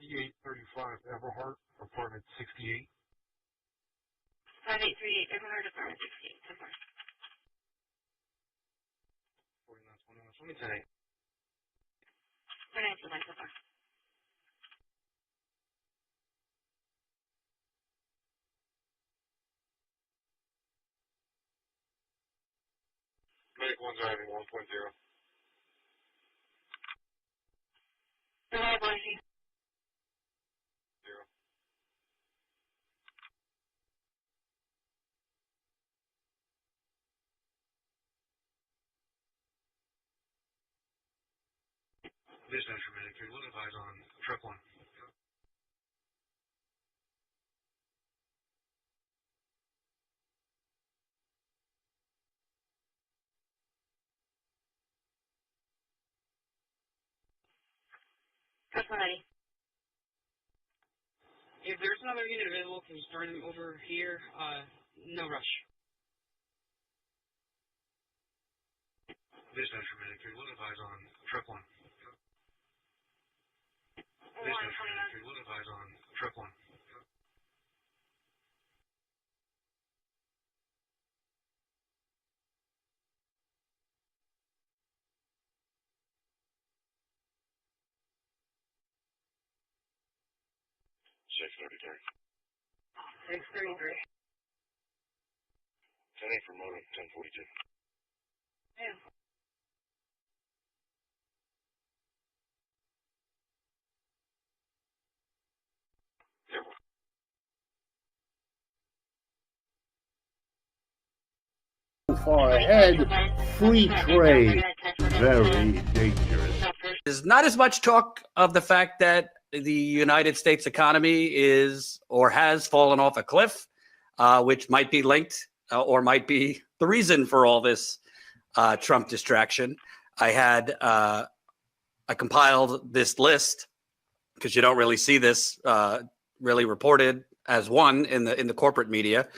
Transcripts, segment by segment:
3835 Everhart, apartment 68. 5838 Everhart, apartment 68. 4921. Show me 10-8. 4929 so far. Medic 1 driving 1.0. Reliable, I see. 0. Dispatcher medic 3, we'll advise on truck 1. Truck 190. If there's another unit available, can you start them over here? No rush. Dispatcher medic 3, we'll advise on truck 1. Dispatcher medic 3, we'll advise on truck 1. $633. 10-8 for motor 1042. Yeah. Far ahead, free trade, very dangerous. There's not as much talk of the fact that the United States economy is or has fallen off a cliff, which might be linked or might be the reason for all this Trump distraction. I compiled this list because you don't really see this really reported as one in the corporate media.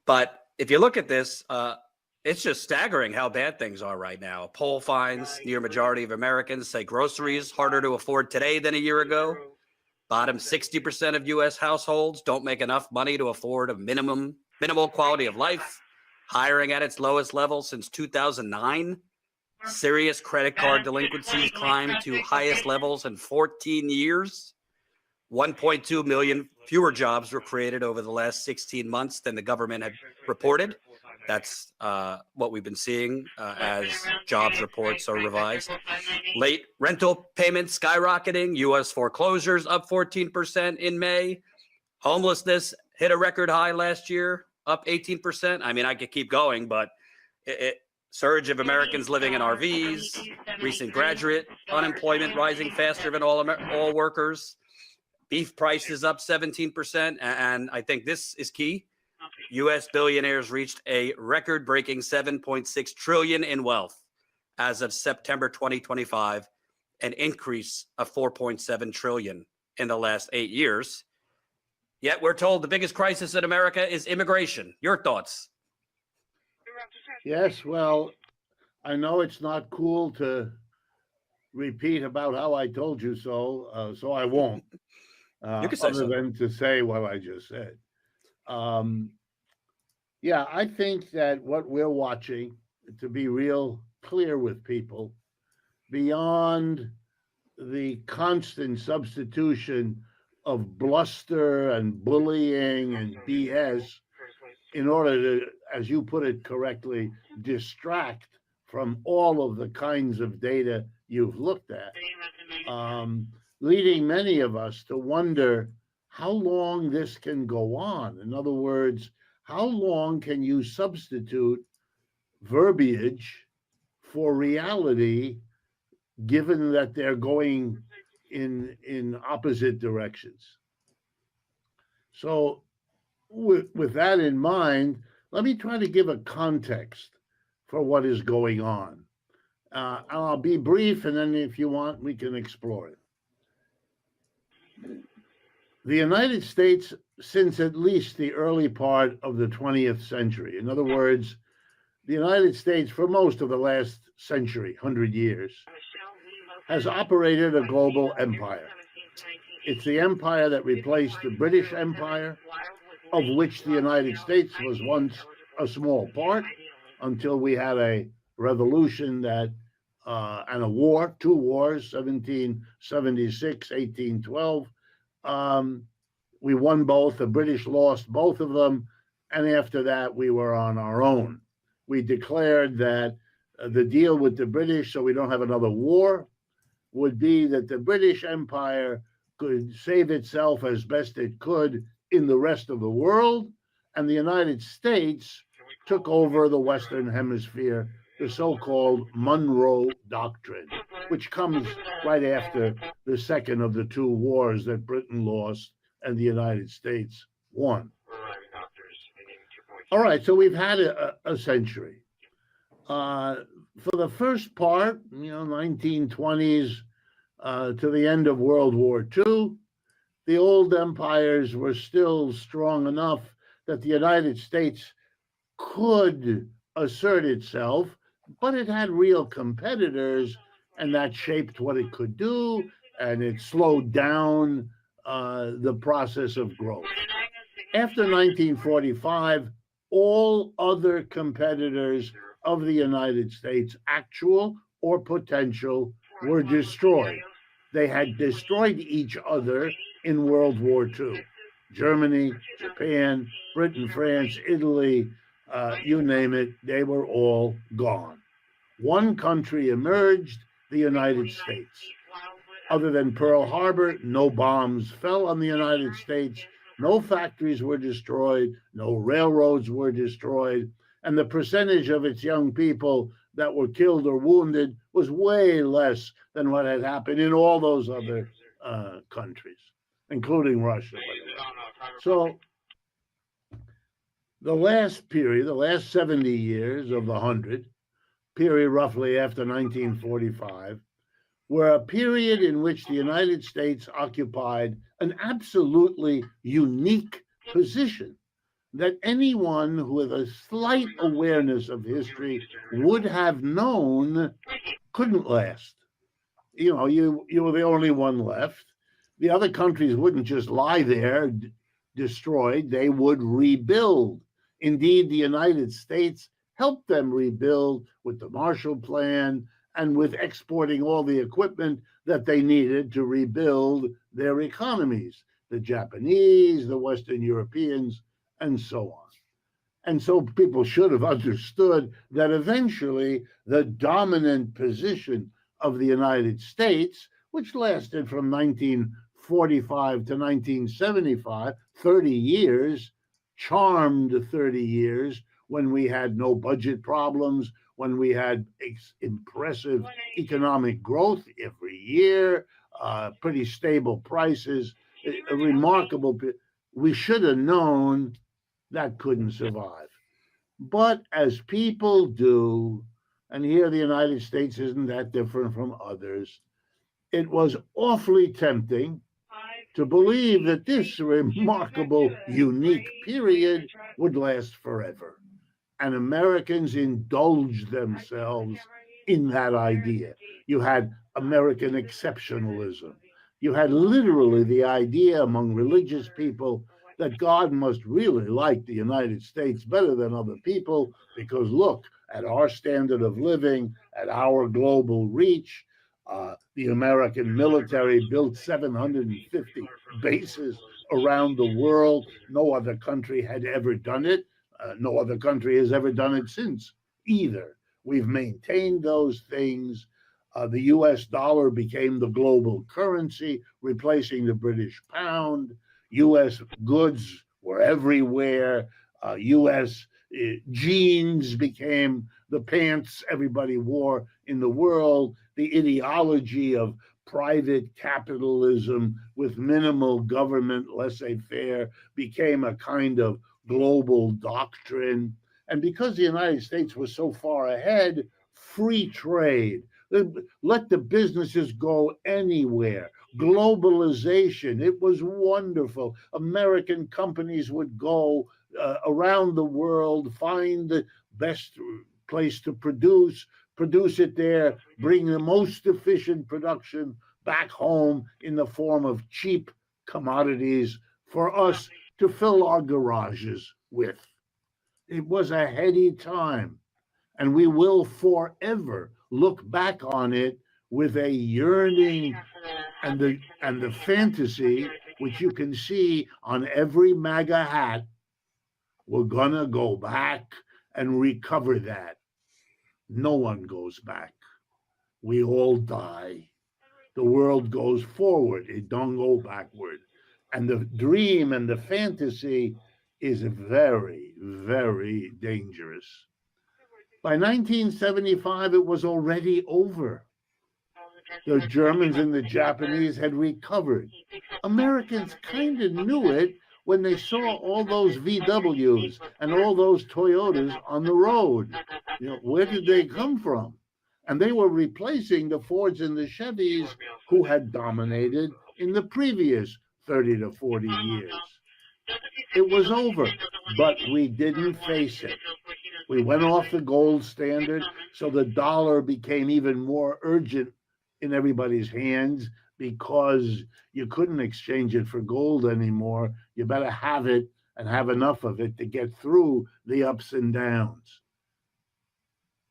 But if you look at this, it's just staggering how bad things are right now. A poll finds near majority of Americans say groceries harder to afford today than a year ago. Bottom 60% of U.S. households don't make enough money to afford a minimal quality of life. Hiring at its lowest level since 2009. Serious credit card delinquencies climbed to highest levels in 14 years. 1.2 million fewer jobs were created over the last 16 months than the government had reported. That's what we've been seeing as jobs reports are revised. Late rental payments skyrocketing. U.S. foreclosures up 14% in May. Homelessness hit a record high last year, up 18%. I mean, I could keep going, but surge of Americans living in RVs. Recent graduate unemployment rising faster than all workers. Beef prices up 17%, and I think this is key. U.S. billionaires reached a record-breaking $7.6 trillion in wealth as of September 2025, an increase of $4.7 trillion in the last 8 years. Yet we're told the biggest crisis in America is immigration. Your thoughts? Yes, well, I know it's not cool to repeat about how I told you so, so I won't. You can say other so. than to say what I just said. Yeah, I think that what we're watching, to be real clear with people, beyond the constant substitution of bluster and bullying and BS in order to, as you put it correctly, distract from all of the kinds of data you've looked at, leading many of us to wonder how long this can go on. In other words, how long can you substitute verbiage for reality, given that they're going in opposite directions? So with that in mind, let me try to give a context for what is going on. And I'll be brief, and then if you want, we can explore it. The United States, since at least the early part of the 20th century, in other words, the United States for most of the last century, 100 years, has operated a global empire. It's the empire that replaced the British Empire, of which the United States was once a small part, until we had a revolution that and a war, two wars, 1776, 1812. We won both. The British lost both of them. And after that, we were on our own. We declared that the deal with the British, so we don't have another war, would be that the British Empire could save itself as best it could in the rest of the world, and the United States took over the Western Hemisphere, the so-called Monroe Doctrine, which comes right after the second of the two wars that Britain lost and the United States won. All right, so we've had a century. For the first part, 1920s to the end of World War II, the old empires were still strong enough that the United States could assert itself, but it had real competitors, and that shaped what it could do, and it slowed down the process of growth. After 1945, all other competitors of the United States, actual or potential, were destroyed. They had destroyed each other in World War II. Germany, Japan, Britain, France, Italy, you name it, they were all gone. One country emerged, the United States. Other than Pearl Harbor, no bombs fell on the United States, no factories were destroyed, no railroads were destroyed, and the percentage of its young people that were killed or wounded was way less than what had happened in all those other countries, including Russia. So the last period, the last 70 years of the 100, period roughly after 1945, were a period in which the United States occupied an absolutely unique position that anyone with a slight awareness of history would have known couldn't last. You were the only one left. The other countries wouldn't just lie there destroyed, they would rebuild. Indeed, the United States helped them rebuild with the Marshall Plan and with exporting all the equipment that they needed to rebuild their economies, the Japanese, the Western Europeans, and so on. And so people should have understood that eventually the dominant position of the United States, which lasted from 1945 to 1975, 30 years, charmed 30 years, when we had no budget problems, when we had impressive economic growth every year, pretty stable prices, a remarkable, we should have known that couldn't survive. But as people do, and here the United States isn't that different from others, it was awfully tempting to believe that this remarkable, unique period would last forever. And Americans indulged themselves in that idea. You had American exceptionalism. You had literally the idea among religious people that God must really like the United States better than other people, because look, at our standard of living, at our global reach, the American military built 750 bases around the world. No other country had ever done it. No other country has ever done it since either. We've maintained those things. The US dollar became the global currency, replacing the British pound. US goods were everywhere. US jeans became the pants everybody wore in the world. The ideology of private capitalism with minimal government laissez-faire became a kind of global doctrine. And because the United States was so far ahead, free trade, let the businesses go anywhere. Globalization, it was wonderful. American companies would go around the world, find the best place to produce it there, bring the most efficient production back home in the form of cheap commodities for us to fill our garages with. It was a heady time, and we will forever look back on it with a yearning and the fantasy, which you can see on every MAGA hat. We're gonna go back and recover that. No one goes back. We all die. The world goes forward. It don't go backward. And the dream and the fantasy is very, very dangerous. By 1975, it was already over. The Germans and the Japanese had recovered. Americans kind of knew it when they saw all those VWs and all those Toyotas on the road. You know, where did they come from? And they were replacing the Fords and the Chevys who had dominated in the previous 30 to 40 years. It was over, but we didn't face it. We went off the gold standard, so the dollar became even more urgent in everybody's hands because you couldn't exchange it for gold anymore. You better have it and have enough of it to get through the ups and downs.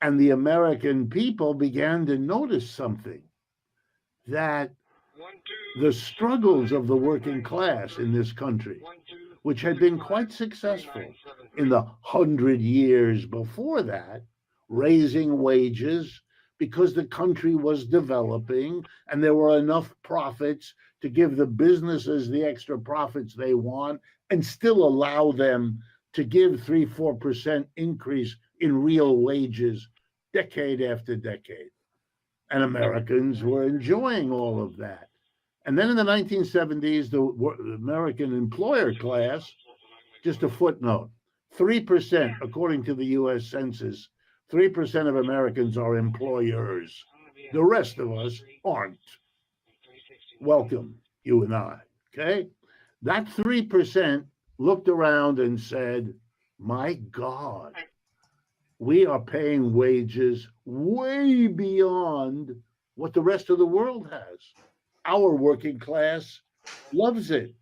And the American people began to notice something, that the struggles of the working class in this country, which had been quite successful in the 100 years before that, raising wages because the country was developing and there were enough profits to give the businesses the extra profits they want and still allow them to give 3-4% increase in real wages decade after decade. And Americans were enjoying all of that. And then in the 1970s, the American employer class, just a footnote, 3%, according to the US Census, 3% of Americans are employers. The rest of us aren't. Welcome, you and I, okay? That 3% looked around and said, my God, we are paying wages way beyond what the rest of the world has. Our working class loves it.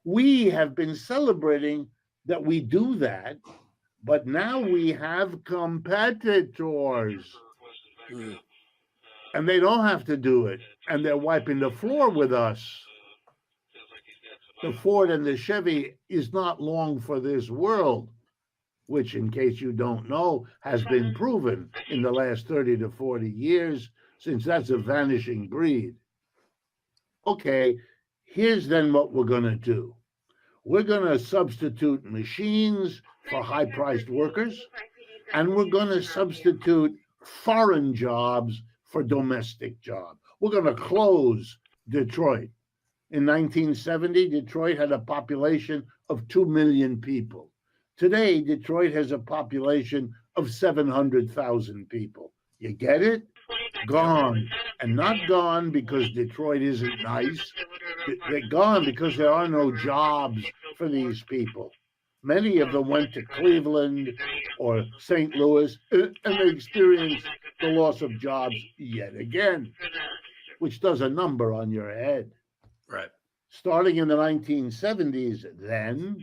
We have been celebrating that we do that, but now we have competitors. And they don't have to do it. And they're wiping the floor with us. The Ford and the Chevy is not long for this world, which, in case you don't know, has been proven in the last 30 to 40 years, since that's a vanishing breed. Okay, here's then what we're going to do. We're going to substitute machines for high-priced workers, and we're going to substitute foreign jobs for domestic jobs. We're going to close Detroit. In 1970, Detroit had a population of 2 million people. Today, Detroit has a population of 700,000 people. You get it? Gone. And not gone because Detroit isn't nice. They're gone because there are no jobs for these people. Many of them went to Cleveland or St. Louis, and they experienced the loss of jobs yet again, which does a number on your head. Right. Starting in the 1970s, then,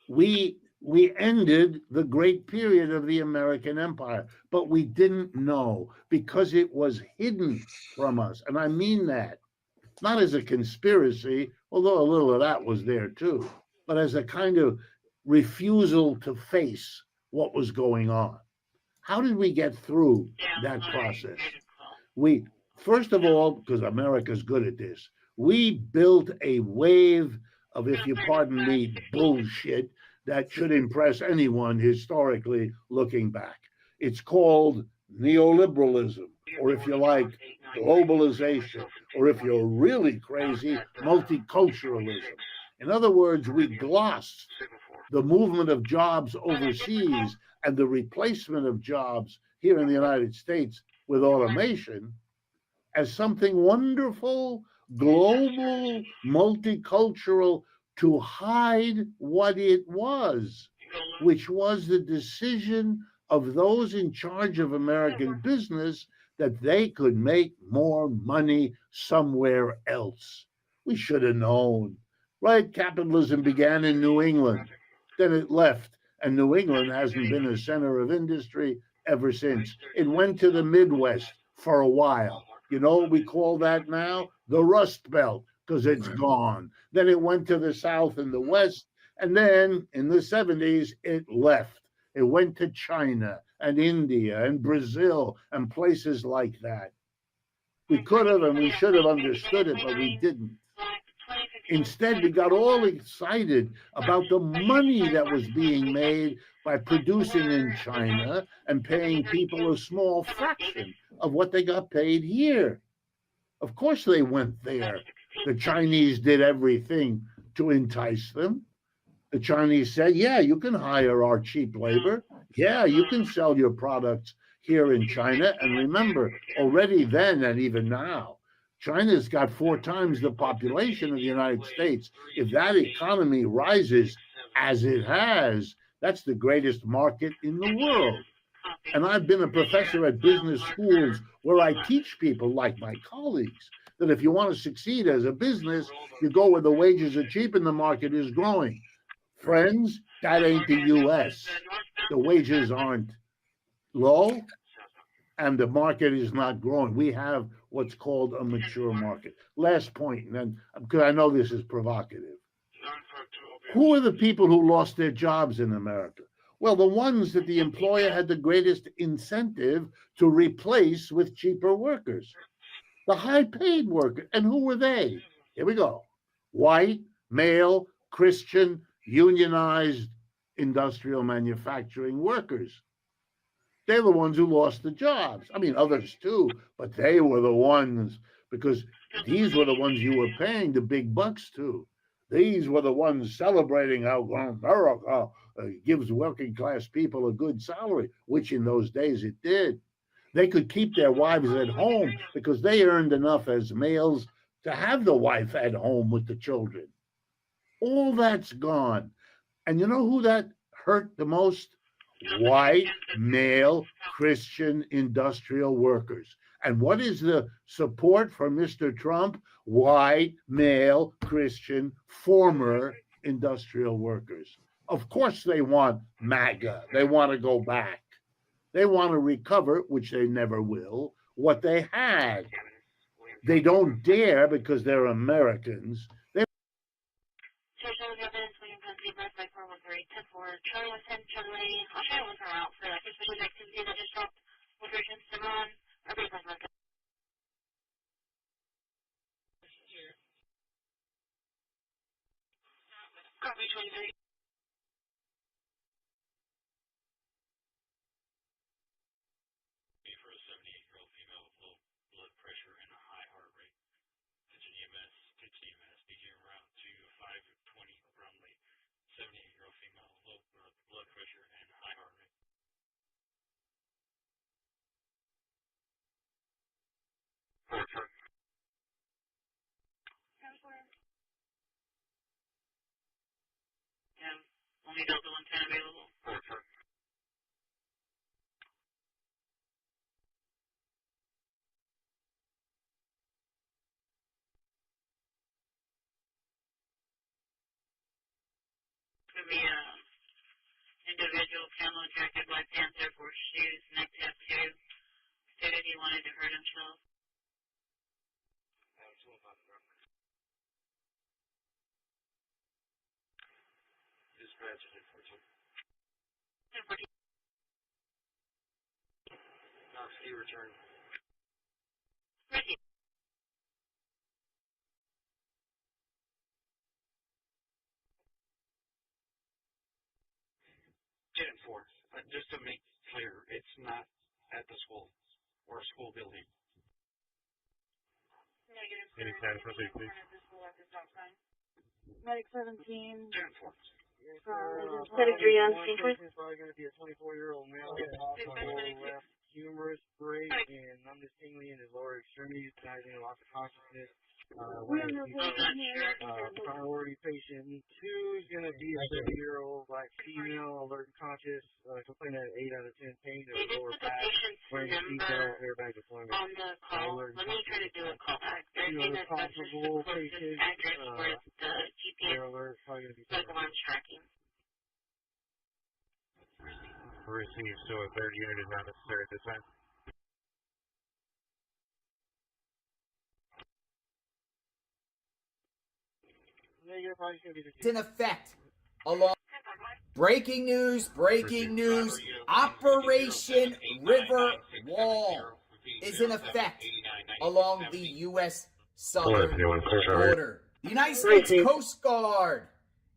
we ended the great period of the American Empire, but we didn't know because it was hidden from us. And I mean that, not as a conspiracy, although a little of that was there too, but as a kind of refusal to face what was going on. How did we get through that process? We, first of all, because America's good at this, we built a wave of, if you pardon me, bullshit that should impress anyone historically looking back. It's called neoliberalism, or if you like, globalization, or if you're really crazy, multiculturalism. In other words, we glossed the movement of jobs overseas and the replacement of jobs here in the United States with automation as something wonderful, global, multicultural, to hide what it was, which was the decision of those in charge of American business that they could make more money somewhere else. We should have known, right? Capitalism began in New England, then it left, and New England hasn't been a center of industry ever since. It went to the Midwest for a while. You know what we call that now? The Rust Belt, because it's gone. Then it went to the South and the West, and then in the 70s, it left. It went to China and India and Brazil and places like that. We could have and we should have understood it, but we didn't. Instead, we got all excited about the money that was being made by producing in China and paying people a small fraction of what they got paid here. Of course they went there. The Chinese did everything to entice them. The Chinese said, yeah, you can hire our cheap labor. Yeah, you can sell your products here in China. And remember, already then and even now, China's got 4 times the population of the United States. If that economy rises as it has, that's the greatest market in the world. And I've been a professor at business schools where I teach people like my colleagues that if you want to succeed as a business, you go where the wages are cheap and the market is growing. Friends, that ain't the U.S. The wages aren't low and the market is not growing. We have what's called a mature market. Last point, and then because I know this is provocative. Who are the people who lost their jobs in America? Well, the ones that the employer had the greatest incentive to replace with cheaper workers. The high-paid workers. And who were they? Here we go. White, male, Christian, unionized industrial manufacturing workers. They're the ones who lost the jobs. I mean, others too, but they were the ones, because these were the ones you were paying the big bucks to. These were the ones celebrating how America gives working class people a good salary, which in those days it did. They could keep their wives at home because they earned enough as males to have the wife at home with the children. All that's gone. And you know who that hurt the most? White, male, Christian industrial workers. And what is the support for Mr. Trump? White, male, Christian, former industrial workers. Of course they want MAGA. They want to go back. They want to recover, which they never will, what they had. They don't dare because they're Americans. Copy 23. For a 78-year-old female with low blood pressure and a high heart rate. Attention EMS, EMS, BGM route to 520 Brumley. 78-year-old female, low blood pressure and high heart rate. Only Delta 110 available. Could be individual camo jacket, black pants, Air Force shoes, neck tattoo. Stated he wanted to hurt himself. Dispatch at 14. 14. Knox Key return. Ready. 10-4. Just to make clear, it's not at the school or a school building. Negative. Any status update, please? Medic 17. 10-4. Medic 3 on scene. It's probably going to be a 24-year-old male with left humerus break and numbness tingling in his lower extremities, causing loss of consciousness. Probably priority patient 2 is going to be a 30-year-old black female, alert and conscious, complaining of 8 out of 10 pain in her lower back, wearing a seatbelt, airbag deployment. On the call, let me try to do a callback. They're saying that the Possible patient, address where the GPS alert, probably going to be is the one tracking. Receive, so a third unit is not necessary at this time. It's in effect along breaking news, Operation River Wall is in effect along the U.S. southern border. The United States Coast Guard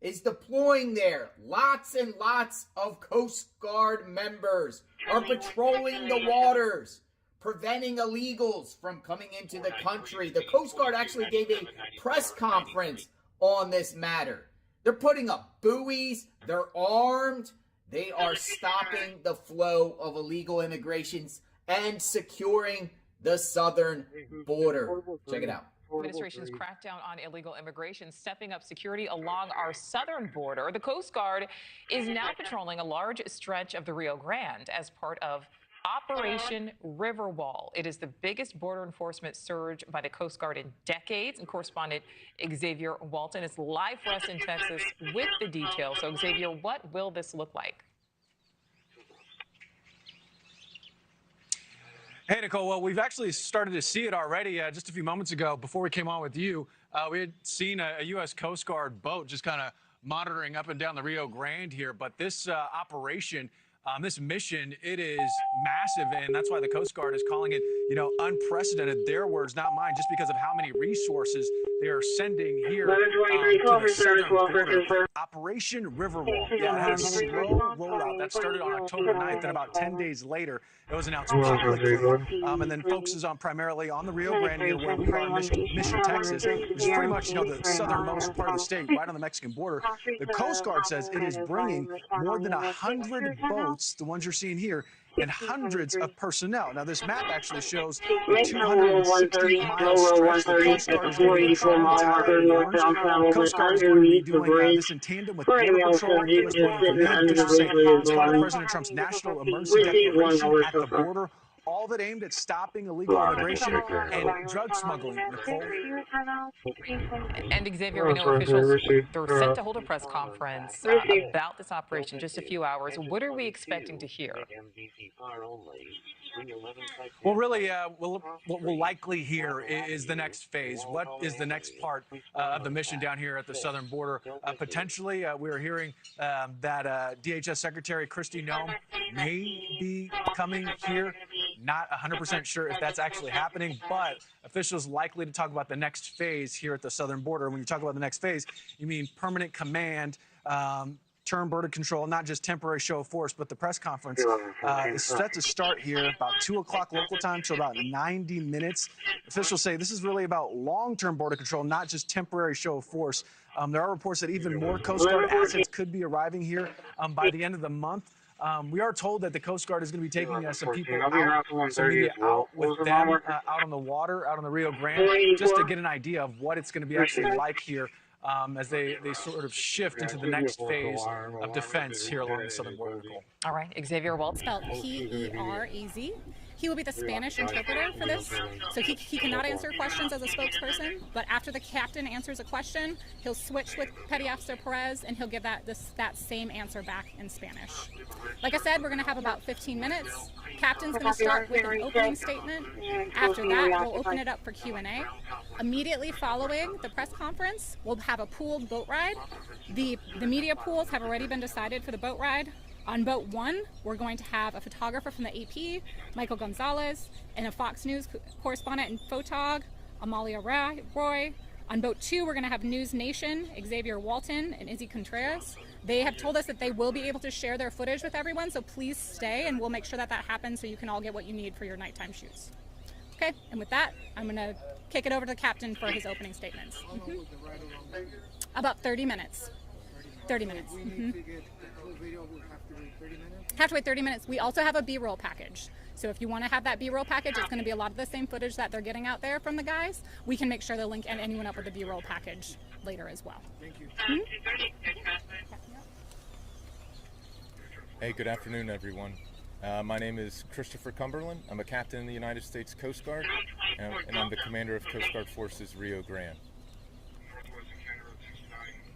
is deploying there. Lots and lots of Coast Guard members are patrolling the waters, preventing illegals from coming into the country. The Coast Guard actually gave a press conference on this matter. They're putting up buoys, they're armed, they are stopping the flow of illegal immigrations and securing the southern border. Check it out. Administration's crackdown on illegal immigration, stepping up security along our southern border. The Coast Guard is now patrolling a large stretch of the Rio Grande as part of Operation River Wall. It is the biggest border enforcement surge by the Coast Guard in decades. And correspondent Xavier Walton is live for us in Texas with the details. So Xavier, what will this look like? Hey, Nicole. Well, we've actually started to see it already just a few moments ago before we came on with you. We had seen a U.S. Coast Guard boat just kind of monitoring up and down the Rio Grande here. But this operation, this mission, it is massive. And that's why the Coast Guard is calling it, unprecedented. Their words, not mine, just because of how many resources they are sending here to the southern border. Operation River Wall. Yeah, it had a slow rollout. That started on October 9th, and about 10 days later, it was announced publicly. And then focuses on primarily on the Rio Grande here, where we are in Mission, Texas, which is pretty much, the southernmost part of the state, right on the Mexican border. The Coast Guard says it is bringing more than 100 boats, the ones you're seeing here, and hundreds of personnel. Now, this map actually shows a 260-mile stretch. The Coast Guard is going to control the entire orange. The Coast Guard is going to be doing this in tandem with Border Patrol, U.S. Border Command, as part of President Trump's national emergency declaration at the border. All that aimed at stopping illegal immigration and drug smuggling, Nicole. And Xavier, we know officials, they're set to hold a press conference about this operation in just a few hours. What are we expecting to hear? Well, really, what we'll likely hear is the next phase. What is the next part of the mission down here at the southern border? Potentially, we're hearing that DHS Secretary Christi may be coming here. Not 100% sure if that's actually happening, but officials likely to talk about the next phase here at the southern border. When you talk about the next phase, you mean permanent command, term border control, not just temporary show of force. But the press conference is set to start here about 2 o'clock local time, so about 90 minutes. Officials say this is really about long-term border control, not just temporary show of force. There are reports that even more Coast Guard assets could be arriving here by the end of the month. We are told that the Coast Guard is going to be taking some people out, some media out with them out on the water, out on the Rio Grande, just to get an idea of what it's going to be actually like here as they sort of shift into the next phase of defense here along the southern border. All right, Xavier Waltz. Spelled P-E-R-E-Z. He will be the Spanish interpreter for this, so he cannot answer questions as a spokesperson, but after the captain answers a question, he'll switch with Petty Officer Perez, and he'll give that same answer back in Spanish. Like I said, we're going to have about 15 minutes. Captain's going to start with an opening statement. After that, we'll open it up for Q&A. Immediately following the press conference, we'll have a pooled boat ride. The media pools have already been decided for the boat ride. On boat 1, we're going to have a photographer from the AP, Michael Gonzalez, and a Fox News correspondent and photog, Amalia Roy. On boat 2, we're going to have News Nation, Xavier Walton, and Izzy Contreras. They have told us that they will be able to share their footage with everyone, so please stay, and we'll make sure that happens so you can all get what you need for your nighttime shoots. Okay, and with that, I'm going to kick it over to the captain for his opening statements. About 30 minutes. 30 minutes. Have to wait 30 minutes. We also have a B-roll package. So if you want to have that B-roll package, it's going to be a lot of the same footage that they're getting out there from the guys. We can make sure to link anyone up with the B-roll package later as well. Thank you. Hey, good afternoon, everyone. My name is Christopher Cumberland. I'm a captain in the United States Coast Guard, and I'm the commander of Coast Guard Forces Rio Grande.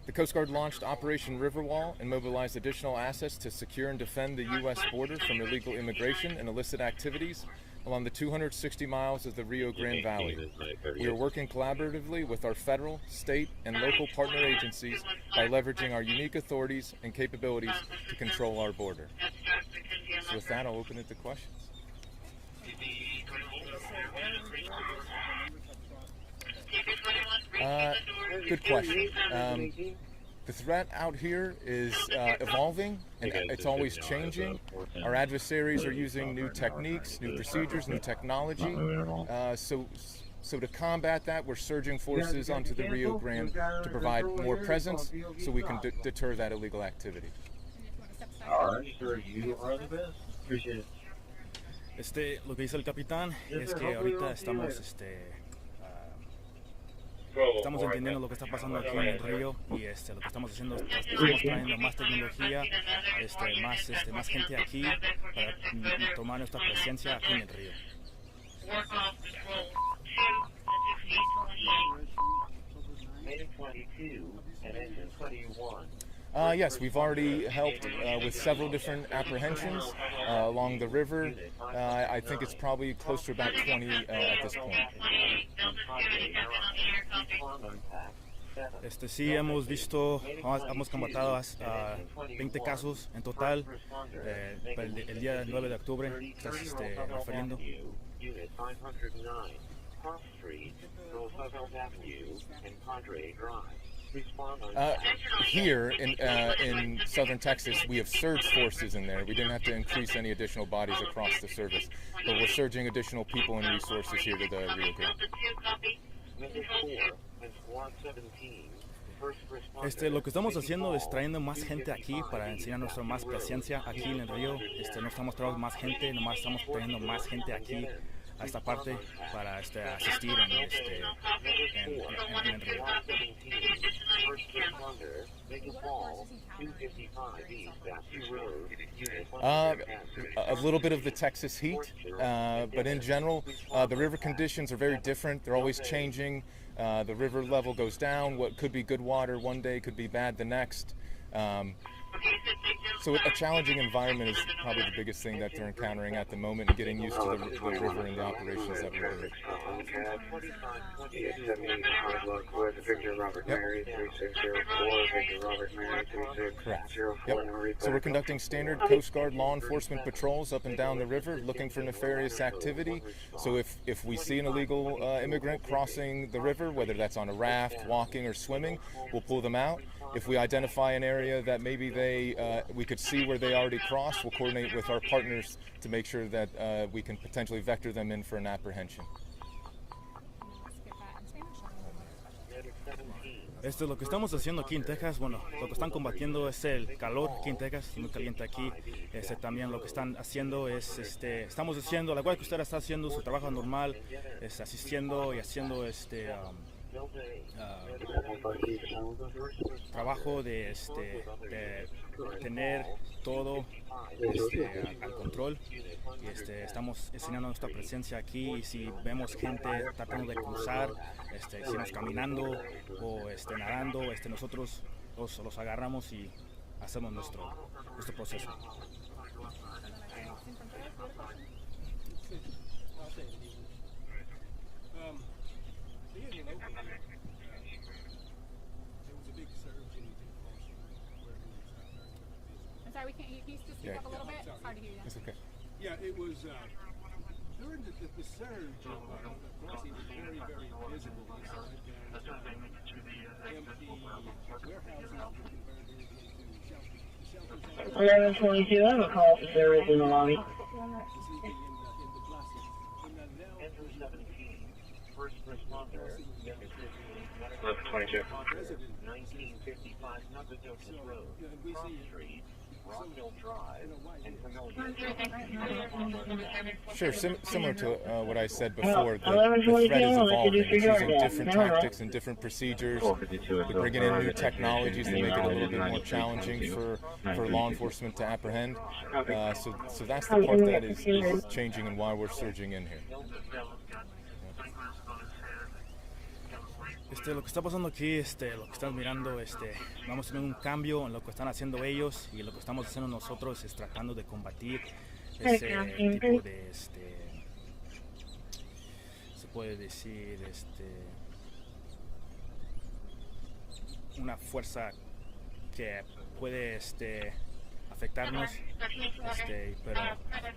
The Coast Guard launched Operation Riverwall and mobilized additional assets to secure and defend the U.S. border from illegal immigration and illicit activities along the 260 miles of the Rio Grande Valley. We are working collaboratively with our federal, state, and local partner agencies by leveraging our unique authorities and capabilities to control our border. So with that, I'll open it to questions. Good question. The threat out here is evolving, and it's always changing. Our adversaries are using new techniques, new procedures, new technology. So to combat that, we're surging forces onto the Rio Grande to provide more presence so we can deter that illegal activity. All right, sir, you are the best. Appreciate it. Lo que dice el capitán es que ahorita estamos entendiendo lo que está pasando aquí en el río y lo que estamos haciendo, estamos trayendo más tecnología, más gente aquí para tomar nuestra presencia aquí en el río. Yes, we've already helped with several different apprehensions along the river. I think it's probably close to about 20 at this point. Sí, hemos combatado 20 casos en total el día 9 de octubre, estás refiriendo. Here in southern Texas, we have surge forces in there. We didn't have to increase any additional bodies across the service, but we're surging additional people and resources here to the Rio Grande. Lo que estamos haciendo es trayendo más gente aquí para enseñar nuestra más presencia aquí en el río. No estamos trayendo más gente, nomás estamos trayendo más gente aquí a esta parte para asistir en el río. A little bit of the Texas heat, but in general, the river conditions are very different. They're always changing. The river level goes down. What could be good water one day could be bad the next. So a challenging environment is probably the biggest thing that they're encountering at the moment, and getting used to the river and the operations that we're doing. Correct. Yep. So we're conducting standard Coast Guard law enforcement patrols up and down the river, looking for nefarious activity. So if we see an illegal immigrant crossing the river, whether that's on a raft, walking, or swimming, we'll pull them out. If we identify an area that maybe we could see where they already crossed, we'll coordinate with our partners to make sure that we can potentially vector them in for an apprehension. Lo que estamos haciendo aquí en Texas, bueno, lo que están combatiendo es el calor aquí en Texas, muy caliente aquí. También lo que están haciendo es, estamos haciendo, la igual que usted está haciendo su trabajo normal, asistiendo y haciendo trabajo de tener todo al control, y estamos enseñando nuestra presencia aquí, y si vemos gente tratando de cruzar, si nos caminando o nadando, nosotros los agarramos y hacemos nuestro proceso. I'm sorry, can you speak up a little bit? It's hard to hear you. It's okay. Yeah, it was during the surge. Of course, it was very, very visible. Empty warehouses were converted into shelters. 1122, I have a call for service in the lobby. First responder, 1122. 1955 Navigation Road, Cross Street, Sure, similar to what I said before, the threat is evolving. It's using different tactics and different procedures. We're bringing in new technologies that make it a little bit more challenging for law enforcement to apprehend. So that's the part that is changing and why we're surging in here. Lo que está pasando aquí, lo que están mirando, vamos a ver un cambio en lo que están haciendo ellos y lo que estamos haciendo nosotros es tratando de combatir ese tipo de, se puede decir, una fuerza que puede, afectarnos, pero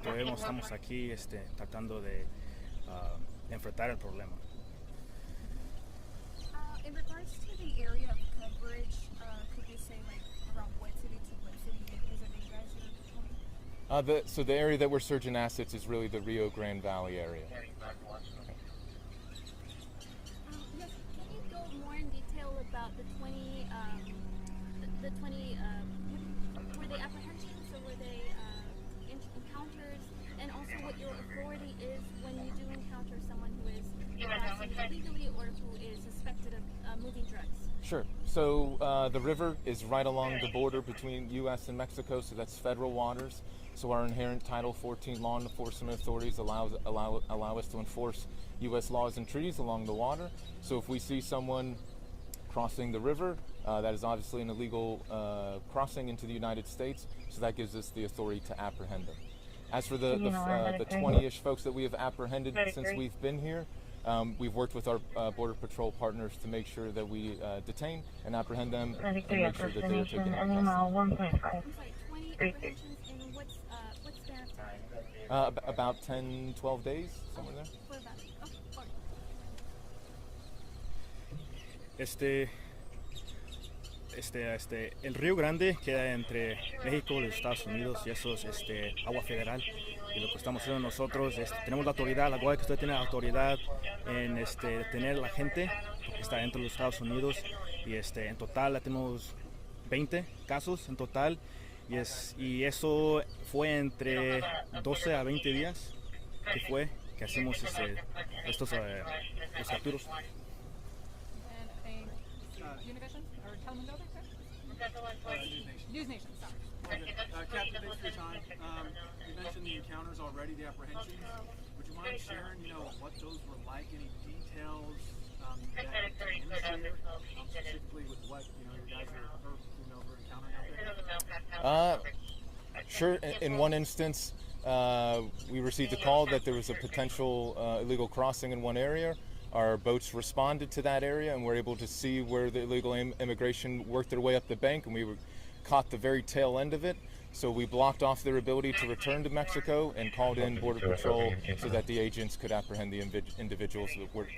todavía estamos aquí, tratando de enfrentar el problema. In regards to the area of coverage, could you say like around what city to what city is it that you guys are patrolling? So the area that we're surging assets is really the Rio Grande Valley area. Yes. Can you go more in detail about the 20, were they apprehensions or were they encounters, and also what your authority is when you do encounter someone who is crossing illegally or who is suspected of moving drugs? Sure. So the river is right along the border between U.S. and Mexico, so that's federal waters. So our inherent Title 14 law enforcement authorities allow us to enforce U.S. laws and treaties along the water. So if we see someone crossing the river, that is obviously an illegal crossing into the United States, so that gives us the authority to apprehend them. As for the 20-ish folks that we have apprehended since we've been here, we've worked with our Border Patrol partners to make sure that we detain and apprehend them and make sure that they are taken into custody. 20 apprehensions, and what's their time? About 10, 12 days, somewhere there. For about, El Río Grande queda entre México y los Estados Unidos y eso es agua federal, y lo que estamos haciendo nosotros tenemos la autoridad, la guardia que usted tiene la autoridad en detener a la gente que está dentro de los Estados Unidos, y en total tenemos 20 casos en total, y eso fue entre 12 a 20 días que hacemos estos los capturos. Univision or Telemundo, News Nation, sorry. Captain, thanks for your time. You mentioned the encounters already, the apprehensions. Would you mind sharing, what those were like? Any details that illustrate specifically with what, your guys were encountering out there? Sure. In one instance, we received a call that there was a potential illegal crossing in one area. Our boats responded to that area and were able to see where the illegal immigration worked their way up the bank, and we caught the very tail end of it. So we blocked off their ability to return to Mexico and called in Border Patrol so that the agents could apprehend the individuals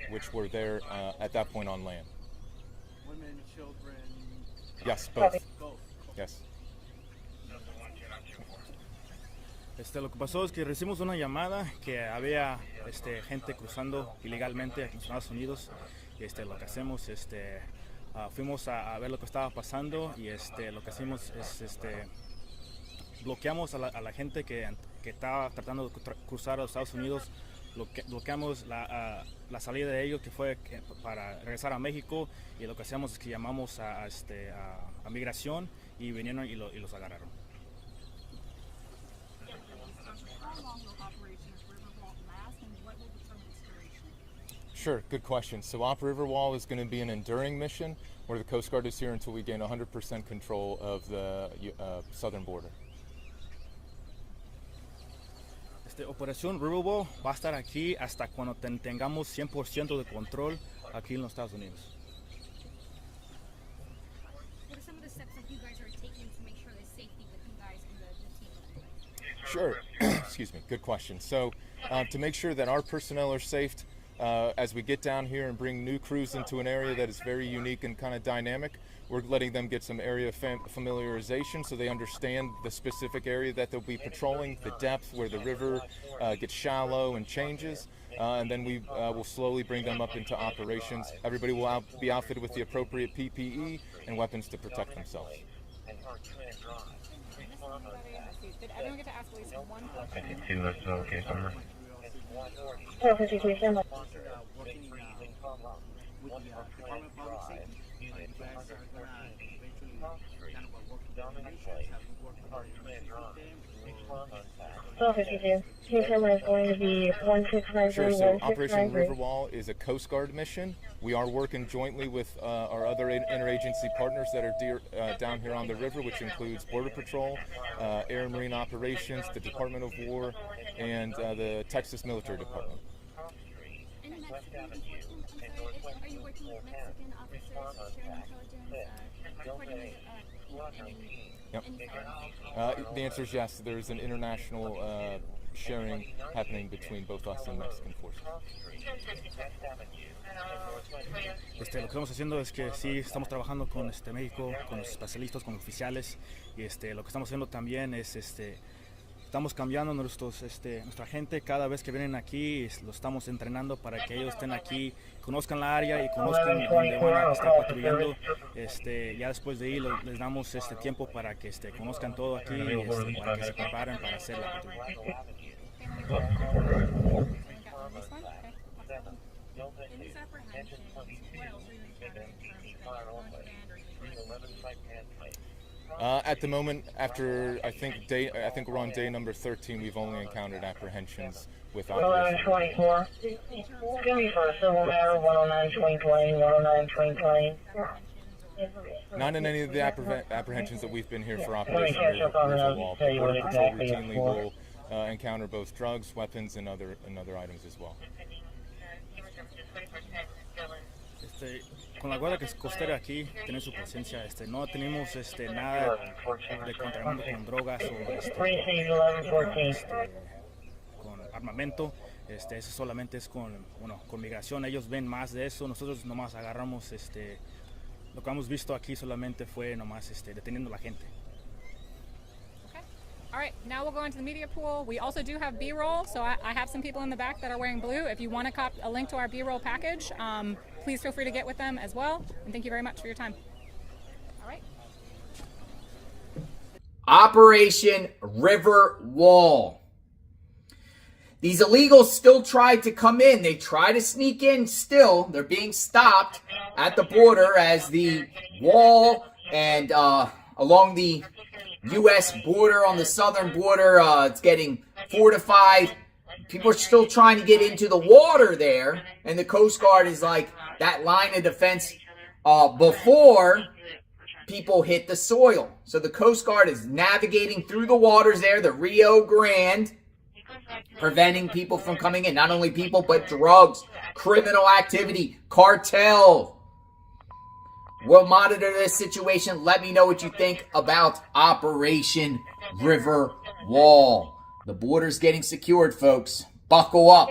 which were there at that point on land. Women, children? Yes, both. Both. Yes. Lo que pasó es que recibimos una llamada que había gente cruzando ilegalmente aquí en Estados Unidos, y lo que hacemos fuimos a ver lo que estaba pasando, y lo que hacemos es bloqueamos a la gente que estaba tratando de cruzar a los Estados Unidos, bloqueamos la salida de ellos, que fue para regresar a México, y lo que hacemos es que llamamos a migración, y vinieron y los agarraron. Sure, good question. So Op Riverwall is going to be an enduring mission where the Coast Guard is here until we gain 100% control of the southern border. Operación Riverwall va a estar aquí hasta cuando tengamos 100% de control aquí en los Estados Unidos. What are some of the steps that you guys are taking to make sure there's safety with you guys and the team? Sure. Excuse me. Good question. So to make sure that our personnel are safe, as we get down here and bring new crews into an area that is very unique and kind of dynamic, we're letting them get some area familiarization so they understand the specific area that they'll be patrolling, the depth where the river gets shallow and changes, and then we will slowly bring them up into operations. Everybody will be outfitted with the appropriate PPE and weapons to protect themselves. Did everyone get to ask at least one question? 52, that's okay, summer. With the Department of Public Safety, you guys are gonna eventually kind of work with the nations, have you worked with them? Is going to be 1693. Sure. So Operation Riverwall is a Coast Guard mission. We are working jointly with our other interagency partners that are down here on the river, which includes Border Patrol, Air and Marine Operations, the Department of War, and the Texas Military Department. Any Mexican, are you working with Mexican officers sharing intelligence, reporting Yep. The answer is yes. There's an international sharing happening between both us and Mexican forces. Lo que estamos haciendo es que sí estamos trabajando con México, con los especialistas, con oficiales, y lo que estamos haciendo también es estamos cambiando nuestra gente cada vez que vienen aquí, lo estamos entrenando para que ellos estén aquí, conozcan la área y conozcan dónde van a estar patrullando. Ya después de ahí les damos tiempo para que conozcan todo aquí y para que se preparen para hacer la patrulla. In these apprehensions, what else are you encountering in terms of contraband or At the moment, after I think we're on day number 13, we've only encountered apprehensions with Operation 1124. Give me for a civil matter, 109 2020, 109 2020. Not in any of the apprehensions that we've been here for Operation Riverwall. Border Patrol routinely will encounter both drugs, weapons, and other items as well. Con la Guardia Costera aquí tiene su presencia, no tenemos nada de contrabando con drogas o con armamento, eso solamente es con migración. Ellos ven más de eso, nosotros nomás agarramos lo que hemos visto aquí solamente fue nomás deteniendo a la gente. All right, now we'll go into the media pool. We also do have B-roll, so I have some people in the back that are wearing blue. If you want to cop a link to our B-roll package, please feel free to get with them as well. And thank you very much for your time. All right. Operation Riverwall. These illegals still tried to come in. They try to sneak in still. They're being stopped at the border as the wall and along the U.S. border, on the southern border, it's getting fortified. People are still trying to get into the water there, and the Coast Guard is like that line of defense before people hit the soil. So the Coast Guard is navigating through the waters there, the Rio Grande, preventing people from coming in. Not only people, but drugs, criminal activity, cartel. We'll monitor this situation. Let me know what you think about Operation Riverwall. The border's getting secured, folks. Buckle up.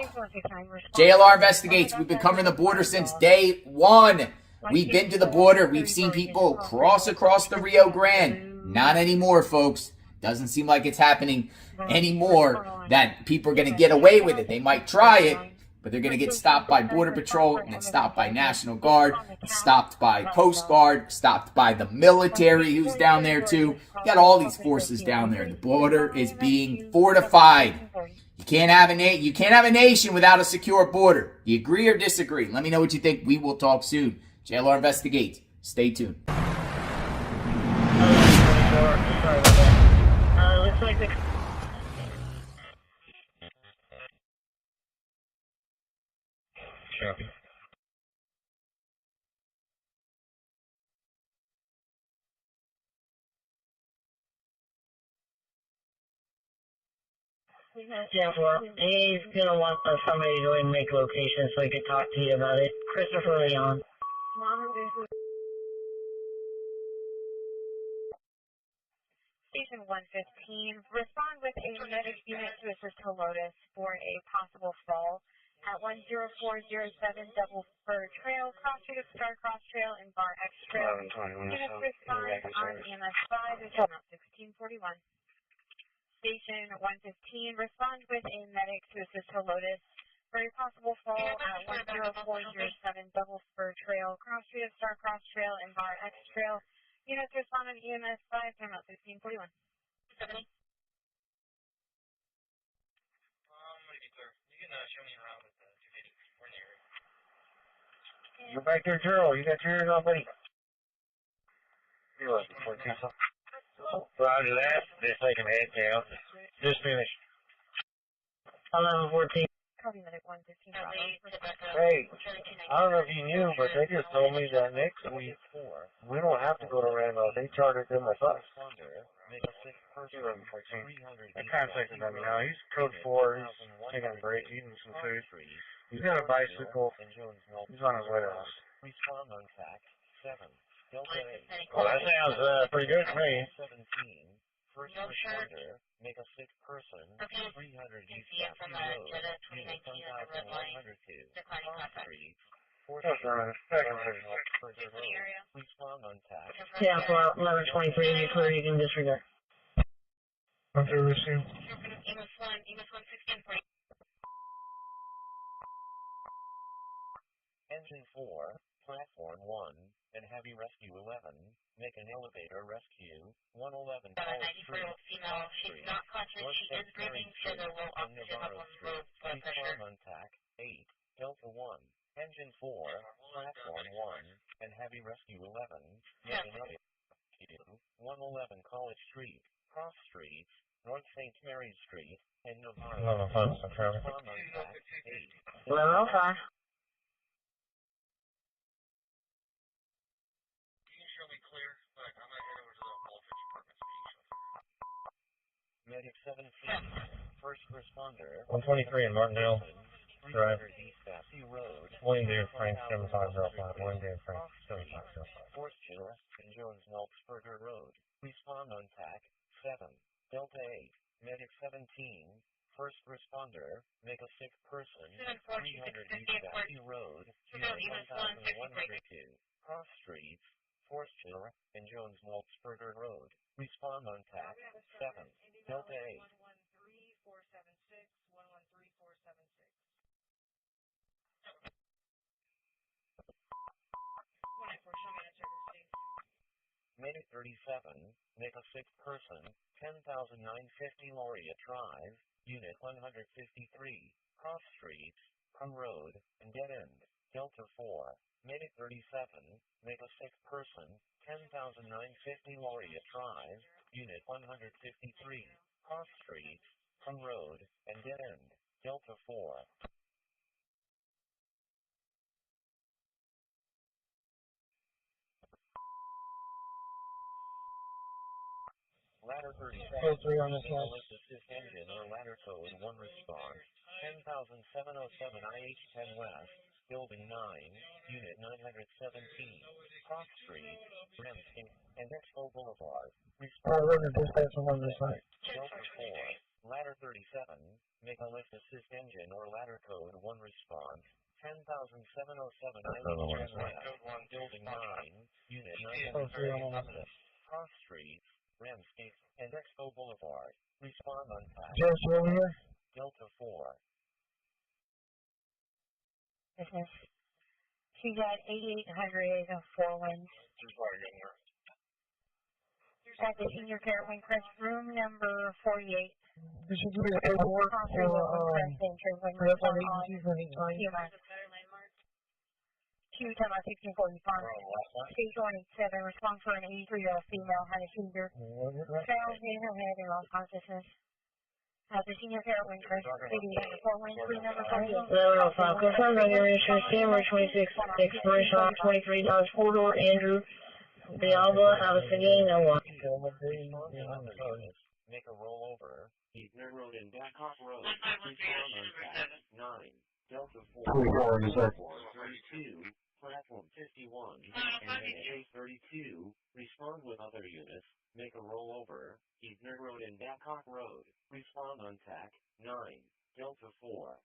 JLR investigates. We've been covering the border since day one. We've been to the border. We've seen people cross across the Rio Grande. Not anymore, folks. Doesn't seem like it's happening anymore that people are going to get away with it. They might try it, but they're going to get stopped by Border Patrol, and then stopped by National Guard, stopped by Coast Guard, stopped by the military who's down there too. You got all these forces down there. The border is being fortified. You can't have a nation without a secure border. Do you agree or disagree? Let me know what you think. We will talk soon. JLR investigates. Stay tuned. Looks like the Copy. Yeah, well, he's gonna want somebody to go and make locations so he can talk to you about it. Christopher Leon. Station 115, respond with a medic unit to assist Helotus for a possible fall at 10407 Double Fir Trail, Cross Street of Star Cross Trail, and Bar X Trail. Units respond on EMS 5 is about 1641. Station 115, respond with a medic to assist Helotus for a possible fall at 10407 Double Fir Trail, Cross Street of Star Cross Trail, and Bar X Trail. Units respond on EMS 5 from about 1641. 70. Maybe clear. You can show me around with the 250. We're near it. Go back there, Gerald. You got your ears on, buddy? You're looking for it. Roger that. Just taking the head down. Just finished. 1114. Copy medic 115. Hey, I don't know if you knew, but they just told me that next week we don't have to go to Randolph. They chartered them a bus. 1114. That contacted me now. He's code 4. He's taking a break, eating some food. He's got a bicycle. He's on his way to us. Well, that sounds pretty good to me. First responder, make a sick person, 300 East Captain Road, unit 1102, declining contact. Respond on task. Yeah, well, 1123, you clear, you can disregard. After receive. Amos 116. Engine 4, platform 1, and heavy rescue 11, make an elevator rescue 111 College Street, female, she's not conscious, she is breathing, so there will oxygen level low blood pressure. On TAC 8, Delta 1, engine 4, platform 1, and heavy rescue 11, make an elevator rescue 111 College Street, Cross Street, North St. Mary's Street, and Navarro. 1105. Show me clear, but I'm gonna head over to the Waltridge Apartments meeting. Medic 17, first responder. 123 in Martindale Drive. Road. William David Frank 7505. William David Frank 7505. Forster and Jones Melksberger Road. Respond on TAC 7. Delta 8. Medic 17. First responder. Make a sick person. 300 East Valley Road. Unit 1102. Cross Street. Forster and Jones Melksberger Road. Respond on TAC 7. Delta 8. 113476, 113476. 194, show me an service, please. Medic 37, make a sick person, 10,950 Lauria Drive, Unit 153, Cross Street, Prum Road, and Dead End, Delta 4. Medic 37, make a sick person, 10,950 Lauria Drive, Unit 153, Cross Street, Prum Road, and Dead End, Delta 4. Ladder 37, assist engine or ladder code 1 response, 10,707 IH-10 West, Building 9, Unit 917, Cross Street, Remsky, and Expo Boulevard. Respond Delta 4, Ladder 37, make a lift assist engine or ladder code 1 response, 10,707 IH-10 West, Building 9, Unit 917, Cross Street, Remsky, and Expo Boulevard. Respond on TAC. Just over here? Delta 4. Business. She got 8,800 4 winds. At the senior care wing crest room number 48. This should be a paperwork for Q, 1645. Stage 187, respond for an 83-year-old female, had a seizure. Sounds in her head and lost consciousness. At the senior care wing crest, city number 4 wing 3 number 48. Confirm regulation, CMR 26, expiration on 23 Dodge Corridor, Andrew, Villalba, Alicante, no one. Make a rollover. Heath Road and Blackhawk Road. Respond on TAC 9. Delta 4. 32. Platform 51, and A32, respond with other units, make a rollover, Heath Road and Blackhawk Road, respond on TAC 9, Delta 4.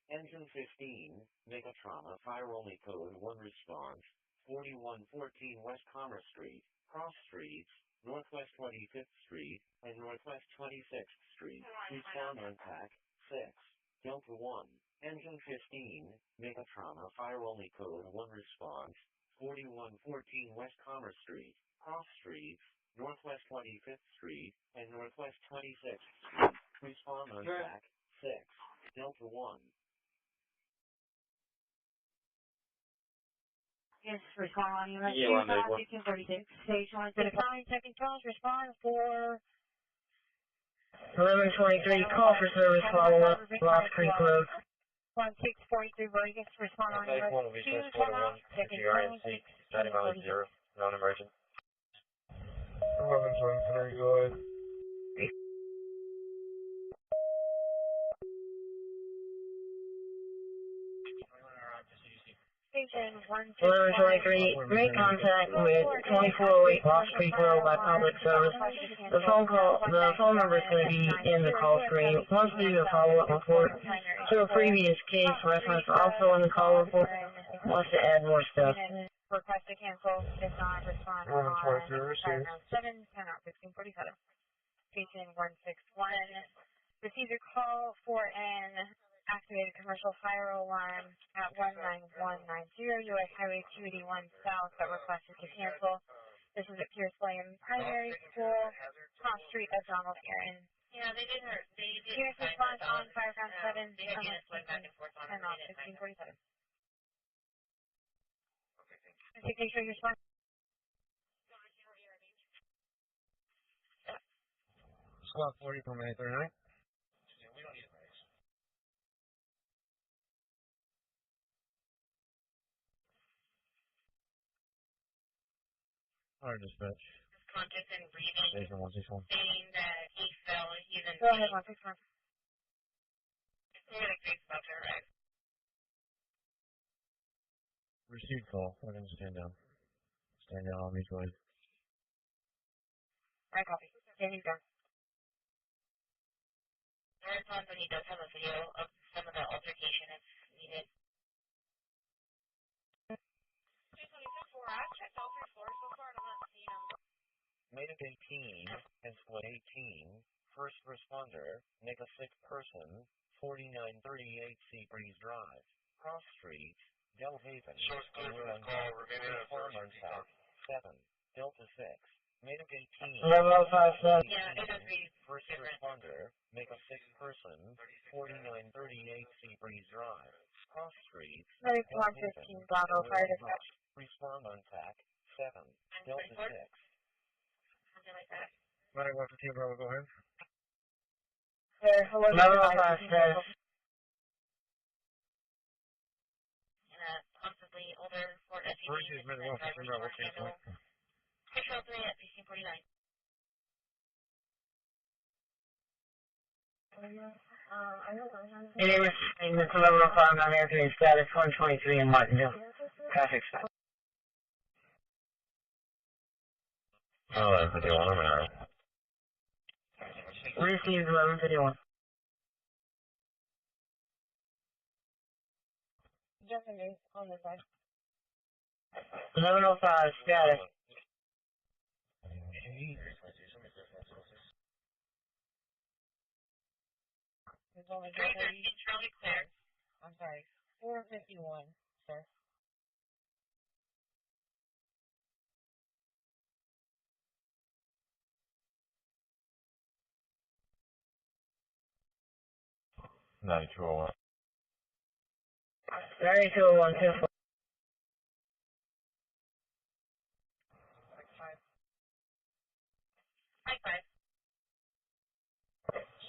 Engine 15, make a trauma, fire only code 1 response, 4114 West Commerce Street, Cross Streets, Northwest 25th Street, and Northwest 26th Street. Respond on TAC 6, Delta 1. Engine 15, Megatrona, fire only code 1 response, 4114 West Commerce Street, Cross Streets, Northwest 25th Street, and Northwest 26th Street. Respond on track 6, Delta 1. Yes, respond on unit Yeah, 236, stage 1, identifying second calls, respond for 1123, call for service follow-up, Lost Creek Road. 1643 Vegas, respond on unit 2, turn off, second calls, 90 miles 0, non-emergent. 1123, go ahead. Station 1123, make contact with 2408 Lost Creek Road by public service. The phone number is going to be in the call screen. Once we do a follow-up report to a previous case reference also in the call report. Wants to add more stuff. Request to cancel, does not respond on 7, 10 out 1647. Station 161, received a call for an activated commercial fire alarm at 19190 U.S. Highway 281 South that requested to cancel. This is at Pierce Lane Primary School, Cross Street of Donald Aaron. Yeah, they did hurt. Pierce response on Fireground 7, 10 off 1647. Take your response. Squad 40 from 839. Our dispatch. Conscious and breathing, Station 161. saying that he fell, he's in Go pain. ahead, 161. We're going to about to arrive. Received call. We're going to stand down. Stand down on mutual aid. I copy. Standing down. There is one, but he does have a video of some of the altercation if needed. I've checked all 3 floors so far and I'm not seeing them. Made of 18 and split 18. First responder. Make a sick person. 4938 Seabreeze Drive. Cross Street. Del Haven. Source code for this call, remaining at Farm on South. 7. Delta 6. Made of 18. Level 5, sir. Yeah, it does be First different. responder. Make a sick person. 4938 Seabreeze Drive. Cross Street. Maybe 115 Bravo Fire Dispatch. Respond on TAC 7. Delta 6. Something like that. Matter 115 Bravo, go ahead. Sir, hello. Level 5, sir. And a possibly older Ford SUV. First is Matter 115 Bravo, okay, point. Control 3 at 1649. It is it's level 5 non-airplane status 123 in Martinville. Traffic stop. 1151, I'm out. Received 1151. Jumping in on this side. 1105 status. There's only Internally clear. I'm sorry, 451, sir. Ninety-two oh one. 9201, 2.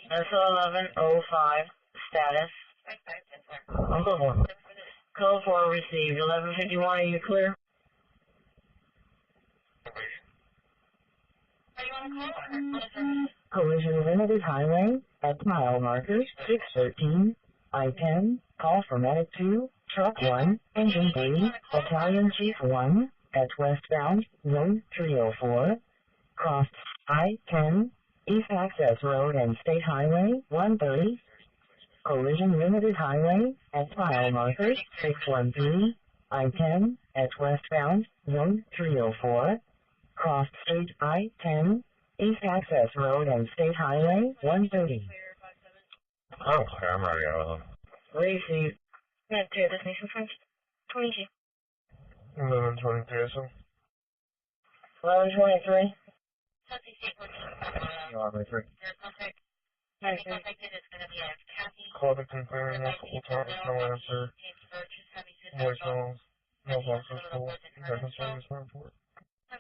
That's 1105 status. Uncle 4. Code 4 received. 1151, are you clear? Collision limited highway at mile markers 613, I-10, call for medic 2, truck 1, engine 3, battalion chief 1, at westbound, zone 304, crossed I-10, East Access Road and State Highway 130, collision limited highway at mile markers 613, I-10, at westbound, zone 304, crossed State I-10, East Access Road and State Highway 130. Oh, okay, I'm already out of them. Receive. Yeah, to destination first. 22. 1123, so. 1123. Southeast Airport. No, I'm free. Your contact. Any contacted is going to be as Kathy. Call to confirm multiple times, no answer. Voicemails, no boxes full. Second service report. I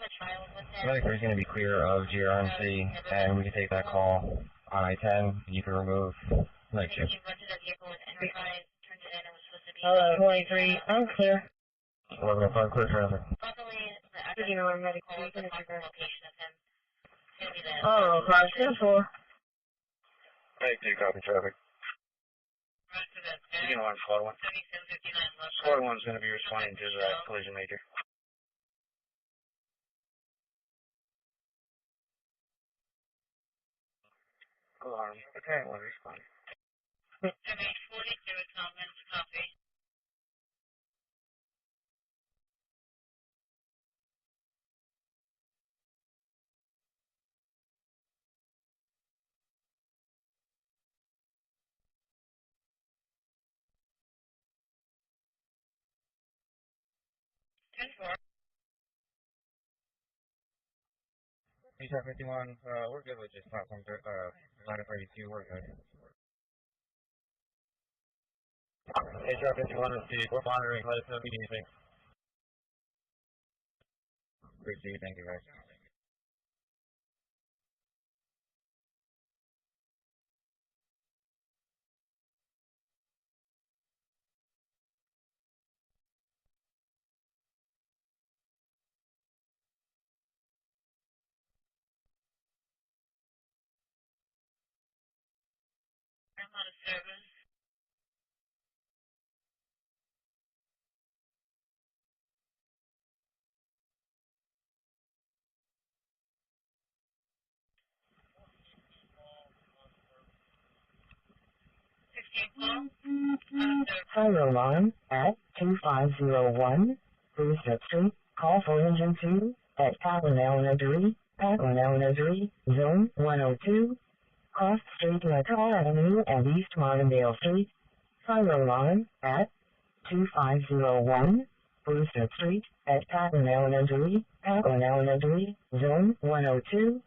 think there's going to be clear of GRMC, and we can take that call on I-10. You can remove night shift. Alright, 23, I'm clear. 1105, clear traffic. You know, I'm ready to take an Oh, crash 10-4. 82, copy traffic. You can alarm squad 1. Squad 1's going to be responding to the collision major. Alarm. Okay, we'll respond. MH42 comments, copy. P-Trap 51, we're good with just platform 932, we're good. P-Trap 51 is Steve, we're monitoring, let us know if you need anything. Christi, thank you guys. I'm out of service. Fire alarm at 2501 Brewster Street. Call for engine 2 at Patlin Elementary, Zone 102. Cross Street Latal Avenue and East Martindale Street. Fire alarm at 2501 Brewster Street at Patlin Elementary, Zone 102.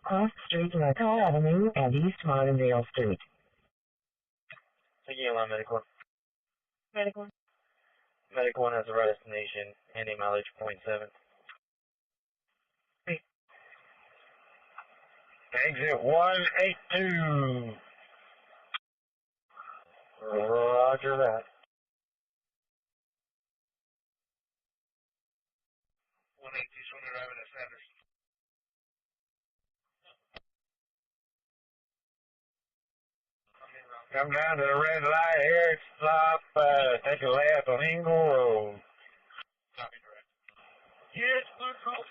Cross Street Latal Avenue and East Martindale Street. Thank you, Alarm Medical. Medical. Medical 1 has a right destination, ending mileage .7. Exit 182. Roger that. 182, Swinder driving at Sanderson. Come down to the red light here, stop, take a left on Ingle Road. Copy direct. Yes, good call.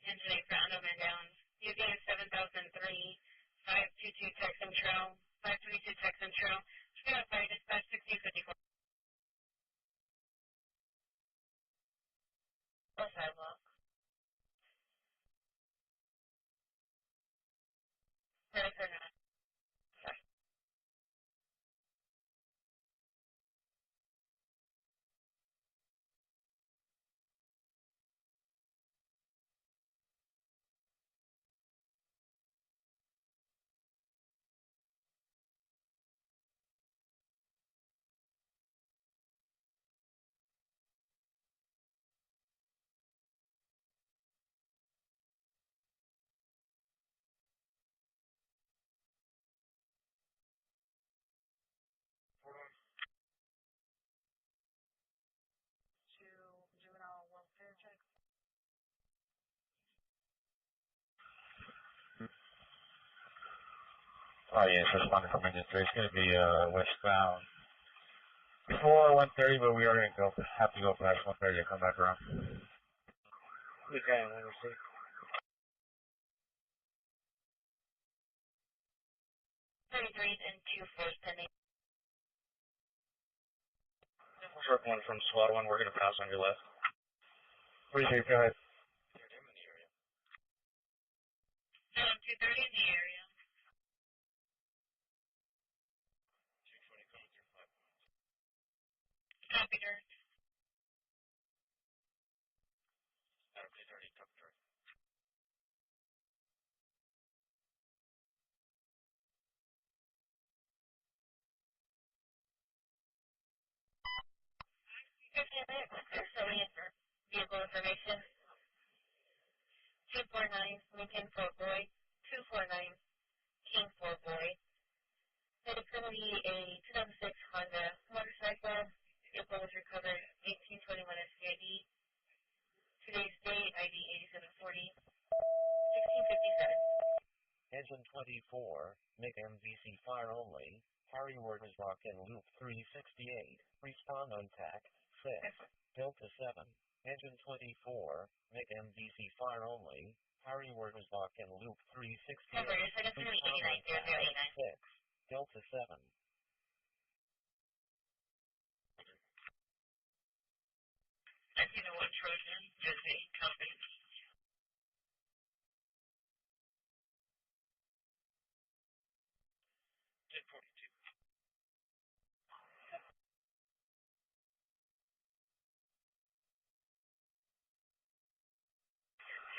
Engine ground up and down. UVM 7003, 522 Texan Trail, 522 Texan Trail. Straight up by dispatch 1654. Sidewalk. Ready for now. Oh yes, responding from engine 3. It's going to be westbound before 130, but we are going to go have to go past 130 to come back around. Okay, let me see. And 24 pending. Truck 1 from SWAT 1, we're going to pass on your left. Appreciate it. Go ahead. 230 in the area. Copy, direct. Vehicle information. 249 Lincoln Fort Boy, 249 King Fort Boy. It's going to be a 2006 Honda motorcycle. Vehicle was recovered 1821 SCID. Today's date, ID 8740, 1657. Engine 24, make MVC fire only. Harry Wordensbach in loop 368. Respond on TAC 6. Delta 7. Engine 24, make MVC fire only. Harry Wordensbach in loop 368. Respond on TAC 6. Delta 7. I see the one Trojan, busy, copy.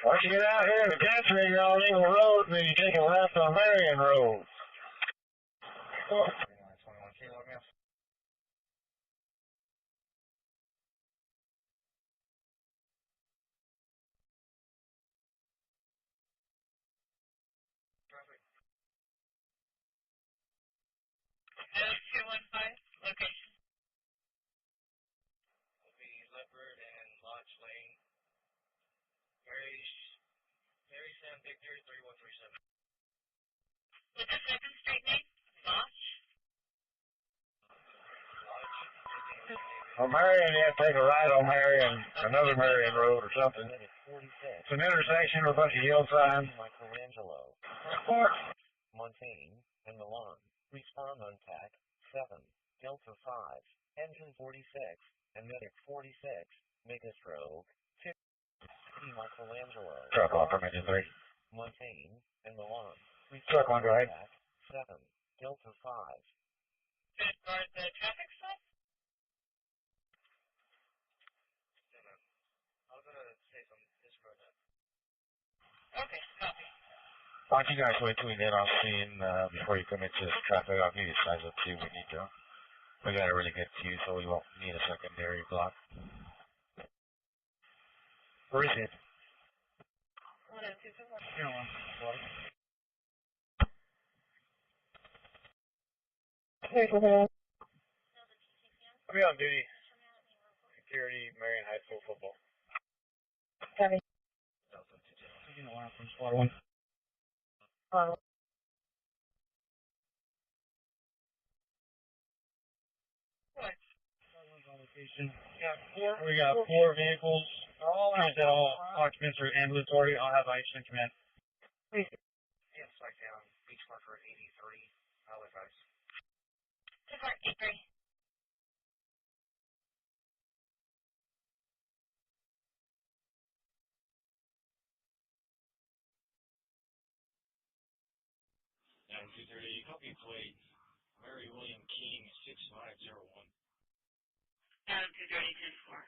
Once you get out here to Catamaran, you're on Eagle Road, and then you take a left on Marion Road. Oh. L215, location. Will be Leopard and Lodge Lane. Mary Sam Victor 3137. What's the second street name? Lodge? On Marion, you have to take a right on Marion, another Marion Road or something. It's an intersection with a bunch of yield signs. Michelangelo. Montaigne and Milan. Respond on TAC 7. Delta 5. Engine 46 and medic 46. Make us rogue. Michelangelo. Truck off from engine 3. Montaigne and Milan. Truck on, go ahead. 7. Delta 5. Good, guard the traffic stop? I was gonna say some disregard that. Okay, copy. Why don't you guys wait till we get off scene before you commit to this traffic? I'll give you a size up too. We need to. We got a really good queue, so we won't need a secondary block. Where is it? 10221. I'll be on duty. Security, Marion High School football. Copy. You know, from squad 1. We got four vehicles. All occupants are ambulatory. I'll have ICE in command. Yes, like down beach marker 83. I'll advise. 243. Down 230, copy plate. Mary William King 6501. Down 230, 10-4.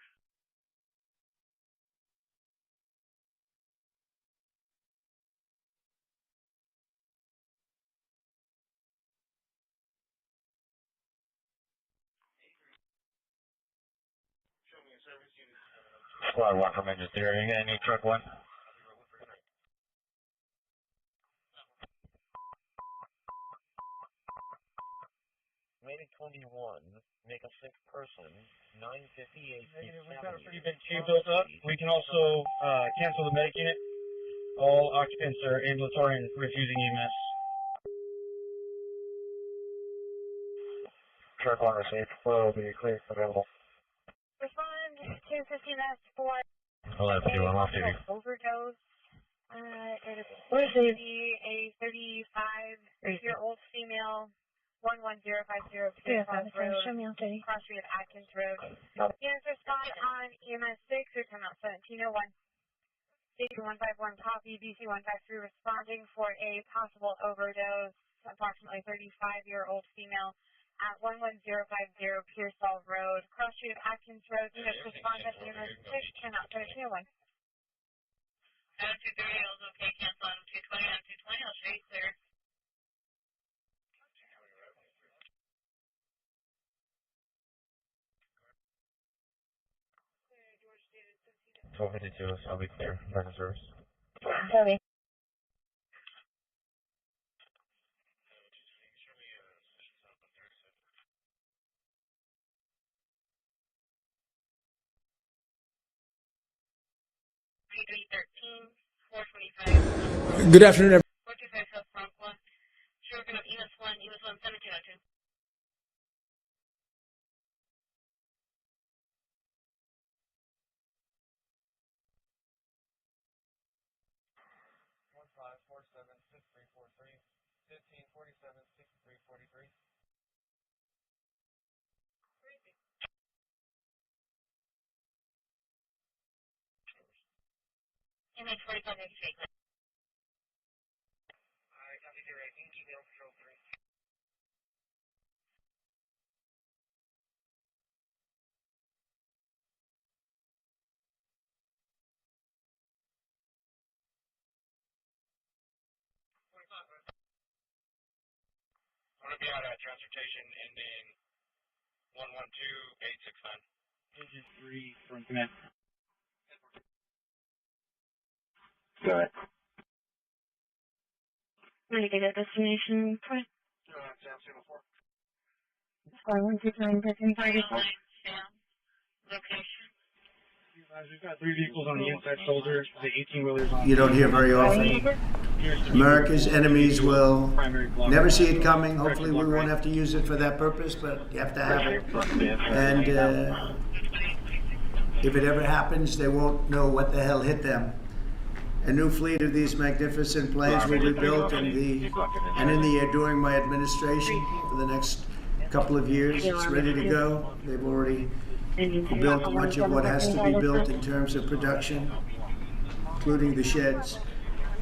Squad 1 from engine 3. Are you gonna need truck 1? Medic 21, make a sick person, 958. Negative, we've got a pretty big queue built up. We can also cancel the medic unit. All occupants are ambulatory and refusing EMS. Truck 1 received. Will be clear available. Respond 215S4. 11-2, I'm off duty. Overdose. It appears to be a 35-year-old female 11050 Pierce Road, cross street of Atkins Road. Units respond on EMS 6 or come out 1701. Station 151 copy, BC 153 responding for a possible overdose, approximately 35-year-old female at 11050 Pearsall Road, cross street of Atkins Road. Units respond on EMS 6, come out 1701. Adam 230, also okay, cancel Adam 220, Adam 220, I'll show you clear. 1252, I'll be clear. American service. Copy. Good afternoon, everyone. 425 South Bronx 1. Sure, we're going to EMS 1, EMS 1, 1702. Image 45 straight. Copy your rating, email control 3. I'm going to be out at transportation ending 112869. Engine 3 from command. Go ahead. Ready to get destination point? Sam 204. Squad 129, Britain 34. Location. We've got 3 vehicles on the inside shoulder, the 18-wheelers on. You don't hear very often. America's enemies will never see it coming. Hopefully we won't have to use it for that purpose, but you have to have it. And if it ever happens, they won't know what the hell hit them. A new fleet of these magnificent planes will be built in the air during my administration for the next couple of years. It's ready to go. They've already built much of what has to be built in terms of production, including the sheds.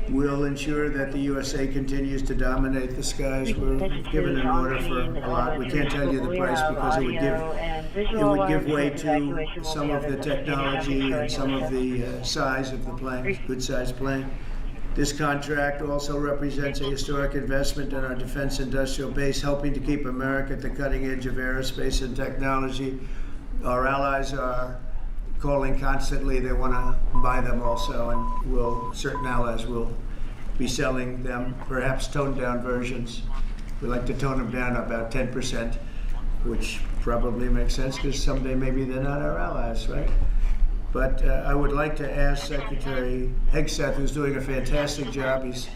We'll ensure that the USA continues to dominate the skies. We're given an order for a lot. We can't tell you the price because it would give way to some of the technology and some of the size of the plane, good sized plane. This contract also represents a historic investment in our defense industrial base, helping to keep America at the cutting edge of aerospace and technology. Our allies are calling constantly. They want to buy them also, and certain allies will be selling them, perhaps toned down versions. We like to tone them down about 10%, which probably makes sense because someday maybe they're not our allies, right? But I would like to ask Secretary Hegseth, who's doing a fantastic job. He's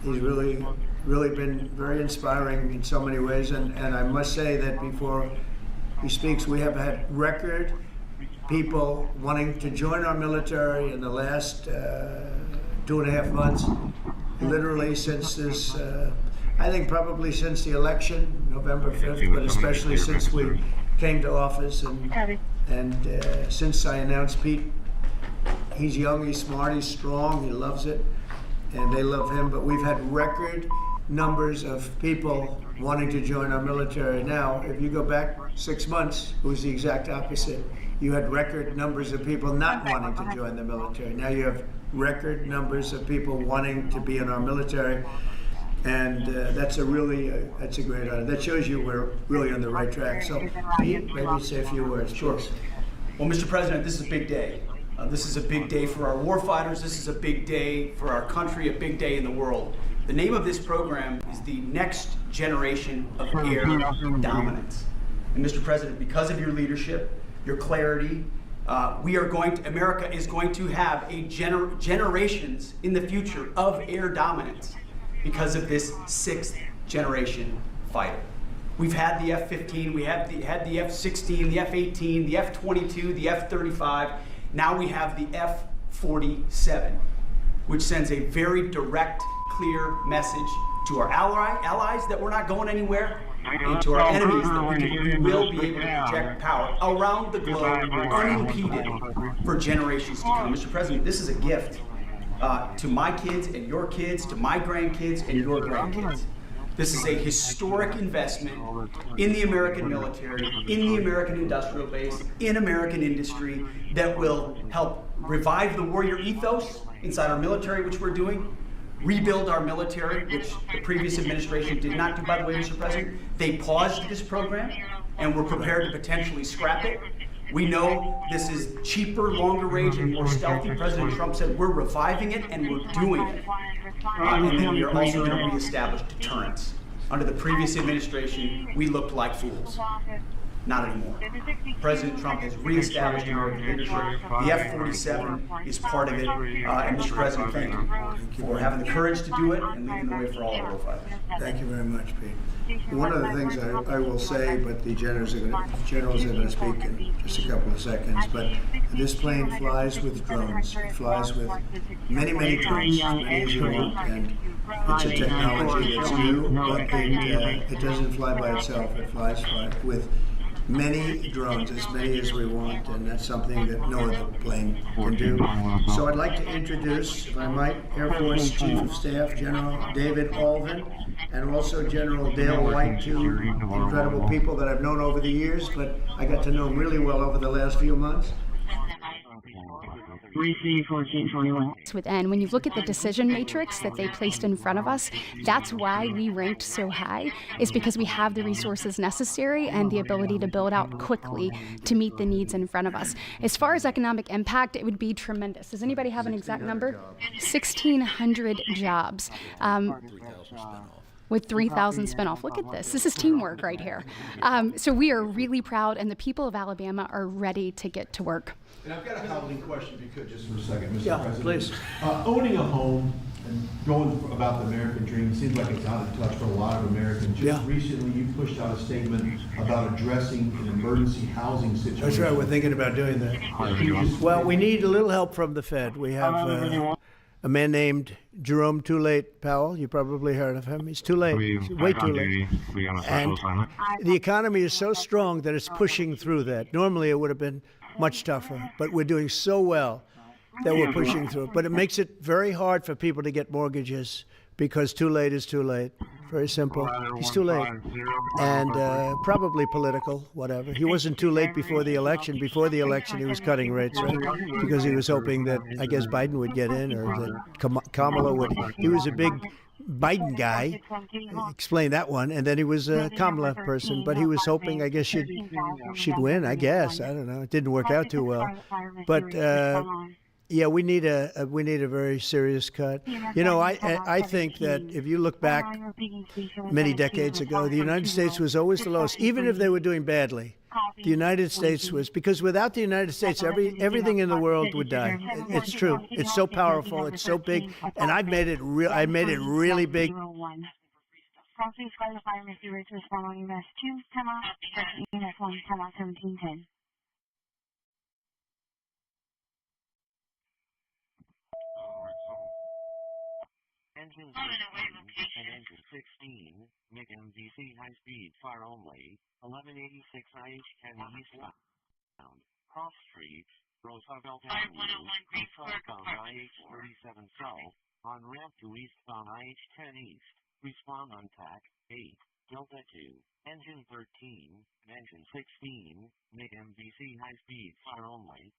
really been very inspiring in so many ways, and I must say that before he speaks, we have had record people wanting to join our military in the last 2.5 months, literally since this, I think probably since the election, November 5th, but especially since we came to office and since I announced Pete. He's young, he's smart, he's strong, he loves it, and they love him, but we've had record numbers of people wanting to join our military. Now, if you go back 6 months, it was the exact opposite. You had record numbers of people not wanting to join the military. Now you have record numbers of people wanting to be in our military, and that's a great honor. That shows you we're really on the right track. So, Pete, maybe say a few words. Sure. Well, Mr. President, this is a big day. This is a big day for our warfighters. This is a big day for our country, a big day in the world. The name of this program is the Next Generation of Air Dominance. And Mr. President, because of your leadership, your clarity, America is going to have a generations in the future of air dominance because of this 6th generation fighter. We've had the F-15, we had the F-16, the F-18, the F-22, the F-35. Now we have the F-47, which sends a very direct, clear message to our allies that we're not going anywhere, and to our enemies that we will be able to project power around the globe unimpeded for generations to come. Mr. President, this is a gift to my kids and your kids, to my grandkids and your grandkids. This is a historic investment in the American military, in the American industrial base, in American industry that will help revive the warrior ethos inside our military, which we're doing, rebuild our military, which the previous administration did not do, by the way, Mr. President. They paused this program, and we're prepared to potentially scrap it. We know this is cheaper, longer range, and more stealthy. President Trump said we're reviving it, and we're doing it. And then we are also going to reestablish deterrence. Under the previous administration, we looked like fools. Not anymore. President Trump has reestablished American leadership. The F-47 is part of it. And Mr. President, thank you for having the courage to do it and leading the way for all our warfighters. Thank you very much, Pete. One of the things I will say, but the generals are going to speak in just a couple of seconds, but this plane flies with drones. It flies with many, many drones, many as you want, and it's a technology that's new, but it doesn't fly by itself. It flies with many drones, as many as we want, and that's something that no other plane can do. So I'd like to introduce, if I might, Air Force Chief of Staff General David Alvin, and also General Dale White, two incredible people that I've known over the years, but I got to know them really well over the last few months. And when you look at the decision matrix that they placed in front of us, that's why we ranked so high, is because we have the resources necessary and the ability to build out quickly to meet the needs in front of us. As far as economic impact, it would be tremendous. Does anybody have an exact number? 1,600 jobs. With 3,000 spinoff. Look at this. This is teamwork right here. So we are really proud, and the people of Alabama are ready to get to work. And I've got a housing question, if you could, just for a second, Mr. President. Please. Owning a home and going about the American dream seems like it's out of touch for a lot of Americans. Just recently, you pushed out a statement about addressing an emergency housing situation. That's right. We're thinking about doing that. Well, we need a little help from the Fed. We have a man named Jerome Too Late Powell. You probably heard of him. He's too late. He's way too late. And the economy is so strong that it's pushing through that. Normally, it would have been much tougher, but we're doing so well that we're pushing through it. But it makes it very hard for people to get mortgages because too late is too late. Very simple. He's too late. And probably political, whatever. He wasn't too late before the election. Before the election, he was cutting rates, right? Because he was hoping that, I guess, Biden would get in or that Kamala would. He was a big Biden guy, explain that one, and then he was a Kamala person, but he was hoping, I guess, she'd win, I guess. I don't know. It didn't work out too well. But yeah, we need a very serious cut. You know, I think that if you look back many decades ago, the United States was always the lowest, even if they were doing badly. The United States was, because without the United States, everything in the world would die. It's true. It's so powerful. It's so big, and I made it really big. Crossing Sky Fire receivers respond on US 2, Tema, US 1, Tema 1710. Engine 13 and engine 16, make MVC high-speed fire only, 1186 IH-10 eastbound, cross street, Roosevelt Avenue, southbound IH-37 south, on ramp to eastbound IH-10 east, respond on TAC 8, Delta 2, engine 13, engine 16, make MVC high-speed fire only,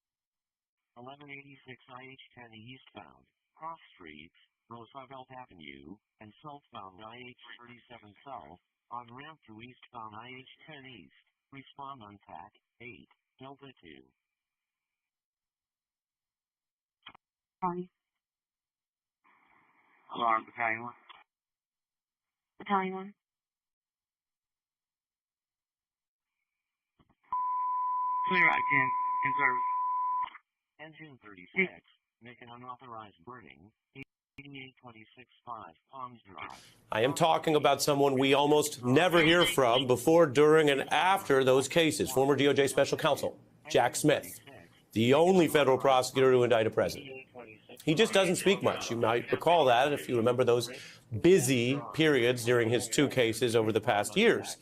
1186 IH-10 eastbound, cross street, Roosevelt Avenue, and southbound IH-37 south, on ramp to eastbound IH-10 east, respond on TAC 8, Delta 2. Alarm, Battalion 1. Battalion 1. Clear, I can. In service. Engine 36, make an unauthorized burning, 8826.5 Palms Drive. I am talking about someone we almost never hear from before, during, and after those cases. Former DOJ Special Counsel Jack Smith, the only federal prosecutor to indict a president. He just doesn't speak much. You might recall that if you remember those busy periods during his 2 cases over the past years.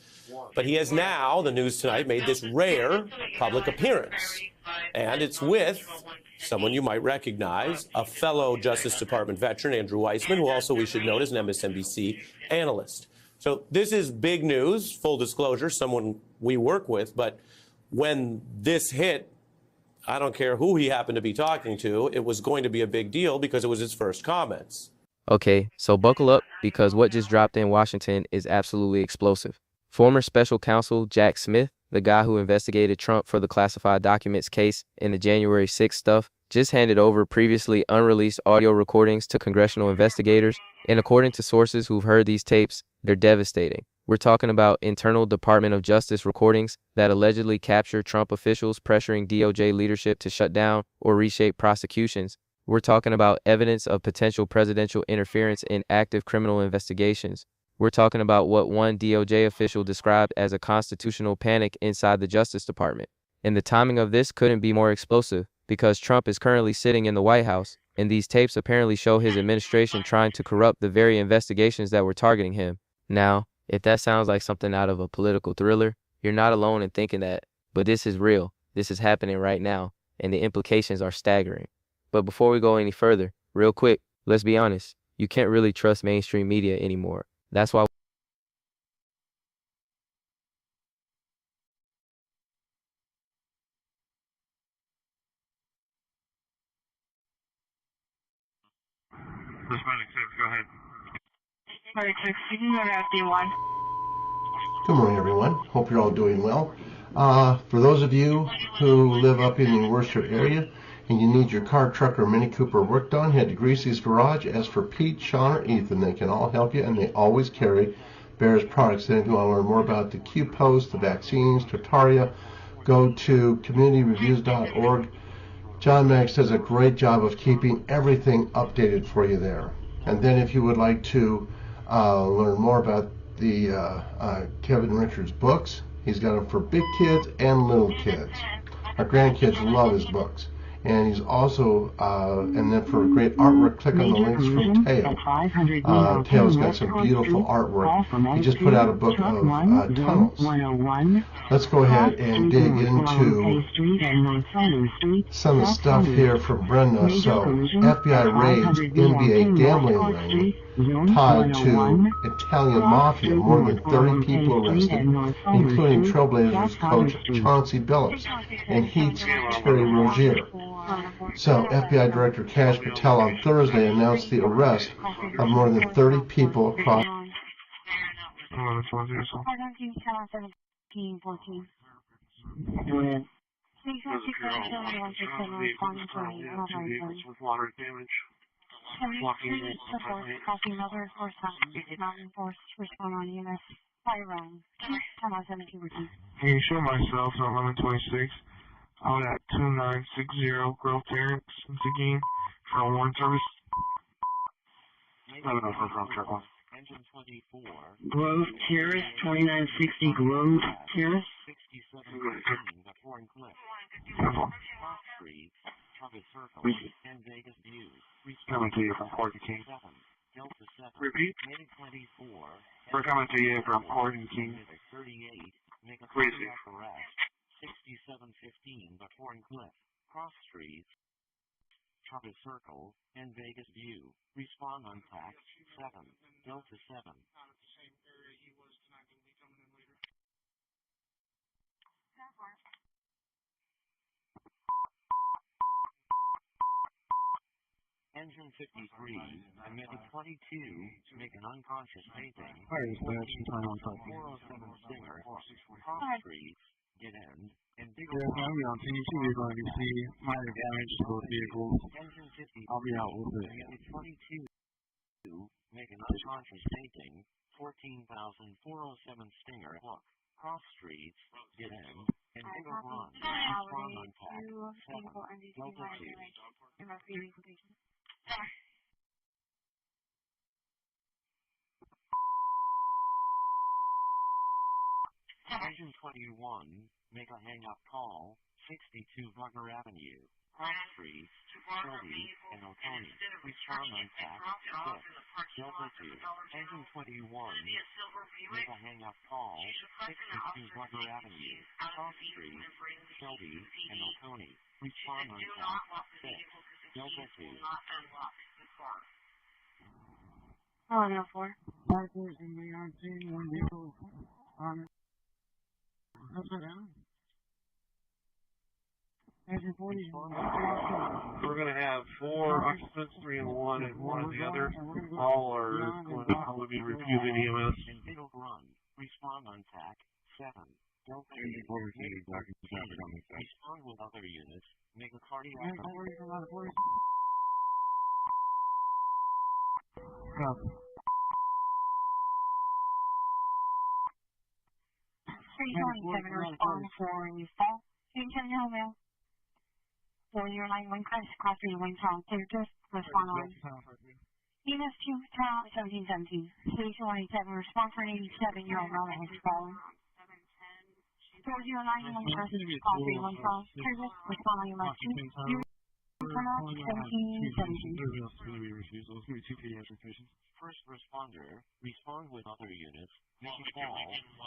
But he has now, the news tonight, made this rare public appearance. And it's with someone you might recognize, a fellow Justice Department veteran, Andrew Weissman, who also we should note is an MSNBC analyst. So this is big news, full disclosure, someone we work with. But when this hit, I don't care who he happened to be talking to, it was going to be a big deal because it was his first comments. Okay, so buckle up because what just dropped in Washington is absolutely explosive. Former special counsel Jack Smith, the guy who investigated Trump for the classified documents case in the January 6th stuff, just handed over previously unreleased audio recordings to congressional investigators. And according to sources who've heard these tapes, they're devastating. We're talking about internal Department of Justice recordings that allegedly capture Trump officials pressuring DOJ leadership to shut down or reshape prosecutions. We're talking about evidence of potential presidential interference in active criminal investigations. We're talking about what one DOJ official described as a constitutional panic inside the Justice Department. And the timing of this couldn't be more explosive because Trump is currently sitting in the White House, and these tapes apparently show his administration trying to corrupt the very investigations that were targeting him. Now, if that sounds like something out of a political thriller, you're not alone in thinking that, but this is real. This is happening right now, and the implications are staggering. But before we go any further, real quick, let's be honest. You can't really trust mainstream media anymore. That's why Go ahead. Good morning, everyone. Hope you're all doing well. For those of you who live up in the Worcester area and you need your car, truck, or Mini Cooper work done, head to Christi's Garage. As for Pete, Sean, or Ethan, they can all help you, and they always carry Bears products. Then if you want to learn more about the Q-Post, the vaccines, Tartaria, go to communityreviews.org. John Max does a great job of keeping everything updated for you there. And then if you would like to learn more about the Kevin Richards books, he's got them for big kids and little kids. Our grandkids love his books. And he's also, and then for great artwork, click on the links from Teo. Teo's got some beautiful artwork. He just put out a book of tunnels. Let's go ahead and dig into some of the stuff here from Brenda. So, FBI raids NBA gambling ring tied to Italian mafia. More than 30 people arrested, including Trailblazers coach Chauncey Billups and Heath's Terry Rozier. So, FBI Director Kash Patel on Thursday announced the arrest of more than 30 people across. Water damage. Can you show myself on 1126? Out at 2960 Grove Terrace in Seguin for a warrant service. Engine 24. Grove Terrace, 2960 Grove Terrace. 6715, the Foreign Cliff. Street, Travis Circle, and Vegas View. Coming to you from Port King. Delta 7. Repeat. May 24. We're coming to you from Port King. 38. Make a Christi. Arrest. 6715, the Foreign Cliff. Cross Street. Travis Circle, and Vegas View. Respond on fax 7, Delta 7. Engine 53, amid a 22, make an unconscious fainting. Fire dispatch, 407 Stinger, Cross Street, get end. And bigger on TC, you're going to see minor damage to both vehicles. Engine 50, I'll be out with it. 22, make an unconscious fainting. 14,407 Stinger, look. Cross Street, get end. And bigger run, respond on tag. 7, Delta 2. Engine 21, make a hang-up call, 62 Bugger Avenue, Cross Street, Shelby, and Oconee. Respond on fact 6. Delta 2, engine 21. Make a hang-up call, 62 Bugger Avenue, Cross Street, Shelby, and Oconee. Respond on fact 6. Delta 2. Oh, no, 4. We're going to have 4 occupants, 3 in one and 1 in the other. All are going to probably be refusing EMS. Run. Respond on TAC 7. Delta 8. Respond with other units. Make a cardiac. Respond for fall. Can you help 409 Wing Crest, Class 3 Wing Town, Characters, respond on. EMS 2, Town 1717. Station 187, respond for an 87-year-old male that has fallen. 409 Wing Crest, Class 3 Wing Town, Characters, respond on EMS 2. Turnout 1717. First responder, respond with other units. Make a call,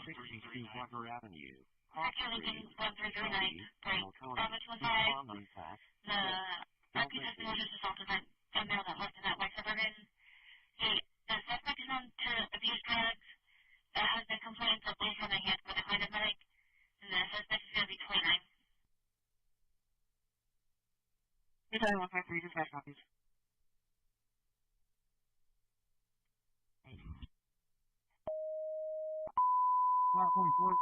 62 Bugger Avenue. Actually, 1339. Respond on TAC. The occupant just assaulted a male that lived in that white suburban. The suspect is known to abuse drugs. That has been complained of police having hit with a kind of medic. And the suspect is going to be 29. You're talking 153, just 5 copies. Platform 14,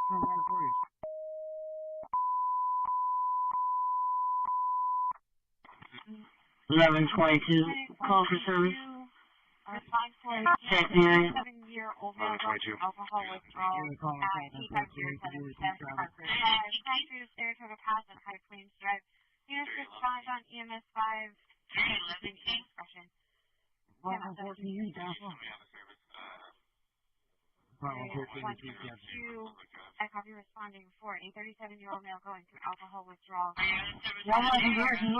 from 140. 1122, call for service. 7-year-old male alcohol withdrawal at Heath Gear 7 Parker. Crashes there to the pass at High Plains Drive. Units respond on EMS 5. Discretion. 114, down. 112, I copy responding for a 37-year-old male going through alcohol withdrawal. 111,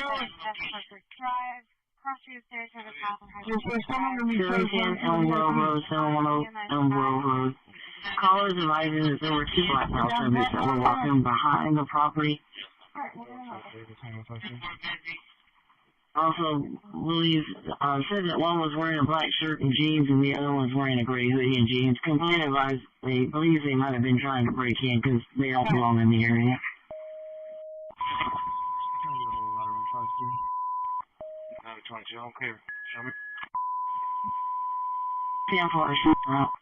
Drive. Cross Street stairs to the path and high. Shillington, Elmwell Road, 710 Elmwell Road. Callers advising that there were 2 black male subjects that were walking behind the property. Also, Louise said that one was wearing a black shirt and jeans and the other one was wearing a gray hoodie and jeans. Complaint advised they believe they might have been trying to break in because they don't belong in the area. Out of 22, I'm clear. Show me. 10-4, out.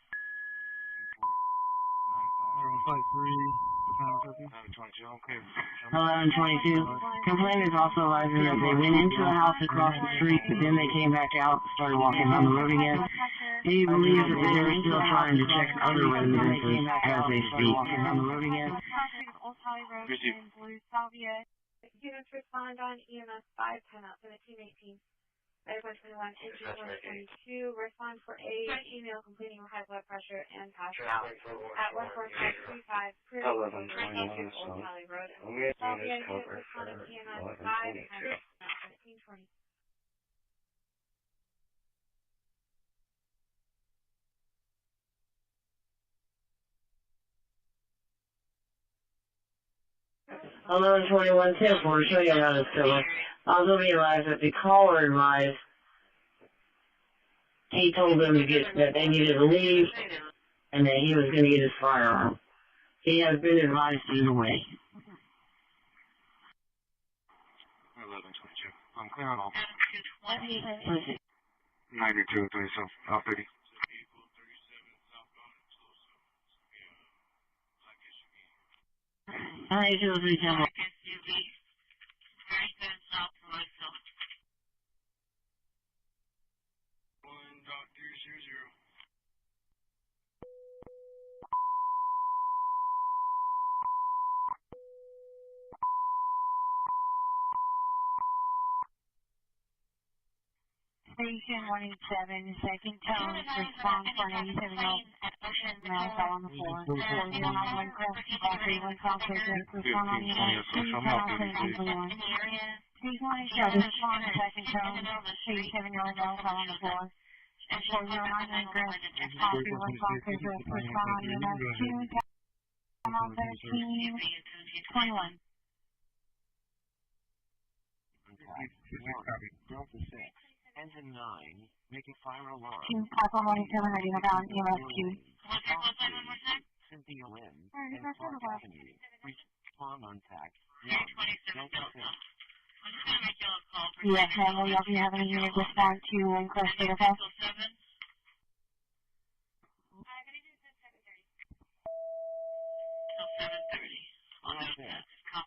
1122. Complaint is also advising that they went into a house across the street, but then they came back out and started walking down the road again. He believes that they are still trying to check other residences as they speak. Christi. Units respond on EMS 5, 10 out 1718. 121, engine 122, respond for a female complaining of high blood pressure and passed out at 14535 Old Valley Road. Salvia unit respond on EMS 5, 10 out 1720. On 1121, 10-4, show you how to fill it. Also realized that the caller advised he told them that they needed to leave and that he was going to get his firearm. He has been advised either way. 1122. I'm clear on all. 92, 37, out 30. Hi, 203, 10-4. Station 187, second tone, response for an 87-year-old male fell on the floor. 409 Crest, all 31 call surgery, respond on unit 2, 10-21. Station 187, respond, second tone, 87-year-old male fell on the floor. 409 Crest, all 31 call surgery, respond on unit 2, 10-21. Delta 6, engine 9, make a fire alarm. Papa 187, ready to down, EMS queue. Cynthia Lynn, and Clark Avenue, respond on tax 1, Delta 6. Yes, ma'am, will y'all be having a unit respond to Crest Data Call?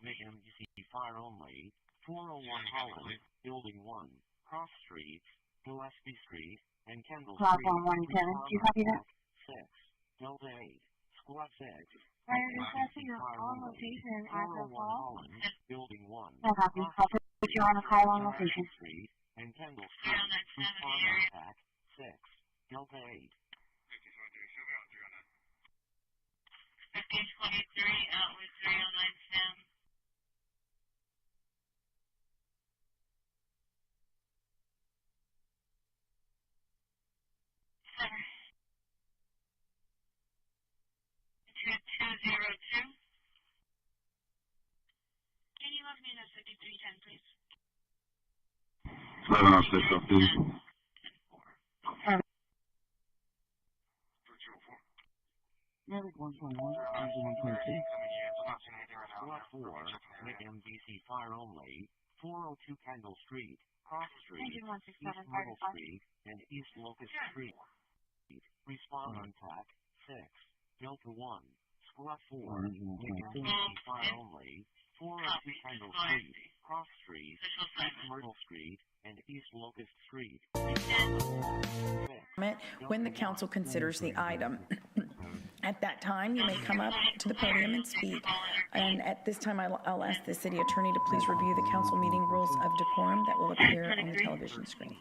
Make MDC fire only. 401 Holland, Building 1, Cross Street, Gillespie Street, and Kendall Street. Platform 187, do you copy that? 6, Delta 8, Squad 6. Fire requesting your on location after call. Holland, Building 1. No copy. I'll put you on a call on location. Street, and Kendall Street. Respond on attack 6, Delta 8. 1523, outlet 309 Sam. Can you log me in at 5310, please? 706 up, please. Medic 121, engine 126. Squad 4, make MVC fire only. 402 Kendall Street, Cross Street, Engine 167, East Myrtle Street, and East Locust Street. Respond on TAC 6, Delta 1, Squad 4, make MVC fire only. 402 Kendall Street, Cross Street, East Myrtle Street, and East Locust Street. When the council considers the item. At that time, you may come up to the podium and speak. And at this time, I'll ask the city attorney to please review the council meeting rules of decorum that will appear on the television screens.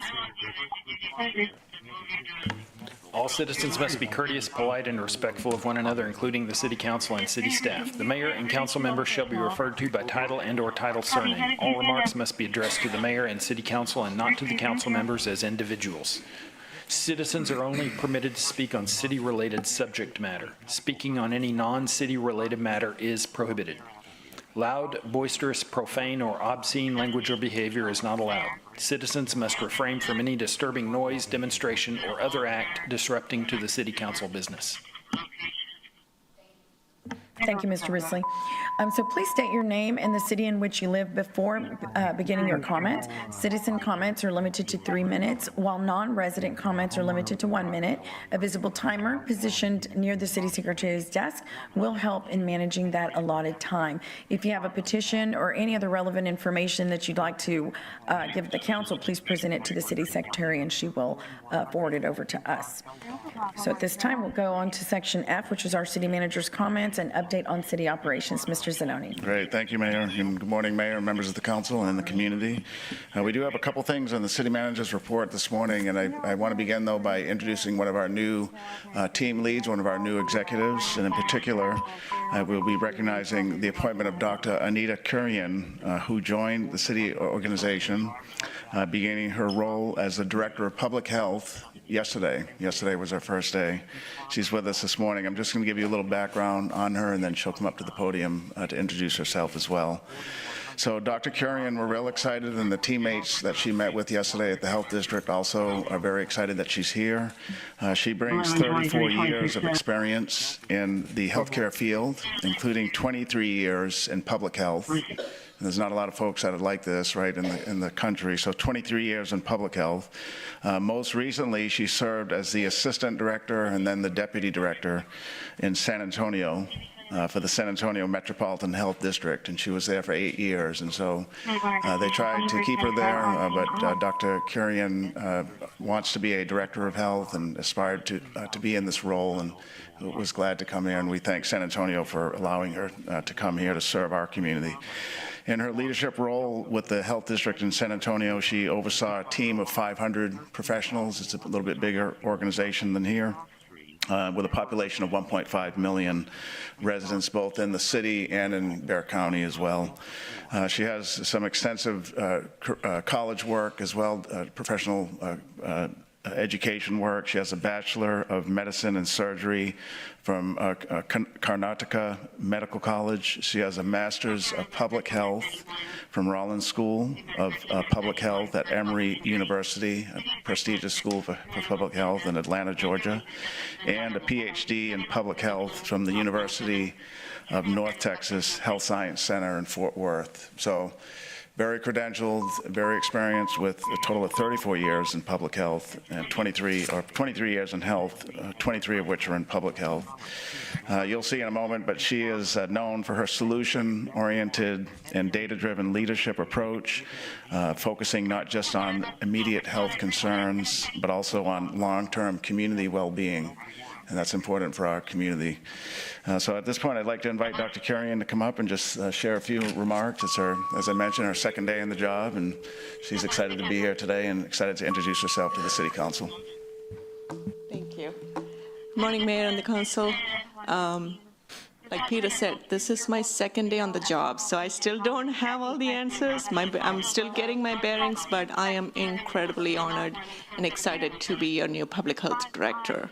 All citizens must be courteous, polite, and respectful of one another, including the city council and city staff. The mayor and council members shall be referred to by title and/or title surname. All remarks must be addressed to the mayor and city council and not to the council members as individuals. Citizens are only permitted to speak on city-related subject matter. Speaking on any non-city-related matter is prohibited. Loud, boisterous, profane, or obscene language or behavior is not allowed. Citizens must refrain from any disturbing noise, demonstration, or other act disrupting to the city council business. Thank you, Mr. Risley. So please state your name and the city in which you live before beginning your comments. Citizen comments are limited to 3 minutes, while non-resident comments are limited to 1 minute. A visible timer positioned near the city secretary's desk will help in managing that allotted time. If you have a petition or any other relevant information that you'd like to give the council, please present it to the city secretary and she will forward it over to us. So at this time, we'll go on to section F, which is our city manager's comments and update on city operations. Mr. Zanoni. Great. Thank you, Mayor. And good morning, Mayor, members of the council and the community. We do have a couple things on the city manager's report this morning, and I want to begin, though, by introducing one of our new team leads, one of our new executives, and in particular, we'll be recognizing the appointment of Dr. Anita Kurian, who joined the city organization, beginning her role as the Director of Public Health yesterday. Yesterday was her first day. She's with us this morning. I'm just going to give you a little background on her, and then she'll come up to the podium to introduce herself as well. So Dr. Kurian, we're real excited, and the teammates that she met with yesterday at the Health District also are very excited that she's here. She brings 34 years of experience in the healthcare field, including 23 years in public health. And there's not a lot of folks that are like this, right, in the country. So 23 years in public health. Most recently, she served as the assistant director and then the deputy director in San Antonio for the San Antonio Metropolitan Health District, and she was there for 8 years. And so they tried to keep her there, but Dr. Kurian wants to be a director of health and aspired to be in this role, and was glad to come here. And we thank San Antonio for allowing her to come here to serve our community. In her leadership role with the Health District in San Antonio, she oversaw a team of 500 professionals. It's a little bit bigger organization than here. With a population of 1.5 million residents, both in the city and in Bexar County as well. She has some extensive college work as well, professional education work. She has a Bachelor of Medicine and Surgery from Karnataka Medical College. She has a Master's of Public Health from Rollins School of Public Health at Emory University, a prestigious school for public health in Atlanta, Georgia, and a PhD in Public Health from the University of North Texas Health Science Center in Fort Worth. So, very credentialed, very experienced with a total of 34 years in public health and 23 years in health, 23 of which are in public health. You'll see in a moment, but she is known for her solution-oriented and data-driven leadership approach, focusing not just on immediate health concerns, but also on long-term community well-being. And that's important for our community. So at this point, I'd like to invite Dr. Carrion to come up and just share a few remarks. It's her, as I mentioned, her second day in the job, and she's excited to be here today and excited to introduce herself to the City Council. Thank you. Good morning, Mayor and the Council. Like Peter said, this is my second day on the job, so I still don't have all the answers. I'm still getting my bearings, but I am incredibly honored and excited to be your new Public Health Director.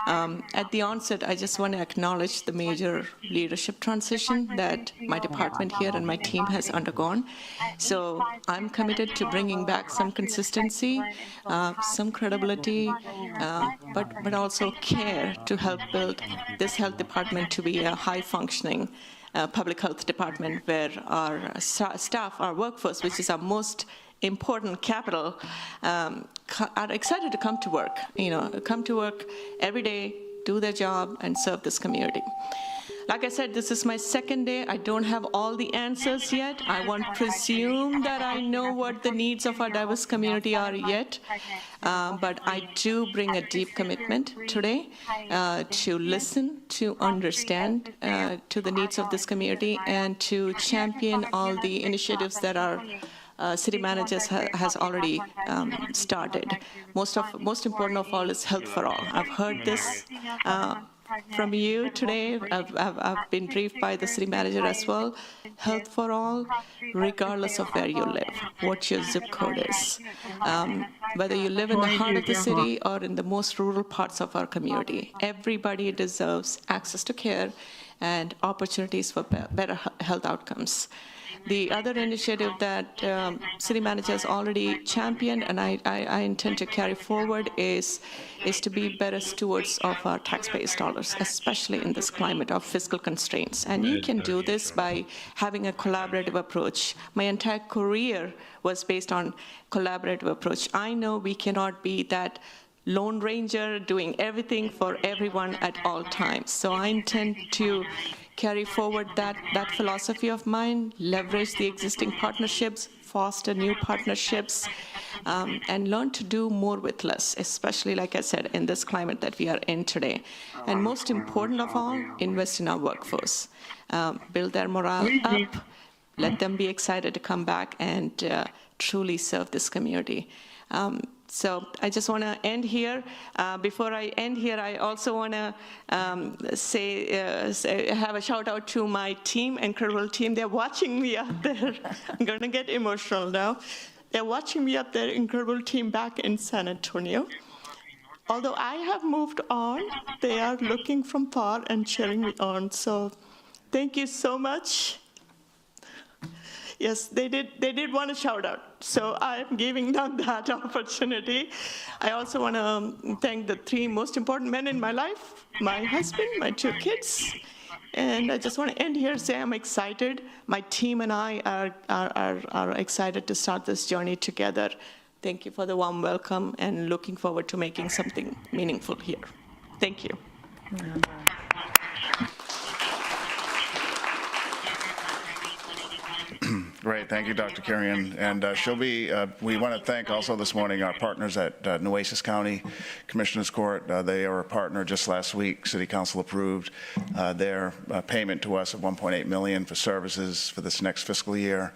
At the onset, I just want to acknowledge the major leadership transition that my department here and my team has undergone. So I'm committed to bringing back some consistency, some credibility, but also care to help build this health department to be a high-functioning public health department where our staff, our workforce, which is our most important capital, are excited to come to work, come to work every day, do their job, and serve this community. Like I said, this is my second day. I don't have all the answers yet. I won't presume that I know what the needs of our diverse community are yet, but I do bring a deep commitment today to listen, to understand to the needs of this community, and to champion all the initiatives that our city managers has already started. Most important of all is health for all. I've heard this from you today. I've been briefed by the city manager as well. Health for all, regardless of where you live, what your zip code is. Whether you live in the heart of the city or in the most rural parts of our community, everybody deserves access to care and opportunities for better health outcomes. The other initiative that city manager has already championed, and I intend to carry forward, is to be better stewards of our taxpayers' dollars, especially in this climate of fiscal constraints. And you can do this by having a collaborative approach. My entire career was based on collaborative approach. I know we cannot be that Lone Ranger doing everything for everyone at all times. So I intend to carry forward that philosophy of mine, leverage the existing partnerships, foster new partnerships, and learn to do more with less, especially, like I said, in this climate that we are in today. And most important of all, invest in our workforce. Build their morale up, let them be excited to come back and truly serve this community. So I just want to end here. Before I end here, I also want to have a shout out to my team, incredible team. They're watching me out there. I'm going to get emotional now. They're watching me up there, incredible team back in San Antonio. Although I have moved on, they are looking from far and cheering me on. So thank you so much. Yes, they did want a shout out, so I'm giving them that opportunity. I also want to thank the three most important men in my life, my husband, my two kids, and I just want to end here, say I'm excited. My team and I are excited to start this journey together. Thank you for the warm welcome and looking forward to making something meaningful here. Thank you. Great. great. Thank you, Dr. Carrion. And we want to thank also this morning our partners at Nueces County Commissioners Court. They are a partner. Just last week, City Council approved their payment to us of $1.8 million for services for this next fiscal year.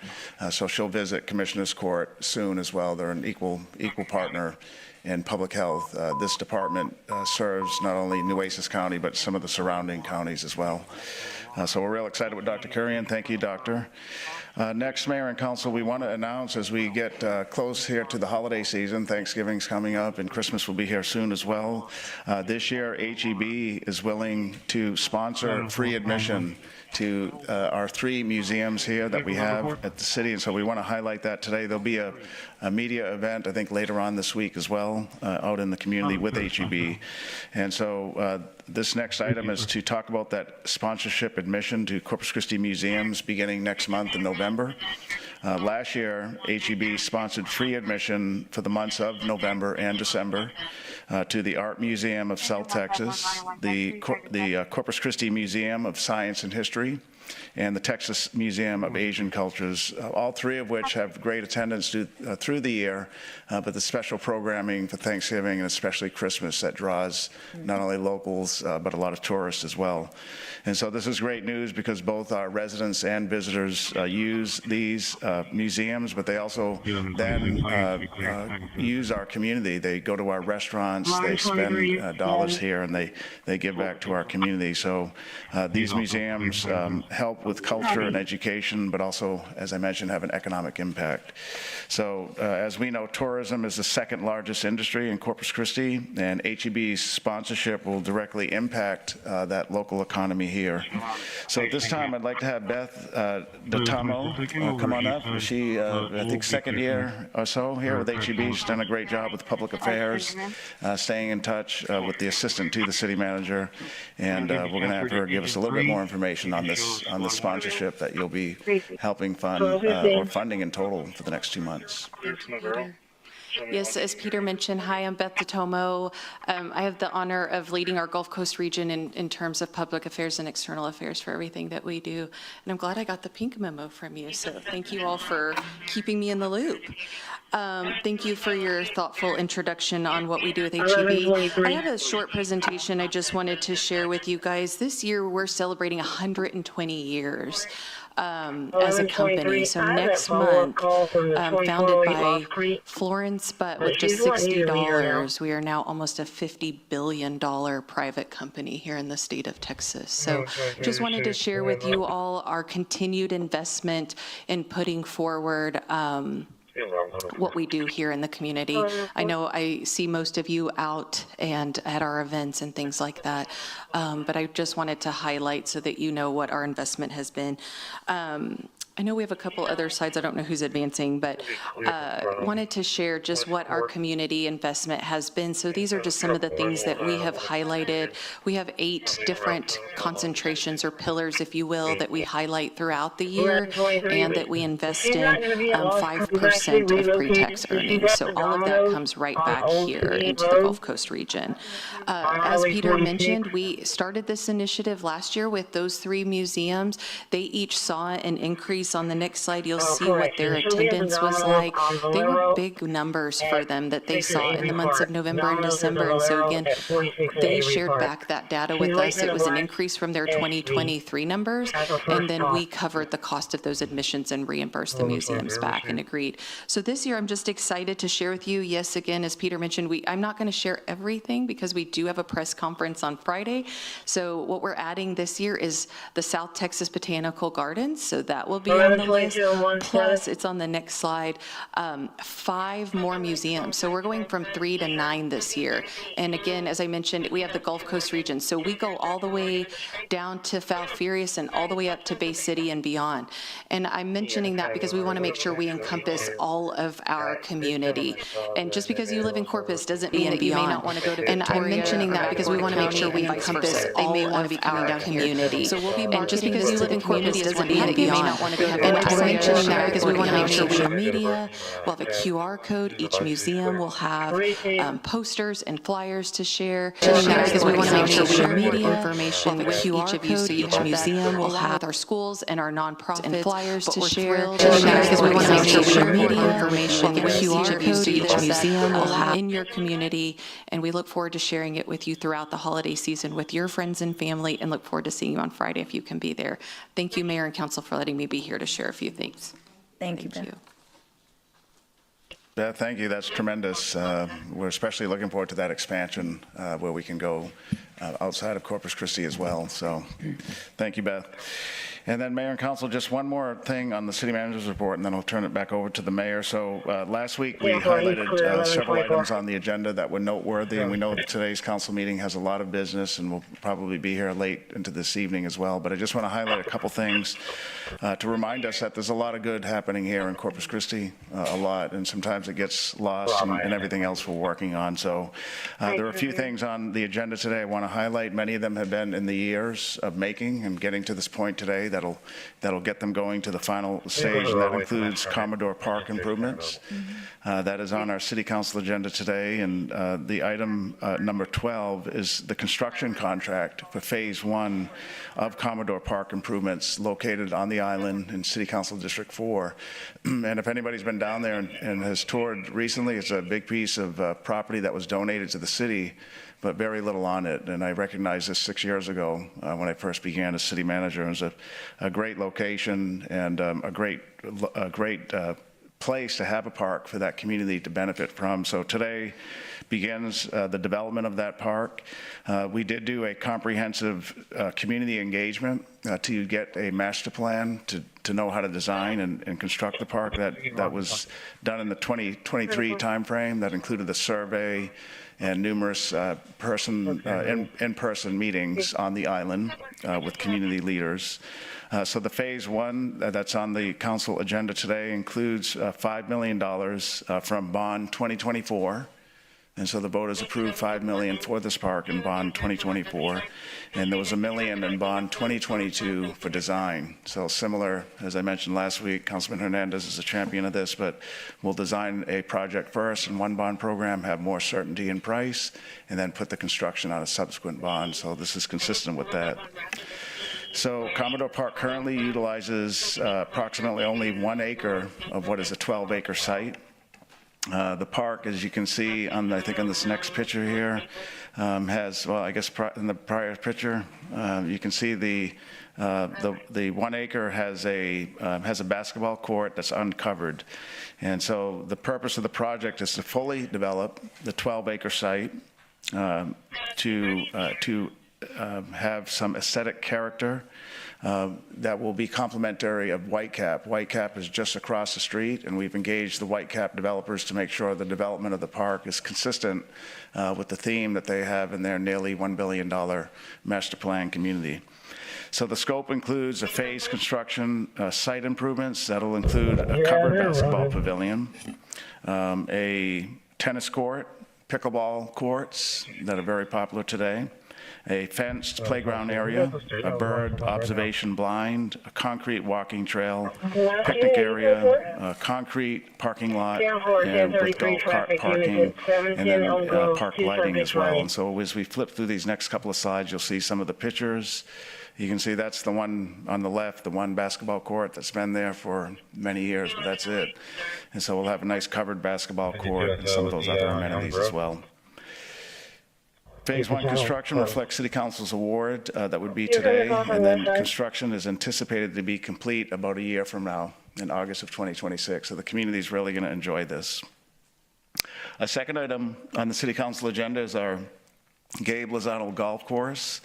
So she'll visit Commissioners Court soon as well. They're an equal partner in public health. This department serves not only Nueces County, but some of the surrounding counties as well. So we're real excited with Dr. Carrion. Thank you, Doctor. Next, Mayor and Council, we want to announce as we get close here to the holiday season, Thanksgiving's coming up and Christmas will be here soon as well. This year, HEB is willing to sponsor free admission to our 3 museums here that we have at the city, and so we want to highlight that today. There'll be a media event, I think, later on this week as well, out in the community with HEB. And so this next item is to talk about that sponsorship admission to Corpus Christi museums beginning next month in November. Last year, HEB sponsored free admission for the months of November and December to the Art Museum of South Texas, the Corpus Christi Museum of Science and History, and the Texas Museum of Asian Cultures, all 3 of which have great attendance through the year, but the special programming for Thanksgiving and especially Christmas that draws not only locals, but a lot of tourists as well. And so this is great news because both our residents and visitors use these museums, but they also then use our community. They go to our restaurants, they spend dollars here, and they give back to our community. So these museums help with culture and education, but also, as I mentioned, have an economic impact. So as we know, tourism is the 2nd largest industry in Corpus Christi, and HEB's sponsorship will directly impact that local economy here. So at this time, I'd like to have Beth Datamo come on up. She, I think, 2nd year or so here with HEB. She's done a great job with public affairs, staying in touch with the assistant to the city manager, and we're going to have her give us a little bit more information on this sponsorship that you'll be helping fund or funding in total for the next 2 months. Yes, as Peter mentioned, hi, I'm Beth Datamo. I have the honor of leading our Gulf Coast region in terms of public affairs and external affairs for everything that we do. And I'm glad I got the pink memo from you, so thank you all for keeping me in the loop. Thank you for your thoughtful introduction on what we do with HEB. I have a short presentation I just wanted to share with you guys. This year we're celebrating 120 years. As a company. So next month, founded by Florence, but with just $60, we are now almost a $50 billion private company here in the state of Texas. So just wanted to share with you all our continued investment in putting forward what we do here in the community. I know I see most of you out and at our events and things like that, but I just wanted to highlight so that you know what our investment has been. I know we have a couple other slides. I don't know who's advancing, but wanted to share just what our community investment has been. So these are just some of the things that we have highlighted. We have 8 different concentrations or pillars, if you will, that we highlight throughout the year and that we invest in 5% of pre-tax earnings. So all of that comes right back here into the Gulf Coast region. As Peter mentioned, we started this initiative last year with those 3 museums. They each saw an increase. On the next slide, you'll see what their attendance was like. They were big numbers for them that they saw in the months of November and December. And so again, they shared back that data with us. It was an increase from their 2023 numbers. And then we covered the cost of those admissions and reimbursed the museums back and agreed. So this year, I'm just excited to share with you. Yes, again, as Peter mentioned, I'm not going to share everything because we do have a press conference on Friday. So what we're adding this year is the South Texas Botanical Gardens. So that will be on the list. Plus, it's on the next slide, 5 more museums. So we're going from 3 to 9 this year. And again, as I mentioned, we have the Gulf Coast region. So we go all the way down to Falfurrias and all the way up to Bay City and beyond. And I'm mentioning that because we want to make sure we encompass all of our community. And just because you live in Corpus doesn't mean that you may not want to go to Victoria. And I'm mentioning that because we want to make sure we encompass all of our community. So we'll be marketing just because you live in Corpus doesn't mean that you may not want to go to Victoria. And I'm mentioning that because we want to make sure we have media. We'll have a QR code. Each museum will have posters and flyers to share. Because we want to make sure we have media information with each of you, so each museum will have our schools and our nonprofits and flyers to share. Because we want to make sure we have media information with each of you, so each museum will have in your community. And we look forward to sharing it with you throughout the holiday season with your friends and family, and look forward to seeing you on Friday if you can be there. Thank you, Mayor and Council, for letting me be here to share a few things. Thank you. Beth, thank you. That's tremendous. We're especially looking forward to that expansion where we can go outside of Corpus Christi as well. So thank you, Beth. And then Mayor and Council, just one more thing on the City Manager's report, and then I'll turn it back over to the Mayor. So last week we highlighted several items on the agenda that were noteworthy, and we know that today's council meeting has a lot of business and we'll probably be here late into this evening as well. But I just want to highlight a couple things to remind us that there's a lot of good happening here in Corpus Christi, a lot, and sometimes it gets lost and everything else we're working on. So there are a few things on the agenda today I want to highlight. Many of them have been in the years of making and getting to this point today that'll get them going to the final stage, and that includes Commodore Park improvements. That is on our City Council agenda today, and the item number 12 is the construction contract for Phase 1 of Commodore Park improvements located on the island in City Council District 4. And if anybody's been down there and has toured recently, it's a big piece of property that was donated to the city, but very little on it. And I recognized this 6 years ago when I first began as city manager. It was a great location and a great place to have a park for that community to benefit from. So today begins the development of that park. We did do a comprehensive community engagement to get a master plan to know how to design and construct the park. That was done in the 2023 timeframe. That included the survey and numerous in-person meetings on the island with community leaders. So the Phase 1 that's on the council agenda today includes $5 million from Bond 2024. And so the voters approved $5 million for this park in Bond 2024. And there was $1 million in Bond 2022 for design. So similar, as I mentioned last week, Councilman Hernandez is a champion of this, but we'll design a project first in one bond program, have more certainty in price, and then put the construction on a subsequent bond. So this is consistent with that. So Commodore Park currently utilizes approximately only 1 acre of what is a 12-acre site. The park, as you can see on, I think on this next picture here, has, well, I guess in the prior picture, you can see the 1 acre has a basketball court that's uncovered. And so the purpose of the project is to fully develop the 12-acre site to have some aesthetic character that will be complementary of Whitecap. Whitecap is just across the street, and we've engaged the Whitecap developers to make sure the development of the park is consistent with the theme that they have in their nearly $1 billion master plan community. So the scope includes a phased construction, site improvements that'll include a covered basketball pavilion, a tennis court, pickleball courts that are very popular today, a fenced playground area, a bird observation blind, a concrete walking trail, picnic area, a concrete parking lot, and with golf cart parking, and then park lighting as well. And so as we flip through these next couple of slides, you'll see some of the pictures. You can see that's the one on the left, the one basketball court that's been there for many years, but that's it. And so we'll have a nice covered basketball court and some of those other amenities as well. Phase 1 construction reflects City Council's award that would be today, and then construction is anticipated to be complete about a year from now in August of 2026. So the community is really going to enjoy this. A second item on the City Council agenda is our Gabe Lozano Golf Course,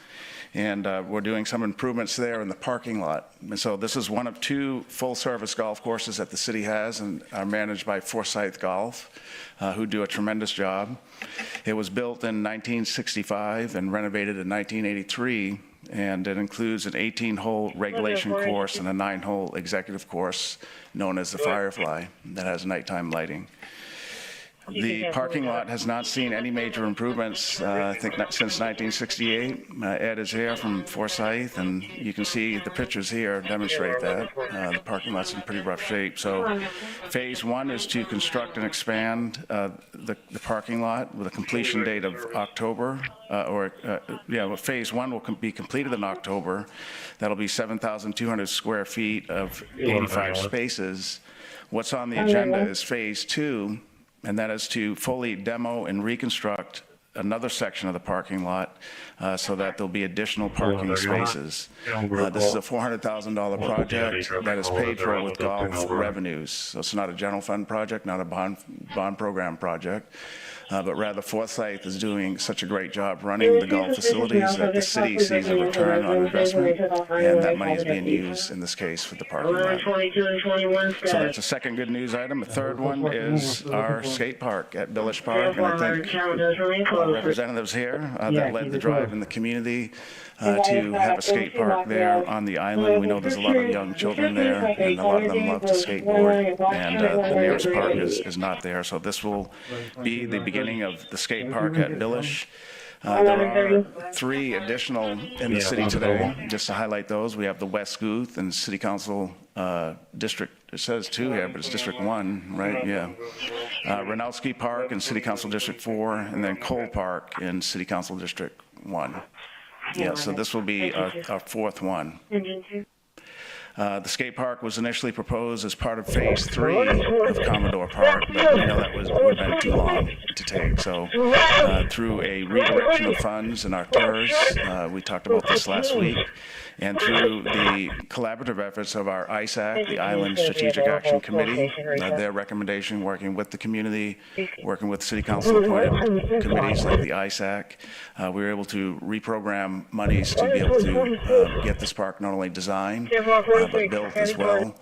and we're doing some improvements there in the parking lot. And so this is one of 2 full-service golf courses that the city has and are managed by Forsyth Golf, who do a tremendous job. It was built in 1965 and renovated in 1983 and it includes an 18-hole regulation course and a 9-hole executive course known as the Firefly that has nighttime lighting. The parking lot has not seen any major improvements, I think, since 1968. Ed is here from Forsyth, and you can see the pictures here demonstrate that. The parking lot's in pretty rough shape. So phase one is to construct and expand the parking lot with a completion date of October, phase one will be completed in October. That'll be 7,200 square feet of 85 spaces. What's on the agenda is phase two, and that is to fully demo and reconstruct another section of the parking lot so that there'll be additional parking spaces. This is a $400,000 project that is paid for with golf revenues. So it's not a general fund project, not a bond program project. But rather Forsyth is doing such a great job running the golf facilities that the city sees a return on investment, and that money is being used in this case for the parking lot. So that's a second good news item. The third one is our skate park at Billish Park, and I think representatives here that led the drive in the community to have a skate park there on the island. We know there's a lot of young children there, and a lot of them love to skateboard, and the nearest park is not there. So this will be the beginning of the skate park at Billish. There are 3 additional in the city today. Just to highlight those, we have the West Guth and City Council District, it says 2 here, but it's District 1, right? Yeah. Renowski Park in City Council District 4, and then Cole Park in City Council District 1. Yeah, so this will be our fourth one. The skate park was initially proposed as part of phase 3 of Commodore Park, but we know that would have been too long to take. So through a redirection of funds in our TERS, we talked about this last week, and through the collaborative efforts of our ISAC, the Island Strategic Action Committee, their recommendation, working with the community, working with city council appointed committees like the ISAC, we were able to reprogram monies to be able to get this park not only designed, but built as well,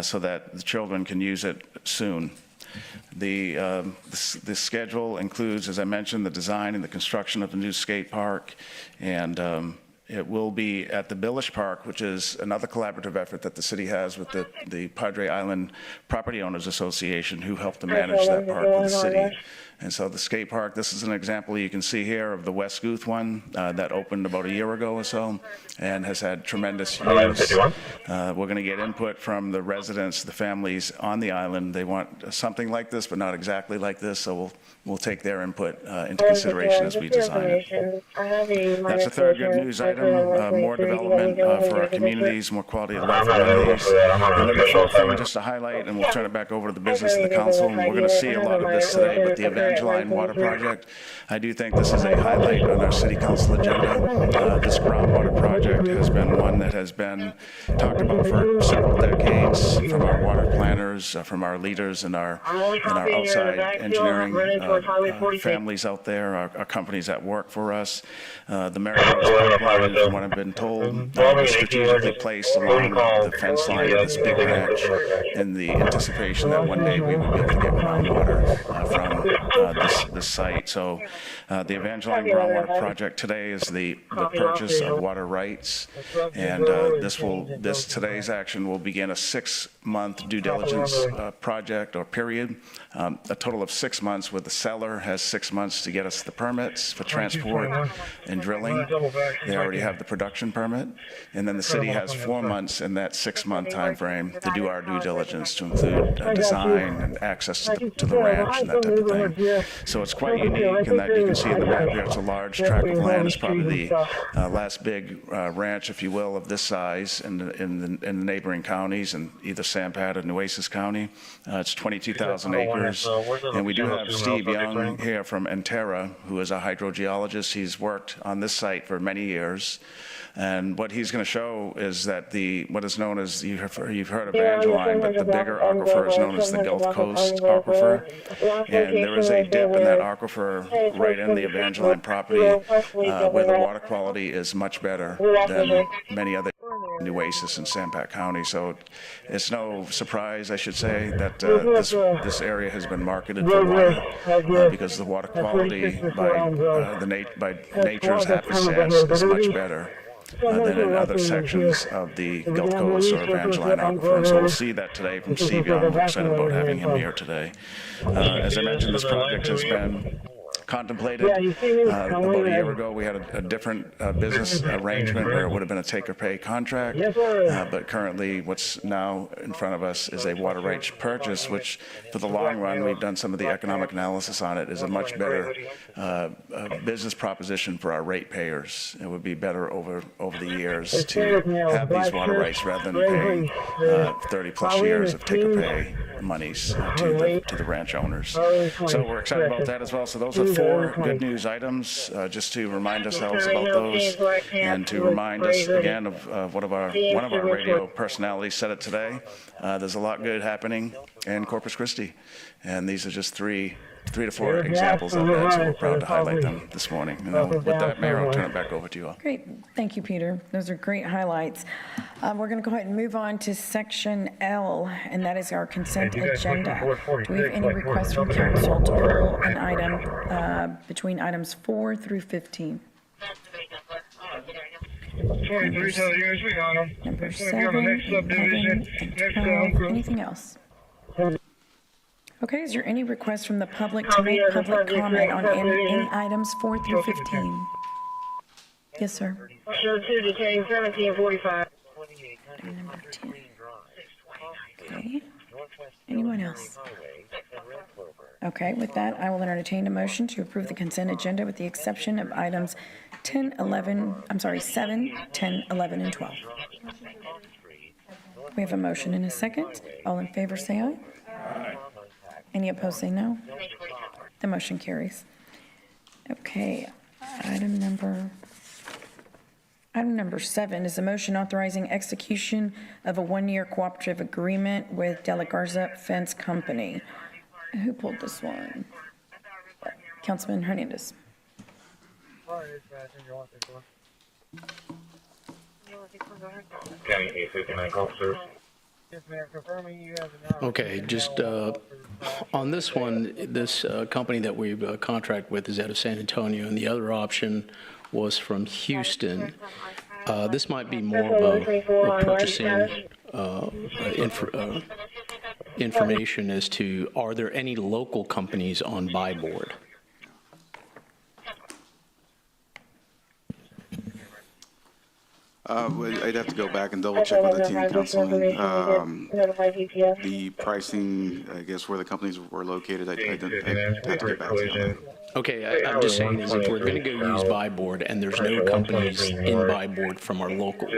so that the children can use it soon. The schedule includes, as I mentioned, the design and the construction of the new skate park, and it will be at the Billish Park, which is another collaborative effort that the city has with the Padre Island Property Owners Association, who help to manage that park with the city. And so the skate park, this is an example you can see here of the West Guth one that opened about a year ago or so and has had tremendous use. We're going to get input from the residents, the families on the island. They want something like this, but not exactly like this, so we'll take their input into consideration as we design it. That's the third good news item, more development for our communities, more quality of life amenities. And then the fourth thing, just to highlight, and we'll turn it back over to the business of the council, and we're going to see a lot of this today, but the Evangeline Water Project, I do think this is a highlight on our city council agenda. This groundwater project has been one that has been talked about for several decades from our water planners, from our leaders and our outside engineering families out there, our companies that work for us. The Merritt pipeline, from what I've been told, was strategically placed along the fence line of this big ranch in the anticipation that one day we would be able to get groundwater from this site. So the Evangeline Groundwater Project today is the purchase of water rights, and today's action will begin a 6-month due diligence project or period, a total of 6 months, where the seller has 6 months to get us the permits for transport and drilling. They already have the production permit, and then the city has 4 months in that 6-month time frame to do our due diligence, to include design and access to the ranch and that type of thing. So it's quite unique in that you can see in the map here, it's a large tract of land. It's probably the last big ranch, if you will, of this size in the neighboring counties, in either Sampat or Nueces County. It's 22,000 acres, and we do have Steve Young here from Entera, who is a hydrogeologist. He's worked on this site for many years. And what he's going to show is that what is known as, you've heard of Evangeline, but the bigger aquifer is known as the Gulf Coast aquifer. And there is a dip in that aquifer right in the Evangeline property where the water quality is much better than many other Nueces in Sampat County. So it's no surprise, I should say, that this area has been marketed for water because the water quality by nature's happy sense is much better. than in other sections of the Gulf Coast or Evangeline Aquifer. And so we'll see that today from Steve Young. We're excited about having him here today. As I mentioned, this project has been contemplated. About a year ago, we had a different business arrangement where it would have been a take-or-pay contract, but currently what's now in front of us is a water rights purchase, which for the long run, we've done some of the economic analysis on it, is a much better business proposition for our ratepayers. It would be better over the years to have these water rights rather than paying 30-plus years of take-or-pay monies to the ranch owners. So we're excited about that as well. So those are 4 good news items, just to remind ourselves about those, and to remind us again of one of our radio personalities said it today. There's a lot good happening in Corpus Christi, and these are just 3 to 4 examples of that, so we're proud to highlight them this morning. And with that, Mayor, I'll turn it back over to you all. Great. Thank you, Peter. Those are great highlights. We're going to go ahead and move on to Section L, and that is our consent agenda. Do we have any requests from council to pull an item between items 4 through 15? Number 7, 11, and 12. Anything else? Okay, is there any request from the public to make public comment on any items 4 through 15? Yes, sir. Show 2 detain 1745. Number 10. Okay. Anyone else? Okay, with that, I will entertain a motion to approve the consent agenda with the exception of items 7, 10, 11, and 12. We have a motion and a second. All in favor say aye. Aye. Any opposed say no. The motion carries. Okay, item number 7 is a motion authorizing execution of a 1-year cooperative agreement with De La Garza Fence Company. Who pulled this one? Councilman Hernandez. Okay, just on this one, this company that we contract with is out of San Antonio, and the other option was from Houston. This might be more of a purchasing information as to, are there any local companies on buy board? I'd have to go back and double check with the team, Councilman. The pricing, I guess, where the companies were located, I'd have to get back to you. Okay, I'm just saying is if we're going to go use buy board and there's no companies in buy board from our local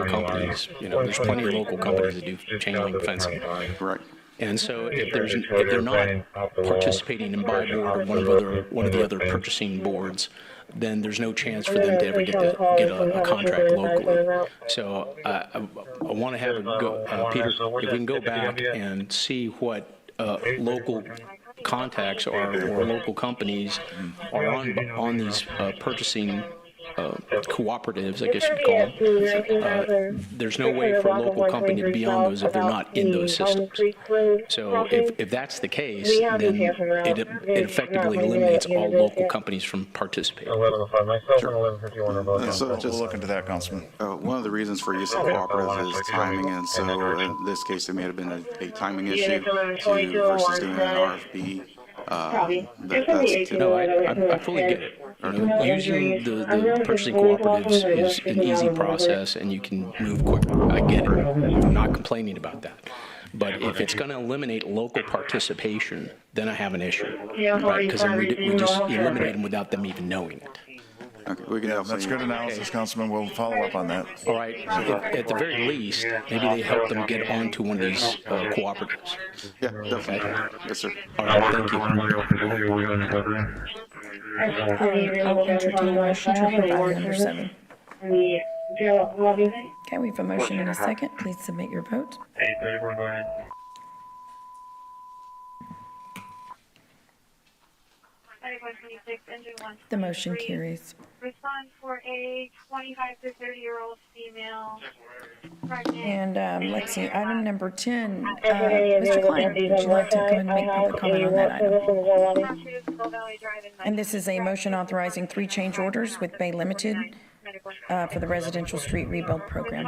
companies, there's plenty of local companies that do chain link fencing. Right. And so if they're not participating in buy board or one of the other purchasing boards, then there's no chance for them to ever get a contract locally. So I want to have Peter, if we can go back and see what local contacts or local companies are on these purchasing cooperatives, I guess you'd call them. There's no way for a local company to be on those if they're not in those systems. So if that's the case, then it effectively eliminates all local companies from participating. Sure. So we'll look into that, Councilman. One of the reasons for use of cooperatives is timing, and so in this case, it may have been a timing issue versus doing an RFP. No, I fully get it. Using the purchasing cooperatives is an easy process, and you can move quick. I get it. I'm not complaining about that. But if it's going to eliminate local participation, then I have an issue, right? Because we just eliminate them without them even knowing it. Okay, we can that's good analysis, Councilman. We'll follow up on that. All right. At the very least, maybe they help them get onto one of these cooperatives. Yeah, definitely. Yes, sir. All right, thank you. I will entertain a motion to approve item number 7. Okay, we have a motion and a second. Please submit your vote. The motion carries. Respond for a 25 to 30-year-old female pregnant. And let's see, item number 10. Mr. Klein, would you like to go ahead and make public comment on that item? And this is a motion authorizing 3 change orders with Bay Limited for the residential street rebuild program.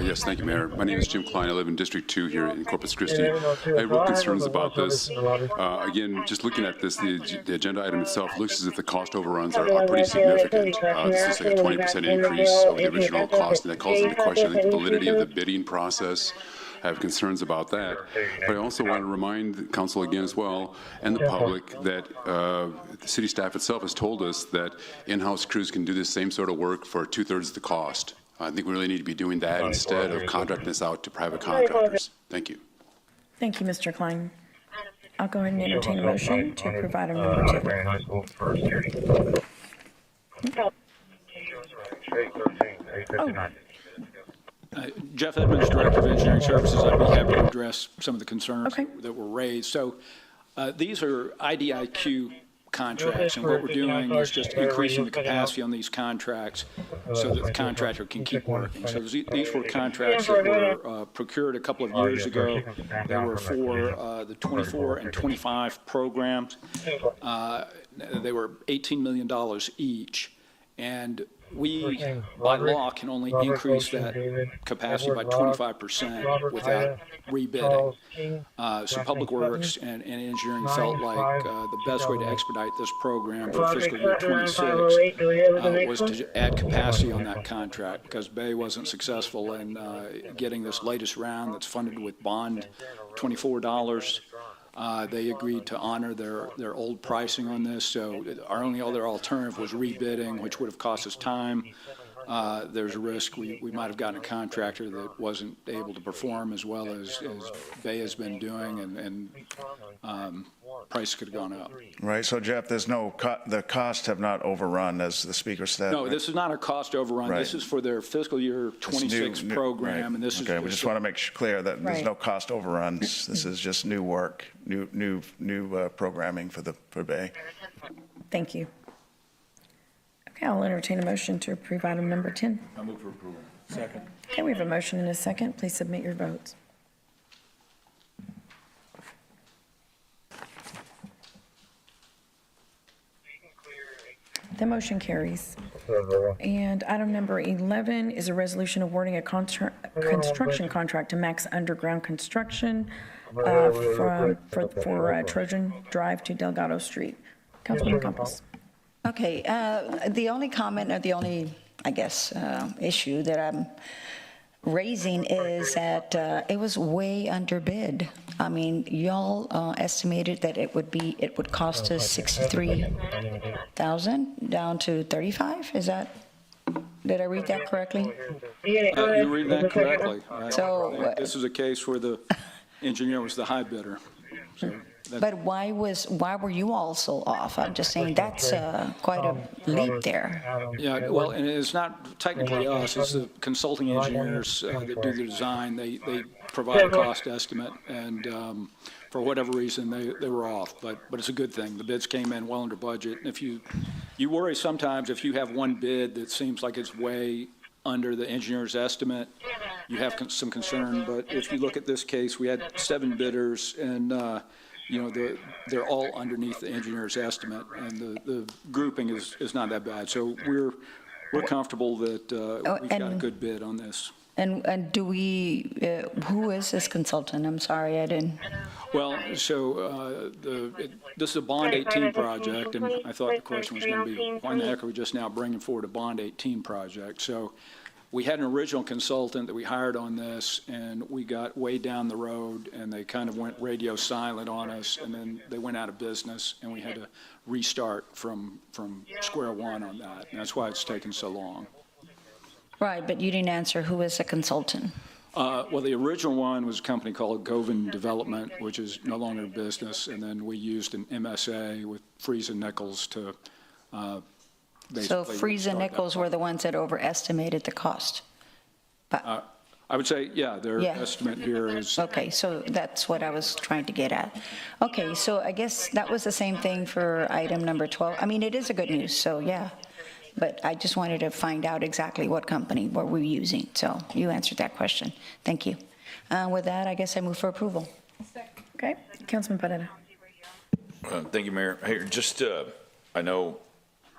Yes, thank you, Mayor. My name is Jim Klein. I live in District 2 here in Corpus Christi. I have real concerns about this. Again, just looking at this, the agenda item itself looks as if the cost overruns are pretty significant. This is like a 20% increase over the original cost, and that calls into question, I think, the validity of the bidding process. I have concerns about that. But I also want to remind the council again as well, and the public, that the city staff itself has told us that in-house crews can do this same sort of work for 2/3 the cost. I think we really need to be doing that instead of contracting this out to private contractors. Thank you. Thank you, Mr. Klein. I'll go ahead and entertain a motion to provide item number 2. Jeff Edmonds, Director of Engineering Services. I'd be happy to address some of the concerns that were raised. So these are IDIQ contracts, and what we're doing is just increasing the capacity on these contracts so that the contractor can keep working. So these were contracts that were procured a couple of years ago. They were for the 24 and 25 programs. They were $18 million each, and we, by law, can only increase that capacity by 25% without rebidding. So Public Works and Engineering felt like the best way to expedite this program for fiscal year 26 was to add capacity on that contract, because Bay wasn't successful in getting this latest round that's funded with bond $24. They agreed to honor their old pricing on this, so our only other alternative was rebidding, which would have cost us time. There's a risk we might have gotten a contractor that wasn't able to perform as well as Bay has been doing, and price could have gone up. Right. So, Jeff, there's no the costs have not overrun, as the speaker said. No, this is not a cost overrun. Right. This is for their fiscal year 26 program, right. and this is. Okay. We just want to make clear that there's no cost overruns. This is just new work, new programming for Bay. Thank you. Okay, I'll entertain a motion to approve item number 10. I move for approval. Second. Okay, we have a motion and a second. Please submit your votes. The motion carries. And item number 11 is a resolution awarding a construction contract to Max Underground Construction for Trojan Drive to Delgado Street. Councilman Campos. Okay, the only comment, or the only, I guess, issue that I'm raising is that it was way underbid. I mean, y'all estimated that it would cost us $63,000 down to 35. Is that? Did I read that correctly? You read that correctly. So this is a case where the engineer was the high bidder. So but why were you all so off? I'm just saying that's quite a leap there. Yeah, well, and it's not technically us, it's the consulting engineers that do the design. They provide a cost estimate, and for whatever reason, they were off, but it's a good thing. The bids came in well under budget. And if you worry sometimes if you have one bid that seems like it's way under the engineer's estimate, you have some concern. But if you look at this case, we had 7 bidders, and they're all underneath the engineer's estimate, and the grouping is not that bad. So we're comfortable that we've got a good bid on this. And do we? Who is this consultant? I'm sorry, I didn't. Well, so this is a Bond 18 project, and I thought the question was going to be, why in the heck are we just now bringing forward a Bond 18 project? So we had an original consultant that we hired on this, and we got way down the road, and they kind of went radio silent on us, and then they went out of business, and we had to restart from square one on that. And that's why it's taken so long. Right, but you didn't answer who is the consultant. Well, the original one was a company called Govan Development, which is no longer in business, and then we used an MSA with Freeze and Nichols to So Freeze and Nichols were the ones that overestimated the cost. I would say, yeah, their estimate here is. Okay, so that's what I was trying to get at. Okay, so I guess that was the same thing for item number 12. I mean, it is a good news, so yeah. But I just wanted to find out exactly what company were we using. So you answered that question. Thank you. With that, I guess I move for approval. Okay, Councilman Pereira. Thank you, Mayor. Hey, just I know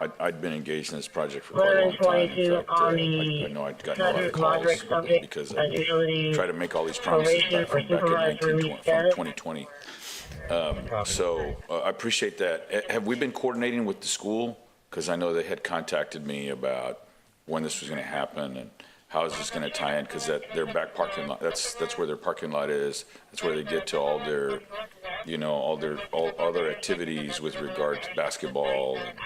I'd been engaged in this project for quite a long time. In fact, I know I'd gotten a lot of calls because I tried to make all these promises back from 2020. So I appreciate that. Have we been coordinating with the school? Because I know they had contacted me about when this was going to happen and how is this going to tie in? Because their back parking lot, that's where their parking lot is. That's where they get to all their, all other activities with regard to basketball and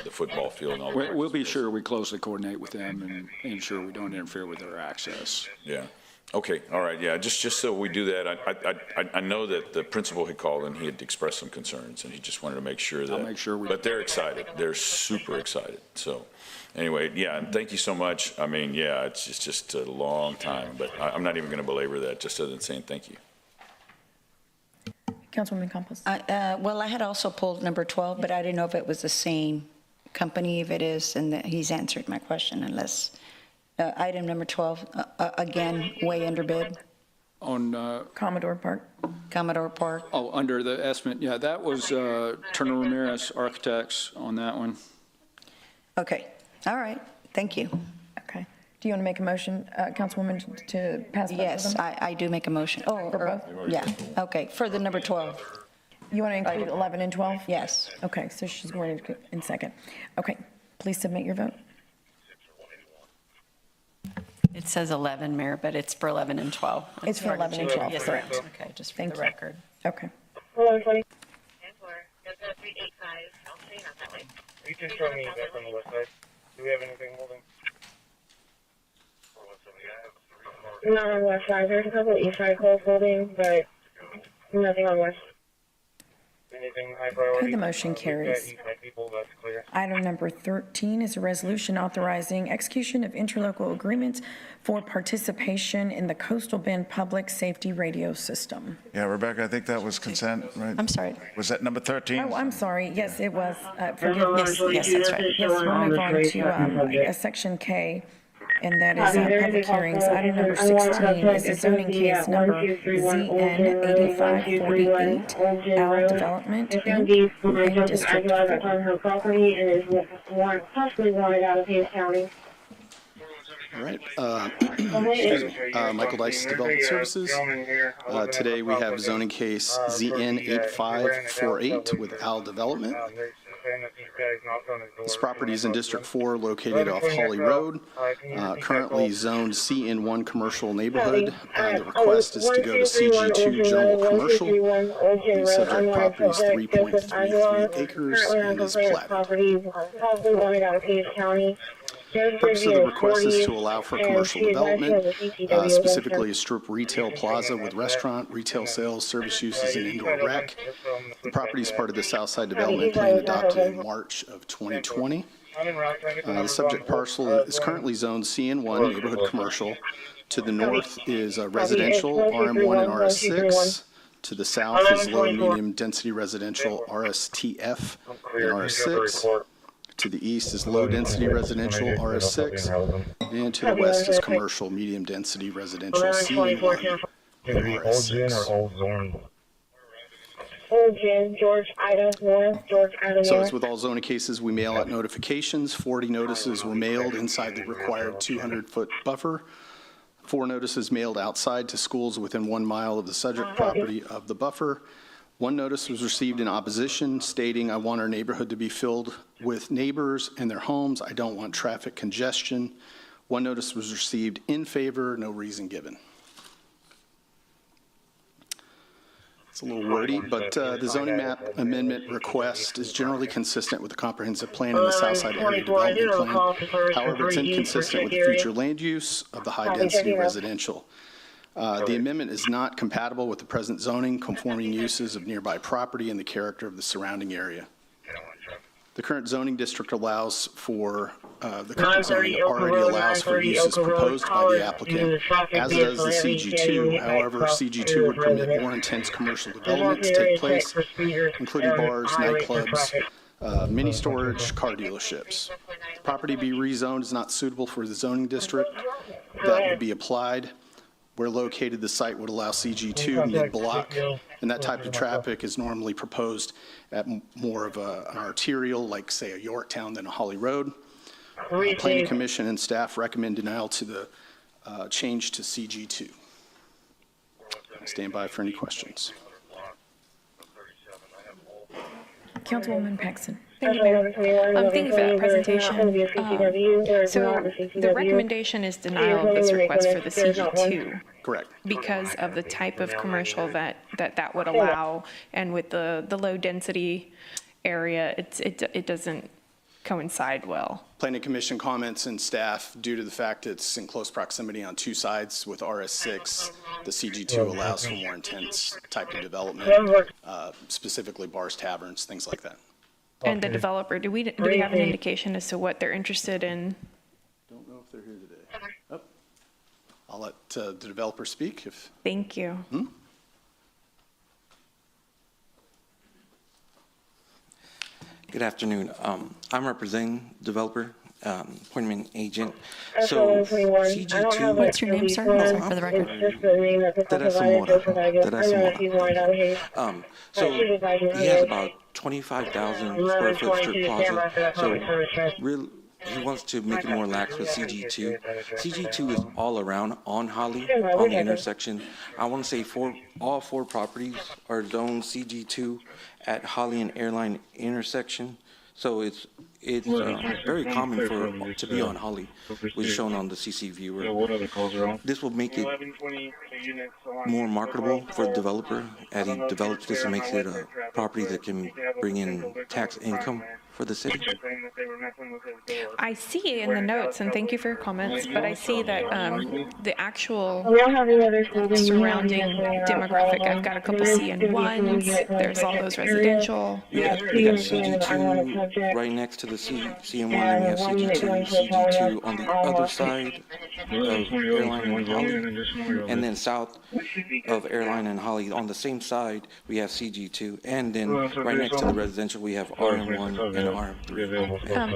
the football field and all that. We'll be sure we closely coordinate with them and ensure we don't interfere with their access. Yeah. Okay. All right. Yeah. Just so we do that, I know that the principal had called and he had expressed some concerns and he just wanted to make sure that. I'll make sure but they're excited. They're super excited. So. Anyway, yeah, and thank you so much. I mean, yeah, it's just a long time, but I'm not even going to belabor that, just other than saying thank you. Councilwoman Campos. Well, I had also pulled number 12, but I didn't know if it was the same company. If it is, and he's answered my question, unless item number 12, again, way under bid. On Commodore Park. Commodore Park. Oh, under the estimate, yeah, that was Turner Ramirez Architects on that one. Okay. All right. Thank you. Okay. Do you want to make a motion, Councilwoman, to pass? Yes, I do make a motion. Oh, for both? Yeah. Okay. For the number 12. You want to include 11 and 12? Yes. Okay. So she's going to in second. Okay. Please submit your vote. It says 11, Mayor, but it's for 11 and 12. It's for 11 and 12. Yes, correct. Okay, just for the record. Okay. You can show me back on the west side. Do we have anything holding? Not on west side. There's a couple east side calls holding, but nothing on west. Anything high priority? Okay, the motion carries. People, that's clear. Item number 13 is a resolution authorizing execution of interlocal agreements for participation in the Coastal Bend Public Safety Radio System. Yeah, Rebecca, I think that was consent, right? I'm sorry. Was that number 13? Oh, I'm sorry. Yes, it was. Forgive me. Yes, that's right. Yes, we'll move on to Section K, and that is public hearings. Item number 16 is a zoning case number ZN 8548, Al Development, Inc., in District 4. On her property and is possibly wanted out of Hayes County. All right. Michael Dice, Development Services. Today we have zoning case ZN 8548 with Al Development. This property is in District 4, located off Holly Road, currently zoned CN1 commercial neighborhood. The request is to go to CG2 general commercial. The subject property is 3.33 acres and is platted. The purpose of the request is to allow for commercial development, specifically a strip retail plaza with restaurant, retail sales, service uses, and indoor rec. The property is part of the Southside Development Plan adopted in March of 2020. The subject parcel is currently zoned CN1 neighborhood commercial. To the north is residential RM1 and RS6. To the south is low medium density residential RSTF and RS6. To the east is low-density residential, RS6, and to the west is commercial, medium-density residential, CN1, and RS6. So as with all zoning cases, we mail out notifications. 40 notices were mailed inside the required 200-foot buffer. 4 notices mailed outside to schools within 1 mile of the subject property of the buffer. 1 notice was received in opposition, stating, "I want our neighborhood to be filled with neighbors and their homes. I don't want traffic congestion." 1 notice was received in favor, no reason given. It's a little wordy, but the zoning map amendment request is generally consistent with the comprehensive plan and the Southside Area Development Plan. However, it's inconsistent with the future land use of the high-density residential. The amendment is not compatible with the present zoning, conforming uses of nearby property, and the character of the surrounding area. The current zoning district allows for, the current zoning already allows for uses proposed by the applicant, as does the CG2. However, CG2 would permit more intense commercial development to take place, including bars, nightclubs, mini storage, car dealerships. Property be rezoned is not suitable for the zoning district that would be applied. Where located, the site would allow CG2 mid-block And that type of traffic is normally proposed at more of an arterial, like say a Yorktown than a Holly Road. Planning Commission and staff recommend denial to the change to CG2. I stand by for any questions. Councilwoman Paxton. Thank you, Mayor. Thank you for that presentation. So the recommendation is denial of this request for the CG2. Correct. Because of the type of commercial that would allow, and with the low density area, it doesn't coincide well. Planning Commission comments and staff, due to the fact it's in close proximity on two sides with RS6, the CG2 allows for more intense type of development, specifically bars, taverns, things like that. And the developer, do we have an indication as to what they're interested in? Don't know if they're here today. Oh. I'll let the developer speak if. Thank you. Good afternoon. I'm representing developer, appointment agent. So CG2. What's your name, sir? For the record. So he has about 25,000 square foot strip plaza. So really, he wants to make it more lax with CG2. CG2 is all around on Holly, on the intersection. I want to say all four properties are zoned CG2 at Holly and Airline intersection. So it's very common to be on Holly, which is shown on the CC viewer. This will make it more marketable for the developer as he develops this and makes it a property that can bring in tax income for the city. I see in the notes, and thank you for your comments, but I see that the actual surrounding demographic, I've got a couple CN1s, there's all those residential. We got CG2 right next to the CN1, and we have CG2 on the other side of Airline and Holly, and then south of Airline and Holly on the same side we have CG2, and then right next to the residential we have RM1 and RM3.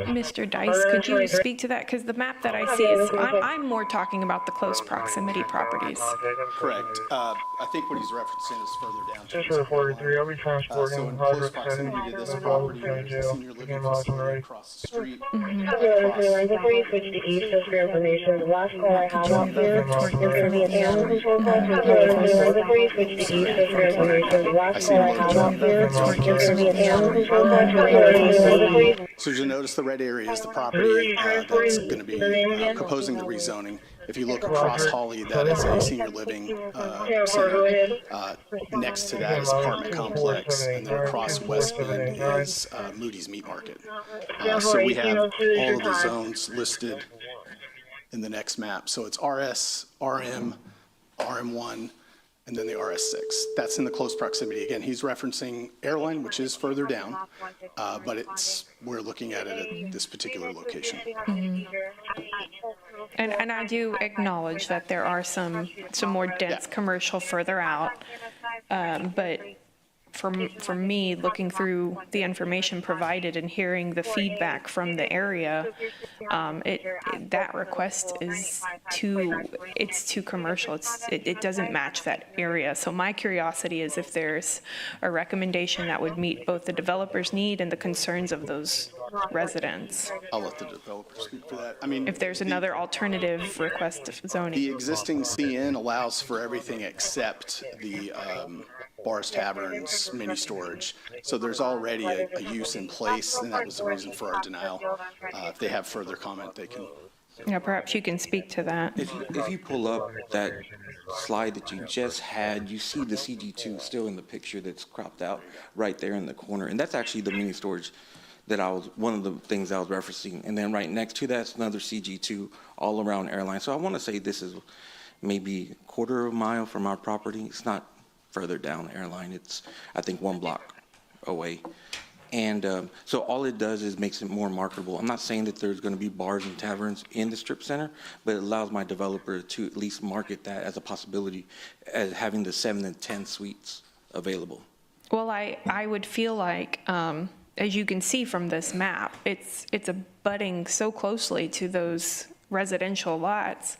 Mr. Dice, could you speak to that? Because the map that I see is, I'm more talking about the close proximity properties. Correct. I think what he's referencing is further down. I'll be transporting so in close proximity to this property, there's a senior living facility across the street. Before you switch to east, just for information, the last call I have up here is going to be an animal control call. Before you switch to east, just for information, the last call I have up here is going to be an animal control call. So as you notice, the red area is the property that's going to be proposing the rezoning. If you look across Holly, that is a senior living center. Next to that is apartment complex, and then across West Bend is Moody's Meat Market. So we have all of the zones listed in the next map. So it's RS, RM, RM1, and then the RS6. That's in the close proximity. Again, he's referencing Airline, which is further down, but we're looking at it at this particular location. And I do acknowledge that there are some more dense commercial further out, but for me, looking through the information provided and hearing the feedback from the area, that request is too commercial. It doesn't match that area. So my curiosity is if there's a recommendation that would meet both the developer's need and the concerns of those residents. I'll let the developer speak for that. I mean, if there's another alternative request of zoning. The existing CN allows for everything except the bars, taverns, mini storage. So there's already a use in place, and that was the reason for our denial. If they have further comment, they can. Yeah, perhaps you can speak to that. If you pull up that slide that you just had, you see the CG2 still in the picture that's cropped out right there in the corner, and that's actually the mini storage that one of the things I was referencing. And then right next to that's another CG2 all around Airline. So I want to say this is maybe a quarter of a mile from our property. It's not further down Airline. It's, I think, 1 block away. And so all it does is makes it more marketable. I'm not saying that there's going to be bars and taverns in the strip center, but it allows my developer to at least market that as a possibility as having the 7 and 10 suites available. Well, I would feel like, as you can see from this map, it's abutting so closely to those residential lots.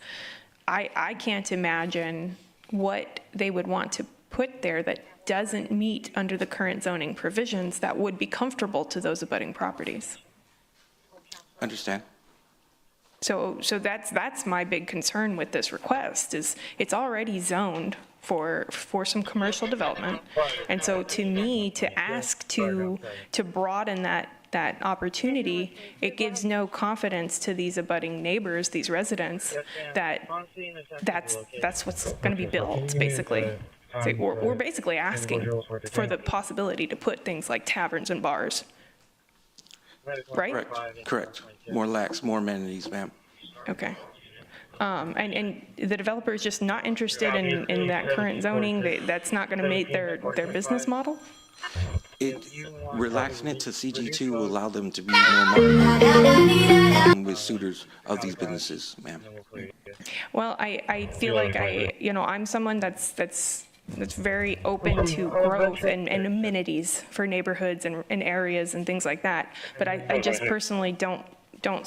I can't imagine what they would want to put there that doesn't meet under the current zoning provisions that would be comfortable to those abutting properties. Understand. So that's my big concern with this request, is it's already zoned for some commercial development. And so to me, to ask to broaden that opportunity, it gives no confidence to these abutting neighbors, these residents, that that's what's going to be built, basically. So we're basically asking for the possibility to put things like taverns and bars. Right? Correct. More lax, more amenities, ma'am. Okay. And the developer is just not interested in that current zoning. That's not going to meet their business model? Relaxing it to CG2 will allow them to be more marketable with suitors of these businesses, ma'am. Well, I feel like I'm someone that's very open to growth and amenities for neighborhoods and areas and things like that. But I just personally don't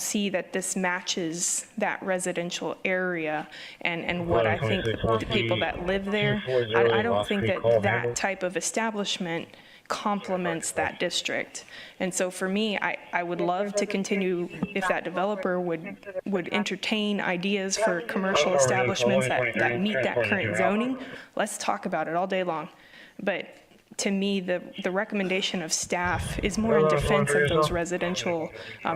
see that this matches that residential area and what I think the people that live there. I don't think that type of establishment complements that district. And so for me, I would love to continue, if that developer would entertain ideas for commercial establishments that meet that current zoning. Let's talk about it all day long. But to me, the recommendation of staff is more in defense of those residential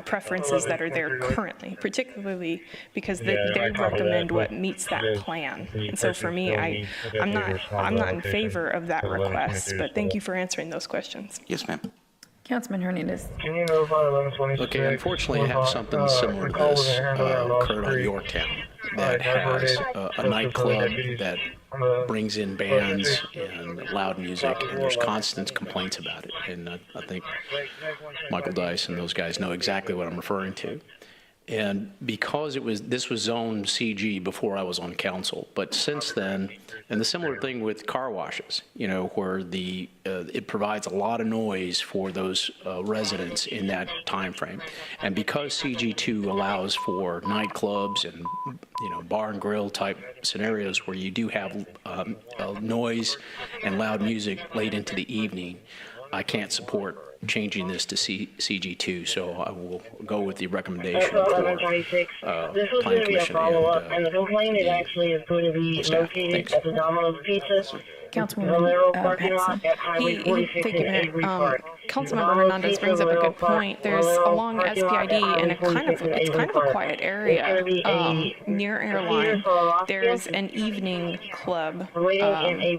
preferences that are there currently, particularly because they recommend what meets that plan. And so for me, I'm not in favor of that request, but thank you for answering those questions. Yes, ma'am. Councilman Hernandez. Okay, unfortunately, I have something similar to this occurred on Yorktown that has a nightclub that brings in bands and loud music, and there's constant complaints about it. And I think Michael Dice and those guys know exactly what I'm referring to. And because this was zoned CG before I was on council, but since then, and the similar thing with car washes, where it provides a lot of noise for those residents in that time frame. And because CG2 allows for nightclubs and bar and grill type scenarios where you do have noise and loud music late into the evening, I can't support changing this to CG2, so I will go with the recommendation for Planning Commission and the complaint is actually going to be located at the Domino's Pizza. Councilwoman Patsey. Thank you, Mayor. Councilmember Hernandez brings up a good point. There's along SPID, and it's kind of a quiet area near Airline. There's an evening club.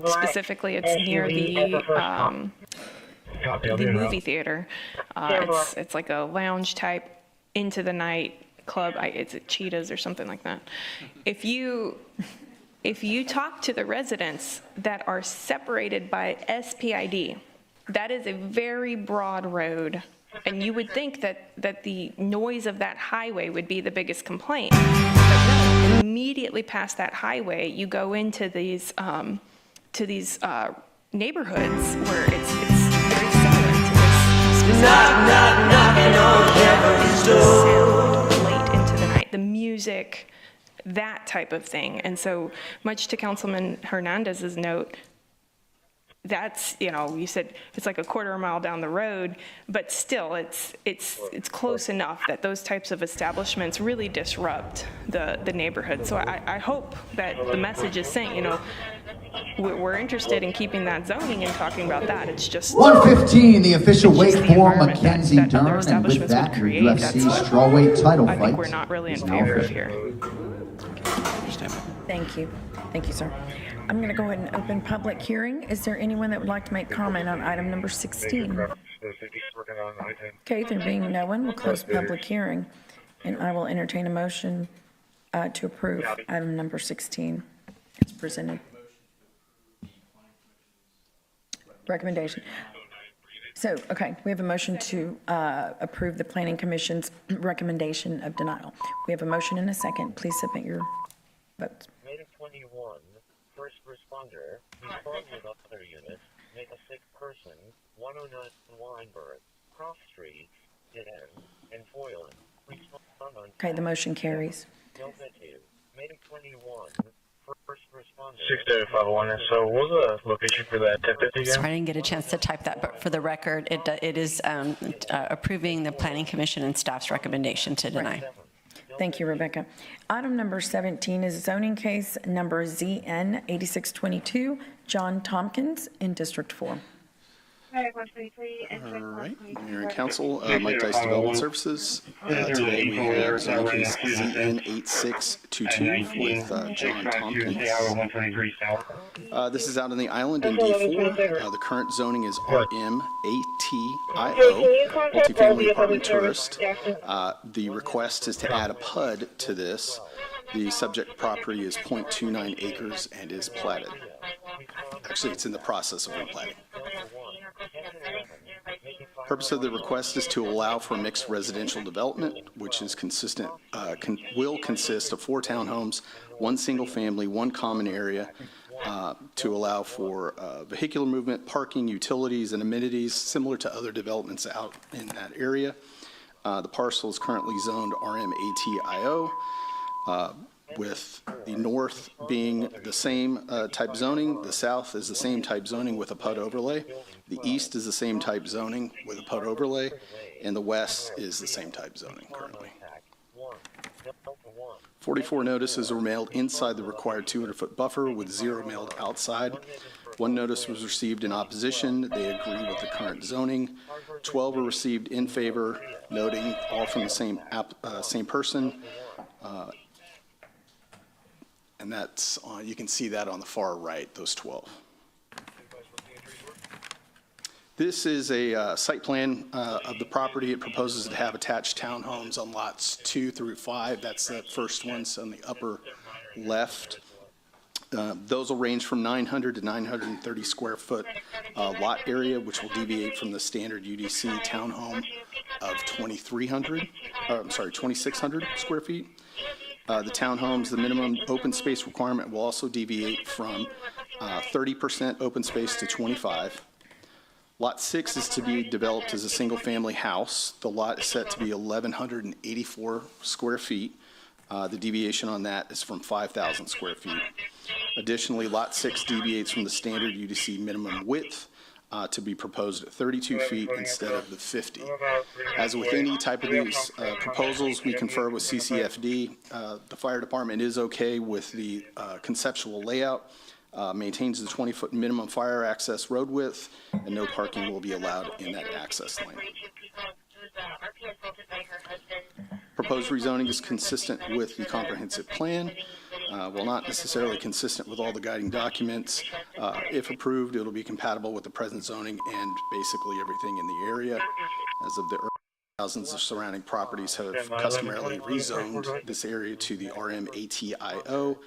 Specifically, it's near the movie theater. It's like a lounge type into the night club. It's at Cheetahs or something like that. If you talk to the residents that are separated by SPID, that is a very broad road, and you would think that the noise of that highway would be the biggest complaint. But no, immediately past that highway, you go into these neighborhoods where it's very similar to this specific sound late into the night, the music, that type of thing. And so much to Councilman Hernandez's note, that's, you said it's like a quarter mile down the road, but still it's close enough that those types of establishments really disrupt the neighborhood. So I hope that the message is saying, we're interested in keeping that zoning and talking about that. It's just 115, the official weight for Mackenzie Dern, and with that, your UFC strawweight title fight. I think we're not really in favor of here. Thank you. Thank you, sir. I'm going to go ahead and open public hearing. Is there anyone that would like to make comment on item number 16? Okay, there being no one, we'll close public hearing, and I will entertain a motion to approve item number 16 as presented. Recommendation. So, okay, we have a motion to approve the Planning Commission's recommendation of denial. We have a motion and a second. Please submit your votes. Native 21, first responder, respond with other units, make a sick person, 109 Weinberg, Cross Street, Dead End, and Foylan. Respond on. Okay, the motion carries. Native 21, 63501. So what was the location for that 1050 again? Sorry, I didn't get a chance to type that, but for the record, it is approving the Planning Commission and staff's recommendation to deny. Thank you, Rebecca. Item number 17 is zoning case number ZN 8622, John Tompkins in District 4. All right, Mayor and Council, Mike Dice Development Services. Today we have zoning case ZN 8622 with John Tompkins. This is out on the island in D4. The current zoning is RMATIO, multifamily apartment tourist. The request is to add a PUD to this. The subject property is 0.29 acres and is platted. Actually, it's in the process of replatting. Purpose of the request is to allow for mixed residential development, which is consistent, will consist of 4 townhomes, 1 single family, 1 common area, to allow for vehicular movement, parking, utilities, and amenities similar to other developments out in that area. The parcel is currently zoned RMATIO, with the north being the same type zoning, the south is the same type zoning with a PUD overlay, the east is the same type zoning with a PUD overlay, and the west is the same type zoning currently. 44 notices were mailed inside the required 200-foot buffer with 0 mailed outside. 1 notice was received in opposition. They agree with the current zoning. 12 were received in favor, noting all from the same person. And that's on, you can see that on the far right, those 12. This is a site plan of the property. It proposes to have attached townhomes on lots 2 through 5. That's the first ones on the upper left. Those will range from 900 to 930 square foot lot area, which will deviate from the standard UDC townhome of 2,600 square feet. The townhomes, the minimum open space requirement will also deviate from 30% open space to 25. Lot 6 is to be developed as a single-family house. The lot is set to be 1,184 square feet. The deviation on that is from 5,000 square feet. Additionally, Lot 6 deviates from the standard UDC minimum width to be proposed at 32 feet instead of the 50. As with any type of these proposals, we confer with CCPD. The fire department is okay with the conceptual layout, maintains the 20-foot minimum fire access road width, and no parking will be allowed in that access lane. Proposed rezoning is consistent with the comprehensive plan. While not necessarily consistent with all the guiding documents, if approved, it'll be compatible with the present zoning and basically everything in the area. As of the early thousands of surrounding properties have customarily rezoned this area to the RMATIO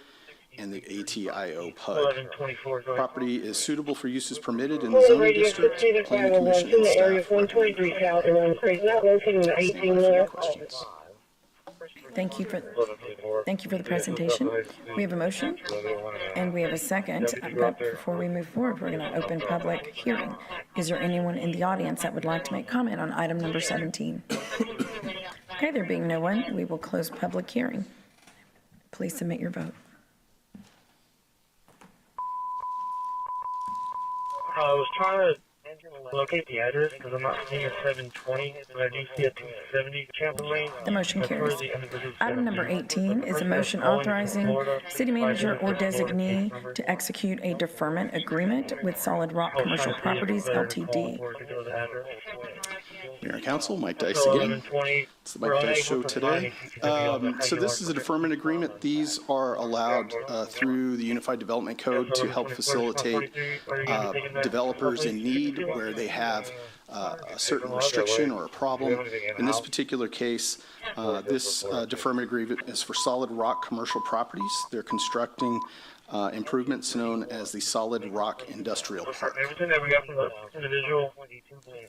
and the ATIO PUD. Property is suitable for uses permitted in the zoning district. Planning Commission and staff recommend questions. Thank you for the presentation. We have a motion and we have a second, but before we move forward, we're going to open public hearing. Is there anyone in the audience that would like to make comment on item number 17? Okay, there being no one, we will close public hearing. Please submit your vote. I was trying to locate the address because I'm not seeing a 720, but I do see a 270 Champlain Lane. The motion carries. Item number 18 is a motion authorizing city manager or designee to execute a deferment agreement with Solid Rock Commercial Properties Ltd. Mayor and Council, Mike Dice again. It's the Mike Dice Show today. So this is a deferment agreement. These are allowed through the Unified Development Code to help facilitate developers in need where they have a certain restriction or a problem. In this particular case, this deferment agreement is for Solid Rock Commercial Properties. They're constructing improvements known as the Solid Rock Industrial Park. Everything that we got from the individual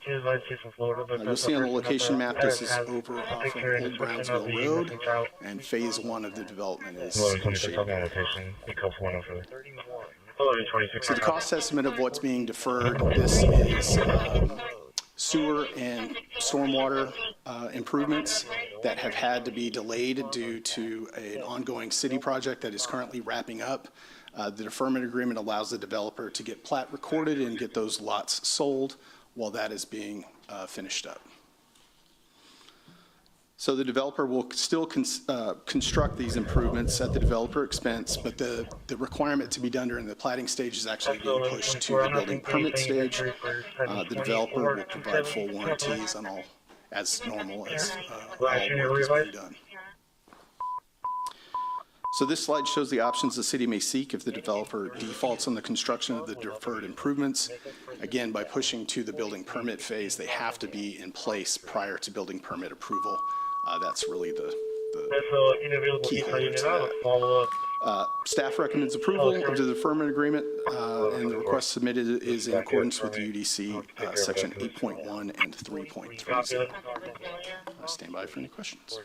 is from Florida. You'll see on the location map, this is over off of Old Brownsville Road, and phase 1 of the development is in shape. So the cost estimate of what's being deferred, this is sewer and stormwater improvements that have had to be delayed due to an ongoing city project that is currently wrapping up. The deferment agreement allows the developer to get plat recorded and get those lots sold while that is being finished up. So the developer will still construct these improvements at the developer expense, but the requirement to be done during the platting stage is actually being pushed to the building permit stage. The developer will provide full warranties on all, as normal as all work is being done. So this slide shows the options the city may seek if the developer defaults on the construction of the deferred improvements. Again, by pushing to the building permit phase, they have to be in place prior to building permit approval. That's really the key holder to that. Staff recommends approval of the deferment agreement, and the request submitted is in accordance with UDC section 8.1 and 3.30. I stand by for any questions.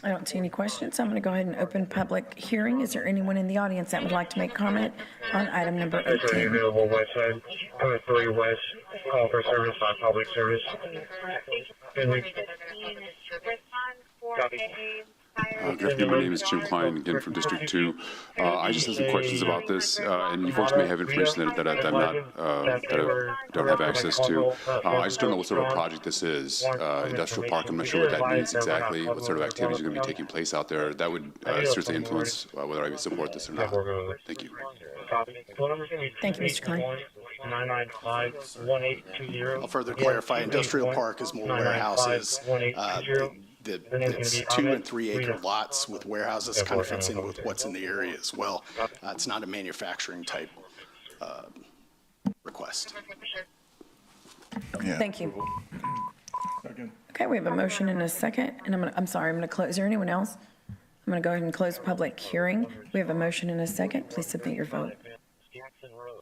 I don't see any questions. I'm going to go ahead and open public hearing. Is there anyone in the audience that would like to make comment on item number 18? Available west side, 3 west, call for service on public service. Good afternoon. My name is Jim Klein, again from District 2. I just have some questions about this, and you folks may have information that I don't have access to. I just don't know what sort of a project this is. Industrial park, I'm not sure what that means exactly, what sort of activities are going to be taking place out there. That would certainly influence whether I can support this or not. Thank you. Thank you, Mr. Klein. 995-1820. I'll further clarify, industrial park is more warehouses. It's 2 and 3 acre lots with warehouses, kind of fits in with what's in the area as well. It's not a manufacturing type request. Yeah. Thank you. Okay, we have a motion and a second, and I'm going to close. Is there anyone else? I'm going to go ahead and close public hearing. We have a motion and a second. Please submit your vote. Jackson Road,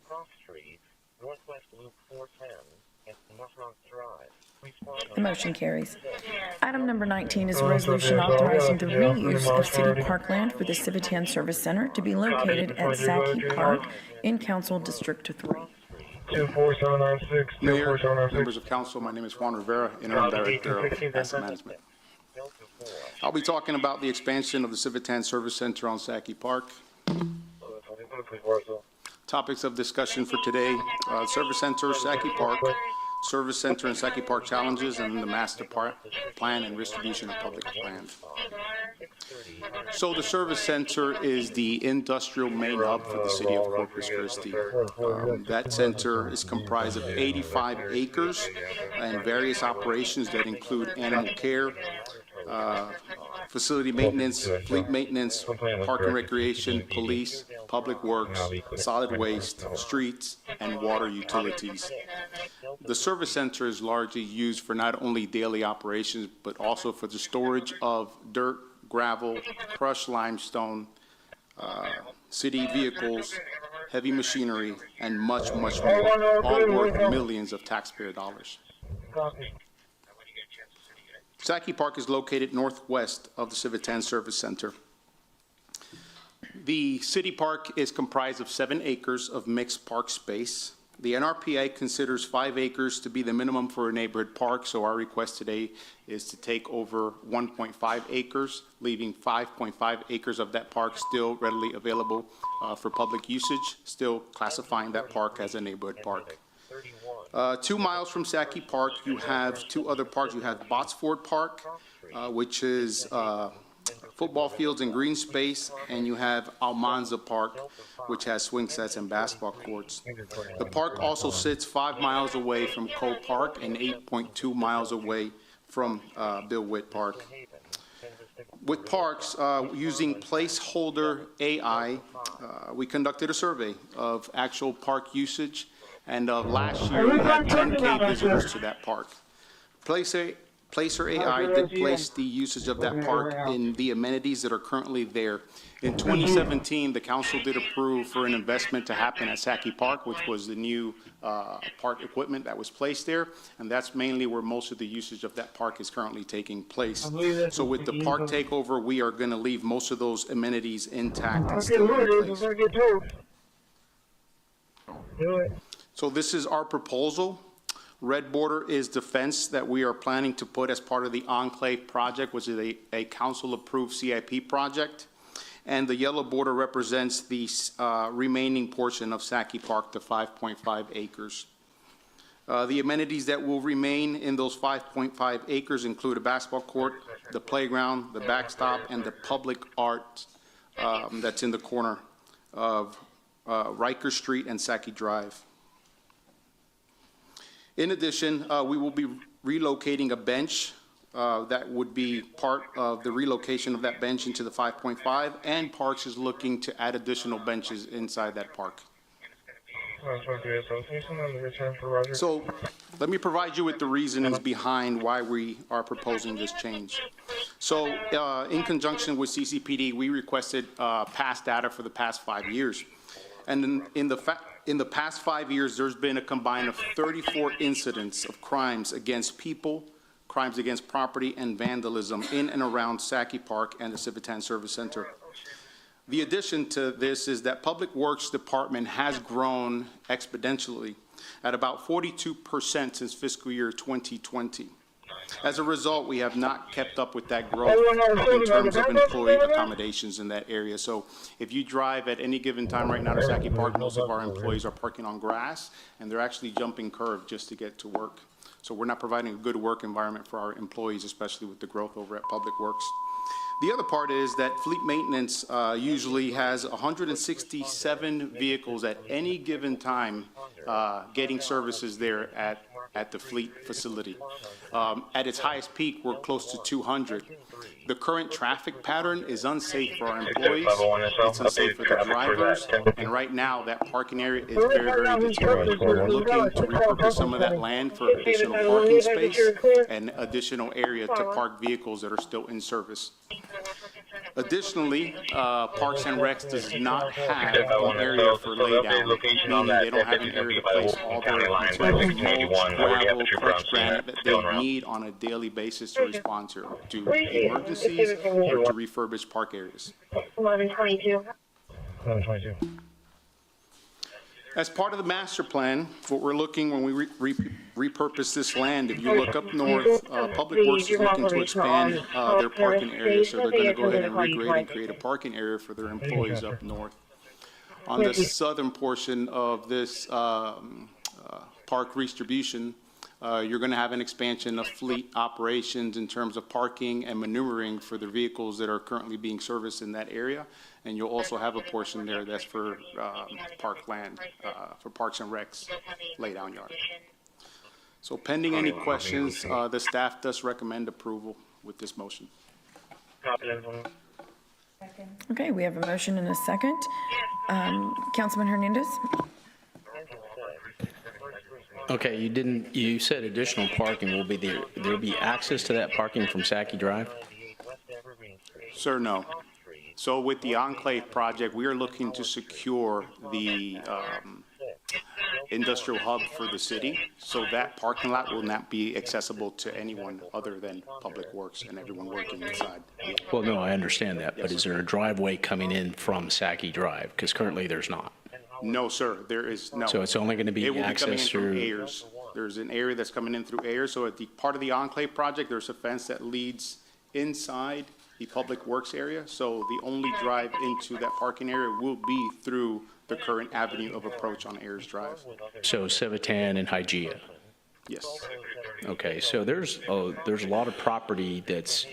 Cross Street, Northwest Loop 410, and North Rock Drive. The motion carries. Item number 19 is a resolution authorizing the reuse of city parkland for the Civitan Service Center to be located at Saki Park in Council District 3. 24796, Mayor, members of council, my name is Juan Rivera, Interim Director of Asset Management. I'll be talking about the expansion of the Civitan Service Center on Saki Park. Topics of discussion for today, Service Center, Saki Park, Service Center and Saki Park challenges, and the master plan and distribution of public land. So the Service Center is the industrial main hub for the city of Corpus Christi. That center is comprised of 85 acres and various operations that include animal care, facility maintenance, fleet maintenance, park and recreation, police, public works, solid waste, streets, and water utilities. The service center is largely used for not only daily operations, but also for the storage of dirt, gravel, crushed limestone, city vehicles, heavy machinery, and much, much more, all worth millions of taxpayer dollars. Saki Park is located northwest of the Civitan Service Center. The city park is comprised of 7 acres of mixed park space. The NRPA considers 5 acres to be the minimum for a neighborhood park, so our request today is to take over 1.5 acres, leaving 5.5 acres of that park still readily available for public usage, still classifying that park as a neighborhood park. 2 miles from Saki Park, you have 2 other parks. You have Botsford Park, which is football fields and green space, and you have Almanza Park, which has swing sets and basketball courts. The park also sits 5 miles away from Cole Park and 8.2 miles away from Bill Witt Park. With parks, using placeholder AI, we conducted a survey of actual park usage, and last year we had 10K visitors to that park. Placer AI did place the usage of that park in the amenities that are currently there. In 2017, the council did approve for an investment to happen at Saki Park, which was the new park equipment that was placed there, and that's mainly where most of the usage of that park is currently taking place. So with the park takeover, we are going to leave most of those amenities intact and still in place. So this is our proposal. Red border is the fence that we are planning to put as part of the Enclave project, which is a council-approved CIP project. And the yellow border represents the remaining portion of Saki Park, the 5.5 acres. The amenities that will remain in those 5.5 acres include a basketball court, the playground, the backstop, and the public art that's in the corner of Riker Street and Saki Drive. In addition, we will be relocating a bench that would be part of the relocation of that bench into the 5.5, and Parks is looking to add additional benches inside that park. So let me provide you with the reasons behind why we are proposing this change. So in conjunction with CCPD, we requested past data for the past 5 years. And in the past 5 years, there's been a combined of 34 incidents of crimes against people, crimes against property, and vandalism in and around Saki Park and the Civitan Service Center. The addition to this is that Public Works Department has grown exponentially at about 42% since fiscal year 2020. As a result, we have not kept up with that growth in terms of employee accommodations in that area. So if you drive at any given time right now to Saki Park, most of our employees are parking on grass, and they're actually jumping curb just to get to work. So we're not providing a good work environment for our employees, especially with the growth over at Public Works. The other part is that fleet maintenance usually has 167 vehicles at any given time getting services there at the fleet facility. At its highest peak, we're close to 200. The current traffic pattern is unsafe for our employees, it's unsafe for the drivers, and right now that parking area is very, very deteriorated. We're looking to repurpose some of that land for additional parking space and additional area to park vehicles that are still in service. Additionally, Parks and Recs does not have an area for laydown, meaning they don't have an area to place all their materials, mulch, gravel, crushed granite that they need on a daily basis to respond to emergencies or to refurbish park areas. 1122. 1122. As part of the master plan, what we're looking when we repurpose this land, if you look up north, Public Works is looking to expand their parking area, so they're going to go ahead and regrade and create a parking area for their employees up north. On the southern portion of this park redistribution, you're going to have an expansion of fleet operations in terms of parking and maneuvering for the vehicles that are currently being serviced in that area. And you'll also have a portion there that's for parkland, for Parks and Recs laydown yard. So pending any questions, the staff does recommend approval with this motion. Okay, we have a motion and a second. Councilman Hernandez? Okay, you said additional parking will be there. There'll be access to that parking from Saki Drive? Sir, no. So with the Enclave project, we are looking to secure the industrial hub for the city, so that parking lot will not be accessible to anyone other than Public Works and everyone working inside. Well, no, I understand that, but is there a driveway coming in from Saki Drive? Because currently there's not. No, sir, there is no. So it's only going to be access through Ayers. There's an area that's coming in through Ayers. So at the part of the Enclave project, there's a fence that leads inside the Public Works area. So the only drive into that parking area will be through the current avenue of approach on Ayers Drive. So Civitan and Hygeia? Yes. Okay, so there's a lot of property that's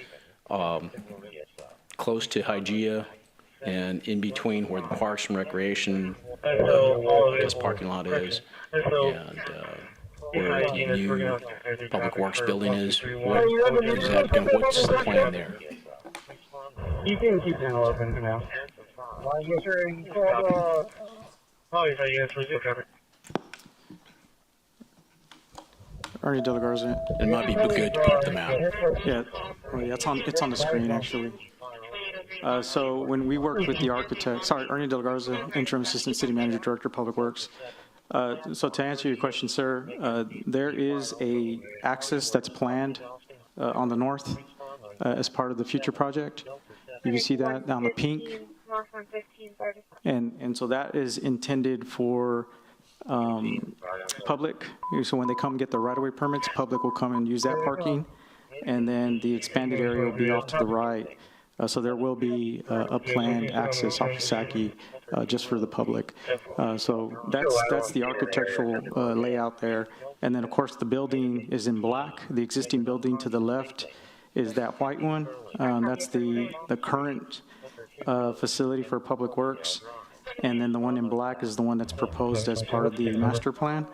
close to Hygeia and in between where the Parks and Recreation, I guess, parking lot is, and where the new Public Works building is. What's the plan there? You can keep that open for now. Ernie De La Garza. It might be good to put them out. Yeah, well, yeah, it's on the screen actually. So when we worked with the architect, Ernie De La Garza, Interim Assistant City Manager, Director of Public Works. So to answer your question, sir, there is a access that's planned on the north as part of the future project. You can see that down the pink. And so that is intended for public. So when they come get their right-of-way permits, public will come and use that parking. And then the expanded area will be off to the right. So there will be a planned access off of Saki just for the public. So that's the architectural layout there. And then, of course, the building is in black. The existing building to the left is that white one. That's the current facility for Public Works. And then the one in black is the one that's proposed as part of the master plan.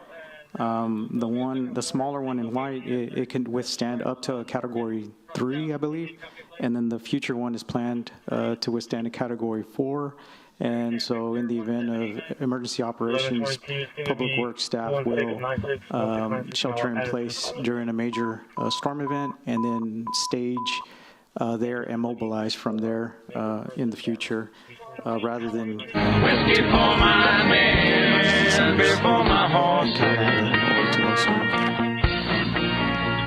The smaller one in white, it can withstand up to a category 3, I believe. And then the future one is planned to withstand a category 4. And so in the event of emergency operations, Public Works staff will shelter in place during a major storm event and then stage there and mobilize from there in the future rather than Whiskey for my man, beer for my horse.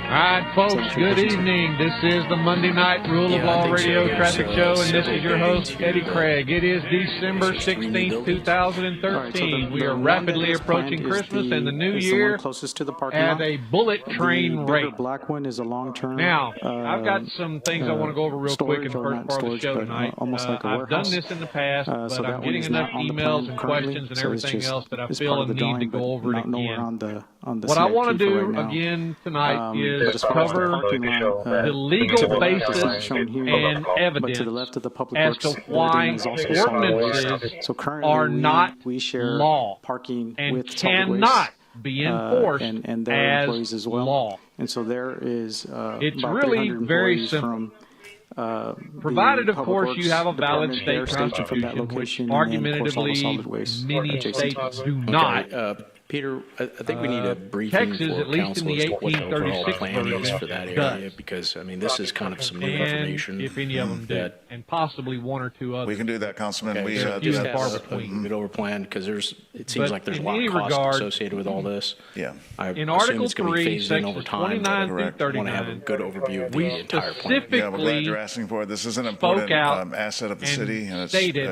All right, folks, good evening. This is the Monday Night Rule of Law Radio Traffic Show, and this is your host, Eddie Craig. It is December 16th, 2013. We are rapidly approaching Christmas and the New Year at a bullet train rate. The black one is a long-term. Now, I've got some things I want to go over real quick in the first part of the show tonight. I've done this in the past, but I'm getting enough emails and questions and everything else that I feel a need to go over it again. What I want to do again tonight is cover the legal basis and evidence as to why ordinances are not law and cannot be enforced and their employees as well. Law. And so there is it's really very simple. Provided, of course, you have a valid state constitution, which argumentatively many states do not. Peter, I think we need a briefing Texas, for at least council in as the to what the overall 1836 plan is version for that does. area, because, I mean, this is kind of some new And information. if any of them do, and possibly one or two others. We can do that, Councilman. Okay, We so do just that. have a bit over plan, because it seems like there's a lot in of any cost regard, associated with all this. Yeah. I in assume Article it's going to be 3, phased in over Sections time, 29 but through I want to have a 39, good overview of the we entire plan. Yeah, we're glad specifically you're asking for it. This is an spoke important out asset of the and city, and it's stated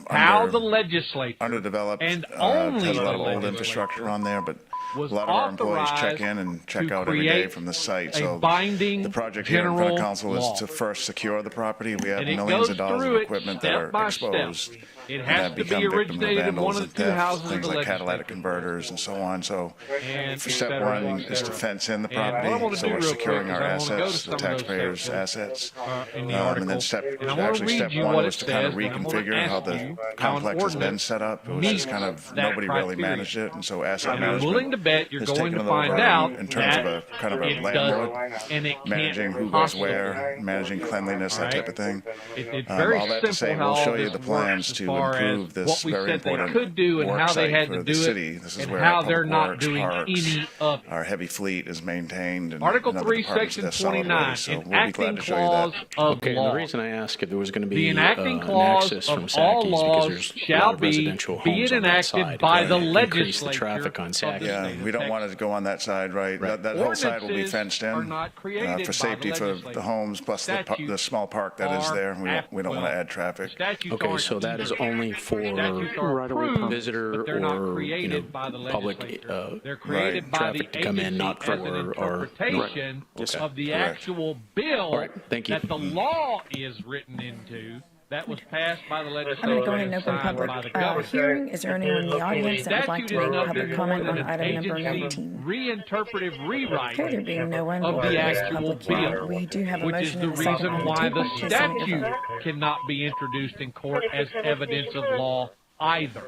how the legislature underdeveloped. and It only has a lot the of old legislature infrastructure on there, but a was lot of our employees check authorized in and check to out every day create from the site. a So binding the project here in front of general council law. is to first secure the property. We have And it millions goes of dollars of through it equipment that step are by step. exposed. It and has have to be become victims of originated in vandals one of and the two theft, houses of things the like catalytic legislature. converters and so on. So And step et cetera, one et is to cetera. fence in the And what I property, wanna so do we're real securing quick our is I wanna go to assets, the some of those taxpayers' sections, assets. in the And article. then step And I wanna read step you one what was it to kind of says, and I wanna reconfigure how ask the you how complex an has been ordinance set up. It was meets just kind of that nobody really criteria. managed it, and so asset And I'm management willing to bet you're has going taken to a little find run out in terms of a that kind of a it landlord, doesn't, and it managing can't who goes possibly. where, managing cleanliness, that Right. type of thing. It's very All that to simple say, how we'll show all you this the plans works as to far as improve this what we very said they important could do and work how they site had for to the do city. it, This is and where how our they're public not works, doing parks, any of it. our heavy fleet is maintained, and Article other 3, departments Section of solid 29, waste. So we'll be enacting glad to show you clause that. of Okay, and law. the reason I asked if there was going to be The enacting an clause access from of Saki all is because laws there's a shall lot of be residential it homes on that enacted side. by the Increase the legislature traffic on Saki. Yeah, we don't want it to go on that side, right? That whole side will be Ordinances fenced are in not created by for the safety for legislature. the homes, plus the Statutes small park that is are there. We don't want to add traffic. Statutes Okay, aren't so that is only for Statutes are approved, visitor but they're not or, created by the public legislature. They're created by traffic the to come in, agency not as an for our. interpretation Okay. of the Correct. actual bill All right, thank you. that the law is written into. That was passed by the I'm legislature. going to go ahead and open signed by public the governor. hearing. Is there anyone in the audience that would like to make public comment on item number agency 19? reinterpretive rewrite Okay, there being no one, of we'll the close actual public hearing. bill, We do have a which is motion the and a second reason on the why table. the Please submit your statute vote. cannot be introduced in court as evidence of law either,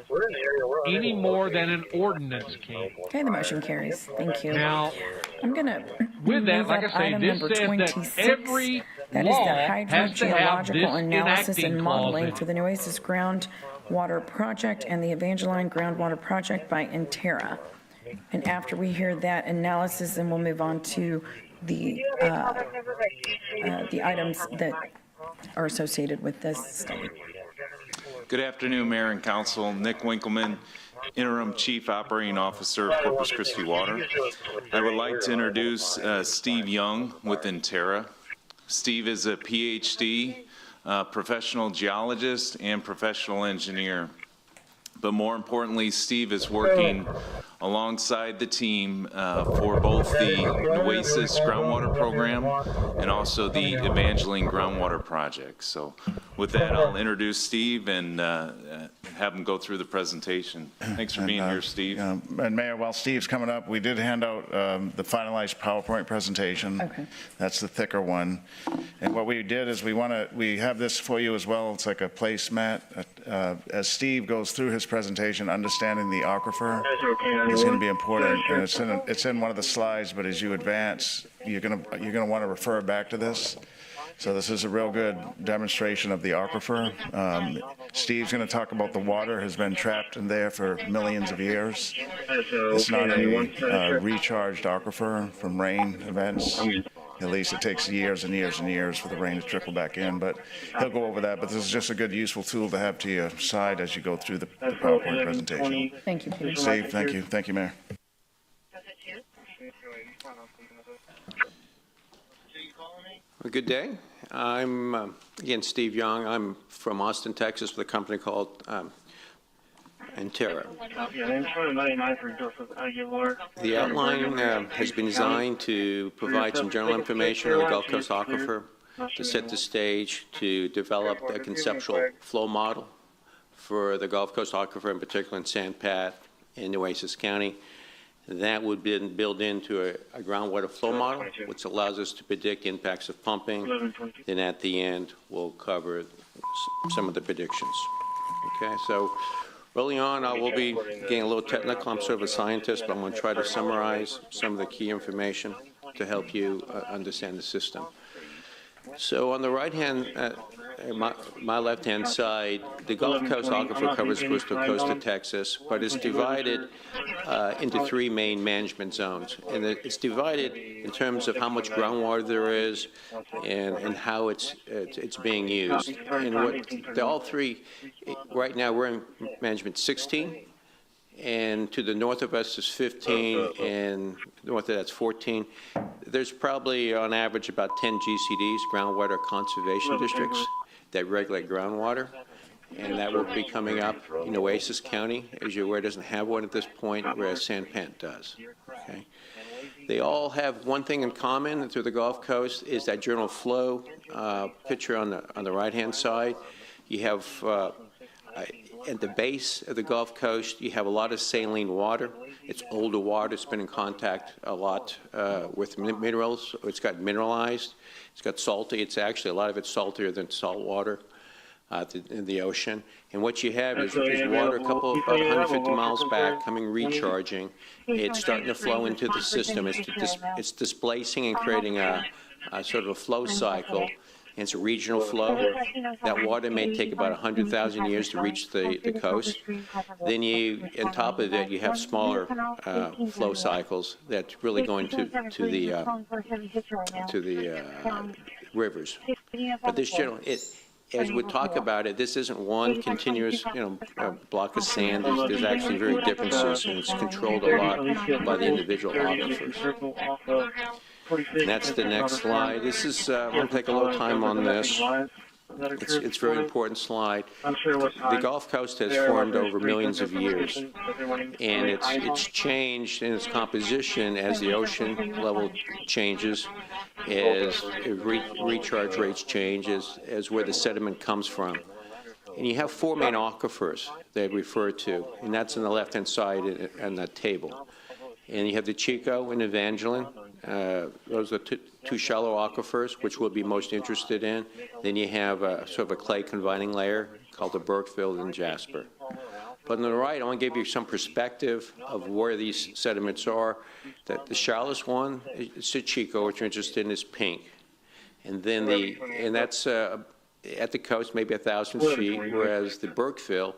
any more than an ordinance can. Okay, the motion carries. Thank you. Now, I'm going to with that, move like up I say, item this number says 26. that every That is law the has to have this hydrogeological analysis enacting and clause modeling in for it. the Nueces Groundwater Project and the Evangeline Groundwater Project by Intera. And after we hear that analysis, then we'll move on to the items that are associated with this study. Good afternoon, Mayor and Council. Nick Winkleman, Interim Chief Operating Officer of Corpus Christi Water. I would like to introduce Steve Young with Intera. Steve is a PhD, professional geologist, and professional engineer. But more importantly, Steve is working alongside the team for both the Nueces groundwater program and also the Evangeline groundwater project. So with that, I'll introduce Steve and have him go through the presentation. Thanks for being here, Steve. And Mayor, while Steve's coming up, we did hand out the finalized PowerPoint presentation. Okay. That's the thicker one. And what we did is we have this for you as well. It's like a placemat. As Steve goes through his presentation, understanding the aquifer is going to be important. And it's in one of the slides, but as you advance, you're going to want to refer back to this. So this is a real good demonstration of the aquifer. Steve's going to talk about the water has been trapped in there for millions of years. It's not a recharged aquifer from rain events. At least it takes years and years and years for the rain to trickle back in, but he'll go over that. But this is just a good, useful tool to have to your side as you go through the PowerPoint presentation. Thank you, Peter. Steve, thank you. Thank you, Mayor. Well, good day. I'm, again, Steve Young. I'm from Austin, Texas, with a company called Antera. The outline has been designed to provide some general information on the Gulf Coast aquifer, to set the stage, to develop a conceptual flow model for the Gulf Coast aquifer, in particular in San Pat in Nueces County. That would be built into a groundwater flow model, which allows us to predict impacts of pumping. Then at the end, we'll cover some of the predictions. Okay, so early on, I will be getting a little technical. I'm sort of a scientist, but I'm going to try to summarize some of the key information to help you understand the system. So on the right-hand, my left-hand side, the Gulf Coast aquifer covers coast to coast of Texas, but it's divided into three main management zones. And it's divided in terms of how much groundwater there is and how it's being used. And all three, right now we're in management 16, and to the north of us is 15, and north of that's 14. There's probably on average about 10 GCDs, groundwater conservation districts, that regulate groundwater, and that will be coming up in Nueces County. As you're aware, doesn't have one at this point, whereas San Pat does. Okay. They all have one thing in common through the Gulf Coast is that general flow picture on the right-hand side. You have at the base of the Gulf Coast, you have a lot of saline water. It's older water. It's been in contact a lot with minerals. It's got mineralized. It's got salty. It's actually, a lot of it's saltier than salt water in the ocean. And what you have is water about 150 miles back coming recharging. It's starting to flow into the system. It's displacing and creating a sort of a flow cycle. It's a regional flow. That water may take about 100,000 years to reach the coast. Then on top of it, you have smaller flow cycles that's really going to the rivers. But this general, as we talk about it, this isn't one continuous, block of sand. There's actually very differences, and it's controlled a lot by the individual aquifers. And that's the next slide. This is, I'm going to take a little time on this. It's a very important slide. The Gulf Coast has formed over millions of years, and it's changed in its composition as the ocean level changes, as recharge rates change, as where the sediment comes from. And you have four main aquifers they refer to, and that's on the left-hand side in that table. And you have the Chico and Evangeline. Those are two shallow aquifers, which we'll be most interested in. Then you have sort of a clay confining layer called the Burkeville and Jasper. But on the right, I want to give you some perspective of where these sediments are. The shallowest one is the Chico, which you're interested in, is pink. And then and that's at the coast, maybe 1,000 feet, whereas the Burkeville,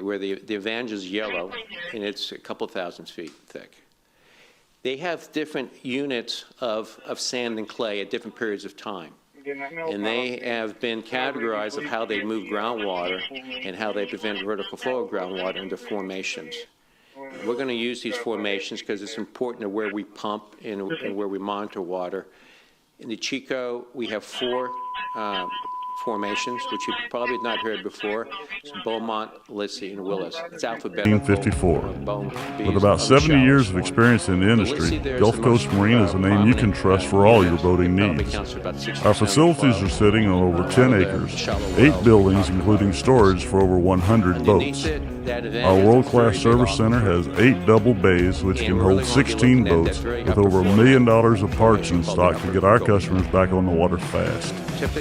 where the Evangel is yellow, and it's a couple thousand feet thick. They have different units of sand and clay at different periods of time. And they have been categorized of how they move groundwater and how they prevent vertical flow of groundwater into formations. And we're going to use these formations because it's important to where we pump and where we monitor water. In the Chico, we have four formations, which you've probably not heard before. It's Beaumont, Lissy, and Willis. It's alphabetical. 1954. With about 70 years of experience in the industry, Gulf Coast Marine is a name you can trust for all your boating needs. Our facilities are sitting on over 10 acres, 8 buildings including storage for over 100 boats. Our world-class service center has 8 double bays which can hold 16 boats with over $1 million of parts in stock to get our customers back on the water fast.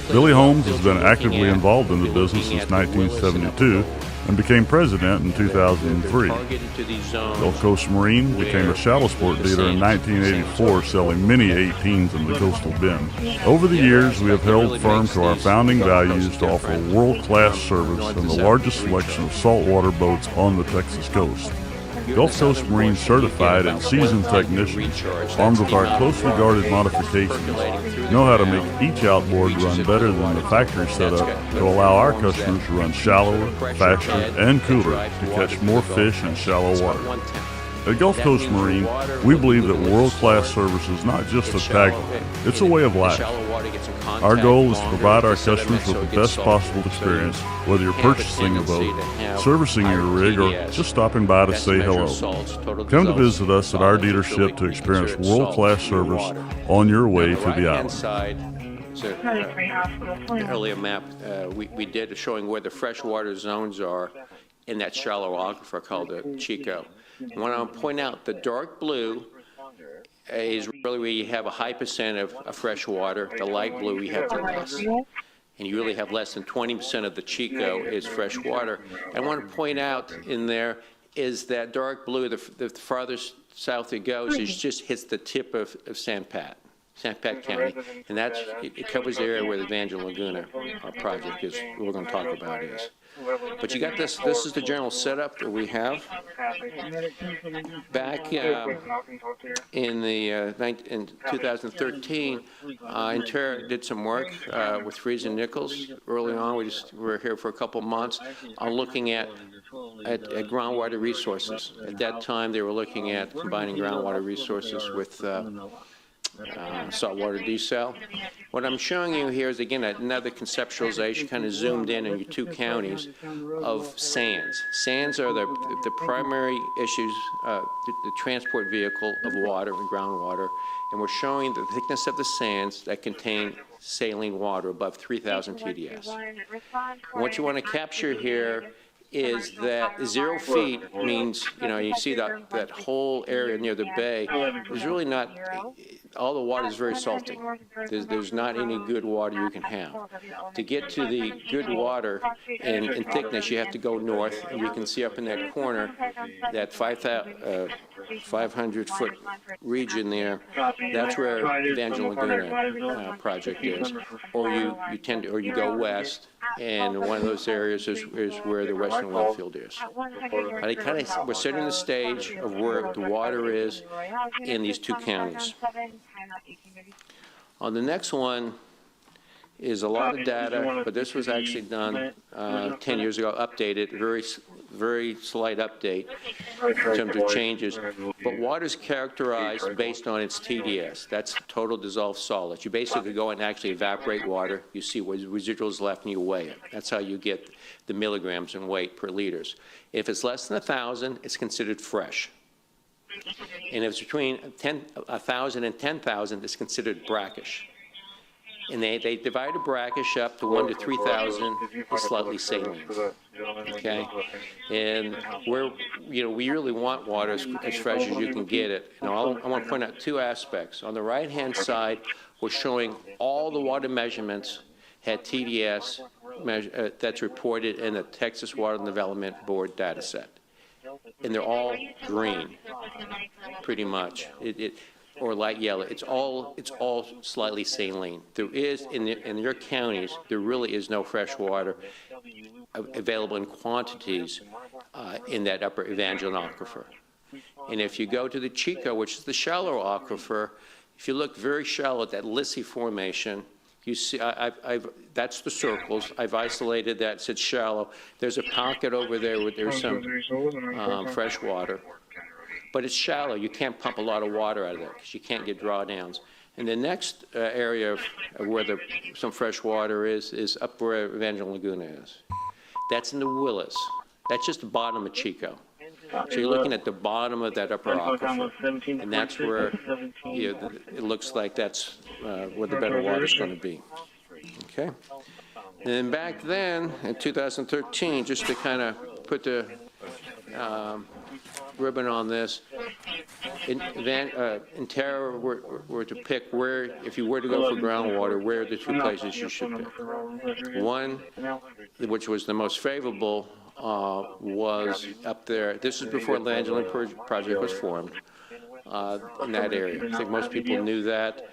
Billy Holmes has been actively involved in the business since 1972 and became president in 2003. Gulf Coast Marine became a shallow sport dealer in 1984, selling many 18s in the coastal bend. Over the years, we have held firm to our founding values to offer world-class service and the largest selection of saltwater boats on the Texas coast. Gulf Coast Marine certified and seasoned technicians, armed with our closely guarded modifications, know how to make each outboard run better than the factory setup to allow our customers to run shallower, faster, and cooler to catch more fish in shallow water. At Gulf Coast Marine, we believe that world-class service is not just a tagline, it's a way of life. Our goal is to provide our customers with the best possible experience, whether you're purchasing a boat, servicing your rig, or just stopping by to say hello. Come to visit us at our dealership to experience world-class service on your way to the island. An earlier map we did showing where the freshwater zones are in that shallow aquifer called the Chico. I want to point out the dark blue is really where you have a high percent of fresh water. The light blue, you have the less. And you really have less than 20% of the Chico is fresh water. I want to point out in there is that dark blue, the farthest south it goes, it just hits the tip of San Pat County. And it covers the area where the Evangel Laguna project is, we're going to talk about is. But you got this is the general setup that we have. Back in 2013, Inter did some work with Fries and Nichols. Early on, we were here for a couple months on looking at groundwater resources. At that time, they were looking at combining groundwater resources with saltwater desal. What I'm showing you here is, again, another conceptualization, kind of zoomed in your 2 counties of sands. Sands are the primary issues, the transport vehicle of water and groundwater, and we're showing the thickness of the sands that contain saline water above 3,000 TDS. And what you want to capture here is that 0 feet means, you see that whole area near the bay is really not, all the water is very salty. There's not any good water you can have. To get to the good water in thickness, you have to go north, and you can see up in that corner, that 500-foot region there, that's where Evangel Laguna project is. Or you go west, and one of those areas is where the Western Well Field is. We're setting the stage of where the water is in these 2 counties. On the next one is a lot of data, but this was actually done 10 years ago, updated, very slight update in terms of changes. But water is characterized based on its TDS. That's total dissolved solids. You basically go and actually evaporate water. You see what residuals left and you weigh it. That's how you get the milligrams in weight per liters. If it's less than 1,000, it's considered fresh. And if it's between 1,000 and 10,000, it's considered brackish. And they divide a brackish up to 1 to 3,000 is slightly saline. Okay, and we really want water as fresh as you can get it. And I want to point out 2 aspects. On the right-hand side, we're showing all the water measurements had TDS that's reported in the Texas Water Development Board data set. And they're all green, pretty much, or light yellow. It's all slightly saline. There is in your counties, there really is no fresh water available in quantities in that upper Evangel aquifer. And if you go to the Chico, which is the shallow aquifer, if you look very shallow at that Lissy formation, you see, that's the circles. I've isolated that. It said shallow. There's a pocket over there where there's some fresh water. But it's shallow. You can't pump a lot of water out of there because you can't get drawdowns. And the next area of where some fresh water is up where Evangel Laguna is. That's in the Willis. That's just the bottom of Chico. So you're looking at the bottom of that upper aquifer, and that's where it looks like that's where the better water is going to be. Okay. And then back then, in 2013, just to kind of put the ribbon on this, in Terra were to pick where, if you were to go for groundwater, where are the two places you should pick. One, which was the most favorable, was up there. This is before the Angeline project was formed in that area. I think most people knew that.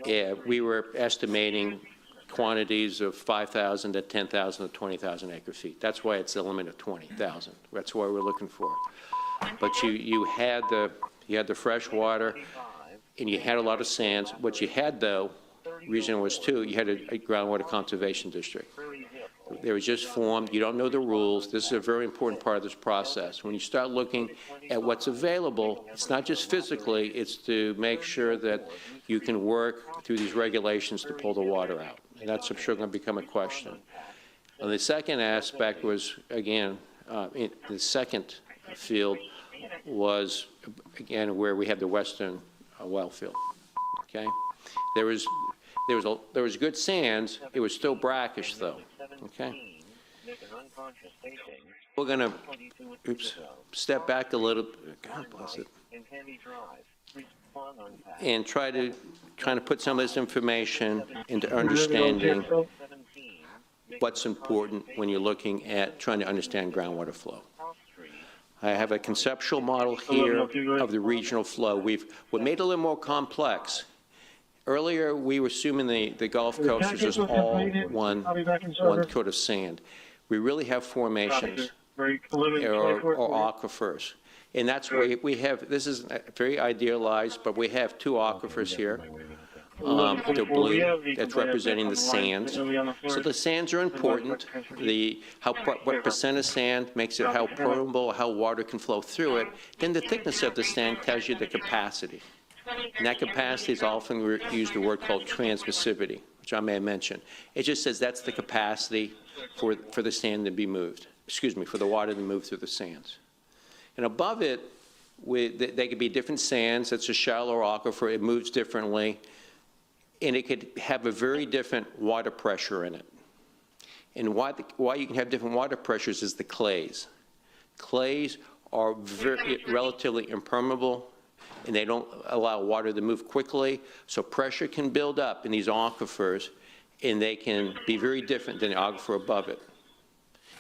Yeah, we were estimating quantities of 5,000 to 10,000 to 20,000 acre feet. That's why it's a limit of 20,000. That's why we're looking for. But you had the fresh water, and you had a lot of sands. What you had, though, reason was too, you had a groundwater conservation district. They were just formed. You don't know the rules. This is a very important part of this process. When you start looking at what's available, it's not just physically, it's to make sure that you can work through these regulations to pull the water out. And that's, I'm sure, going to become a question. And the second aspect was, again, the second field was, again, where we had the western well field. Okay? There was good sands. It was still brackish, though. Okay? We're going to step back a little. God bless it. And try to put some of this information into understanding what's important when you're looking at trying to understand groundwater flow. I have a conceptual model here of the regional flow. We made it a little more complex. Earlier, we were assuming the Gulf Coast was just all one coat of sand. We really have formations or aquifers. And that's where we have, this is very idealized, but we have two aquifers here. The blue, that's representing the sands. So the sands are important. What percent of sand makes it how permeable, how water can flow through it. Then the thickness of the sand tells you the capacity. And that capacity is often we use the word called transmissivity, which I may have mentioned. It just says that's the capacity for the sand to be moved, for the water to move through the sands. And above it, they could be different sands. It's a shallower aquifer. It moves differently. And it could have a very different water pressure in it. And why you can have different water pressures is the clays. Clays are relatively impermeable, and they don't allow water to move quickly. So pressure can build up in these aquifers, and they can be very different than the aquifer above it.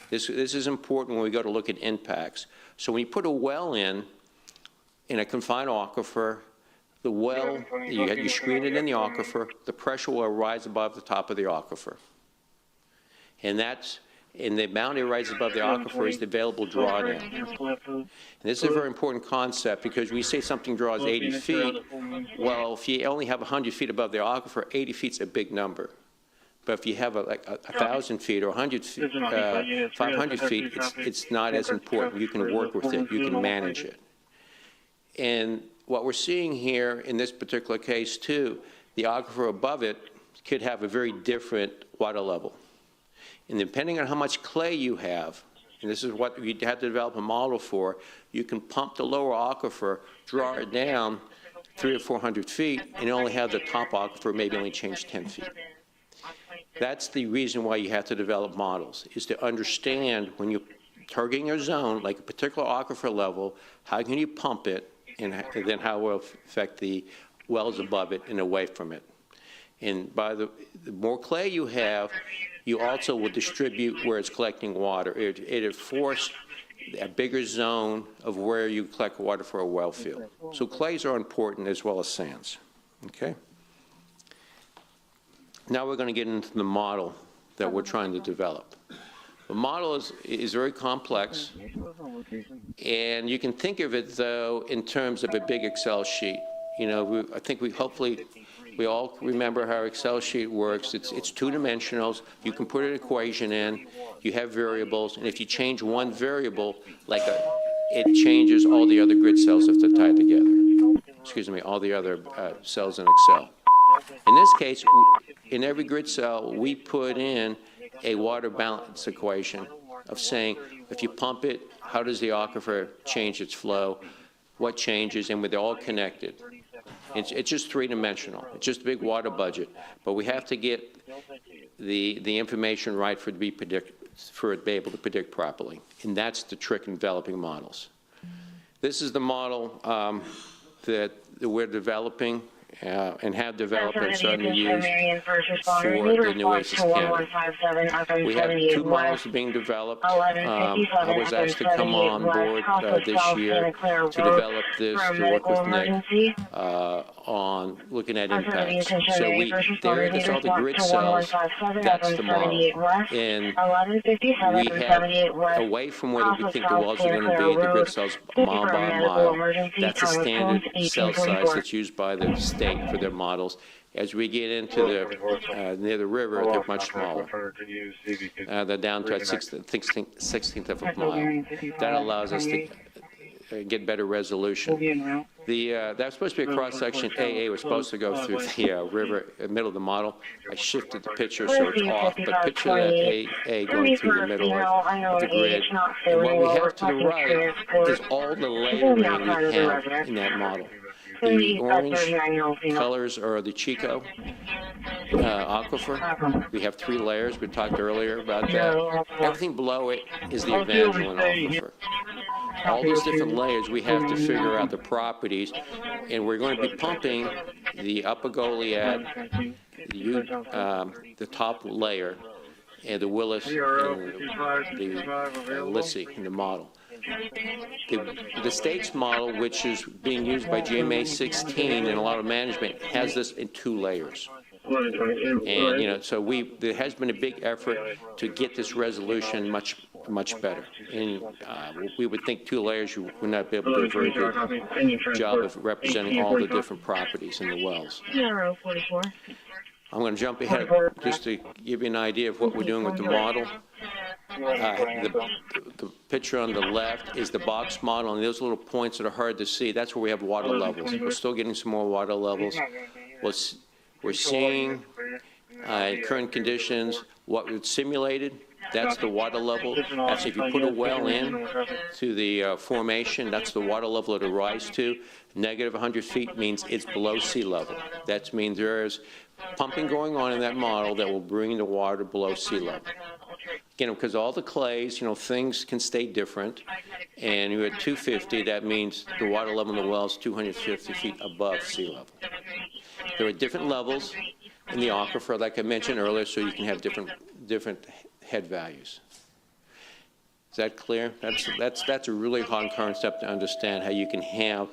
This is important when we go to look at impacts. So when you put a well in a confined aquifer, the well, you screen it in the aquifer, the pressure will rise above the top of the aquifer. And the amount it rises above the aquifer is the available drawdown. And this is a very important concept because we say something draws 80 feet. Well, if you only have 100 feet above the aquifer, 80 feet is a big number. But if you have like 1,000 feet or 100 feet, 500 feet, it's not as important. You can work with it. You can manage it. And what we're seeing here in this particular case, too, the aquifer above it could have a very different water level. And depending on how much clay you have, and this is what you have to develop a model for, you can pump the lower aquifer, draw it down 300 or 400 feet, and only have the top aquifer maybe only change 10 feet. That's the reason why you have to develop models, is to understand when you're targeting a zone, like a particular aquifer level, how can you pump it, and then how it will affect the wells above it and away from it. And by the more clay you have, you also will distribute where it's collecting water. It forces a bigger zone of where you collect water for a well field. So clays are important as well as sands. Okay? Now we're going to get into the model that we're trying to develop. The model is very complex, and you can think of it, though, in terms of a big Excel sheet. You know, I think hopefully we all remember how Excel sheet works. It's two-dimensional. You can put an equation in. You have variables, and if you change one variable, it changes all the other grid cells if they're tied together. all the other cells in Excel. In this case, in every grid cell, we put in a water balance equation of saying, if you pump it, how does the aquifer change its flow, what changes, and they're all connected. It's just three-dimensional. It's just a big water budget. But we have to get the information right for it to be able to predict properly. And that's the trick in developing models. This is the model that we're developing and have developed and starting to use for the nueces candidate. We have 2 models being developed. I was asked to come on board this year to develop this, to work with Nick on looking at impacts. So there's all the grid cells, that's the model. And we have, away from where we think the wells are going to be, the grid cells mile by mile. That's a standard cell size that's used by the state for their models. As we get into the near the river, they're much smaller. They're down to a 16th of a mile. That allows us to get better resolution. That's supposed to be a cross-section. AA was supposed to go through the river in the middle of the model. I shifted the picture so it's off, but picture that AA going through the middle of the grid. And what we have to the right is all the layering we have in that model. The orange colors are the Chico aquifer. We have 3 layers. We talked earlier about that. Everything below it is the Evangeline aquifer. All those different layers, we have to figure out the properties, and we're going to be pumping the upper Goliad, the top layer, and the Willis, and the Lissy in the model. The state's model, which is being used by GMA 16 and a lot of management, has this in 2 layers. And, so there has been a big effort to get this resolution much better. And we would think 2 layers, you would not be able to do a very good job of representing all the different properties in the wells. I'm going to jump ahead just to give you an idea of what we're doing with the model. The picture on the left is the box model, and those little points that are hard to see, that's where we have water levels. We're still getting some more water levels. We're seeing in current conditions what we've simulated. That's the water level. That's if you put a well in to the formation, that's the water level it'll rise to. Negative 100 feet means it's below sea level. That means there's pumping going on in that model that will bring the water below sea level. Again, because all the clays, things can stay different. And you're at 250, that means the water level in the well is 250 feet above sea level. There are different levels in the aquifer, like I mentioned earlier, so you can have different head values. Is that clear? That's a really hard concept to understand, how you can have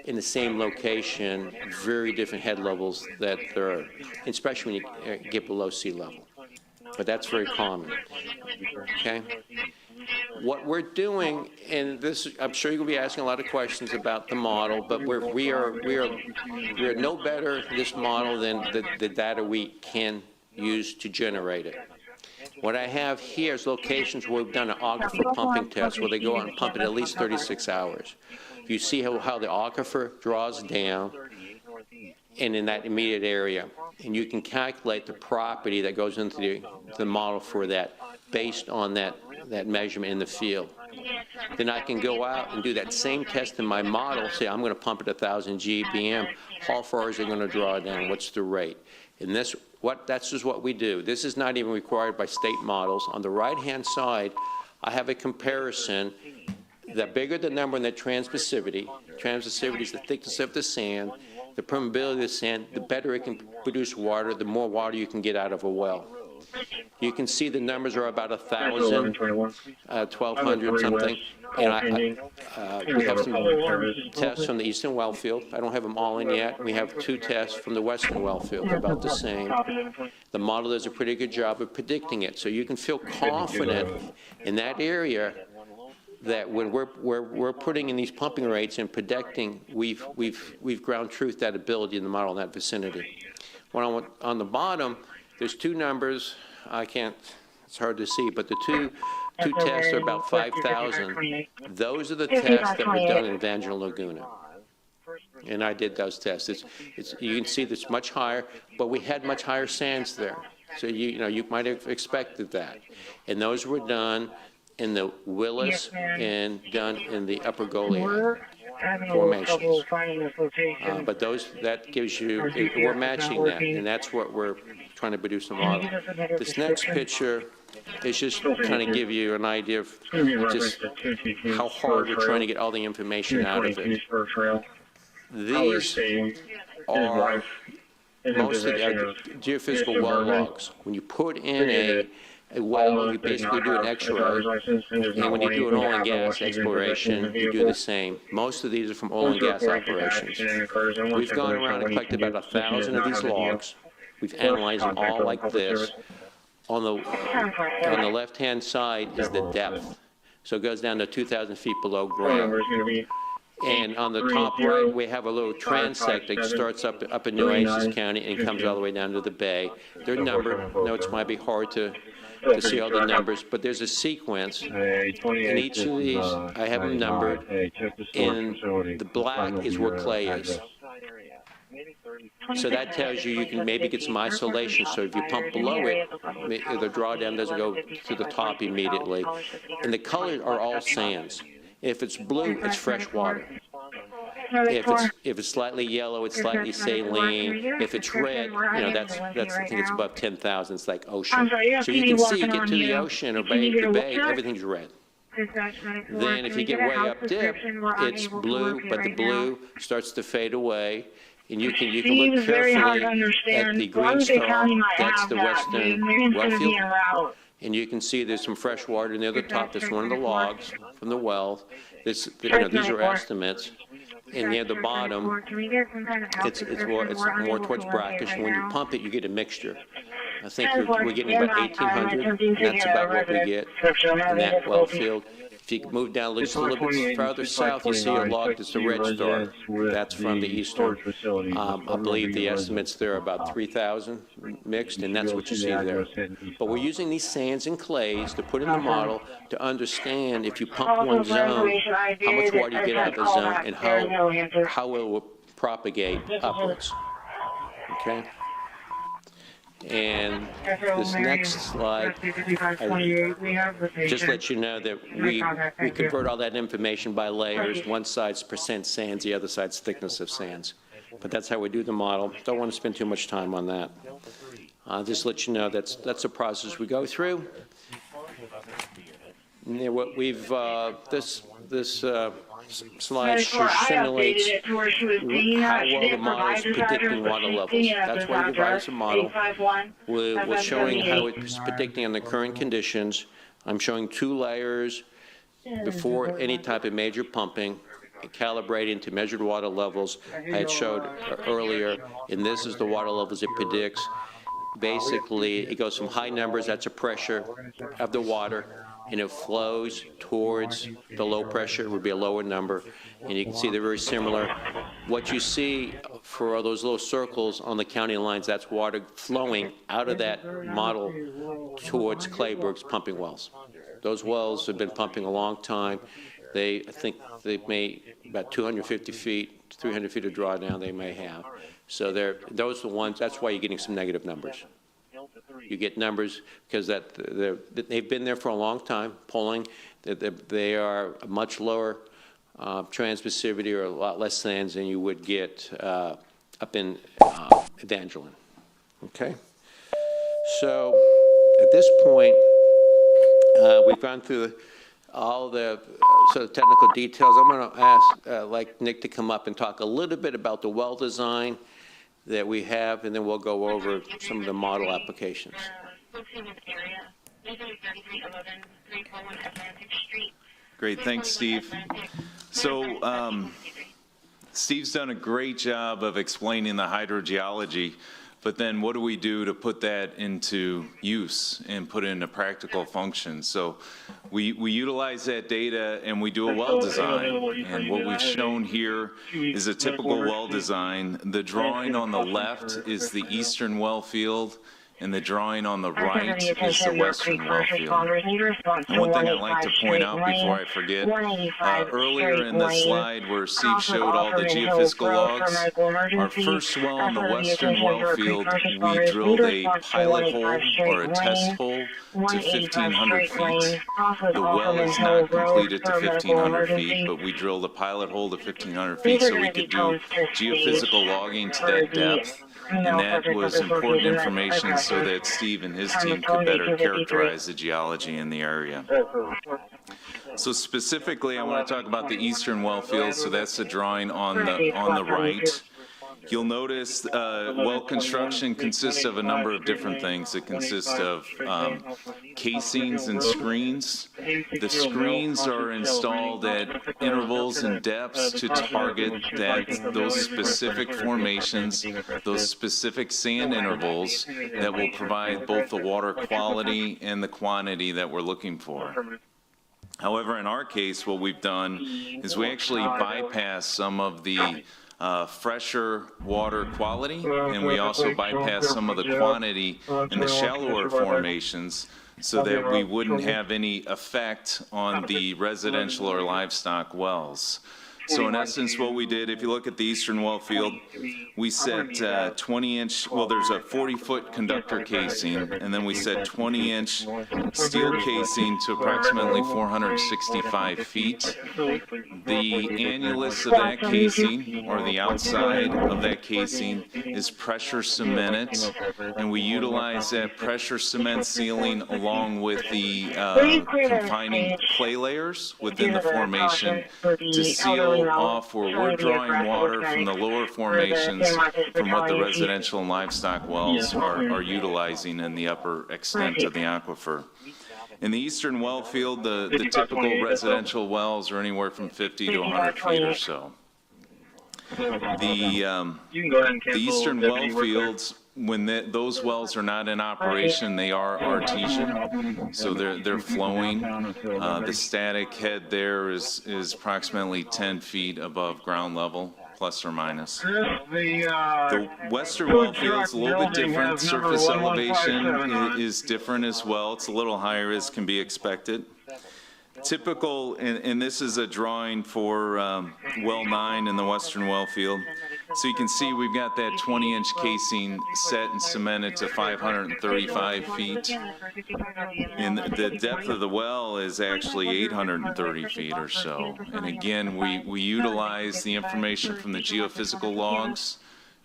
in the same location very different head levels that there are, especially when you get below sea level. But that's very common. Okay? What we're doing, and this, I'm sure you're going to be asking a lot of questions about the model, but we are no better this model than the data we can use to generate it. What I have here is locations where we've done an aquifer pumping test where they go out and pump it at least 36 hours. You see how the aquifer draws down and in that immediate area. And you can calculate the property that goes into the model for that based on that measurement in the field. Then I can go out and do that same test in my model, say I'm going to pump it 1,000 GBM. How far is it going to draw down? What's the rate? And that's just what we do. This is not even required by state models. On the right-hand side, I have a comparison. The bigger the number in the transmissivity is the thickness of the sand, the permeability of the sand, the better it can produce water, the more water you can get out of a well. You can see the numbers are about 1,000, 1,200 something. And we have some tests from the eastern well field. I don't have them all in yet. We have 2 tests from the western well field, about the same. The model does a pretty good job of predicting it. So you can feel confident in that area that when we're putting in these pumping rates and predicting, we've ground truth that ability in the model in that vicinity. On the bottom, there's 2 numbers. It's hard to see, but the two tests are about 5,000. Those are the tests that were done in Evangeline Laguna. And I did those tests. You can see that's much higher, but we had much higher sands there. So you might have expected that. And those were done in the Willis and done in the Upper Goliad formations. But that gives you, we're matching that, and that's what we're trying to produce a model. This next picture is just kind of give you an idea of just how hard we're trying to get all the information out of it. These are mostly geophysical well logs. When you put in a well, you basically do an X-ray, and when you do an oil and gas exploration, you do the same. Most of these are from oil and gas operations. We've gone around and collected about 1,000 of these logs. We've analyzed them all like this. On the left-hand side is the depth. So it goes down to 2,000 feet below ground. And on the top right, we have a little transect that starts up in Nueces County and comes all the way down to the bay. They're numbered. Notes might be hard to see all the numbers, but there's a sequence. In each of these, I have them numbered, and the black is where clay is. So that tells you can maybe get some isolation. So if you pump below it, the drawdown doesn't go to the top immediately. And the colors are all sands. If it's blue, it's fresh water. If it's slightly yellow, it's slightly saline. If it's red, that's I think it's above 10,000. It's like ocean. So you can see you get to the ocean or the bay, everything's red. Then if you get way up dip, it's blue, but the blue starts to fade away. And you can look carefully at the green star. That's the western wellfield. And you can see there's some fresh water near the top. That's one of the logs from the well. These are estimates. And near the bottom, it's more towards brackish. When you pump it, you get a mixture. I think we're getting about 1,800, and that's about what we get in that well field. If you move down just a little bit farther south, you see a log that's a red star. That's from the eastern. I believe the estimates there are about 3,000 mixed, and that's what you see there. But we're using these sands and clays to put in the model to understand if you pump one zone, how much water you get out of the zone, and how it will propagate upwards. Okay? And this next slide, just let you know that we convert all that information by layers. One side's percent sands, the other side's thickness of sands. But that's how we do the model. Don't want to spend too much time on that. Just let you know that's a process we go through. And what we've this slide simulates how well the model is predicting water levels. That's why we devised a model. We're showing how it's predicting on the current conditions. I'm showing 2 layers before any type of major pumping, calibrating to measured water levels I had showed earlier, and this is the water levels it predicts. Basically, it goes from high numbers, that's a pressure of the water, and it flows towards the low pressure. It would be a lower number, and you can see they're very similar. What you see for those little circles on the county lines, that's water flowing out of that model towards Clayburgh's pumping wells. Those wells have been pumping a long time. I think they may about 250 feet, 300 feet of drawdown they may have. So those are the ones, that's why you're getting some negative numbers. You get numbers because they've been there for a long time, pulling. They are a much lower transmissivity or a lot less sands than you would get up in Evangeline. Okay? So at this point, we've gone through all the sort of technical details. I'm going to ask like Nick to come up and talk a little bit about the well design that we have, and then we'll go over some of the model applications. Great, thanks, Steve. So Steve's done a great job of explaining the hydrogeology, but then what do we do to put that into use and put it into practical function? So we utilize that data and we do a well design. And what we've shown here is a typical well design. The drawing on the left is the eastern well field, and the drawing on the right is the western well field. And one thing I'd like to point out before I forget, earlier in the slide where Steve showed all the geophysical logs, our first well on the western well field, we drilled a pilot hole or a test hole to 1,500 feet. The well is not completed to 1,500 feet, but we drilled a pilot hole to 1,500 feet so we could do geophysical logging to that depth. And that was important information so that Steve and his team could better characterize the geology in the area. So specifically, I want to talk about the eastern well field. So that's the drawing on the right. You'll notice well construction consists of a number of different things. It consists of casings and screens. The screens are installed at intervals and depths to target those specific formations, those specific sand intervals that will provide both the water quality and the quantity that we're looking for. However, in our case, what we've done is we actually bypass some of the fresher water quality, and we also bypass some of the quantity in the shallower formations so that we wouldn't have any effect on the residential or livestock wells. So in essence, what we did, if you look at the eastern well field, we set 20-inch, well, there's a 40-foot conductor casing, and then we set 20-inch steel casing to approximately 465 feet. The annulus of that casing, or the outside of that casing, is pressure cemented, and we utilize that pressure cement sealing along with the confining clay layers within the formation to seal off where we're drawing water from the lower formations from what the residential and livestock wells are utilizing in the upper extent of the aquifer. In the eastern well field, the typical residential wells are anywhere from 50 to 100 feet or so. The eastern well fields, when those wells are not in operation, they are artesian, so they're flowing. The static head there is approximately 10 feet above ground level, plus or minus. The western well field is a little bit different. Surface elevation is different as well. It's a little higher as can be expected. Typical, and this is a drawing for well 9 in the western well field. So you can see we've got that 20-inch casing set and cemented to 535 feet. And the depth of the well is actually 830 feet or so. And again, we utilize the information from the geophysical logs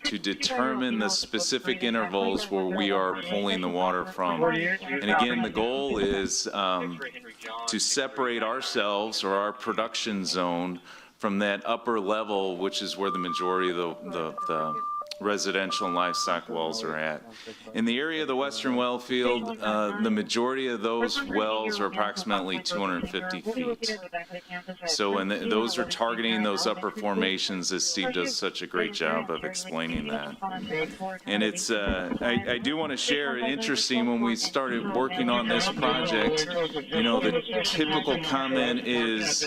to determine the specific intervals where we are pulling the water from. And again, the goal is to separate ourselves or our production zone from that upper level, which is where the majority of the residential and livestock wells are at. In the area of the western well field, the majority of those wells are approximately 250 feet. So those are targeting those upper formations, as Steve does such a great job of explaining that. And it's, I do want to share, interesting, when we started working on this project, you know, the typical comment is,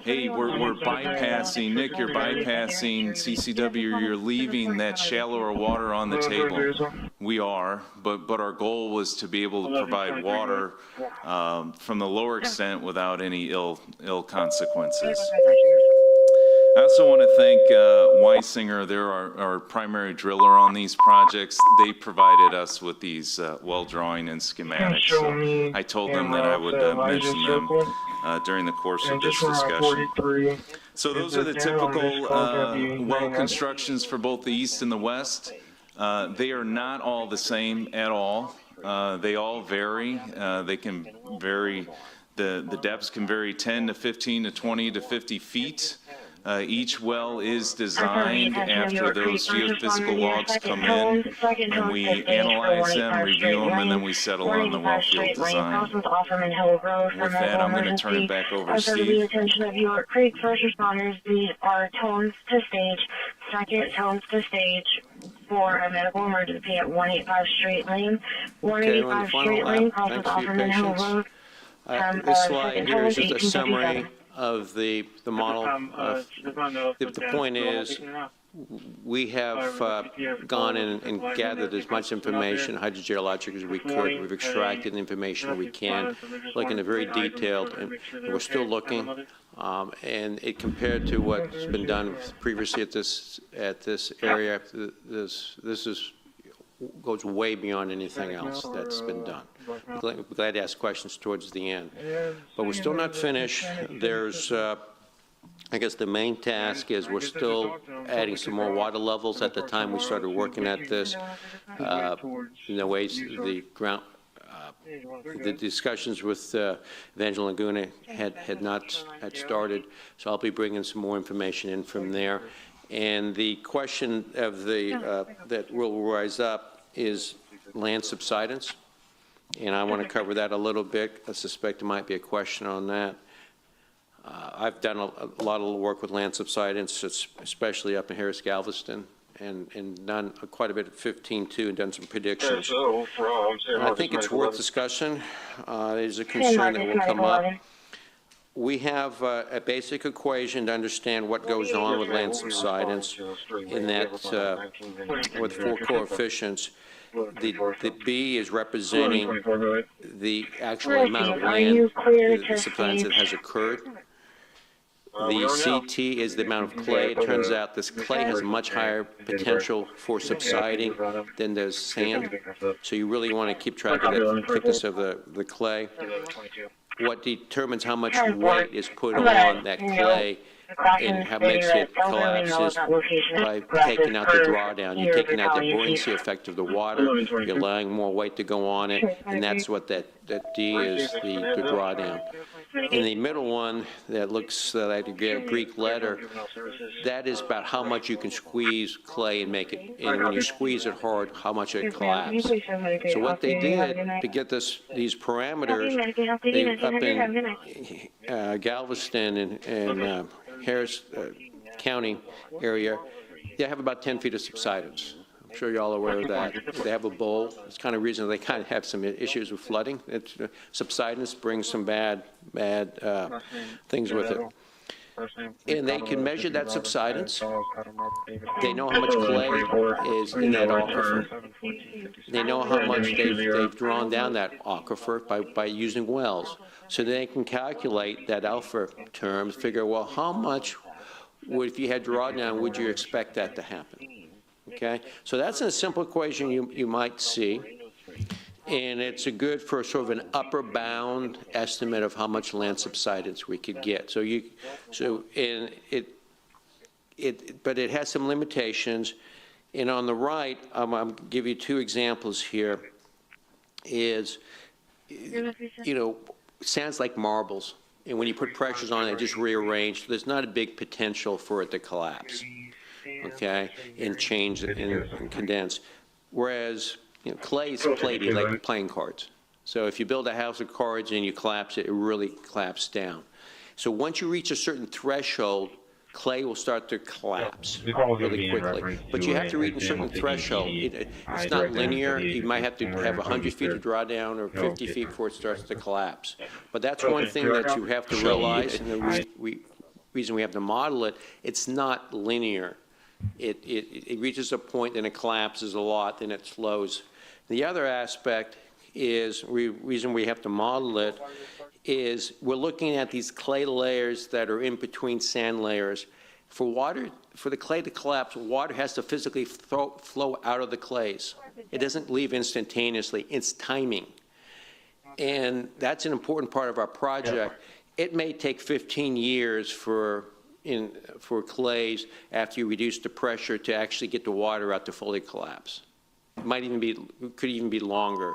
hey, we're bypassing, Nick, you're bypassing CCW, you're leaving that shallower water on the table. We are, but our goal was to be able to provide water from the lower extent without any ill consequences. I also want to thank Weisinger. They're our primary driller on these projects. They provided us with these well drawing and schematics. So I told them that I would mention them during the course of this discussion. So those are the typical well constructions for both the east and the west. They are not all the same at all. They all vary. They can vary. The depths can vary 10 to 15 to 20 to 50 feet. Each well is designed after those geophysical logs come in, and we analyze them, review them, and then we settle on the well field design. With that, I'm going to turn it back over to Steve. To the attention of York Creek first responders, these are tones to stage, second tones to stage for a medical emergency at 185 Straight Lane. 185 Straight Lane crosses Offerman Hill Road. This slide here is just a summary of the model. The point is, we have gone in and gathered as much information, hydrogeologic, as we could. We've extracted the information we can, looking at very detailed, and we're still looking. And it compared to what's been done previously at this area, this goes way beyond anything else that's been done. I'm glad to ask questions towards the end. But we're still not finished. There's I guess the main task is we're still adding some more water levels. At the time we started working at this, the ways the ground, the discussions with Evangel Laguna had not started, so I'll be bringing some more information in from there. And the question of the that will rise up is land subsidence, and I want to cover that a little bit. I suspect there might be a question on that. I've done a lot of work with land subsidence, especially up in Harris Galveston, and done quite a bit at 15-2 and done some predictions. And I think it's worth discussion. There's a concern that will come up. We have a basic equation to understand what goes on with land subsidence in that with 4 coefficients. The B is representing the actual amount of land the subsidence that has occurred. The CT is the amount of clay. It turns out this clay has much higher potential for subsiding than does sand. So you really want to keep track of the thickness of the clay. What determines how much weight is put on that clay and how makes it collapse is by taking out the drawdown. You're taking out the buoyancy effect of the water. You're allowing more weight to go on it, and that's what that D is, the drawdown. In the middle one that looks like a Greek letter, that is about how much you can squeeze clay and make it, and when you squeeze it hard, how much it collapses. So what they did to get these parameters, they up in Galveston and Harris County area, they have about 10 feet of subsidence. I'm sure you're all aware of that. They have a bowl. It's kind of reason they kind of have some issues with flooding. Subsidence brings some bad things with it. And they can measure that subsidence. They know how much clay is in that aquifer. They know how much they've drawn down that aquifer by using wells. So they can calculate that alpha term, figure, well, how much if you had drawdown, would you expect that to happen? Okay, so that's a simple equation you might see, and it's a good for sort of an upper bound estimate of how much land subsidence we could get. But it has some limitations. And on the right, I'll give you 2 examples here. Is sounds like marbles, and when you put pressures on it, just rearrange. There's not a big potential for it to collapse. Okay, and change and condense. Whereas clay is plated like playing cards. So if you build a house of cards and you collapse it, it really collapses down. So once you reach a certain threshold, clay will start to collapse really quickly. But you have to reach a certain threshold. It's not linear. You might have to have 100 feet of drawdown or 50 feet before it starts to collapse. But that's one thing that you have to realize, and the reason we have to model it, it's not linear. It reaches a point, then it collapses a lot, then it slows. The other aspect is, reason we have to model it, is we're looking at these clay layers that are in between sand layers. For the clay to collapse, water has to physically flow out of the clays. It doesn't leave instantaneously. It's timing. And that's an important part of our project. It may take 15 years for clays, after you reduce the pressure, to actually get the water out to fully collapse. It might even be, could even be longer.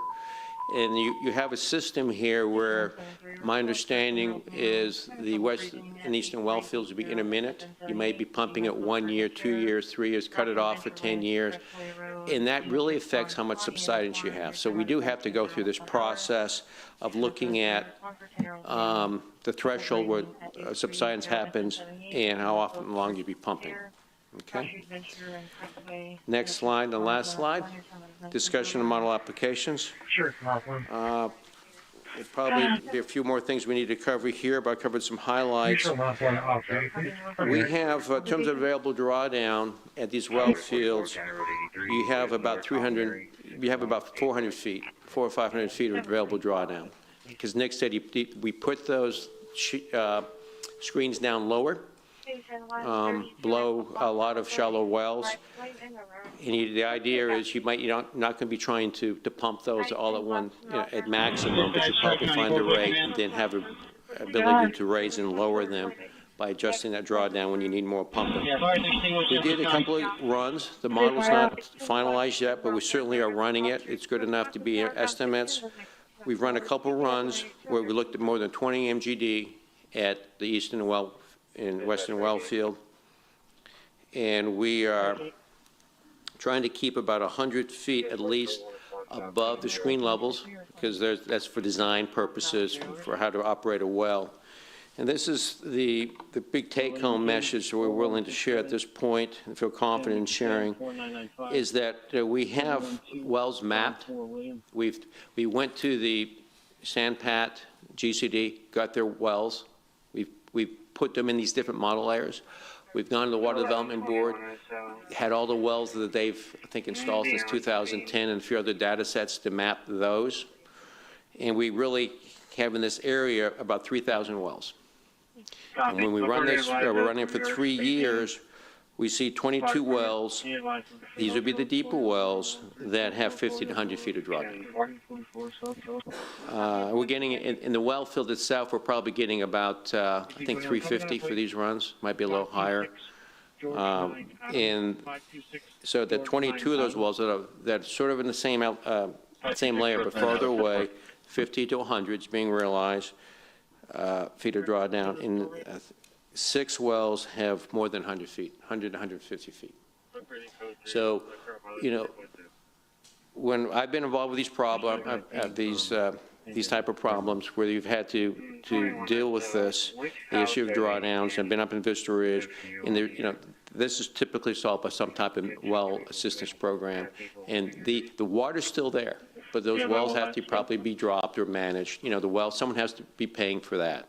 And you have a system here where my understanding is the west and eastern well fields will be intermittent. You may be pumping it 1 year, 2 years, 3 years, cut it off for 10 years. And that really affects how much subsidence you have. So we do have to go through this process of looking at the threshold where subsidence happens and how often long you'd be pumping. Okay. Next slide, the last slide. Discussion of model applications. There'd probably be a few more things we need to cover here, but I covered some highlights. We have, in terms of available drawdown at these well fields, you have about 400 feet, 400 or 500 feet of available drawdown. Because Nick said we put those screens down lower, below a lot of shallow wells. And the idea is you're not going to be trying to pump those all at one, at maximum, but you probably find the rate and then have an ability to raise and lower them by adjusting that drawdown when you need more pumping. We did a couple of runs. The model's not finalized yet, but we certainly are running it. It's good enough to be estimates. We've run a couple of runs where we looked at more than 20 MGD at the eastern well and western well field. And we are trying to keep about 100 feet at least above the screen levels, because that's for design purposes for how to operate a well. And this is the big take-home message that we're willing to share at this point and feel confident in sharing, is that we have wells mapped. We went to the Sandpat, GCD, got their wells. We've put them in these different model layers. We've gone to the Water Development Board, had all the wells that they've, I think, installed since 2010 and a few other data sets to map those. And we really have in this area about 3,000 wells. And when we run this, we're running it for 3 years, we see 22 wells. These would be the deeper wells that have 50 to 100 feet of drawdown. We're getting, in the well field itself, we're probably getting about, I think, 350 for these runs, might be a little higher. And so the 22 of those wells that are sort of in the same layer, but farther away, 50 to 100 is being realized, feet of drawdown. And 6 wells have more than 100 feet, 100 to 150 feet. So, when I've been involved with these problems, these type of problems where you've had to deal with this, the issue of drawdowns, and been up in Vista Ridge, and this is typically solved by some type of well assistance program, and the water's still there, but those wells have to probably be dropped or managed. The well, someone has to be paying for that.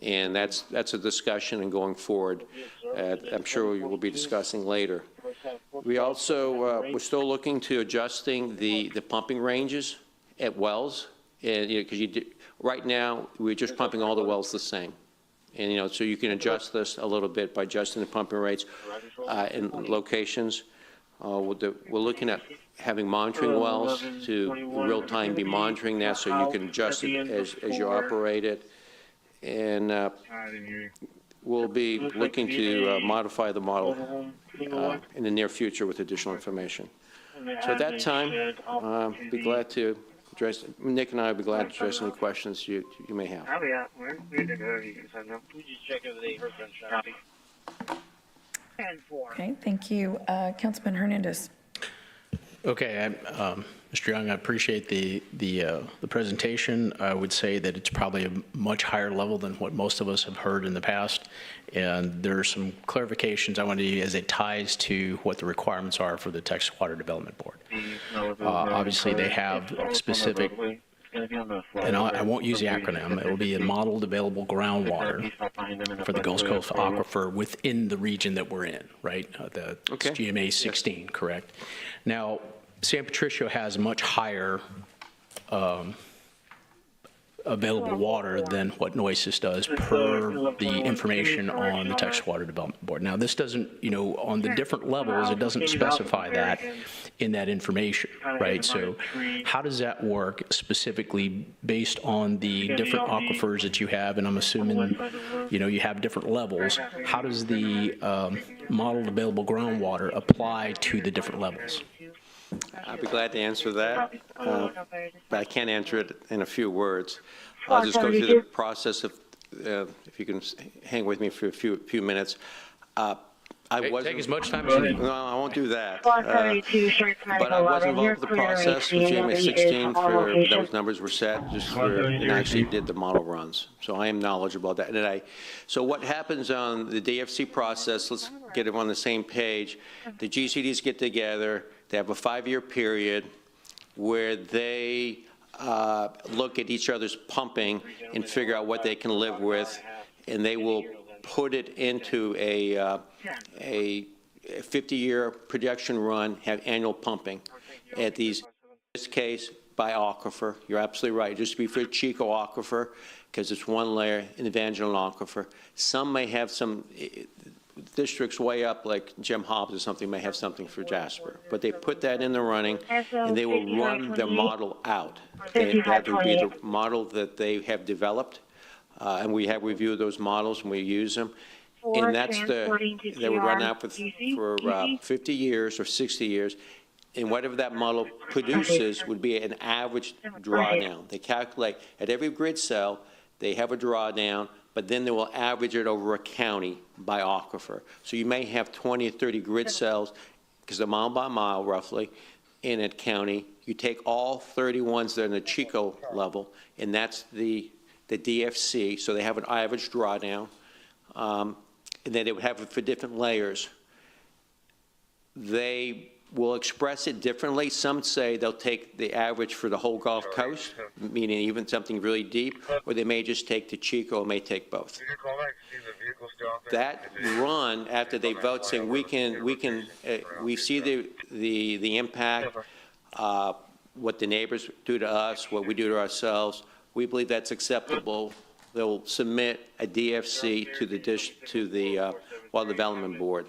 And that's a discussion and going forward. I'm sure we will be discussing later. We also, we're still looking to adjusting the pumping ranges at wells. And, because right now, we're just pumping all the wells the same. And, so you can adjust this a little bit by adjusting the pumping rates in locations. We're looking at having monitoring wells to real time be monitoring that so you can adjust it as you operate it. And we'll be looking to modify the model in the near future with additional information. So at that time, be glad to address, Nick and I will be glad to address any questions you may have. Okay, thank you. Councilman Hernandez. Okay, Mr. Young, I appreciate the presentation. I would say that it's probably a much higher level than what most of us have heard in the past, and there are some clarifications I want to do as it ties to what the requirements are for the Texas Water Development Board. Obviously, they have specific, and I won't use the acronym, it will be a modeled available groundwater for the Gulf Coast aquifer within the region that we're in, right? Okay. GMA 16, correct? Now, San Patricio has much higher available water than what nueces does per the information on the Texas Water Development Board. Now, this doesn't, on the different levels, it doesn't specify that in that information, right? So how does that work specifically based on the different aquifers that you have? And I'm assuming, you have different levels. How does the modeled available groundwater apply to the different levels? I'll be glad to answer that, but I can't answer it in a few words. I'll just go through the process of, if you can hang with me for a few minutes. Take as much time as you need. No, I won't do that. But I was involved with the process with GMA 16 for those numbers were set, and actually did the model runs. So I am knowledgeable about that. So what happens on the DFC process, let's get them on the same page. The GCDs get together. They have a 5-year period where they look at each other's pumping and figure out what they can live with, and they will put it into a 50-year projection run, have annual pumping at these, in this case, by aquifer. You're absolutely right. It used to be for Chico aquifer because it's one layer in the Evangeline aquifer. Some may have some districts way up, like Jim Hobbs or something, may have something for Jasper. But they put that in the running, and they will run their model out. That will be the model that they have developed, and we have reviewed those models, and we use them. And that's they would run out for 50 years or 60 years. And whatever that model produces would be an average drawdown. They calculate at every grid cell, they have a drawdown, but then they will average it over a county by aquifer. So you may have 20 or 30 grid cells, because they're mile by mile roughly, in a county. You take all 30 ones that are in the Chico level, and that's the DFC, so they have an average drawdown. And then they would have it for different layers. They will express it differently. Some say they'll take the average for the whole Gulf Coast, meaning even something really deep, or they may just take the Chico, or may take both. That run, after they vote saying we see the impact, what the neighbors do to us, what we do to ourselves, we believe that's acceptable. They'll submit a DFC to the Water Development Board.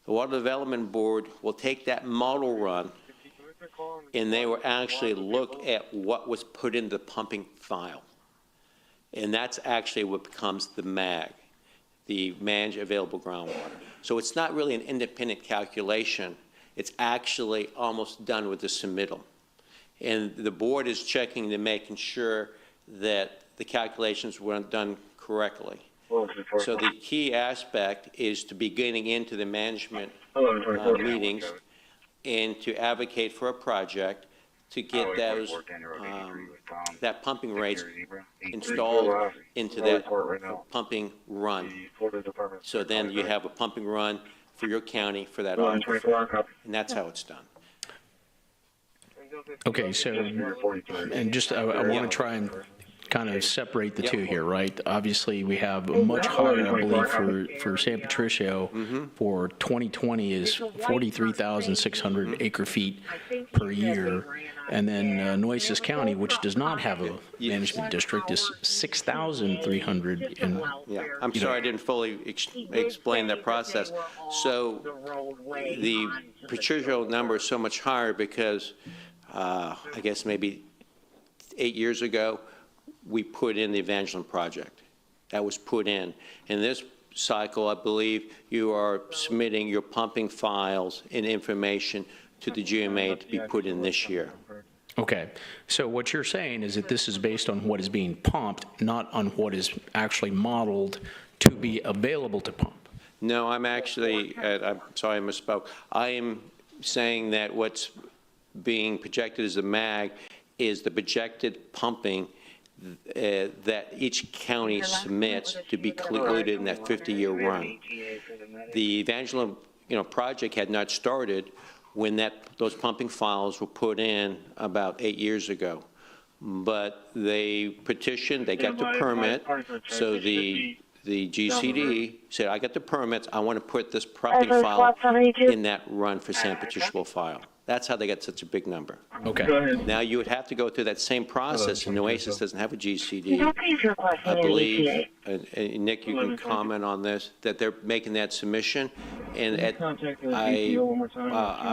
The Water Development Board will take that model run, and they will actually look at what was put in the pumping file. And that's actually what becomes the MAG, the Managed Available Groundwater. So it's not really an independent calculation. It's actually almost done with the submittal. And the board is checking to making sure that the calculations were done correctly. So the key aspect is to be getting into the management meetings and to advocate for a project to get those that pumping rates installed into that pumping run. So then you have a pumping run for your county for that aquifer, and that's how it's done. Okay, so, and just I want to try and kind of separate the two here, right? Obviously, we have a much higher, I believe, for San Patricio for 2020 is 43,600 acre feet per year. And then Nueces County, which does not have a management district, is 6,300. Yeah, I'm sorry I didn't fully explain that process. So the Patricio number is so much higher because I guess maybe 8 years ago, we put in the Evangeline project. That was put in. In this cycle, I believe you are submitting your pumping files and information to the GMA to be put in this year. Okay, so what you're saying is that this is based on what is being pumped, not on what is actually modeled to be available to pump. No, I'm actually, I'm sorry I misspoke. I am saying that what's being projected as a MAG is the projected pumping that each county submits to be included in that 50-year run. The Evangeline, project had not started when those pumping files were put in about 8 years ago. But they petitioned, they got the permit, so the GCD said, I got the permits, I want to put this pumping file in that run for San Patricio file. That's how they got such a big number. Okay. Now you would have to go through that same process, and Nueces doesn't have a GCD. I believe, Nick, you can comment on this, that they're making that submission. And I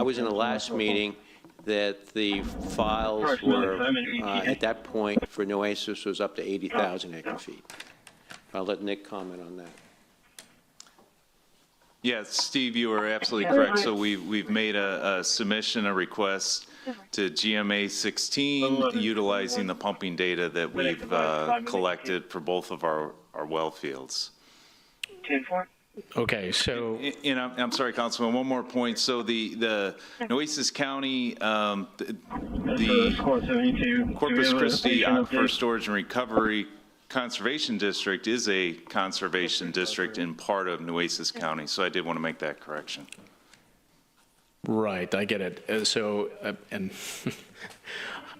was in the last meeting that the files were, at that point, for Nueces was up to 80,000 acre feet. I'll let Nick comment on that. Yes, Steve, you are absolutely correct. So we've made a submission, a request to GMA 16, utilizing the pumping data that we've collected for both of our well fields. Okay, so. And I'm sorry, Councilman, one more point. So the Nueces County, the Corpus Christi Aquifer Storage and Recovery Conservation District is a conservation district in part of Nueces County, so I did want to make that correction. Right, I get it. And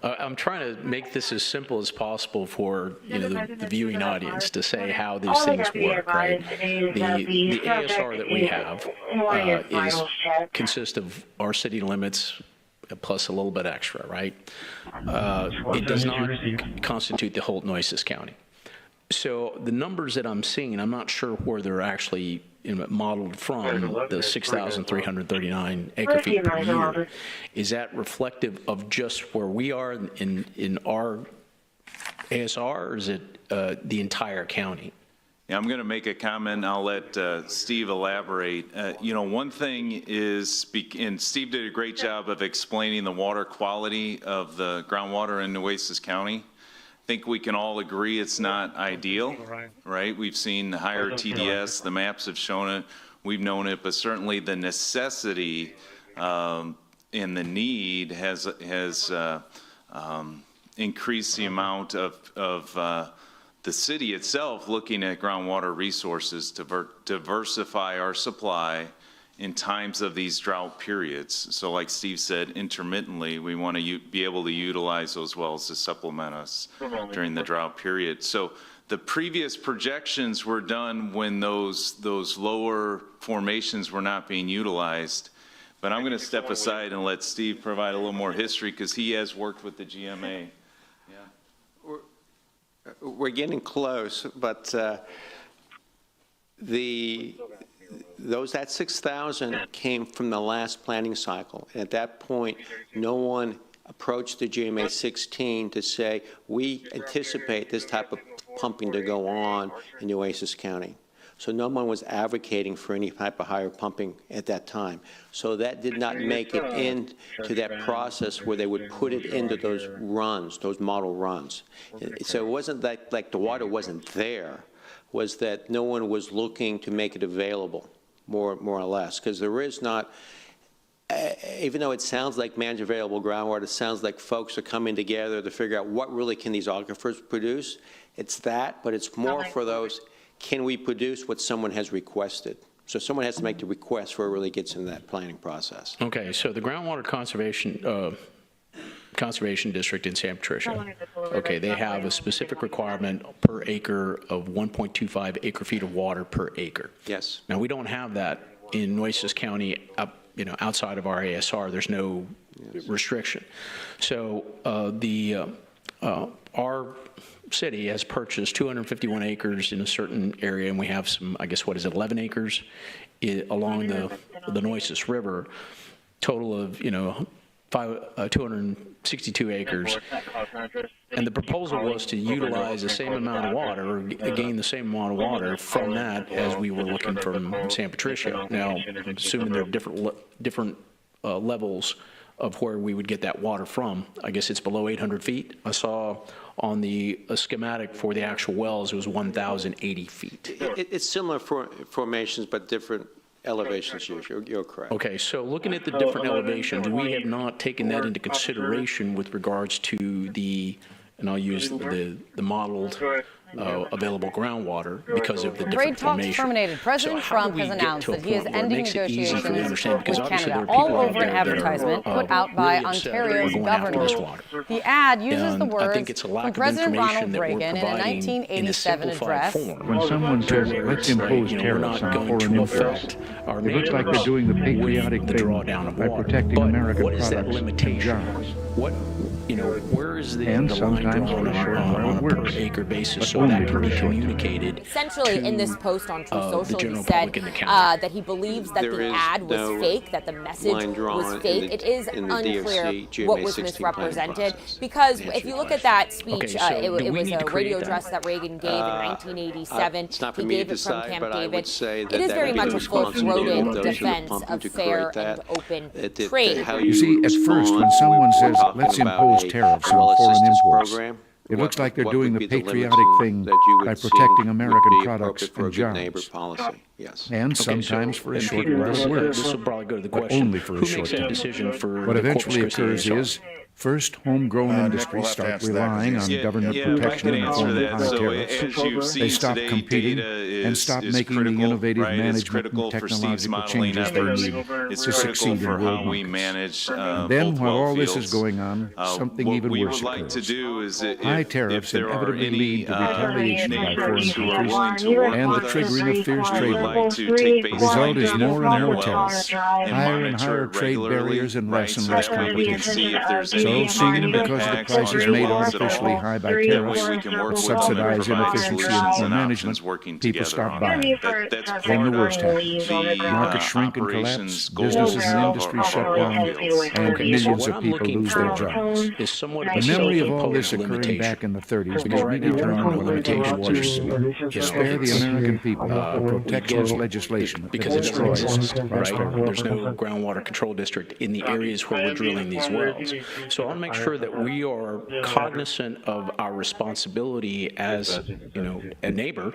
I'm trying to make this as simple as possible for the viewing audience to say how these things work, right? The ASR that we have consists of our city limits plus a little bit extra, right? It does not constitute the whole nueces county. So the numbers that I'm seeing, I'm not sure where they're actually modeled from, the 6,339 acre feet per year. Is that reflective of just where we are in our ASR, or is it the entire county? Yeah, I'm going to make a comment. I'll let Steve elaborate. One thing is, and Steve did a great job of explaining the water quality of the groundwater in Nueces County. I think we can all agree it's not ideal, right? We've seen higher TDS, the maps have shown it, we've known it, but certainly the necessity and the need has increased the amount of the city itself looking at groundwater resources to diversify our supply in times of these drought periods. So like Steve said, intermittently, we want to be able to utilize those wells to supplement us during the drought period. So the previous projections were done when those lower formations were not being utilized. But I'm going to step aside and let Steve provide a little more history because he has worked with the GMA. We're getting close, but that 6,000 came from the last planning cycle. And at that point, no one approached the GMA 16 to say, we anticipate this type of pumping to go on in Nueces County. So no one was advocating for any type of higher pumping at that time. So that did not make it into that process where they would put it into those runs, those model runs. So it wasn't that like the water wasn't there, was that no one was looking to make it available, more or less, because there is not, even though it sounds like managed available groundwater, it sounds like folks are coming together to figure out what really can these aquifers produce. It's that, but it's more for those, can we produce what someone has requested? So someone has to make the request before it really gets into that planning process. Okay, so the groundwater conservation district in San Patricia, okay, they have a specific requirement per acre of 1.25 acre feet of water per acre. Yes. Now, we don't have that in Nueces County, outside of our ASR. There's no restriction. So our city has purchased 251 acres in a certain area, and we have some, 11 acres along the Nueces River, total of, 262 acres. And the proposal was to utilize the same amount of water, or gain the same amount of water from that as we were looking from San Patricia. Now, I'm assuming there are different levels of where we would get that water from. I guess it's below 800 feet. I saw on the schematic for the actual wells, it was 1,080 feet. It's similar formations, but different elevations. You're correct. Okay, so looking at the different elevations, we have not taken that into consideration with regards to and I'll use the modeled available groundwater because of the different formations. Terminated. President Trump has announced that he is ending negotiations with Canada, all over an advertisement put out by Ontario's governor. The ad uses the words from President Ronald Reagan in a 1987 address. When someone says, let's impose tariffs on foreign imports, it looks like they're doing the patriotic thing by protecting American products and jobs. Where is the and line sometimes drawn on a per acre basis so that can be communicated? Essentially, in this post on True Social, he said that he believes that the ad was fake, that the message was fake. It is unclear what was misrepresented, because if you look at that speech, it was a radio address that Reagan gave in 1987. He gave it from Camp David. It is very much a full-throated defense of fair and open trade. You see, at first, when someone says, let's impose tariffs on foreign imports, it looks like they're doing the patriotic thing by protecting American products and jobs. And sometimes for a short while it works, This will probably go to the but question. only for a short time. Decision for What eventually occurs is First, homegrown industries start relying on government protection in the form of high tariffs. They stop competing and stop making the innovative management and technological changes they need to succeed in world markets. And then, while all this is going on, something even worse occurs. High tariffs inevitably lead to retaliation by foreign countries and the triggering of fierce trade wars. The result is more and more tariffs, higher and higher trade barriers, and less competition. So, seeing because the prices made artificially high by tariffs that subsidize inefficiency in management, people stop buying. Then the worst happens. Markets shrink and collapse, businesses and industries shut down, and millions of people lose their jobs. The memory of all this occurring back in the 30s made me determine the limitation to spare the American people a protectionist legislation that destroys prosperity. There's no groundwater control district in the areas where we're drilling these wells. So I want to make sure that we are cognizant of our responsibility as, a neighbor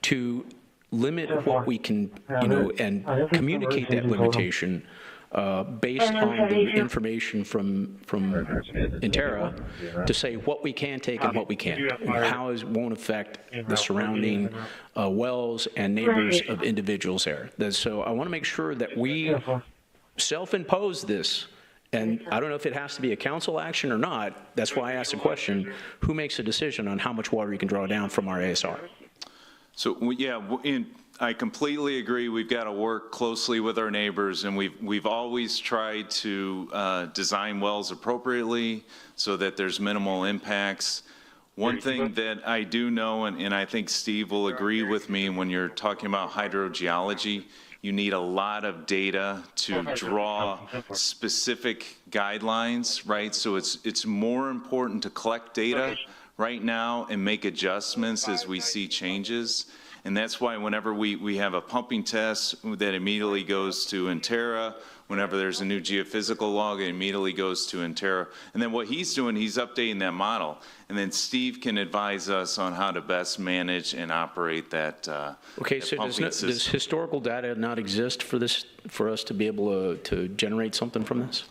to limit what we can, and communicate that limitation based on the information from Intera to say what we can take and what we can't, and how it won't affect the surrounding wells and neighbors of individuals there. So I want to make sure that we self-impose this. And I don't know if it has to be a council action or not. That's why I asked the question, who makes a decision on how much water you can draw down from our ASR? So, yeah, I completely agree. We've got to work closely with our neighbors, and we've always tried to design wells appropriately so that there's minimal impacts. One thing that I do know, and I think Steve will agree with me when you're talking about hydrogeology, you need a lot of data to draw specific guidelines, right? So it's more important to collect data right now and make adjustments as we see changes. And that's why whenever we have a pumping test that immediately goes to Intera, whenever there's a new geophysical log, it immediately goes to Intera. And then what he's doing, he's updating that model. And then Steve can advise us on how to best manage and operate that Okay, so does historical data not exist for us to be able to generate something from this?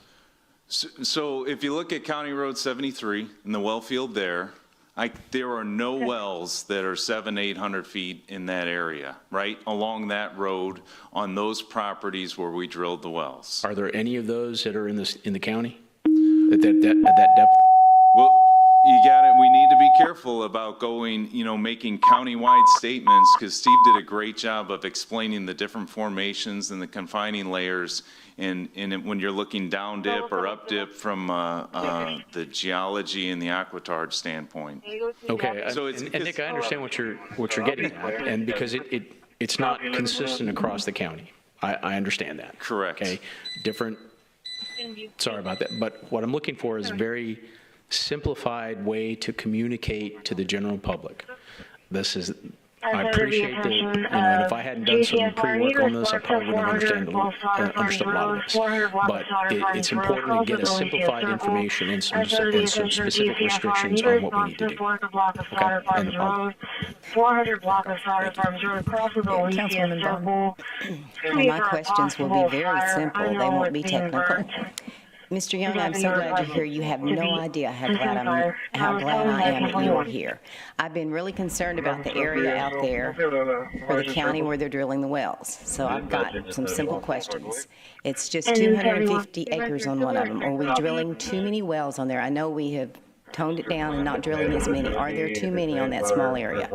So if you look at County Road 73 and the well field there are no wells that are 700-800 feet in that area, right? Along that road on those properties where we drilled the wells. Are there any of those that are in the county at that depth? Well, we need to be careful about going, making county-wide statements, because Steve did a great job of explaining the different formations and the confining layers. And when you're looking down dip or up dip from the geology and the aquitard standpoint. Okay, so and Nick, I understand what you're getting at, and because it's not consistent across the county. I understand that. Correct. Okay, different. Sorry about that, but what I'm looking for is a very simplified way to communicate to the general public. I appreciate that, and if I hadn't done some pre-work on this, I probably wouldn't have understood a lot of this. But it's important to get a simplified information and some specific restrictions on what we need to do. Okay? And 400 block of fire farms are across the Councilwoman Bond. My questions will be very simple. They won't be technical. Mr. Young, I'm so glad you're here. You have no idea how glad I am that you are here. I've been really concerned about the area out there for the county where they're drilling the wells. So I've got some simple questions. It's just 250 acres on one of them. Are we drilling too many wells on there? I know we have toned it down and not drilling as many. Are there too many on that small area?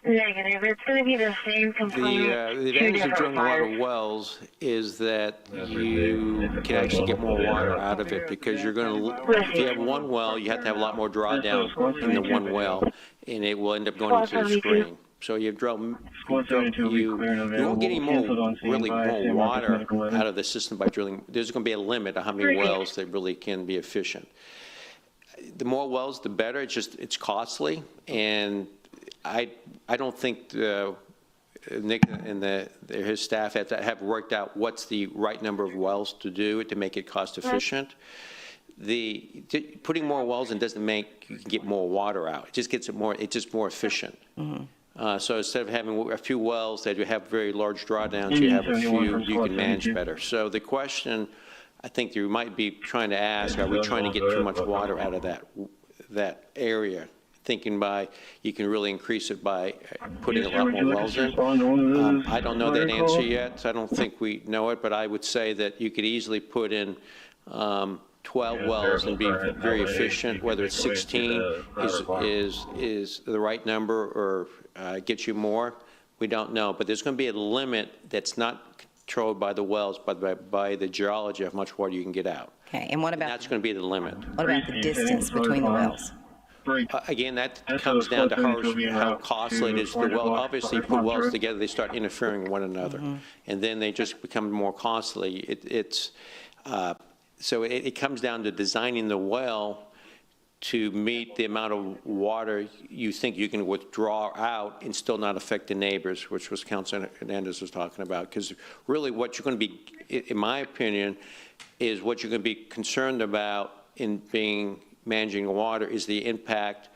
Negative. It's going to be the same component. The advantage of drilling a lot of wells is that you can actually get more water out of it, because you're going to, if you have one well, you have to have a lot more drawdown in the one well, and it will end up going into the screen. So you won't get any more water out of the system by drilling. There's going to be a limit of how many wells that really can be efficient. The more wells, the better. It's costly, and I don't think Nick and his staff have worked out what's the right number of wells to do to make it cost efficient. Putting more wells in doesn't make you can get more water out. It just gets it's just more efficient. Mm-hmm. So instead of having a few wells that you have very large drawdowns, you have a few you can manage better. So the question I think you might be trying to ask, are we trying to get too much water out of that area? Thinking by, you can really increase it by putting a lot more wells in. I don't know that answer yet, so I don't think we know it, but I would say that you could easily put in 12 wells and be very efficient, whether it's 16 is the right number or gets you more. We don't know, but there's going to be a limit that's not controlled by the wells, but by the geology of how much water you can get out. Okay, and what about? That's going to be the limit. What about the distance between the wells? Again, that comes down to how costly it is. The well, obviously, you put wells together, they start interfering with one another, and then they just become more costly. So it comes down to designing the well to meet the amount of water you think you can withdraw out and still not affect the neighbors, which was Councilor Hernandez was talking about. Because really what you're going to be, in my opinion, is what you're going to be concerned about in managing water is the impact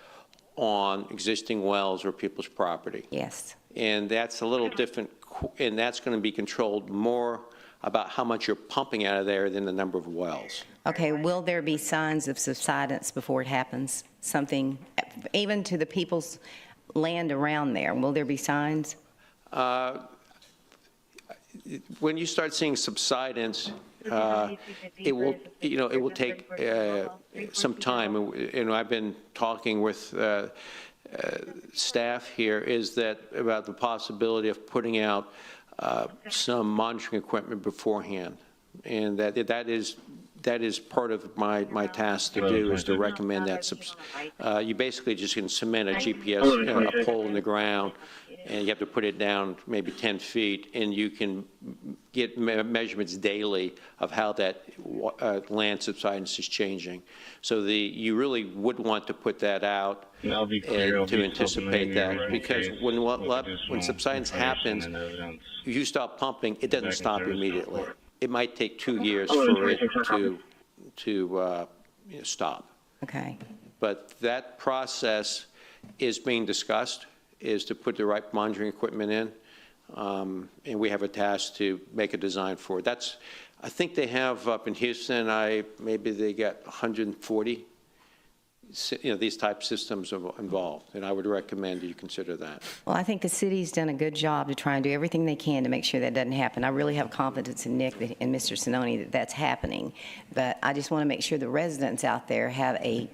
on existing wells or people's property. Yes. And that's a little different, and that's going to be controlled more about how much you're pumping out of there than the number of wells. Okay, will there be signs of subsidence before it happens? Something, even to the people's land around there, will there be signs? When you start seeing subsidence, it will take some time. And I've been talking with staff here about the possibility of putting out some monitoring equipment beforehand, and that is part of my task to do, is to recommend that. You basically just can cement a GPS a pole in the ground, and you have to put it down maybe 10 feet, and you can get measurements daily of how that land subsidence is changing. So you really would want to put that out and to anticipate that, because when subsidence happens, if you stop pumping, it doesn't stop immediately. It might take 2 years for it to stop. Okay. But that process is being discussed, is to put the right monitoring equipment in, and we have a task to make a design for it. I think they have up in Houston, maybe they got 140, these type systems involved, and I would recommend you consider that. Well, I think the city's done a good job to try and do everything they can to make sure that doesn't happen. I really have confidence in Nick and Mr. Sinoni that that's happening, but I just want to make sure the residents out there have a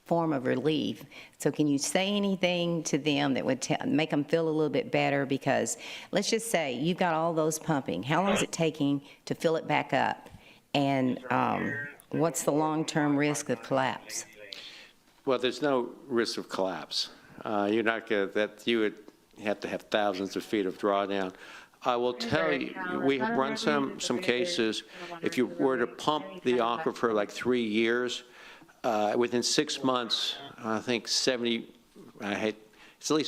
form of relief. So can you say anything to them that would make them feel a little bit better? Because let's just say you've got all those pumping. How long is it taking to fill it back up? And what's the long-term risk of collapse? Well, there's no risk of collapse. You're not going to, you would have to have thousands of feet of drawdown. I will tell you, we have run some cases. If you were to pump the aquifer like 3 years, within 6 months, I think it's at least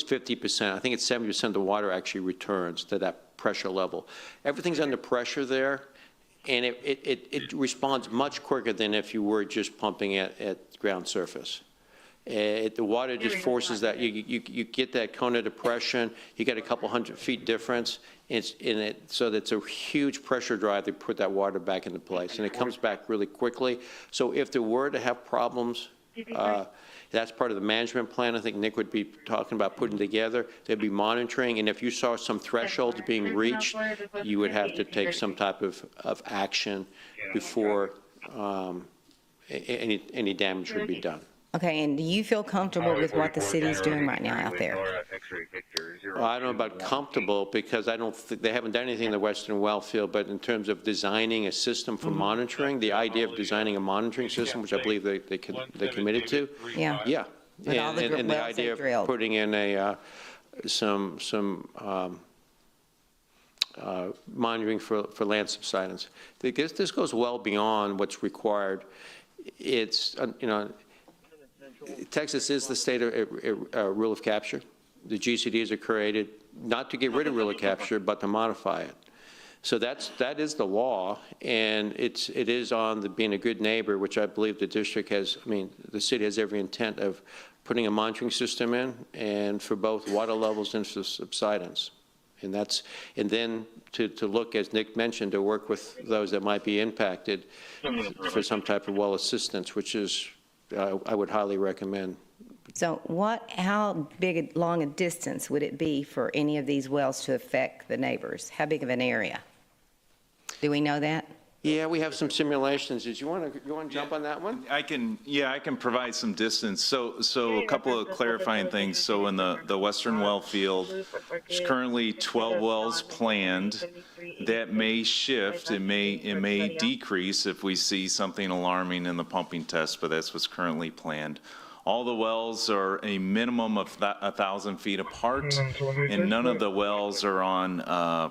50%. I think it's 70% of the water actually returns to that pressure level. Everything's under pressure there, and it responds much quicker than if you were just pumping at ground surface. The water just forces that. You get that cone of depression. You get a couple 100 feet difference. So that's a huge pressure drive to put that water back into place, and it comes back really quickly. So if there were to have problems, that's part of the management plan I think Nick would be talking about putting together. There'd be monitoring, and if you saw some thresholds being reached, you would have to take some type of action before any damage would be done. Okay, and do you feel comfortable with what the city's doing right now out there? Well, I don't know about comfortable, because I don't think they haven't done anything in the Western well field, but in terms of designing a system for monitoring, the idea of designing a monitoring system, which I believe they committed to. Yeah. Yeah. And the idea of putting in some monitoring for land subsidence. This goes well beyond what's required. It's, Texas is the state of rule of capture. The GCDs are created not to get rid of rule of capture, but to modify it. So that is the law, and it is on being a good neighbor, which I believe the district has. The city has every intent of putting a monitoring system in, and for both water levels and for subsidence. And then to look, as Nick mentioned, to work with those that might be impacted for some type of well assistance, which is, I would highly recommend. So how long a distance would it be for any of these wells to affect the neighbors? How big of an area? Do we know that? Yeah, we have some simulations. Did you want to jump on that one? I can provide some distance. So a couple of clarifying things. So in the western well field, there's currently 12 wells planned. That may shift. It may decrease if we see something alarming in the pumping test, but that's what's currently planned. All the wells are a minimum of 1,000 feet apart, and none of the wells are on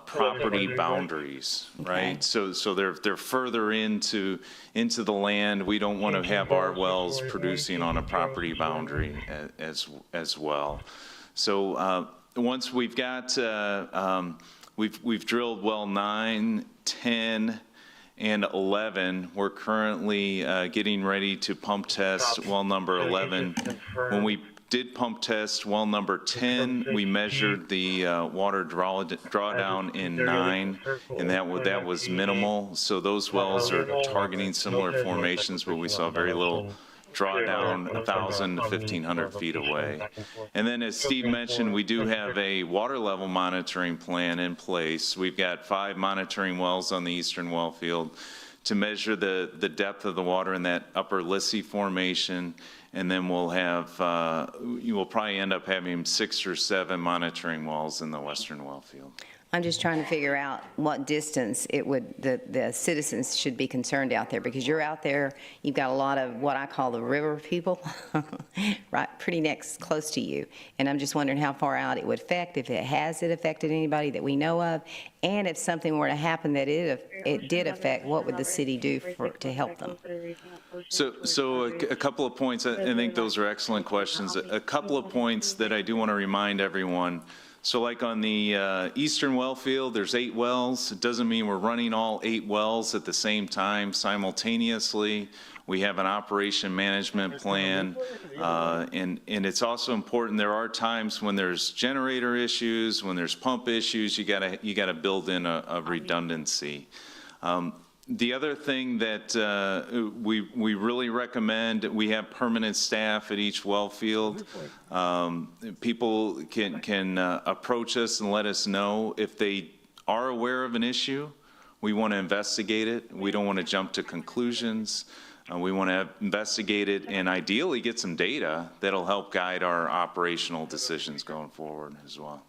property boundaries, right? So they're further into the land. We don't want to have our wells producing on a property boundary as well. So once we've got we've drilled well 9, 10. And 11, we're currently getting ready to pump test well number 11. When we did pump test well number 10, we measured the water drawdown in 9, and that was minimal. So those wells are targeting similar formations, but we saw very little drawdown 1,000 to 1,500 feet away. And then, as Steve mentioned, we do have a water level monitoring plan in place. We've got 5 monitoring wells on the eastern well field to measure the depth of the water in that upper Lissy formation. And then we'll have, you will probably end up having 6 or 7 monitoring wells in the western well field. I'm just trying to figure out what distance the citizens should be concerned out there, because you're out there, you've got a lot of what I call the river people, right, pretty close to you. And I'm just wondering how far out it would affect, if it affected anybody that we know of, and if something were to happen that it did affect, what would the city do to help them? So a couple of points. I think those are excellent questions. A couple of points that I do want to remind everyone. So like on the eastern well field, there's 8 wells. It doesn't mean we're running all 8 wells at the same time simultaneously. We have an operation management plan, and it's also important. There are times when there's generator issues, when there's pump issues. You gotta build in a redundancy. The other thing that we really recommend, we have permanent staff at each well field. People can approach us and let us know if they are aware of an issue. We want to investigate it. We don't want to jump to conclusions. We want to investigate it and ideally get some data that'll help guide our operational decisions going forward as well.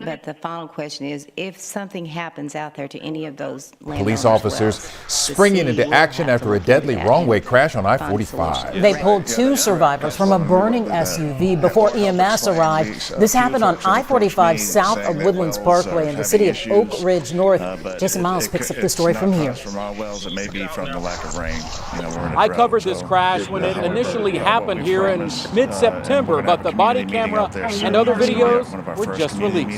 But the final question is, if something happens out there to any of those landowners, police officers springing into action after a deadly wrong-way crash on I-45. They pulled 2 survivors from a burning SUV before EMS arrived. This happened on I-45 south of Woodlands Parkway in the city of Oak Ridge North. Jason Miles picks up the story from here. From our wells, it may be from the lack of rain. I covered this crash when it initially happened here in mid-September, but the body camera and other videos were just released.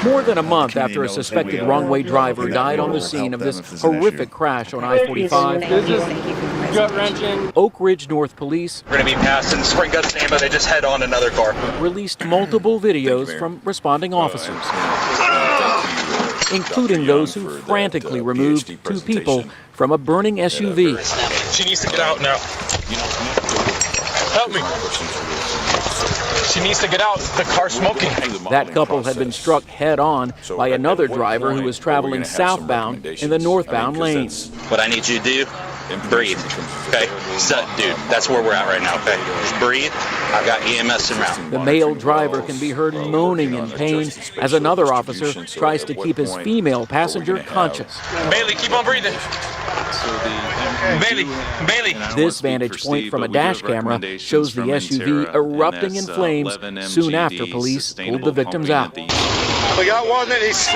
More than a month after a suspected wrong-way driver died on the scene of this horrific crash on I-45. This is gut-wrenching. Oak Ridge North Police, we're going to be passing Spring Gut Stand, they just head on another car. Released multiple videos from responding officers, including those who frantically removed 2 people from a burning SUV. She needs to get out now. Help me. She needs to get out. The car's smoking. That couple had been struck head-on by another driver who was traveling southbound in the northbound lane. What I need you to do, breathe, okay? So, dude, that's where we're at right now, okay? Just breathe. I've got EMS around. The male driver can be heard moaning in pain as another officer tries to keep his female passenger conscious. Bailey, keep on breathing. Bailey. This vantage point from a dash camera shows the SUV erupting in flames soon after police pulled the victims out. We got one that is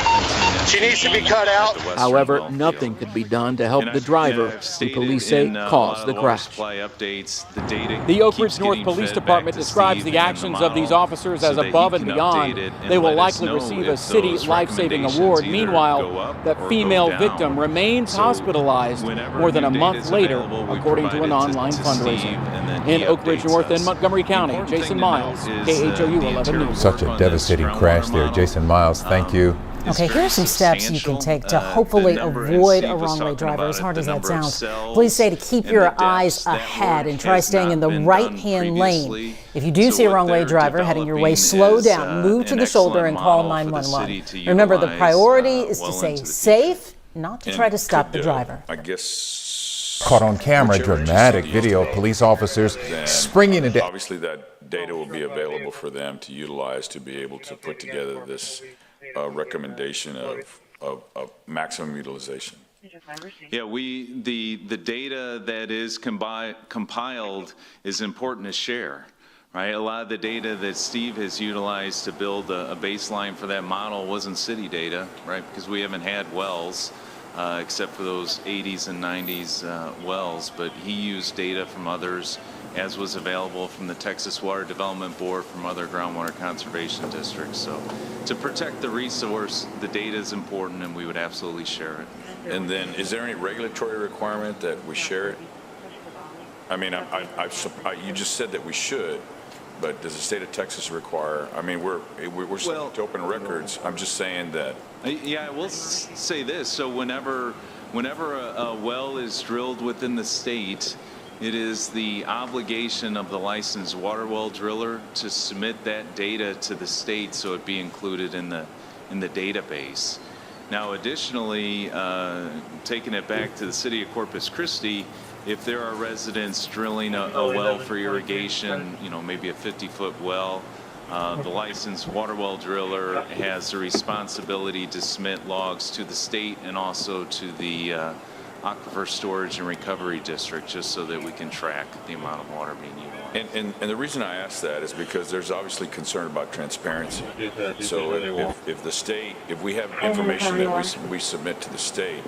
She needs to be cut out. However, nothing could be done to help the driver who police say caused the crash. The Oak Ridge North Police Department describes the actions of these officers as above and beyond. They will likely receive a city life-saving award. Meanwhile, the female victim remains hospitalized more than a month later, according to an online fundraiser. In Oak Ridge North and Montgomery County, Jason Miles, KHOU 11 News. Such a devastating crash there. Jason Miles, thank you. Okay, here are some steps you can take to hopefully avoid a wrong-way driver, as hard as that sounds. Police say to keep your eyes ahead and try staying in the right-hand lane. If you do see a wrong-way driver heading your way, slow down, move to the shoulder, and call 911. Remember, the priority is to stay safe, not to try to stop the driver. I guess Caught on camera, dramatic video of police officers springing into... Obviously, that data will be available for them to utilize to be able to put together this recommendation of maximum utilization. Yeah, the data that is compiled is important to share, right? A lot of the data that Steve has utilized to build a baseline for that model wasn't city data, right? Because we haven't had wells, except for those 80s and 90s wells, but he used data from others, as was available from the Texas Water Development Board, from other groundwater conservation districts. So to protect the resource, the data is important, and we would absolutely share it. And then, is there any regulatory requirement that we share it? I mean, you just said that we should, but does the state of Texas require? I mean, we're subject to open records. I'm just saying that. Yeah, I will say this. So whenever a well is drilled within the state, it is the obligation of the licensed water well driller to submit that data to the state so it be included in the database. Now, additionally, taking it back to the city of Corpus Christi, if there are residents drilling a well for irrigation, maybe a 50-foot well, the licensed water well driller has the responsibility to submit logs to the state and also to the Aquifer Storage and Recovery District, just so that we can track the amount of water being utilized. And the reason I ask that is because there's obviously concern about transparency. So if we have information that we submit to the state,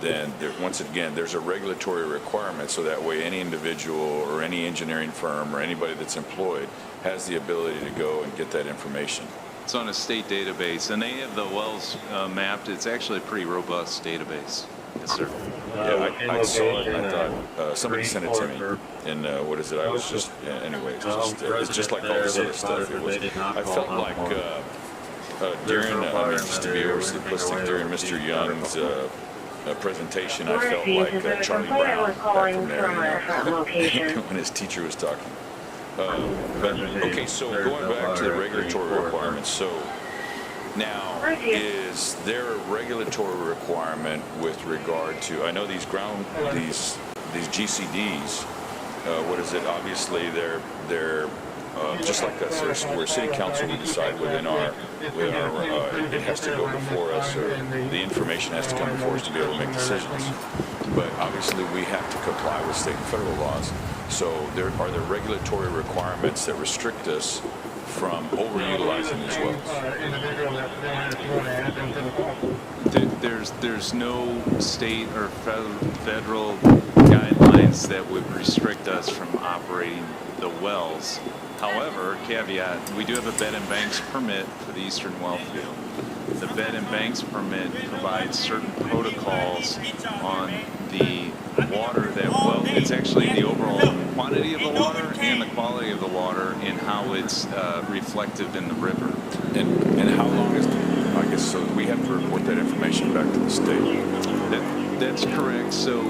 then once again, there's a regulatory requirement, so that way any individual or any engineering firm or anybody that's employed has the ability to go and get that information. It's on a state database, and they have the wells mapped. It's actually a pretty robust database. Yes, sir. Yeah, I saw it. I thought somebody sent it to me, and what is it? I was just, anyways, it's just like all this other stuff. I felt like during, just to be overly simplistic, during Mr. Young's presentation, I felt like Charlie Brown back from there, when his teacher was talking. Okay, so going back to the regulatory requirements, so now, is there a regulatory requirement with regard to, I know these GCDs, what is it? Obviously, they're just like us. We're city council. We decide within our it has to go before us, or the information has to come before us to be able to make decisions. But obviously, we have to comply with state and federal laws. So, are there regulatory requirements that restrict us from overutilizing these wells? There's no state or federal guidelines that would restrict us from operating the wells. However, caveat, we do have a bed and banks permit for the Eastern Well Field. The bed and banks permit provides certain protocols on the water that well. It's actually the overall quantity of the water and the quality of the water and how it's reflective in the river. And how long is, I guess, so we have to report that information back to the state? That's correct. So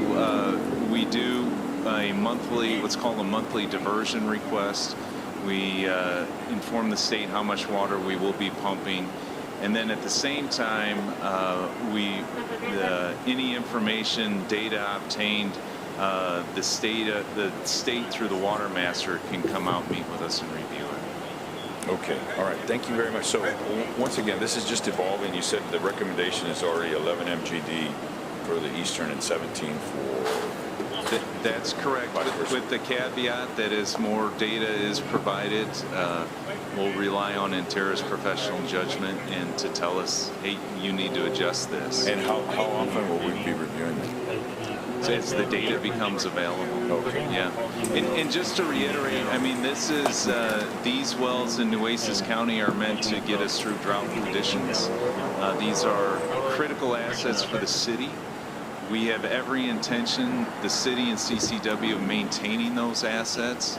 we do a monthly, what's called a monthly diversion request. We inform the state how much water we will be pumping. And then at the same time, any information, data obtained, the state through the water master can come out, meet with us, and review it. Okay, all right, thank you very much. So once again, this is just evolving. You said the recommendation is already 11 MGD for the Eastern and 17 for That's correct, with the caveat that as more data is provided, we'll rely on Intera's professional judgment and to tell us, hey, you need to adjust this. And how often will we be reviewing it? So as the data becomes available. Okay. Yeah. And just to reiterate, I mean, this is, these wells in Nueces County are meant to get us through drought conditions. These are critical assets for the city. We have every intention, the city and CCW, of maintaining those assets.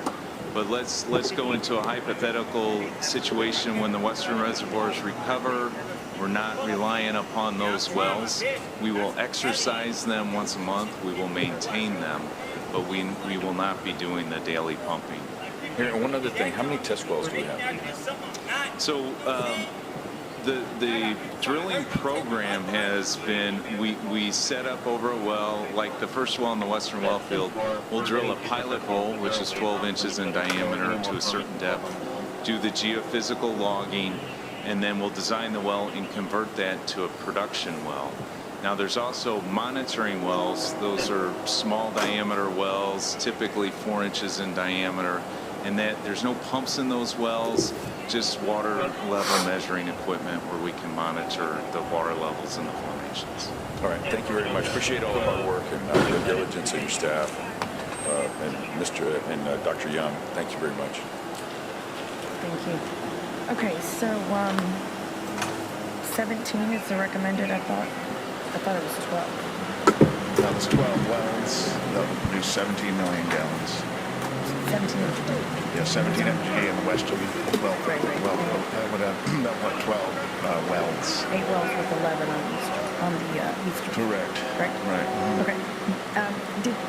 But let's go into a hypothetical situation when the western reservoirs recover. We're not relying upon those wells. We will exercise them once a month. We will maintain them, but we will not be doing the daily pumping. Here, one other thing, how many test wells do we have? So the drilling program has been, we set up over a well, like the first well in the western well field, we'll drill a pilot hole, which is 12 inches in diameter to a certain depth, do the geophysical logging, and then we'll design the well and convert that to a production well. Now there's also monitoring wells. Those are small diameter wells, typically 4 inches in diameter, and that there's no pumps in those wells, just water level measuring equipment where we can monitor the water levels in the formations. All right, thank you very much. Appreciate all the hard work and the diligence of your staff. And Dr. Young, thank you very much. Thank you. Okay, so 17 is the recommended, I thought it was 12. That was 12 wells that will produce 17 million gallons. 17 is good. Yeah, 17 MGA in the western well, Right. well, that would have 12 wells. 8 wells with 11 on the eastern. Correct. Correct? Right. Mm-hmm. Okay.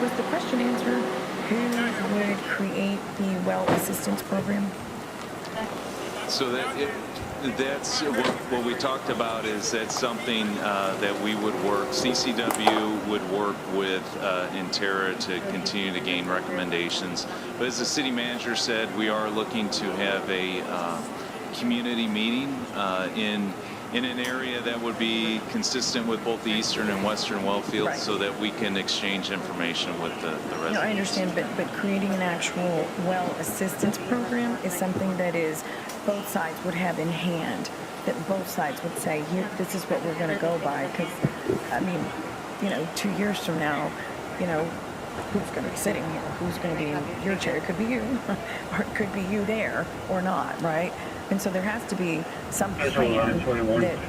Was the question answered who would create the well assistance program? So that's what we talked about, is that's something that we would work, CCW would work with Intera to continue to gain recommendations. But as the city manager said, we are looking to have a community meeting in an area that would be consistent with both the eastern and western well fields, right, so that we can exchange information with the residents. No, I understand, but creating an actual well assistance program is something that is both sides would have in hand, that both sides would say, here, this is what we're going to go by, because, I mean, 2 years from now, who's going to be sitting here? Who's going to be in your chair? It could be you, or it could be you there, or not, right? And so there has to be some plan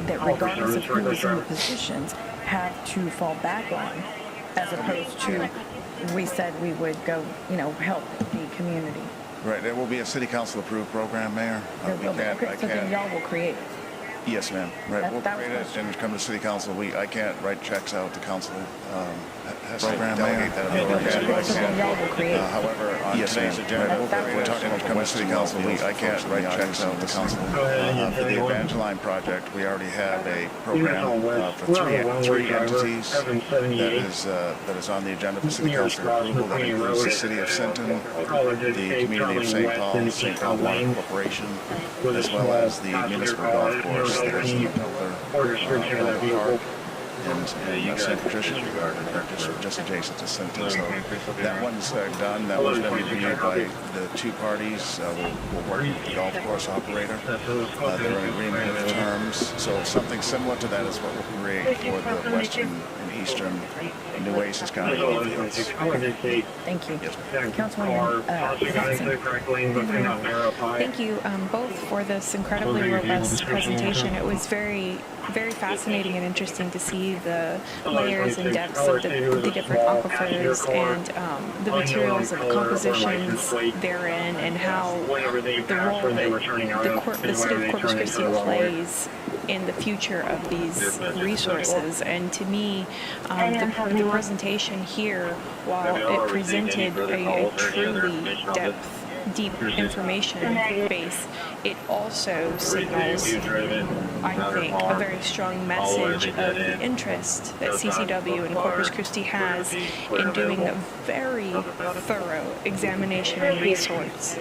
that regardless of who is in the positions, have to fall back on, as opposed to, we said we would go, help the community. Right, there will be a city council approved program, Mayor. So then y'all will create it. Yes, ma'am. Right, we'll create it and come to city council. I can't write checks out to council. Program, delegate that authority. However, on today's agenda, we're talking about coming to city council. I can't write checks out to council. For the Evangeline project, we already have a program for three entities that is on the agenda for city council approval. That includes the city of Sinton, the community of St. Paul Water Corporation, as well as the municipal golf course that is in the Elder Park and St. Patricia, just adjacent to Sinton. So that one's done. That one's been reviewed by the two parties. We'll work with the golf course operator. They're in agreement with the terms. So something similar to that is what we'll create for the western and eastern Nueces County well fields. Thank you. Yes, Councilwoman Thank you both for this incredibly robust presentation. It was very, very fascinating and interesting to see the layers and depths of the different aquifers and the materials and the compositions therein, and how the role that the city of Corpus Christi plays in the future of these resources. And to me, the presentation here, while it presented a truly deep information base, it also signals, I think, a very strong message of the interest that CCW and Corpus Christi has in doing a very thorough examination and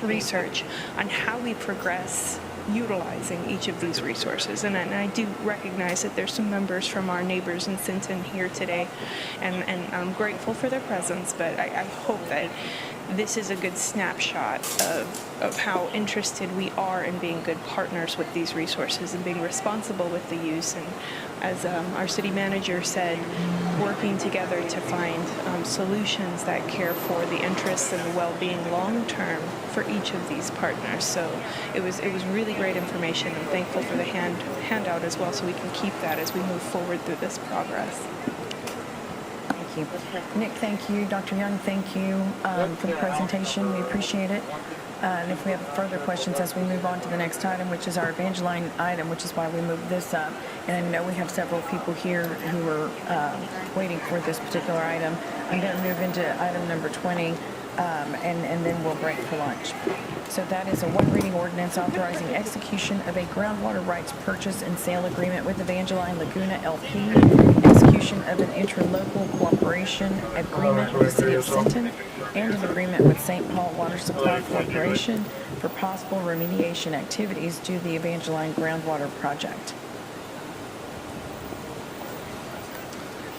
research on how we progress utilizing each of these resources. And I do recognize that there's some members from our neighbors in Sinton here today, and I'm grateful for their presence, but I hope that this is a good snapshot of how interested we are in being good partners with these resources and being responsible with the use. And as our city manager said, working together to find solutions that care for the interests and the well-being long-term for each of these partners. So it was really great information, and thankful for the handout as well, so we can keep that as we move forward through this progress. Thank you. Nick, thank you. Dr. Young, thank you for the presentation. We appreciate it. And if we have further questions as we move on to the next item, which is our Evangeline item, which is why we moved this up. And I know we have several people here who are waiting for this particular item. I'm going to move into item number 20, and then we'll break for lunch. So that is a one-reading ordinance authorizing execution of a groundwater rights purchase and sale agreement with Evangeline Laguna LP, execution of an interlocal cooperation agreement with the City of Sinton, and an agreement with St. Paul Water Supply Corporation for possible remediation activities due to the Evangeline groundwater project.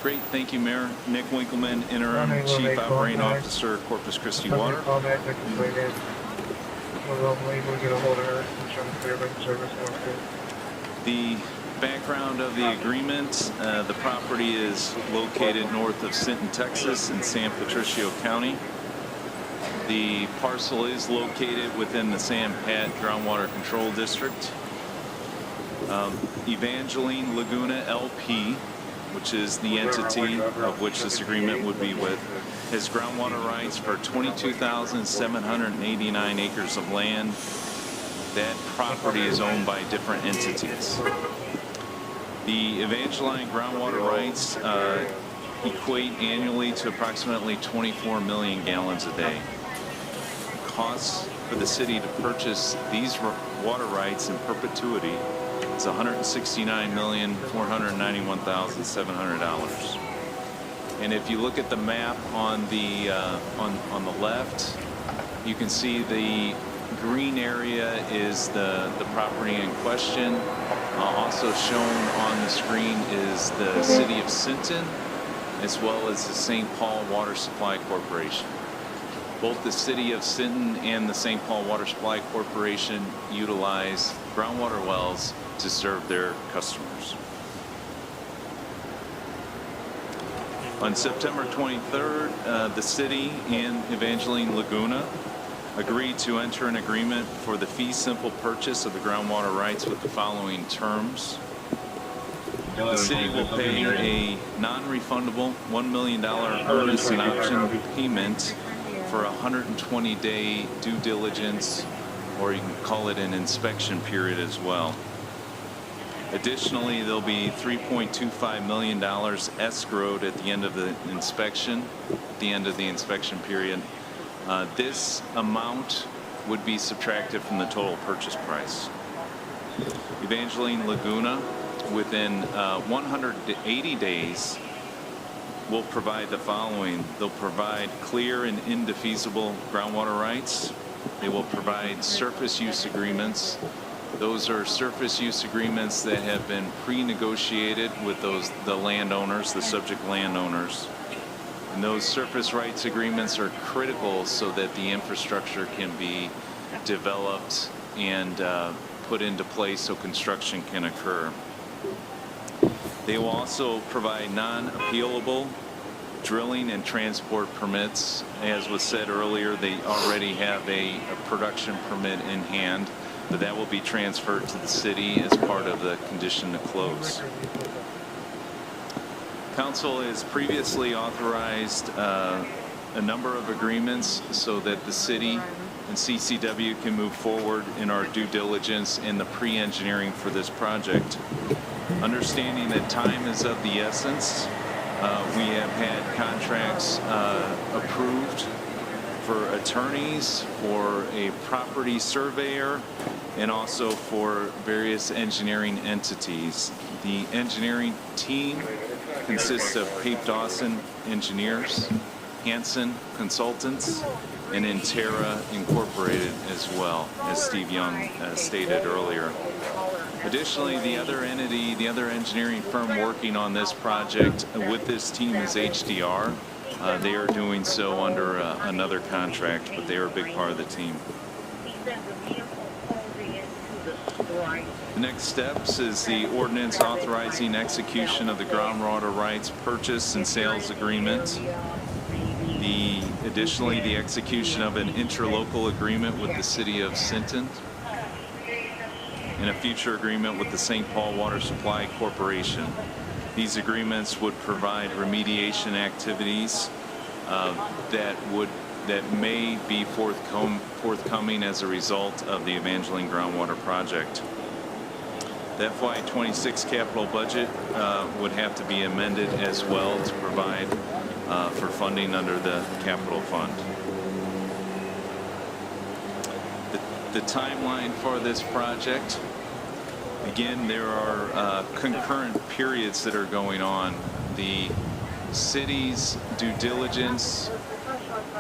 Great, thank you, Mayor. Nick Winkleman, Interim Chief Operating Officer, Corpus Christi Water. The background of the agreement, the property is located north of Sinton, Texas in San Patricio County. The parcel is located within the San Pat Groundwater Control District. Evangeline Laguna LP, which is the entity of which this agreement would be with, has groundwater rights for 22,789 acres of land. That property is owned by different entities. The Evangeline groundwater rights equate annually to approximately 24 million gallons a day. Costs for the city to purchase these water rights in perpetuity is $169,491,700. And if you look at the map on the left, you can see the green area is the property in question. Also shown on the screen is the City of Sinton, as well as the St. Paul Water Supply Corporation. Both the City of Sinton and the St. Paul Water Supply Corporation utilize groundwater wells to serve their customers. On September 23rd, the city and Evangeline Laguna agreed to enter an agreement for the fee simple purchase of the groundwater rights with the following terms. The city will pay a non-refundable $1 million earnest and option payment for a 120-day due diligence, or you can call it an inspection period as well. Additionally, there'll be $3.25 million escrowed at the end of the inspection, period. This amount would be subtracted from the total purchase price. Evangeline Laguna, within 180 days, will provide the following. They'll provide clear and indefeasible groundwater rights. They will provide surface use agreements. Those are surface use agreements that have been pre-negotiated with the landowners, the subject landowners. And those surface rights agreements are critical so that the infrastructure can be developed and put into place so construction can occur. They will also provide non-appealable drilling and transport permits. As was said earlier, they already have a production permit in hand, but that will be transferred to the city as part of the condition to close. Council has previously authorized a number of agreements so that the city and CCW can move forward in our due diligence in the pre-engineering for this project. Understanding that time is of the essence, we have had contracts approved for attorneys, for a property surveyor, and also for various engineering entities. The engineering team consists of Pape Dawson Engineers, Hansen Consultants, and Intera Incorporated as well, as Steve Young stated earlier. Additionally, the other entity, the other engineering firm working on this project with this team is HDR. They are doing so under another contract, but they are a big part of the team. The next steps is the ordinance authorizing execution of the groundwater rights purchase and sales agreement. Additionally, the execution of an interlocal agreement with the city of Sinton and a future agreement with the St. Paul Water Supply Corporation. These agreements would provide remediation activities that may be forthcoming as a result of the Evangeline groundwater project. The FY26 capital budget would have to be amended as well to provide for funding under the capital fund. The timeline for this project, again, there are concurrent periods that are going on. The city's due diligence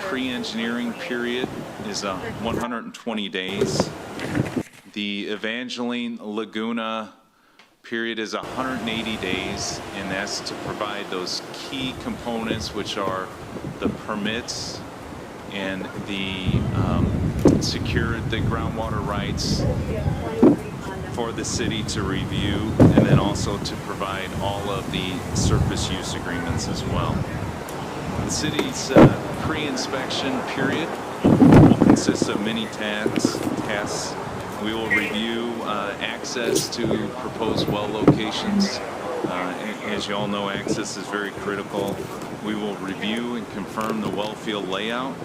pre-engineering period is 120 days. The Evangeline Laguna period is 180 days, and that's to provide those key components, which are the permits and the secure the groundwater rights for the city to review, and then also to provide all of the surface use agreements as well. The city's pre-inspection period consists of many tasks. We will review access to proposed well locations. As you all know, access is very critical. We will review and confirm the well field layout,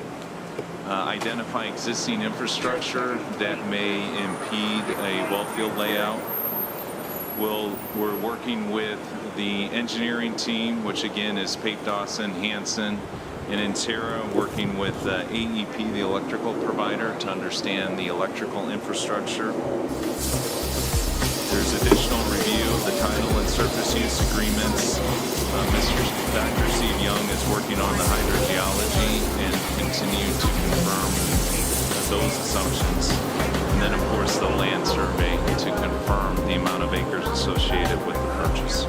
identify existing infrastructure that may impede a well field layout. We're working with the engineering team, which again is Pape Dawson, Hanson, and Intera, working with AEP, the electrical provider, to understand the electrical infrastructure. There's additional review of the title and surface use agreements. Dr. Steve Young is working on the hydrogeology and continue to confirm those assumptions. And then, of course, the land survey to confirm the amount of acres associated with the purchase.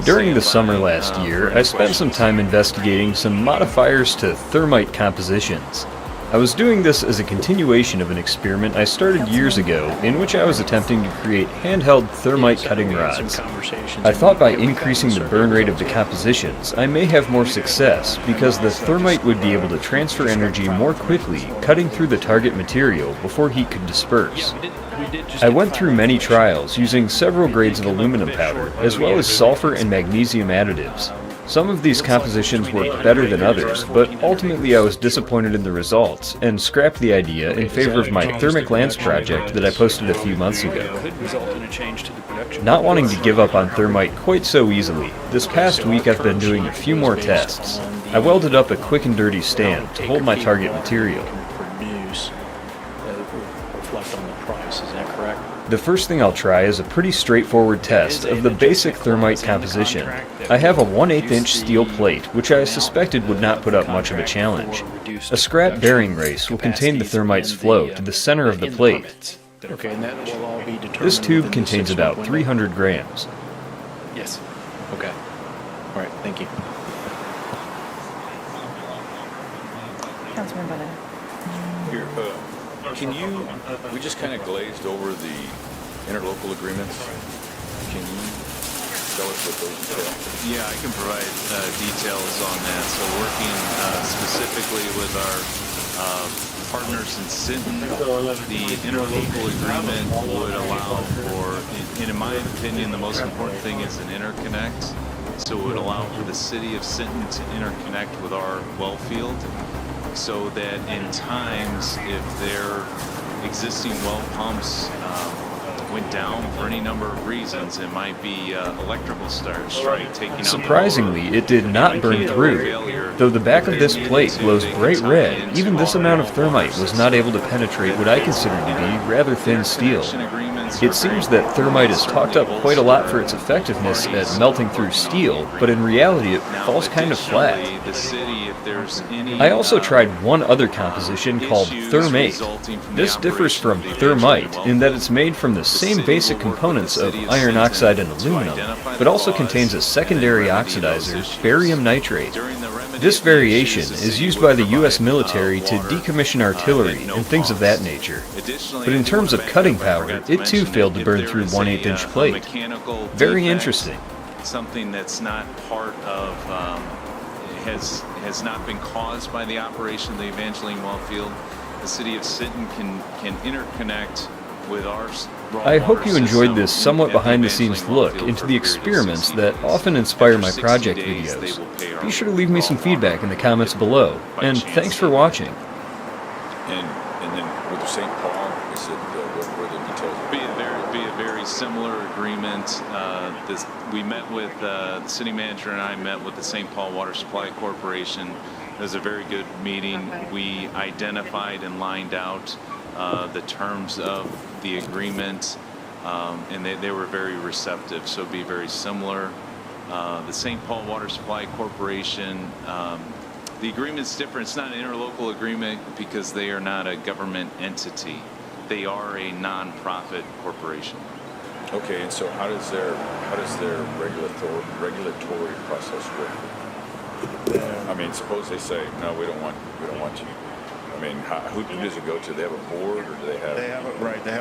During the summer last year, I spent some time investigating some modifiers to thermite compositions. I was doing this as a continuation of an experiment I started years ago, in which I was attempting to create handheld thermite cutting rods. I thought by increasing the burn rate of the compositions, I may have more success, because the thermite would be able to transfer energy more quickly, cutting through the target material before heat could disperse. I went through many trials using several grades of aluminum powder, as well as sulfur and magnesium additives. Some of these compositions worked better than others, but ultimately I was disappointed in the results, and scrapped the idea in favor of my thermic lance project that I posted a few months ago. Not wanting to give up on thermite quite so easily, this past week I've been doing a few more tests. I welded up a quick and dirty stand to hold my target material. The first thing I'll try is a pretty straightforward test of the basic thermite composition. I have a 1/8 inch steel plate, which I suspected would not put up much of a challenge. A scrap bearing race will contain the thermite's flow to the center of the plate. This tube contains about 300 grams. Yes. Okay. All right. Thank you. Councilman Bennett. Here, can you, we just kind of glazed over the interlocal agreements. Can you tell us what those entail? Yeah, I can provide details on that. So working specifically with our partners in Sinton, the interlocal agreement would allow for, in my opinion, the most important thing is an interconnect. So it would allow for the city of Sinton to interconnect with our well field, so that in times if their existing well pumps went down for any number of reasons, it might be electrical strike taking out. Surprisingly, it did not burn through. Though the back of this plate glows bright red, even this amount of thermite was not able to penetrate what I consider to be rather thin steel. It seems that thermite is talked up quite a lot for its effectiveness at melting through steel, but in reality it falls kind of flat. I also tried one other composition called thermate. This differs from thermite in that it's made from the same basic components of iron oxide and aluminum, but also contains a secondary oxidizer, barium nitrate. This variation is used by the U.S. military to decommission artillery and things of that nature. But in terms of cutting power, it too failed to burn through 1/8 inch plate. Very interesting. Something that's not part of, has not been caused by the operation of the Evangeline well field. The city of Sinton can interconnect with our I hope you enjoyed this somewhat behind-the-scenes look into the experiments that often inspire my project videos. Be sure to leave me some feedback in the comments below, and thanks for watching. And then with the St. Paul, is it, what were the details? Be a very similar agreement. We met with, the city manager and I met with the St. Paul Water Supply Corporation. It was a very good meeting. We identified and lined out the terms of the agreement, and they were very receptive, so it'd be very similar. The St. Paul Water Supply Corporation, the agreement's different. It's not an interlocal agreement because they are not a government entity. They are a non-profit corporation. Okay, and so how does their regulatory process work? I mean, suppose they say, no, we don't want you. I mean, who does it go to? They have a board, or do they have? They have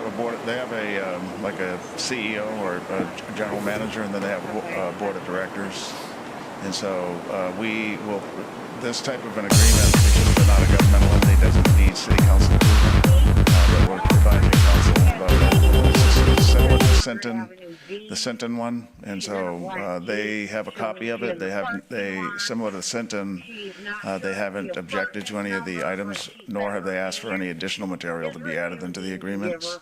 a board. They have a like a CEO or a general manager, and then they have a board of directors. And so we will. This type of an agreement, because they're not a governmental entity, doesn't need city council approval. But we're providing council similar to the Sinton one, and so they have a copy of it. Similar to Sinton, they haven't objected to any of the items, nor have they asked for any additional material to be added into the agreements.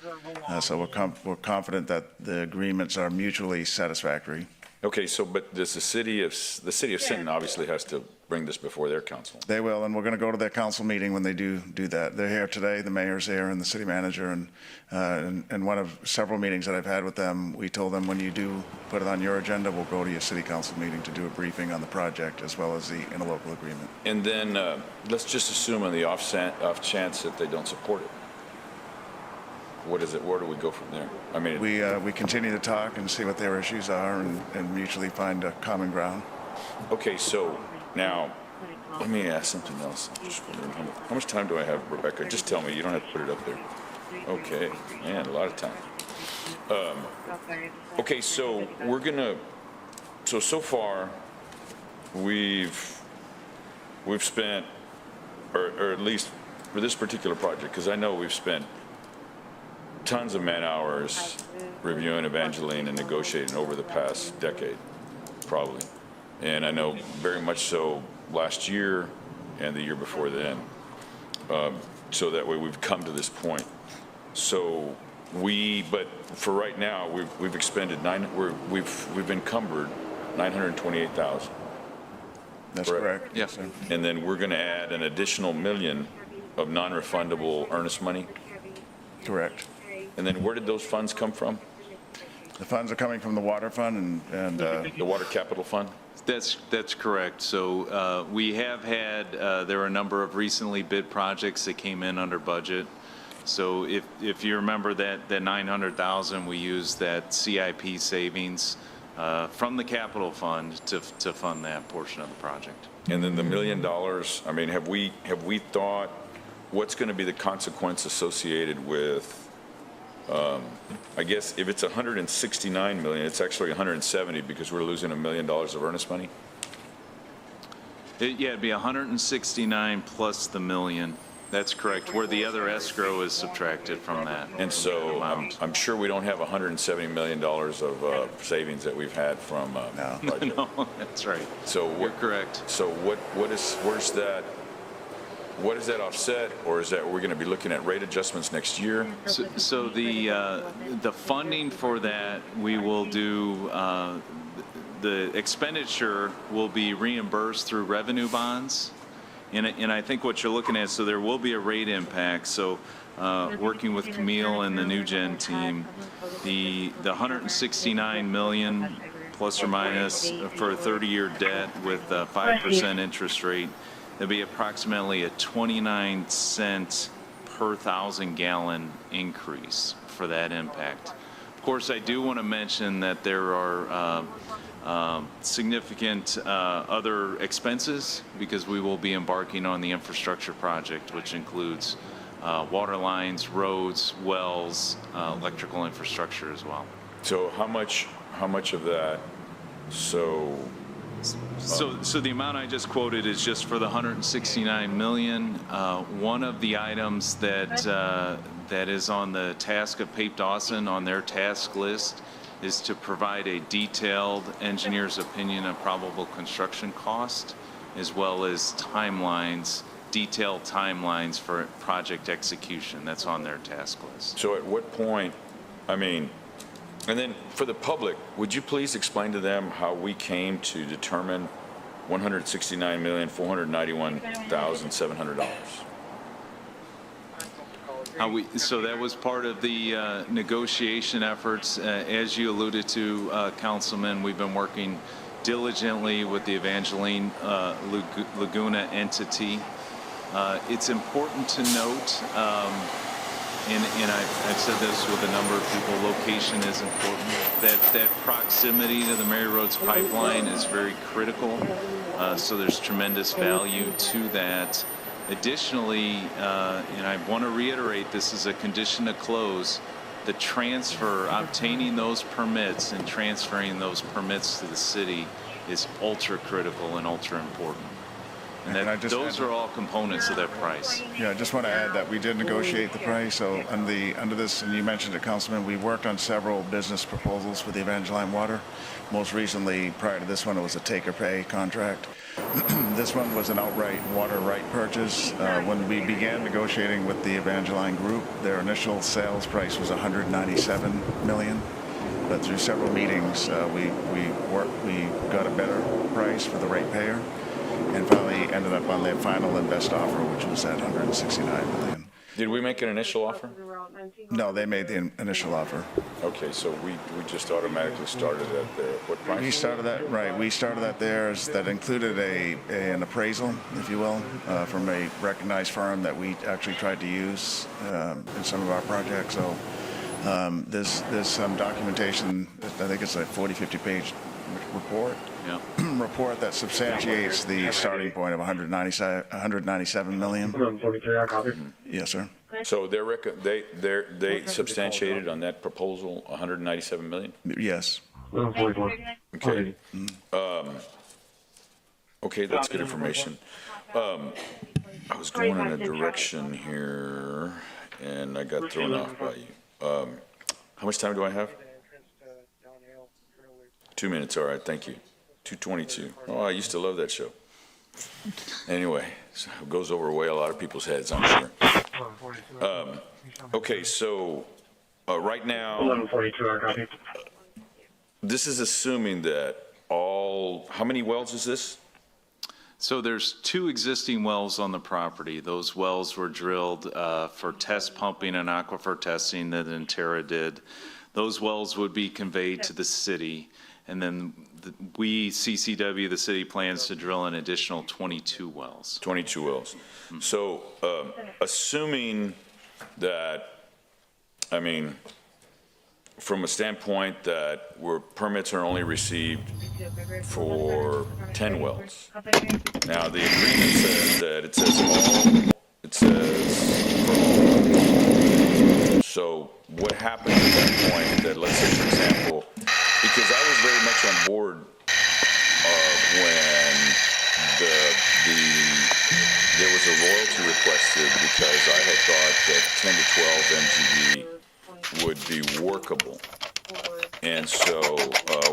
So we're confident that the agreements are mutually satisfactory. Okay, so but does the city of Sinton obviously has to bring this before their council? They will, and we're going to go to their council meeting when they do that. They're here today. The mayor's here and the city manager, and one of several meetings that I've had with them, we told them when you do put it on your agenda, we'll go to your city council meeting to do a briefing on the project as well as the interlocal agreement. And then let's just assume on the off chance that they don't support it. What is it? Where do we go from there? I mean, we continue to talk and see what their issues are and mutually find a common ground. Okay, so now let me ask something else. I'm just wondering how much time do I have, Rebecca? Just tell me. You don't have to put it up there. Okay, man, a lot of time. Okay, so we're gonna. So far, we've spent, or at least for this particular project, because I know we've spent tons of man hours reviewing Evangeline and negotiating over the past decade, probably. And I know very much so last year and the year before then. So that way we've come to this point. So but for right now, we've expended we've encumbered $928,000. That's correct. Yes. And then we're going to add an additional $1 million of non-refundable earnest money. Correct. And then where did those funds come from? The funds are coming from the water fund and the water capital fund? That's correct. So we have had, there are a number of recently bid projects that came in under budget. So if you remember that $900,000, we used that CIP savings from the capital fund to fund that portion of the project. And then the $1 million, I mean, have we thought what's going to be the consequence associated with, I guess if it's 169 million, it's actually 170 because we're losing $1 million of earnest money? It'd be 169 plus the $1 million. That's correct, where the other escrow is subtracted from that. And so I'm sure we don't have $170 million of savings that we've had from project. No, that's right. So you're correct. So where's that? What is that offset, or is that we're going to be looking at rate adjustments next year? So the funding for that, we will do, the expenditure will be reimbursed through revenue bonds, And I think what you're looking at, so there will be a rate impact. So working with Camille and the New Gen team, the 169 million plus or minus for a 30-year debt with a 5% interest rate, there'll be approximately a 29 cent per 1,000-gallon increase for that impact. Of course, I do want to mention that there are significant other expenses because we will be embarking on the infrastructure project, which includes water lines, roads, wells, electrical infrastructure as well. So how much of that? So the amount I just quoted is just for the 169 million. One of the items that is on the task of Pape Dawson on their task list is to provide a detailed engineer's opinion of probable construction cost, as well as timelines, detailed timelines for project execution. That's on their task list. So at what point, I mean, and then for the public, would you please explain to them how we came to determine $169,491,700? So that was part of the negotiation efforts. As you alluded to, Councilman, we've been working diligently with the Evangeline Laguna entity. It's important to note, and I've said this with a number of people, location is important. That proximity to the Mary Roads pipeline is very critical, so there's tremendous value to that. Additionally, and I want to reiterate, this is a condition to close, the transfer, obtaining those permits and transferring those permits to the city is ultra critical and ultra important. And those are all components of that price. Yeah, I just want to add that we did negotiate the price. So under this, and you mentioned it, Councilman, we worked on several business proposals for the Evangeline Water. Most recently, prior to this one, it was a take-or-pay contract. This one was an outright water right purchase. When we began negotiating with the Evangeline Group, their initial sales price was $197 million. But through several meetings, we got a better price for the ratepayer, and finally ended up on their final and best offer, which was at $169 million. Did we make an initial offer? No, they made the initial offer. Okay, so we just automatically started at the, what price? We started that, right, we started at theirs. That included an appraisal, if you will, from a recognized firm that we actually tried to use in some of our projects. So there's some documentation, I think it's a 50 page report. Yeah. Report that substantiates the starting point of $197 million. Yes, sir. So they substantiated on that proposal $197 million? Yes. Okay. Okay, that's good information. I was going in a direction here, and I got thrown off by you. How much time do I have? 2 minutes, all right, thank you. 2:22. Oh, I used to love that show. Anyway, so it goes over way a lot of people's heads, I'm sure. Okay, so right now, this is assuming that how many wells is this? So there's 2 existing wells on the property. Those wells were drilled for test pumping and aquifer testing that Interra did. Those wells would be conveyed to the city, and then CCW, the city, plans to drill an additional 22 wells. 22 wells. So assuming that, I mean, from a standpoint that where permits are only received for 10 wells. Now the agreement says that it says for all. So what happens at that point that, let's say, for example, because I was very much on board when there was a royalty requested, because I had thought that 10 to 12 MGD would be workable. And so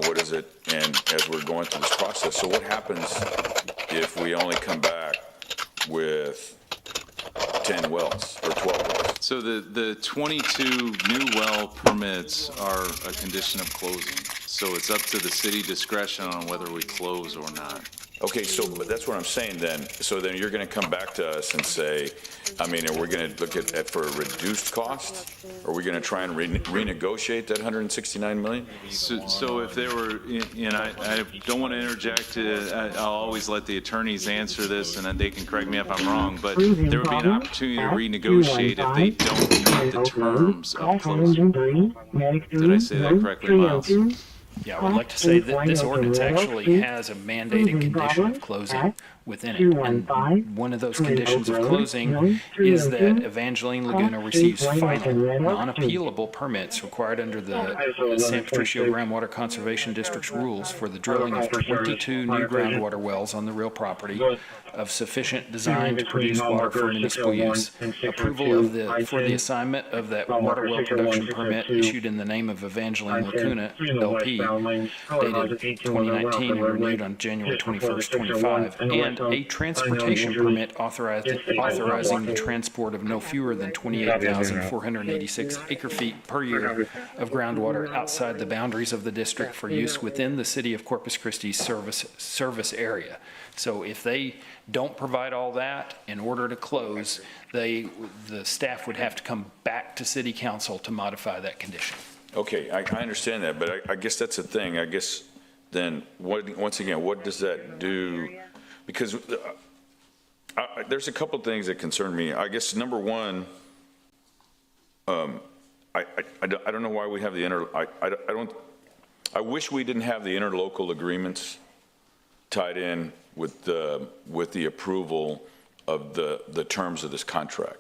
what is it? And as we're going through this process, so what happens if we only come back with 10 wells or 12 wells? So the 22 new well permits are a condition of closing. So it's up to the city discretion on whether we close or not. Okay, so but that's what I'm saying then. So then you're going to come back to us and say, I mean, are we going to look at for a reduced cost? Are we going to try and renegotiate that $169 million? So if there were, and I don't want to interject, I'll always let the attorneys answer this and then they can correct me if I'm wrong, but there would be an opportunity to renegotiate if they don't meet the terms of closing. Did I say that correctly, Miles? Yeah, I would like to say that this ordinance actually has a mandated condition of closing within it. And one of those conditions of closing is that Evangeline Laguna receives final, non-appealable permits required under the San Patricio Groundwater Conservation District's rules for the drilling of 22 new groundwater wells on the real property of sufficient design to produce water for municipal use. Approval for the assignment of that water well production permit issued in the name of Evangeline Laguna, LP, dated 2019 and renewed on January 21st, 25, and a transportation permit authorizing the transport of no fewer than 28,486 acre-feet per year of groundwater outside the boundaries of the district for use within the city of Corpus Christi's service area. So if they don't provide all that in order to close, the staff would have to come back to city council to modify that condition. Okay, I understand that, but I guess that's the thing. I guess then, once again, what does that do? Because there's a couple things that concern me. I guess number one, I don't know why we have the I wish we didn't have the interlocal agreements tied in with the approval of the terms of this contract.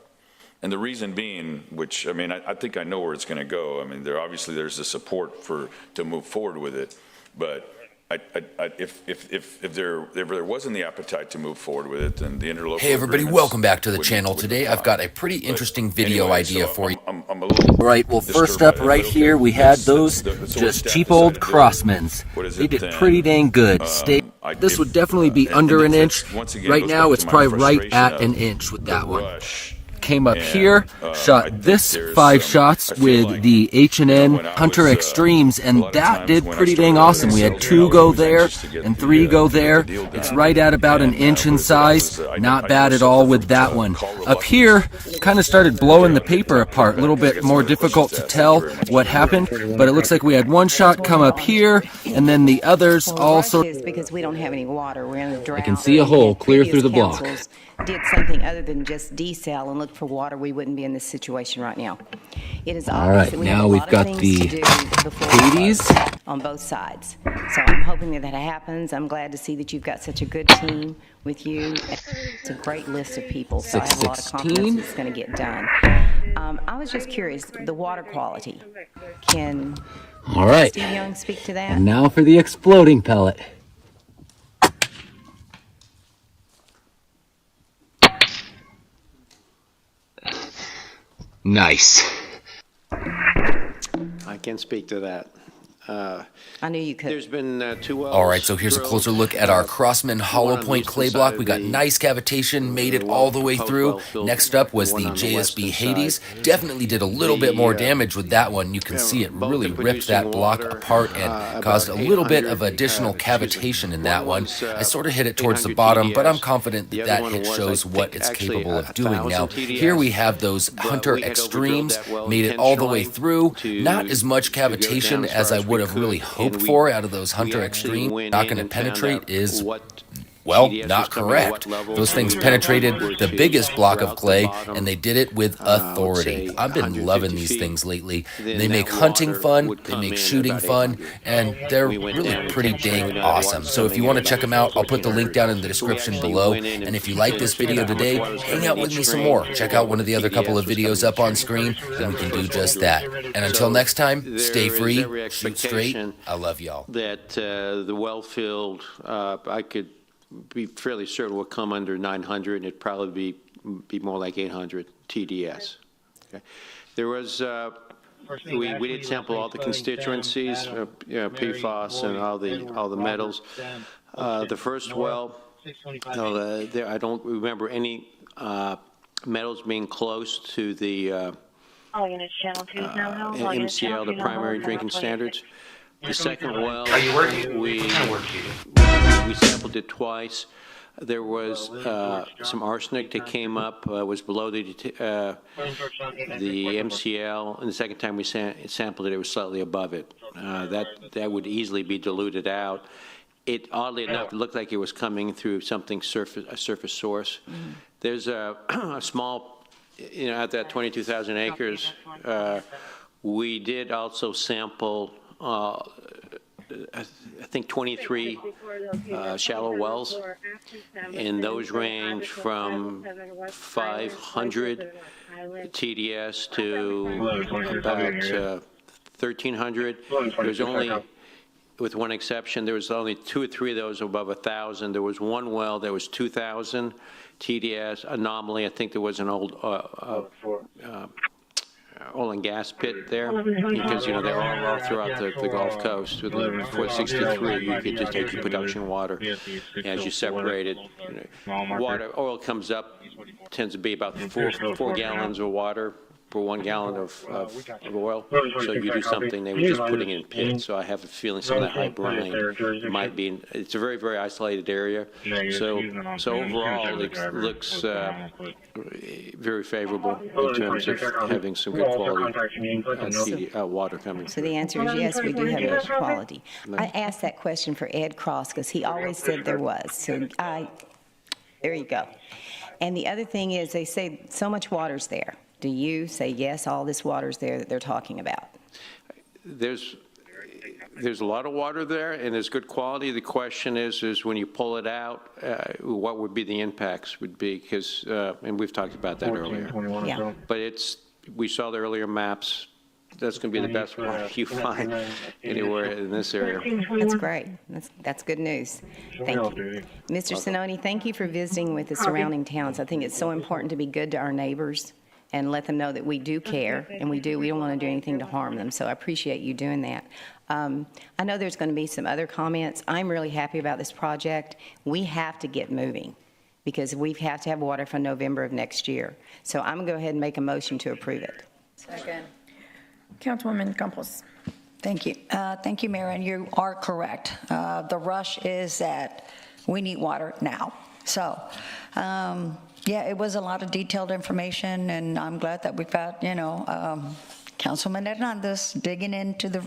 And the reason being, which, I mean, I think I know where it's going to go. I mean, there's the support to move forward with it, but if there wasn't the appetite to move forward with it, then the interlocal. Hey everybody, welcome back to the channel. Today I've got a pretty interesting video idea for you. Right, well first up right here we had those just cheap old Crossmans. They did pretty dang good. This would definitely be under an inch. Right now it's probably right at an inch with that one. Came up here, shot this 5 shots with the H&N Hunter Extremes, and that did pretty dang awesome. We had 2 go there and 3 go there. It's right at about an inch in size. Not bad at all with that one. Up here, kind of started blowing the paper apart. A little bit more difficult to tell what happened, but it looks like we had 1 shot come up here, and then the others also. Because we don't have any water, we're in a drought. I can see a hole clear through the block. Did something other than just desal and look for water, we wouldn't be in this situation right now. It is obvious that we have a lot of things to do before Hades on both sides. So I'm hoping that happens. I'm glad to see that you've got such a good team with you. It's a great list of people, so I have a lot of confidence it's going to get done. I was just curious, the water quality. Can Steve Young speak to that? And now for the exploding pellet. Nice. I can speak to that. I knew you could. There's been 2 wells. All right, so here's a closer look at our Crossman Hollow Point clay block. We got nice cavitation, made it all the way through. Next up was the JSB Hades. Definitely did a little bit more damage with that one. You can see it really ripped that block apart and caused a little bit of additional cavitation in that one. I sort of hit it towards the bottom, but I'm confident that that hit shows what it's capable of doing. Now, here we have those Hunter Extremes, made it all the way through. Not as much cavitation as I would have really hoped for out of those Hunter Extreme. Not going to penetrate is, well, not correct. Those things penetrated the biggest block of clay, and they did it with authority. I've been loving these things lately. They make hunting fun, they make shooting fun, and they're really pretty dang awesome. So if you want to check them out, I'll put the link down in the description below. And if you like this video today, hang out with me some more. Check out one of the other couple of videos up on screen, and we can do just that. And until next time, stay free, shoot straight. I love y'all. That the well field, I could be fairly certain will come under 900, and it'd probably be more like 800 TDS. Okay. There was we did sample all the constituencies, PFAS and all the metals. The first well, I don't remember any metals being close to the MCL, the primary drinking standards. The second well, Are you working? What kind of work do you do? we sampled it twice. There was some arsenic that came up, was below the MCL, and the second time we sampled it, it was slightly above it. That would easily be diluted out. It, oddly enough, looked like it was coming through something a surface source. There's a small, at that 22,000 acres, we did also sample, I think 23 shallow wells, and those range from 500 TDS to about 1,300. There's only, with one exception, there was only 2 or 3 of those above 1,000. There was one well that was 2,000 TDS anomaly. I think there was an old oil and gas pit there, because they're all throughout the Gulf Coast. With the 463, you could just take your production water as you separate it. Oil comes up, tends to be about 4 gallons of water per 1 gallon of oil. So you do something, they were just putting it in pits. So I have a feeling some of that high brine might be it's a very, very isolated area. So overall, it looks very favorable in terms of having some good quality water coming. So the answer is yes, we do have good quality. I asked that question for Ed Cross because he always said there was. So there you go. And the other thing is, they say so much water's there. Do you say, yes, all this water's there that they're talking about? There's a lot of water there, and there's good quality. The question is when you pull it out, what would be the impacts would be, because, and we've talked about that earlier. Yeah. But we saw the earlier maps. That's going to be the best water you find anywhere in this area. That's great. That's good news. Thank you. Mr. Sinoni, thank you for visiting with the surrounding towns. I think it's so important to be good to our neighbors and let them know that we do care, and we don't want to do anything to harm them. So I appreciate you doing that. I know there's going to be some other comments. I'm really happy about this project. We have to get moving because we have to have water for November of next year. So I'm going to go ahead and make a motion to approve it. Second. Councilwoman Campos. Thank you. Thank you, Mayor, and you are correct. The rush is that we need water now. So, yeah, it was a lot of detailed information, and I'm glad that we've got, Councilman Hernandez digging into the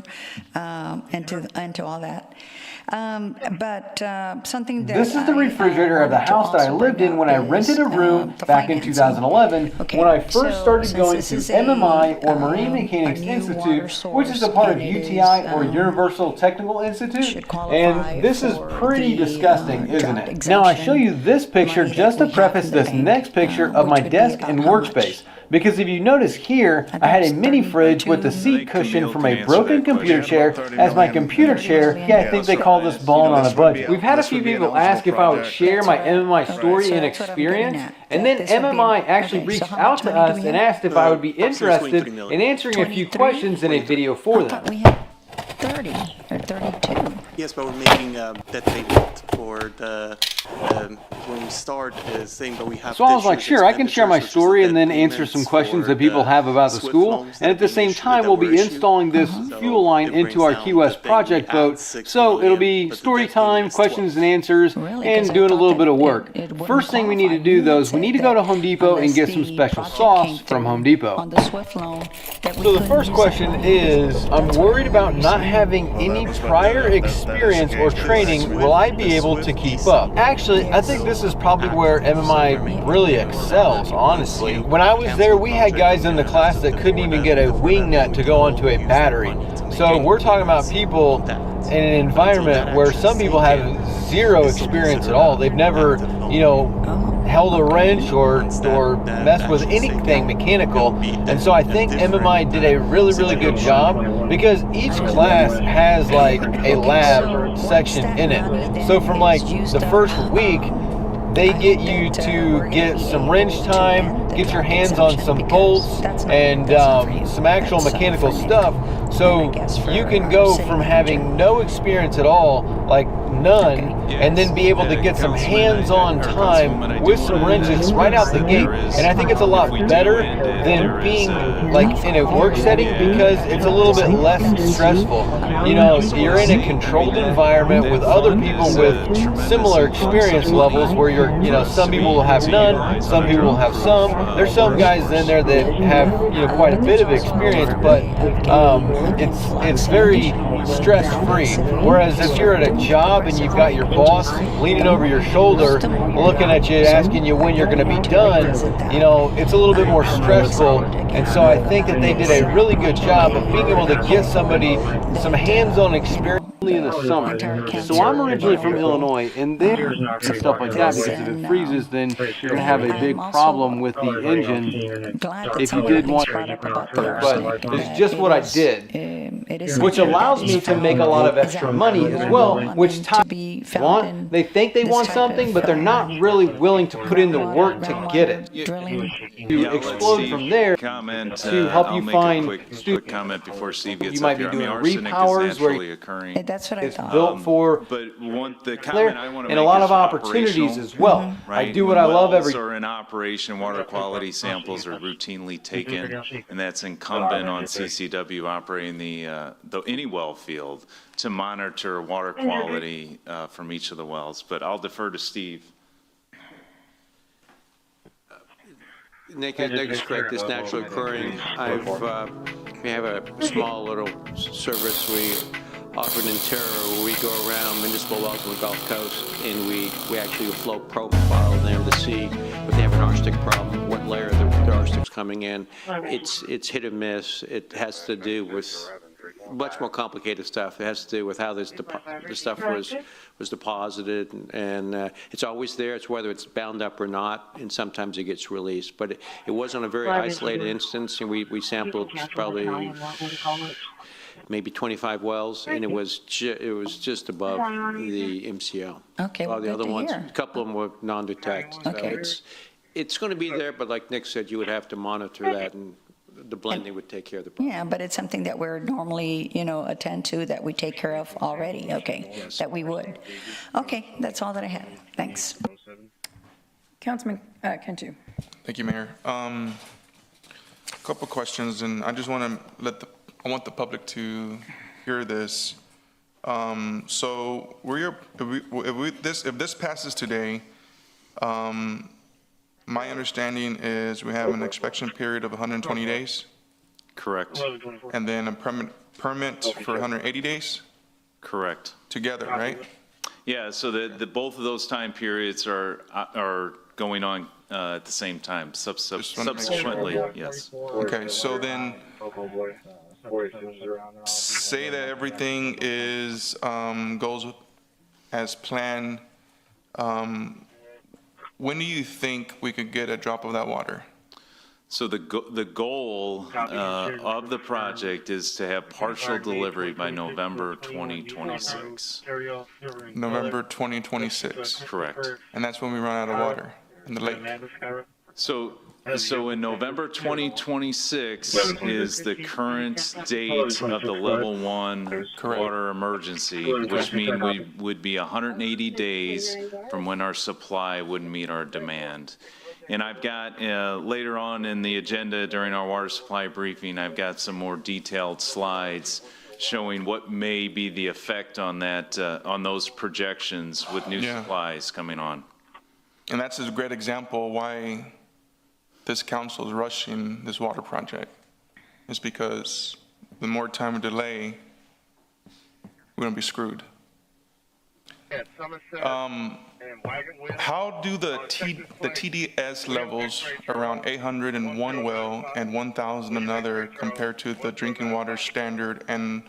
into all that. But something that this is the refrigerator of the house that I lived in when I rented a room back in 2011. When I first started going to MMI or Marine Mechanics Institute, which is a part of UTI or Universal Technical Institute, and this is pretty disgusting, isn't it? Now I show you this picture just to preface this next picture of my desk and workspace. Because if you notice here, I had a mini fridge with the seat cushion from a broken computer chair as my computer chair. Yeah, I think they call this balling on a budget. We've had a few people ask if I would share my MMI story and experience, and then MMI actually reached out to us and asked if I would be interested in answering a few questions in a video for them. We had 30 or 32. Yes, but we're making that payment for the when we start saying that we have. So I was like, sure, I can share my story and then answer some questions that people have about the school. And at the same time, we'll be installing this fuel line into our Key West project boat. So it'll be story time, questions and answers, and doing a little bit of work. First thing we need to do, though, is we need to go to Home Depot and get some special sauce from Home Depot. On the Swift loan that So the first question is, I'm worried about not having any prior experience or training. Will I be able to keep up? Actually, I think this is probably where MMI really excels, honestly. When I was there, we had guys in the class that couldn't even get a wing nut to go onto a battery. So we're talking about people in an environment where some people have zero experience at all. They've never, held a wrench or messed with anything mechanical. And so I think MMI did a really, really good job because each class has like a lab section in it. So from like the first week, they get you to get some wrench time, get your hands on some bolts and some actual mechanical stuff. So you can go from having no experience at all, like none, and then be able to get some hands-on time with some wrenches right out the gate. And I think it's a lot better than being like in a work setting because it's a little bit less stressful. You know, you're in a controlled environment with other people with similar experience levels where you're, you know, some people will have none, some people will have some. There's some guys in there that have, you know, quite a bit of experience, but it's very stress-free. Whereas if you're at a job and you've got your boss leaning over your shoulder, looking at you, asking you when you're going to be done, you know, it's a little bit more stressful. And so I think that they did a really good job of being able to get somebody some hands-on experience in the summer. So I'm originally from Illinois, and there's stuff like that, because if it freezes, then you're going to have a big problem with the engine if you did want to. But it's just what I did, which allows me to make a lot of extra money as well, which want. They think they want something, but they're not really willing to put in the work to get it. To explode from there, to help you find quick comment before Steve gets you might be doing repowers where occurring. That's what I thought. It's built for but the comment I want to and a lot of opportunities as well. Right? I do what I love every. Are in operation, water quality samples are routinely taken, and that's incumbent on CCW operating any well field to monitor water quality from each of the wells. But I'll defer to Steve. Nick is correct. It's naturally occurring. We have a small little service we offered in Terra where we go around municipal wells on the Gulf Coast and we actually flow profile them to see if they have an arsenic problem, what layer the arsenic's coming in. It's hit or miss. It has to do with much more complicated stuff. It has to do with how the stuff was deposited, and it's always there. It's whether it's bound up or not, and sometimes it gets released. But it was on a very isolated instance, and we sampled probably maybe 25 wells, and it was just above the MCO. Okay, All well, the other good to ones, hear. a couple of them were non-detect. Okay. So it's going to be there, but like Nick said, you would have to monitor that, and the blending would take care of the problem. Yeah, but it's something that we're normally, you know, attend to, that we take care of already. Okay, Yes. that we would. Okay, that's all that I have. Thanks. Councilman Cantu. Thank you, Mayor. A couple questions, and I just want to I want the public to hear this. So if this passes today, my understanding is we have an inspection period of 120 days. Correct. And then a permit for 180 days? Correct. Together, right? Yeah, so the both of those time periods are going on at the same time, subsequently, yes. Okay, so then say that everything goes as planned. When do you think we could get a drop of that water? So the goal of the project is to have partial delivery by November 2026. November 2026. Correct. And that's when we run out of water in the lake. So in November 2026 is the current date of the level 1 water emergency, which means we would be 180 days from when our supply would meet our demand. And I've got later on in the agenda during our water supply briefing, I've got some more detailed slides showing what may be the effect on that, on those projections with new supplies coming on. And that's a great example why this council is rushing this water project. It's because the more time we delay, we're going to be screwed. How do the TDS levels around 800 in one well and 1,000 another compare to the drinking water standard? And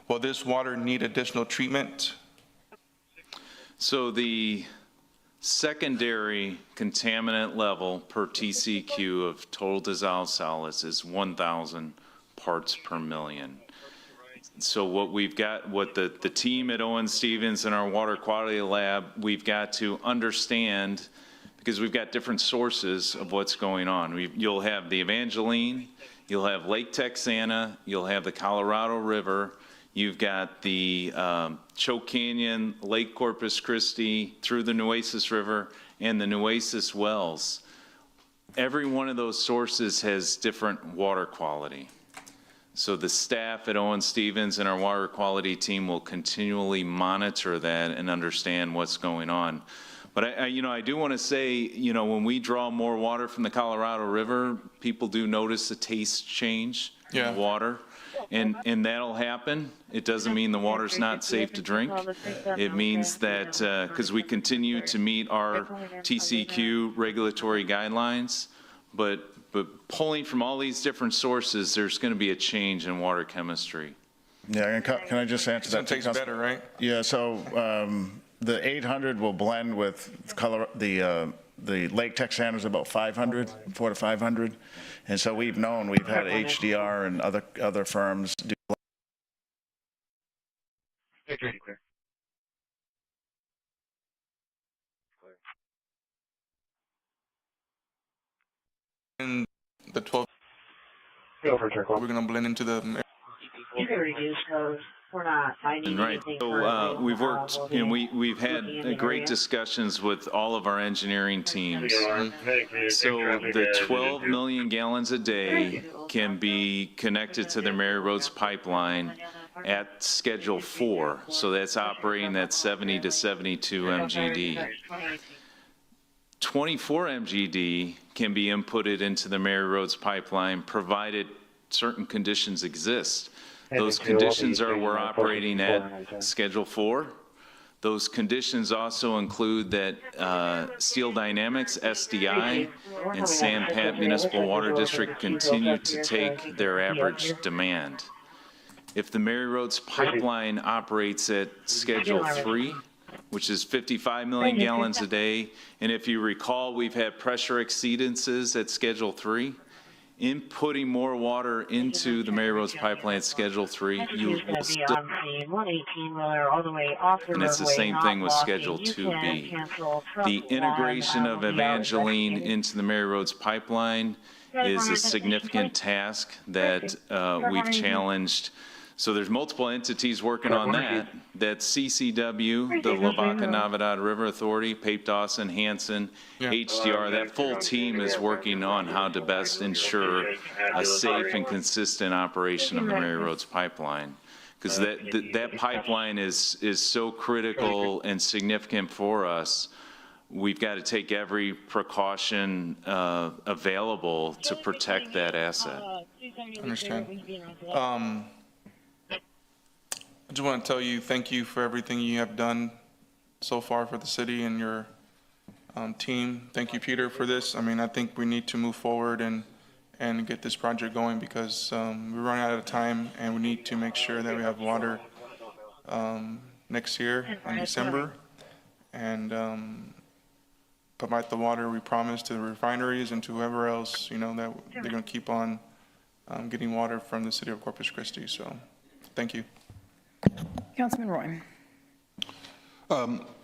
will this water need additional treatment? So the secondary contaminant level per TCQ of total dissolved solids is 1,000 parts per million. So what we've got, what the team at Owen Stevens in our water quality lab, we've got to understand, because we've got different sources of what's going on. You'll have the Evangeline, you'll have Lake Texana, you'll have the Colorado River, you've got the Choke Canyon, Lake Corpus Christi, through the Nueces River, and the Nueces Wells. Every one of those sources has different water quality. So the staff at Owen Stevens and our water quality team will continually monitor that and understand what's going on. But I do want to say, when we draw more water from the Colorado River, people do notice a taste change in the water. And that'll happen. It doesn't mean the water's not safe to drink. It means that because we continue to meet our TCQ regulatory guidelines, but pulling from all these different sources, there's going to be a change in water chemistry. Yeah, and can I just answer that? It tastes better, right? Yeah, so the 800 will blend with the Lake Texana is about 500, 400 to 500. And so we've had HDR and other firms do. And the 12, we're going to blend into the. You can reduce those. We're not finding anything. So we've worked, we've had great discussions with all of our engineering teams. So the 12 million gallons a day can be connected to the Mary Roads pipeline at Schedule 4. So that's operating at 70 to 72 MGD. 24 MGD can be inputted into the Mary Roads pipeline provided certain conditions exist. Those conditions are we're operating at Schedule 4. Those conditions also include that Steel Dynamics, SDI, and San Pat Municipal Water District continue to take their average demand. If the Mary Roads pipeline operates at Schedule 3, which is 55 million gallons a day, and if you recall, we've had pressure exceedances at Schedule 3, inputting more water into the Mary Roads pipeline at Schedule 3, you will still, and it's the same thing with Schedule 2B. The integration of Evangeline into the Mary Roads pipeline is a significant task that we've challenged. So there's multiple entities working on that. That's CCW, the Lavaca-Navidad River Authority, Pape Dawson, Hanson, HDR. That full team is working on how to best ensure a safe and consistent operation of the Mary Roads pipeline. Because that pipeline is so critical and significant for us. We've got to take every precaution available to protect that asset. Understand. I just want to tell you thank you for everything you have done so far for the city and your team. Thank you, Peter, for this. I mean, I think we need to move forward and get this project going because we're running out of time and we need to make sure that we have water next year in December and provide the water we promised to the refineries and to whoever else, that they're going to keep on getting water from the city of Corpus Christi. So thank you. Councilman Roy.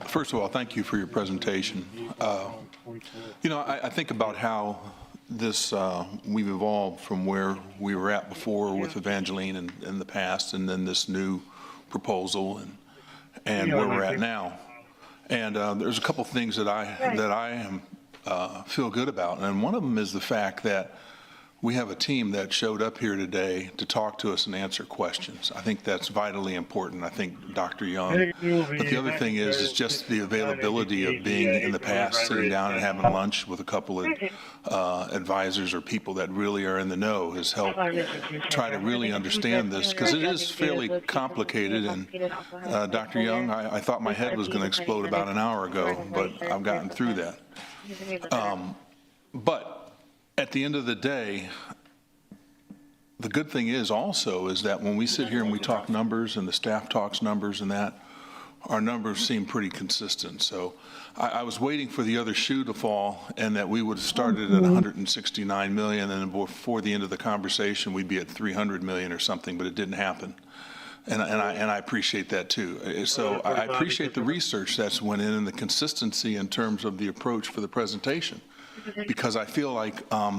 First of all, thank you for your presentation. I think about how this we've evolved from where we were at before with Evangeline in the past, and then this new proposal, and where we're at now. And there's a couple things that I feel good about, and one of them is the fact that we have a team that showed up here today to talk to us and answer questions. I think that's vitally important. I think Dr. Young. But the other thing is just the availability of being in the past, sitting down and having lunch with a couple of advisors or people that really are in the know has helped try to really understand this because it is fairly complicated. And Dr. Young, I thought my head was going to explode about an hour ago, but I've gotten through that. But at the end of the day, the good thing is that when we sit here and we talk numbers and the staff talks numbers and that, our numbers seem pretty consistent. So I was waiting for the other shoe to fall and that we would have started at 169 million and before the end of the conversation we'd be at 300 million or something, but it didn't happen. And I appreciate that too. So I appreciate the research that's went in and the consistency in terms of the approach for the presentation, because I feel like a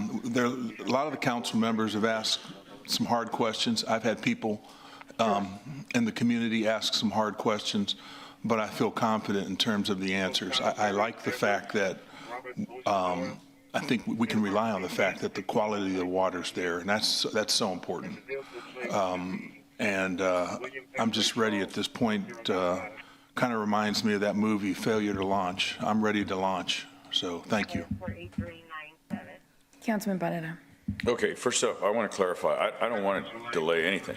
lot of the council members have asked some hard questions. I've had people in the community ask some hard questions, but I feel confident in terms of the answers. I like the fact that I think we can rely on the fact that the quality of the water's there, and that's so important. I'm just ready at this point. Kind of reminds me of that movie, Failure to Launch. I'm ready to launch. So thank you. Councilman Barrera. Okay, first up, I want to clarify. I don't want to delay anything.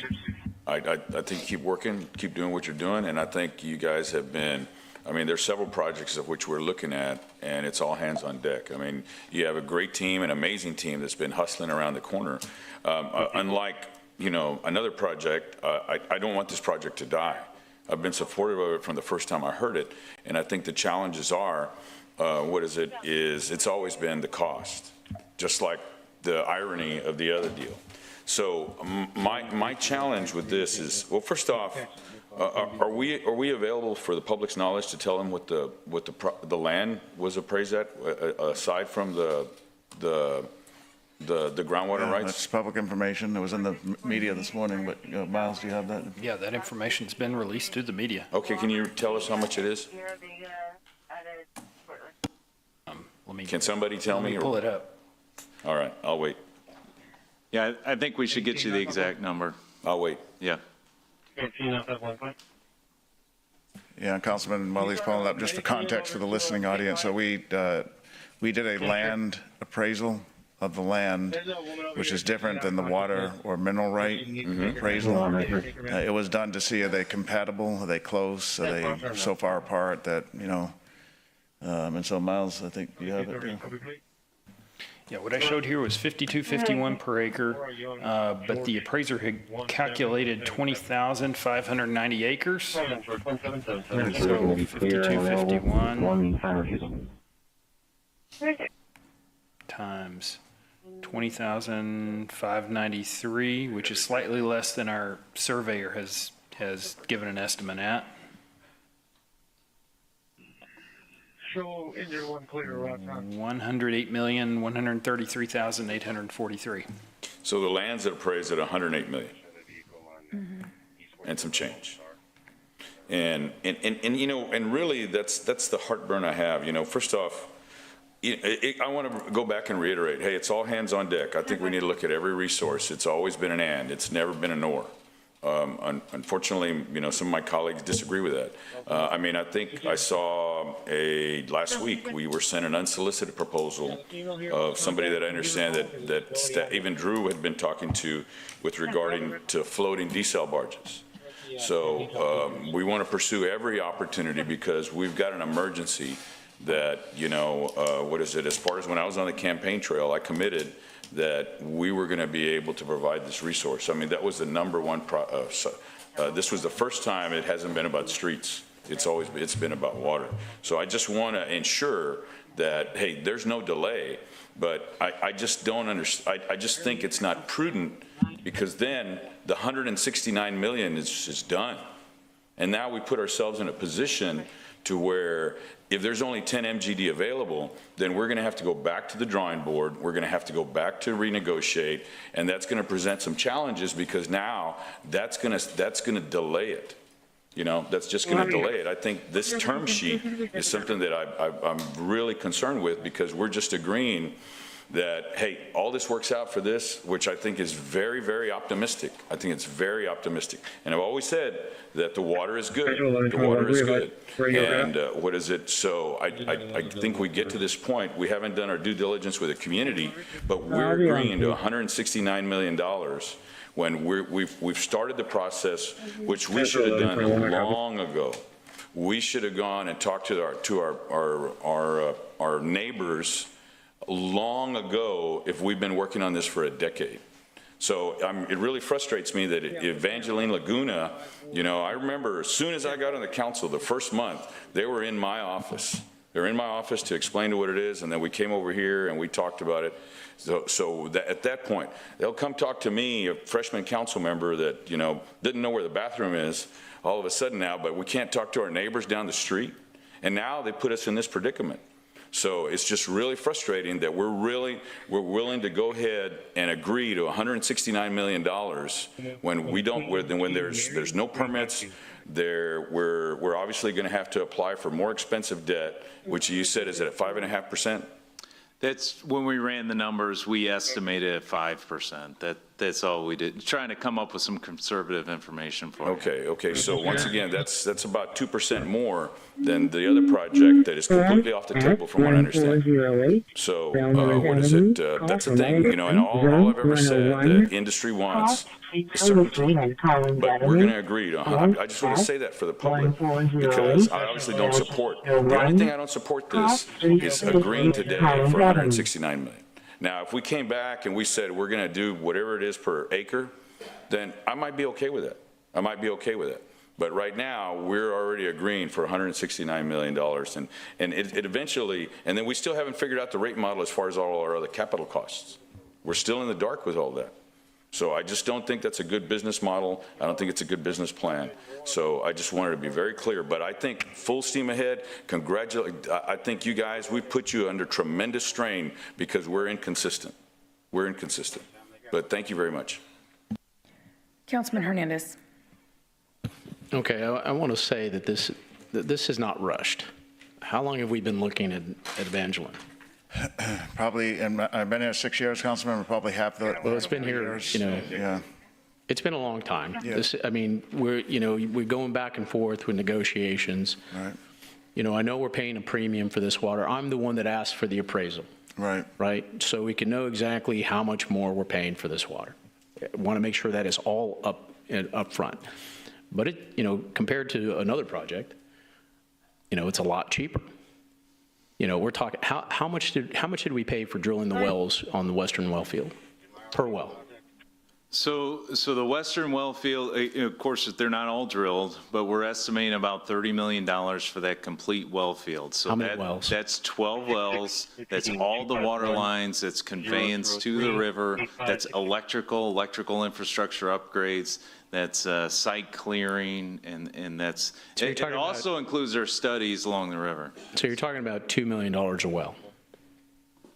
I think keep working, keep doing what you're doing, and I think you guys have been, I mean, there's several projects of which we're looking at, and it's all hands on deck. I mean, you have a great team, an amazing team that's been hustling around the corner. Unlike, you know, another project, I don't want this project to die. I've been supportive of it from the first time I heard it, and I think the challenges are, it's always been the cost, just like the irony of the other deal. So my challenge with this is, well, first off, are we available for the public's knowledge to tell them what the land was appraised at, aside from the groundwater rights? That's public information. It was in the media this morning, but Miles, do you have that? Yeah, that information's been released to the media. Okay, can you tell us how much it is? Can somebody tell me? Pull it up. All right, I'll wait. Yeah, I think we should get you the exact number. I'll wait. Yeah. Yeah, Councilman, while he's pulling up, just for context for the listening audience, so we did a land appraisal of the land, which is different than the water or mineral right appraisal. It was done to see, are they compatible, are they close, are they so far apart that, you know, and so Miles, I think you have it too. Yeah, what I showed here was 52.51 per acre, but the appraiser had calculated 20,590 acres. So 52.51 times 20,593, which is slightly less than our surveyor has given an estimate at. Show in your one clear right now. 108,133,843. So the land's appraised at 108 million and some change. And you know, and really that's the heartburn I have. You know, first off, I want to go back and reiterate, hey, it's all hands on deck. I think we need to look at every resource. It's always been an and. It's never been an or. Unfortunately, you know, some of my colleagues disagree with that. I mean, I think I saw last week we were sent an unsolicited proposal of somebody that I understand that even Drew had been talking to with regarding to floating desal barges. So we want to pursue every opportunity because we've got an emergency that, you know, as far as when I was on the campaign trail, I committed that we were going to be able to provide this resource. I mean, that was the number one, this was the first time it hasn't been about streets. It's been about water. So I just want to ensure that, hey, there's no delay, but I just don't understand. I just think it's not prudent because then the 169 million is done. And now we put ourselves in a position to where if there's only 10 MGD available, then we're going to have to go back to the drawing board. We're going to have to go back to renegotiate, and that's going to present some challenges because now that's going to delay it. You know, that's just going to delay it. I think this term sheet is something that I'm really concerned with because we're just agreeing that, hey, all this works out for this, which I think is very, very optimistic. I think it's very optimistic. And I've always said that the water is good. The water is good. And so I think we get to this point. We haven't done our due diligence with the community, but we're agreeing to $169 million when we've started the process, which we should have done long ago. We should have gone and talked to our neighbors long ago if we've been working on this for a decade. So it really frustrates me that Evangeline Laguna, you know, I remember as soon as I got on the council the first month, they were in my office They're in my office to explain to what it is, and then we came over here and we talked about it. So that, at that point, they'll come talk to me, a freshman council member that, you know, didn't know where the bathroom is all of a sudden now, but we can't talk to our neighbors down the street. And now they put us in this predicament. So it's just really frustrating that we're willing to go ahead and agree to $169 million when we don't, when there's no permits. We're obviously going to have to apply for more expensive debt, which you said is at 5.5%. That's when we ran the numbers, we estimated at 5%. That's all we did, trying to come up with some conservative information for you. Okay. So once again, that's about 2% more than the other project that is completely off the table from what I understand. So what is it? That's the thing, you know, and all I've ever said that industry wants is certainty. But we're going to agree to, I just want to say that for the public, because I obviously don't support, the only thing I don't support this is agreeing today for $169 million. Now, if we came back and we said we're going to do whatever it is per acre, then I might be okay with it. But right now, we're already agreeing for $169 million, and it eventually, and then we still haven't figured out the rate model as far as all our other capital costs. We're still in the dark with all that. So I just don't think that's a good business model. I don't think it's a good business plan. So I just wanted to be very clear. But I think full steam ahead. I think you guys, we put you under tremendous strain because we're inconsistent. But thank you very much. Councilman Hernandez. Okay, I want to say that this is not rushed. How long have we been looking at Evangeline? Probably, and I've been here 6 years, Councilman, probably half the. Well, it's been here, years, you know. Yeah. It's been a long time. Yeah. I mean, we're going back and forth with negotiations. Right. You know, I know we're paying a premium for this water. I'm the one that asked for the appraisal. Right. Right. So we can know exactly how much more we're paying for this water. I want to make sure that is all up front. But it, you know, compared to another project, you know, it's a lot cheaper. You know, we're talking, how much did we pay for drilling the wells on the western well field per well? So the western well field, of course, they're not all drilled, but we're estimating about $30 million for that complete well field. So how many wells? That's 12 wells. That's all the water lines. That's conveyance to the river. That's electrical infrastructure upgrades. That's site clearing, and that's, so it also includes their studies along the river. So you're talking about $2 million a well,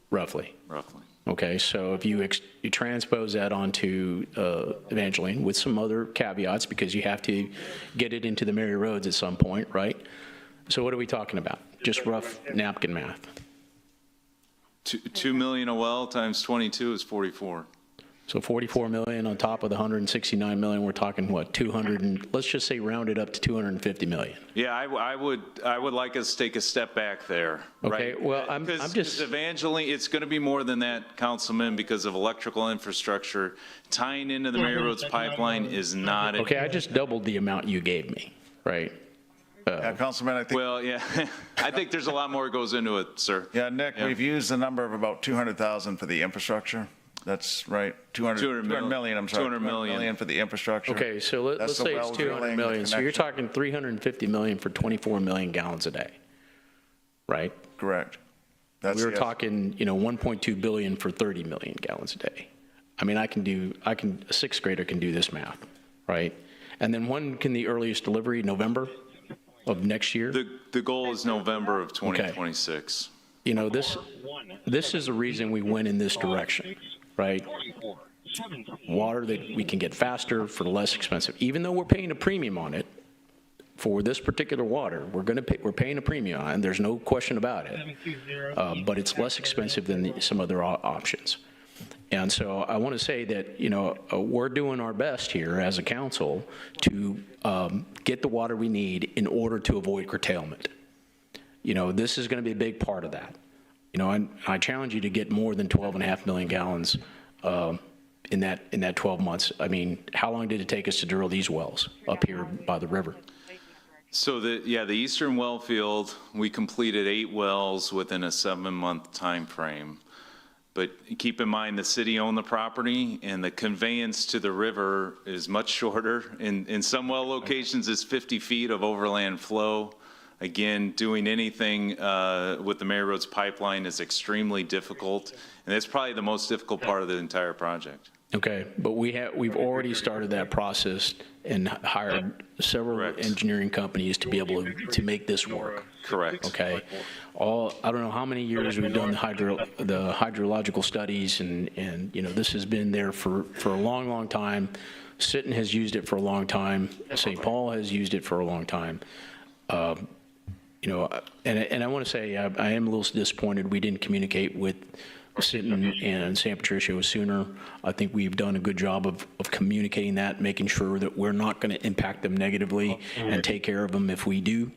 roughly. Roughly. Okay, so if you transpose that onto Evangeline with some other caveats, because you have to get it into the Mary Roads at some point, right? So what are we talking about? Just rough napkin math. 2 million a well times 22 is 44. So 44 million on top of the 169 million, we're talking what, 200 and let's just say round it up to 250 million. Yeah, I would like us to take a step back there. Okay, right? well, I'm just Evangeline, it's going to be more than that, Councilman, because of electrical infrastructure. Tying into the Mary Roads pipeline is not. Okay, I just doubled the amount you gave me, right? Yeah, Councilman, I think. Well, yeah, I think there's a lot more that goes into it, sir. Yeah, Nick, we've used the number of about 200,000 for the infrastructure. That's right, 200 million, I'm sorry. 200 million for the infrastructure. Okay, so let's say it's 200 million. So you're talking 350 million for 24 million gallons a day, right? Correct. We were talking, you know, 1.2 billion for 30 million gallons a day. I mean, a sixth grader can do this math, right? And then when can the earliest delivery, November of next year? The goal is November of 2026. Okay. You know, this is the reason we went in this direction. Right? Water that we can get faster for less expensive. Even though we're paying a premium on it, for this particular water, we're paying a premium on it, and there's no question about it. But it's less expensive than some other options. And so I want to say that, you know, we're doing our best here as a council to get the water we need in order to avoid curtailment. You know, this is going to be a big part of that. You know, I challenge you to get more than 12.5 million gallons in that 12 months. I mean, how long did it take us to drill these wells up here by the river? So the eastern well field, we completed 8 wells within a 7-month time frame. But keep in mind, the city owned the property, and the conveyance to the river is much shorter. In some well locations, it's 50 feet of overland flow. Again, doing anything with the Mary Roads pipeline is extremely difficult, and that's probably the most difficult part of the entire project. Okay, but we've already started that process and hired several engineering companies to be able to make this work. Correct. Okay, I don't know how many years we've done the hydrological studies, and you know, this has been there for a long time. Sinton has used it for a long time. St. Paul has used it for a long time. You know, and I want to say I am a little disappointed we didn't communicate with Sinton and San Patricio sooner. I think we've done a good job of communicating that, making sure that we're not going to impact them negatively and take care of them if we do.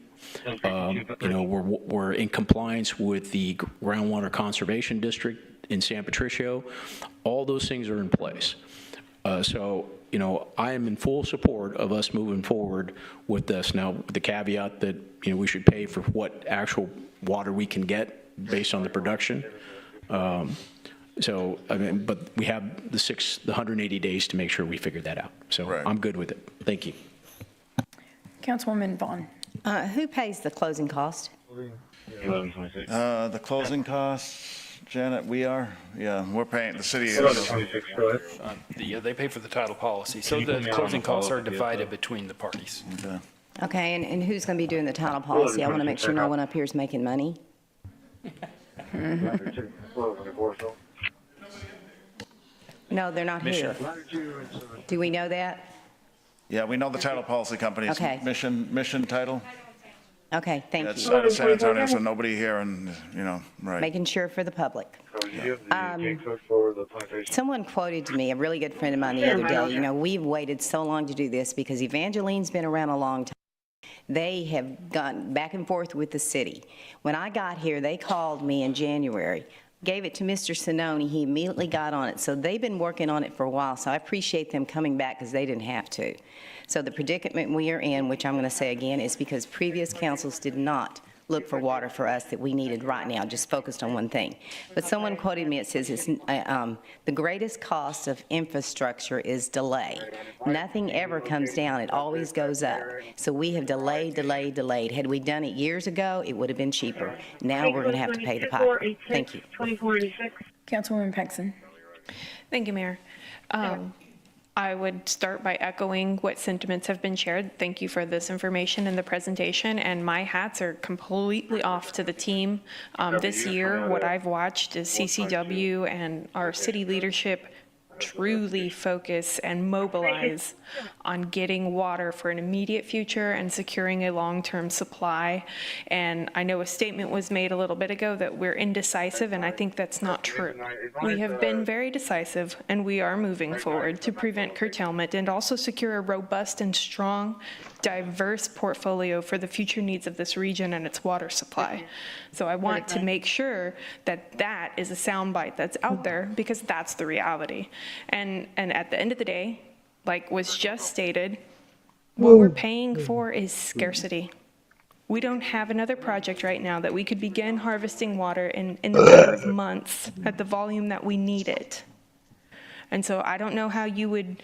You know, we're in compliance with the groundwater conservation district in San Patricio. All those things are in place. So, you know, I am in full support of us moving forward with this. Now, with the caveat that, you know, we should pay for what actual water we can get based on the production. So, I mean, but we have the 180 days to make sure we figure that out. So I'm good with it. Thank you. Councilwoman Vaughn. Who pays the closing cost? The closing costs, Janet, we're paying the city. Yeah, they pay for the title policy, so the closing costs are divided between the parties. Okay, and who's going to be doing the title policy? I want to make sure no one up here is making money. No, they're not here. Do we know that? Yeah, we know the title policy company's Okay. mission title. Okay, thank It's you. out of San Antonio, so nobody here, and you know, right. Making sure for the public. Someone quoted to me, a really good friend of mine the other day, you know, we've waited so long to do this because Evangeline's been around a long time. They have gone back and forth with the city. When I got here, they called me in January, gave it to Mr. Sinoni. He immediately got on it. So they've been working on it for a while. So I appreciate them coming back because they didn't have to. So the predicament we are in, which I'm going to say again, is because previous councils did not look for water for us that we needed right now, just focused on one thing. But someone quoted me, it says, the greatest cost of infrastructure is delay. Nothing ever comes down, it always goes up. So we have delayed. Had we done it years ago, it would have been cheaper. Now we're going to have to pay the piper. Thank you. Councilwoman Paxson. Thank you, Mayor. I would start by echoing what sentiments have been shared. Thank you for this information and the presentation, and my hats are completely off to the team. This year, what I've watched is CCW and our city leadership truly focus and mobilize on getting water for an immediate future and securing a long-term supply. And I know a statement was made a little bit ago that we're indecisive, and I think that's not true. We have been very decisive, and we are moving forward to prevent curtailment and also secure a robust and strong, diverse portfolio for the future needs of this region and its water supply. So I want to make sure that that is a soundbite that's out there, because that's the reality. And at the end of the day, like was just stated, what we're paying for is scarcity. We don't have another project right now that we could begin harvesting water in the matter of months at the volume that we need it. And so I don't know how you would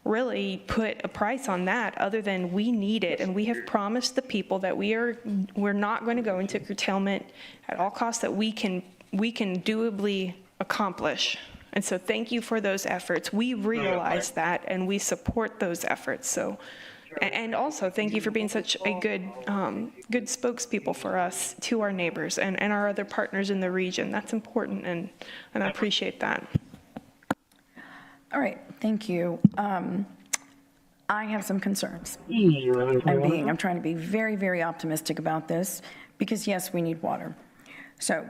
really put a price on that other than we need it, and we have promised the people that we're not going to go into curtailment at all costs that we can doably accomplish. And so thank you for those efforts. We realize that, and we support those efforts. So, and also thank you for being such a good spokespeople for us to our neighbors and our other partners in the region. That's important, and I appreciate that. All right, thank you. I have some concerns. I'm trying to be very, very optimistic about this because yes, we need water. So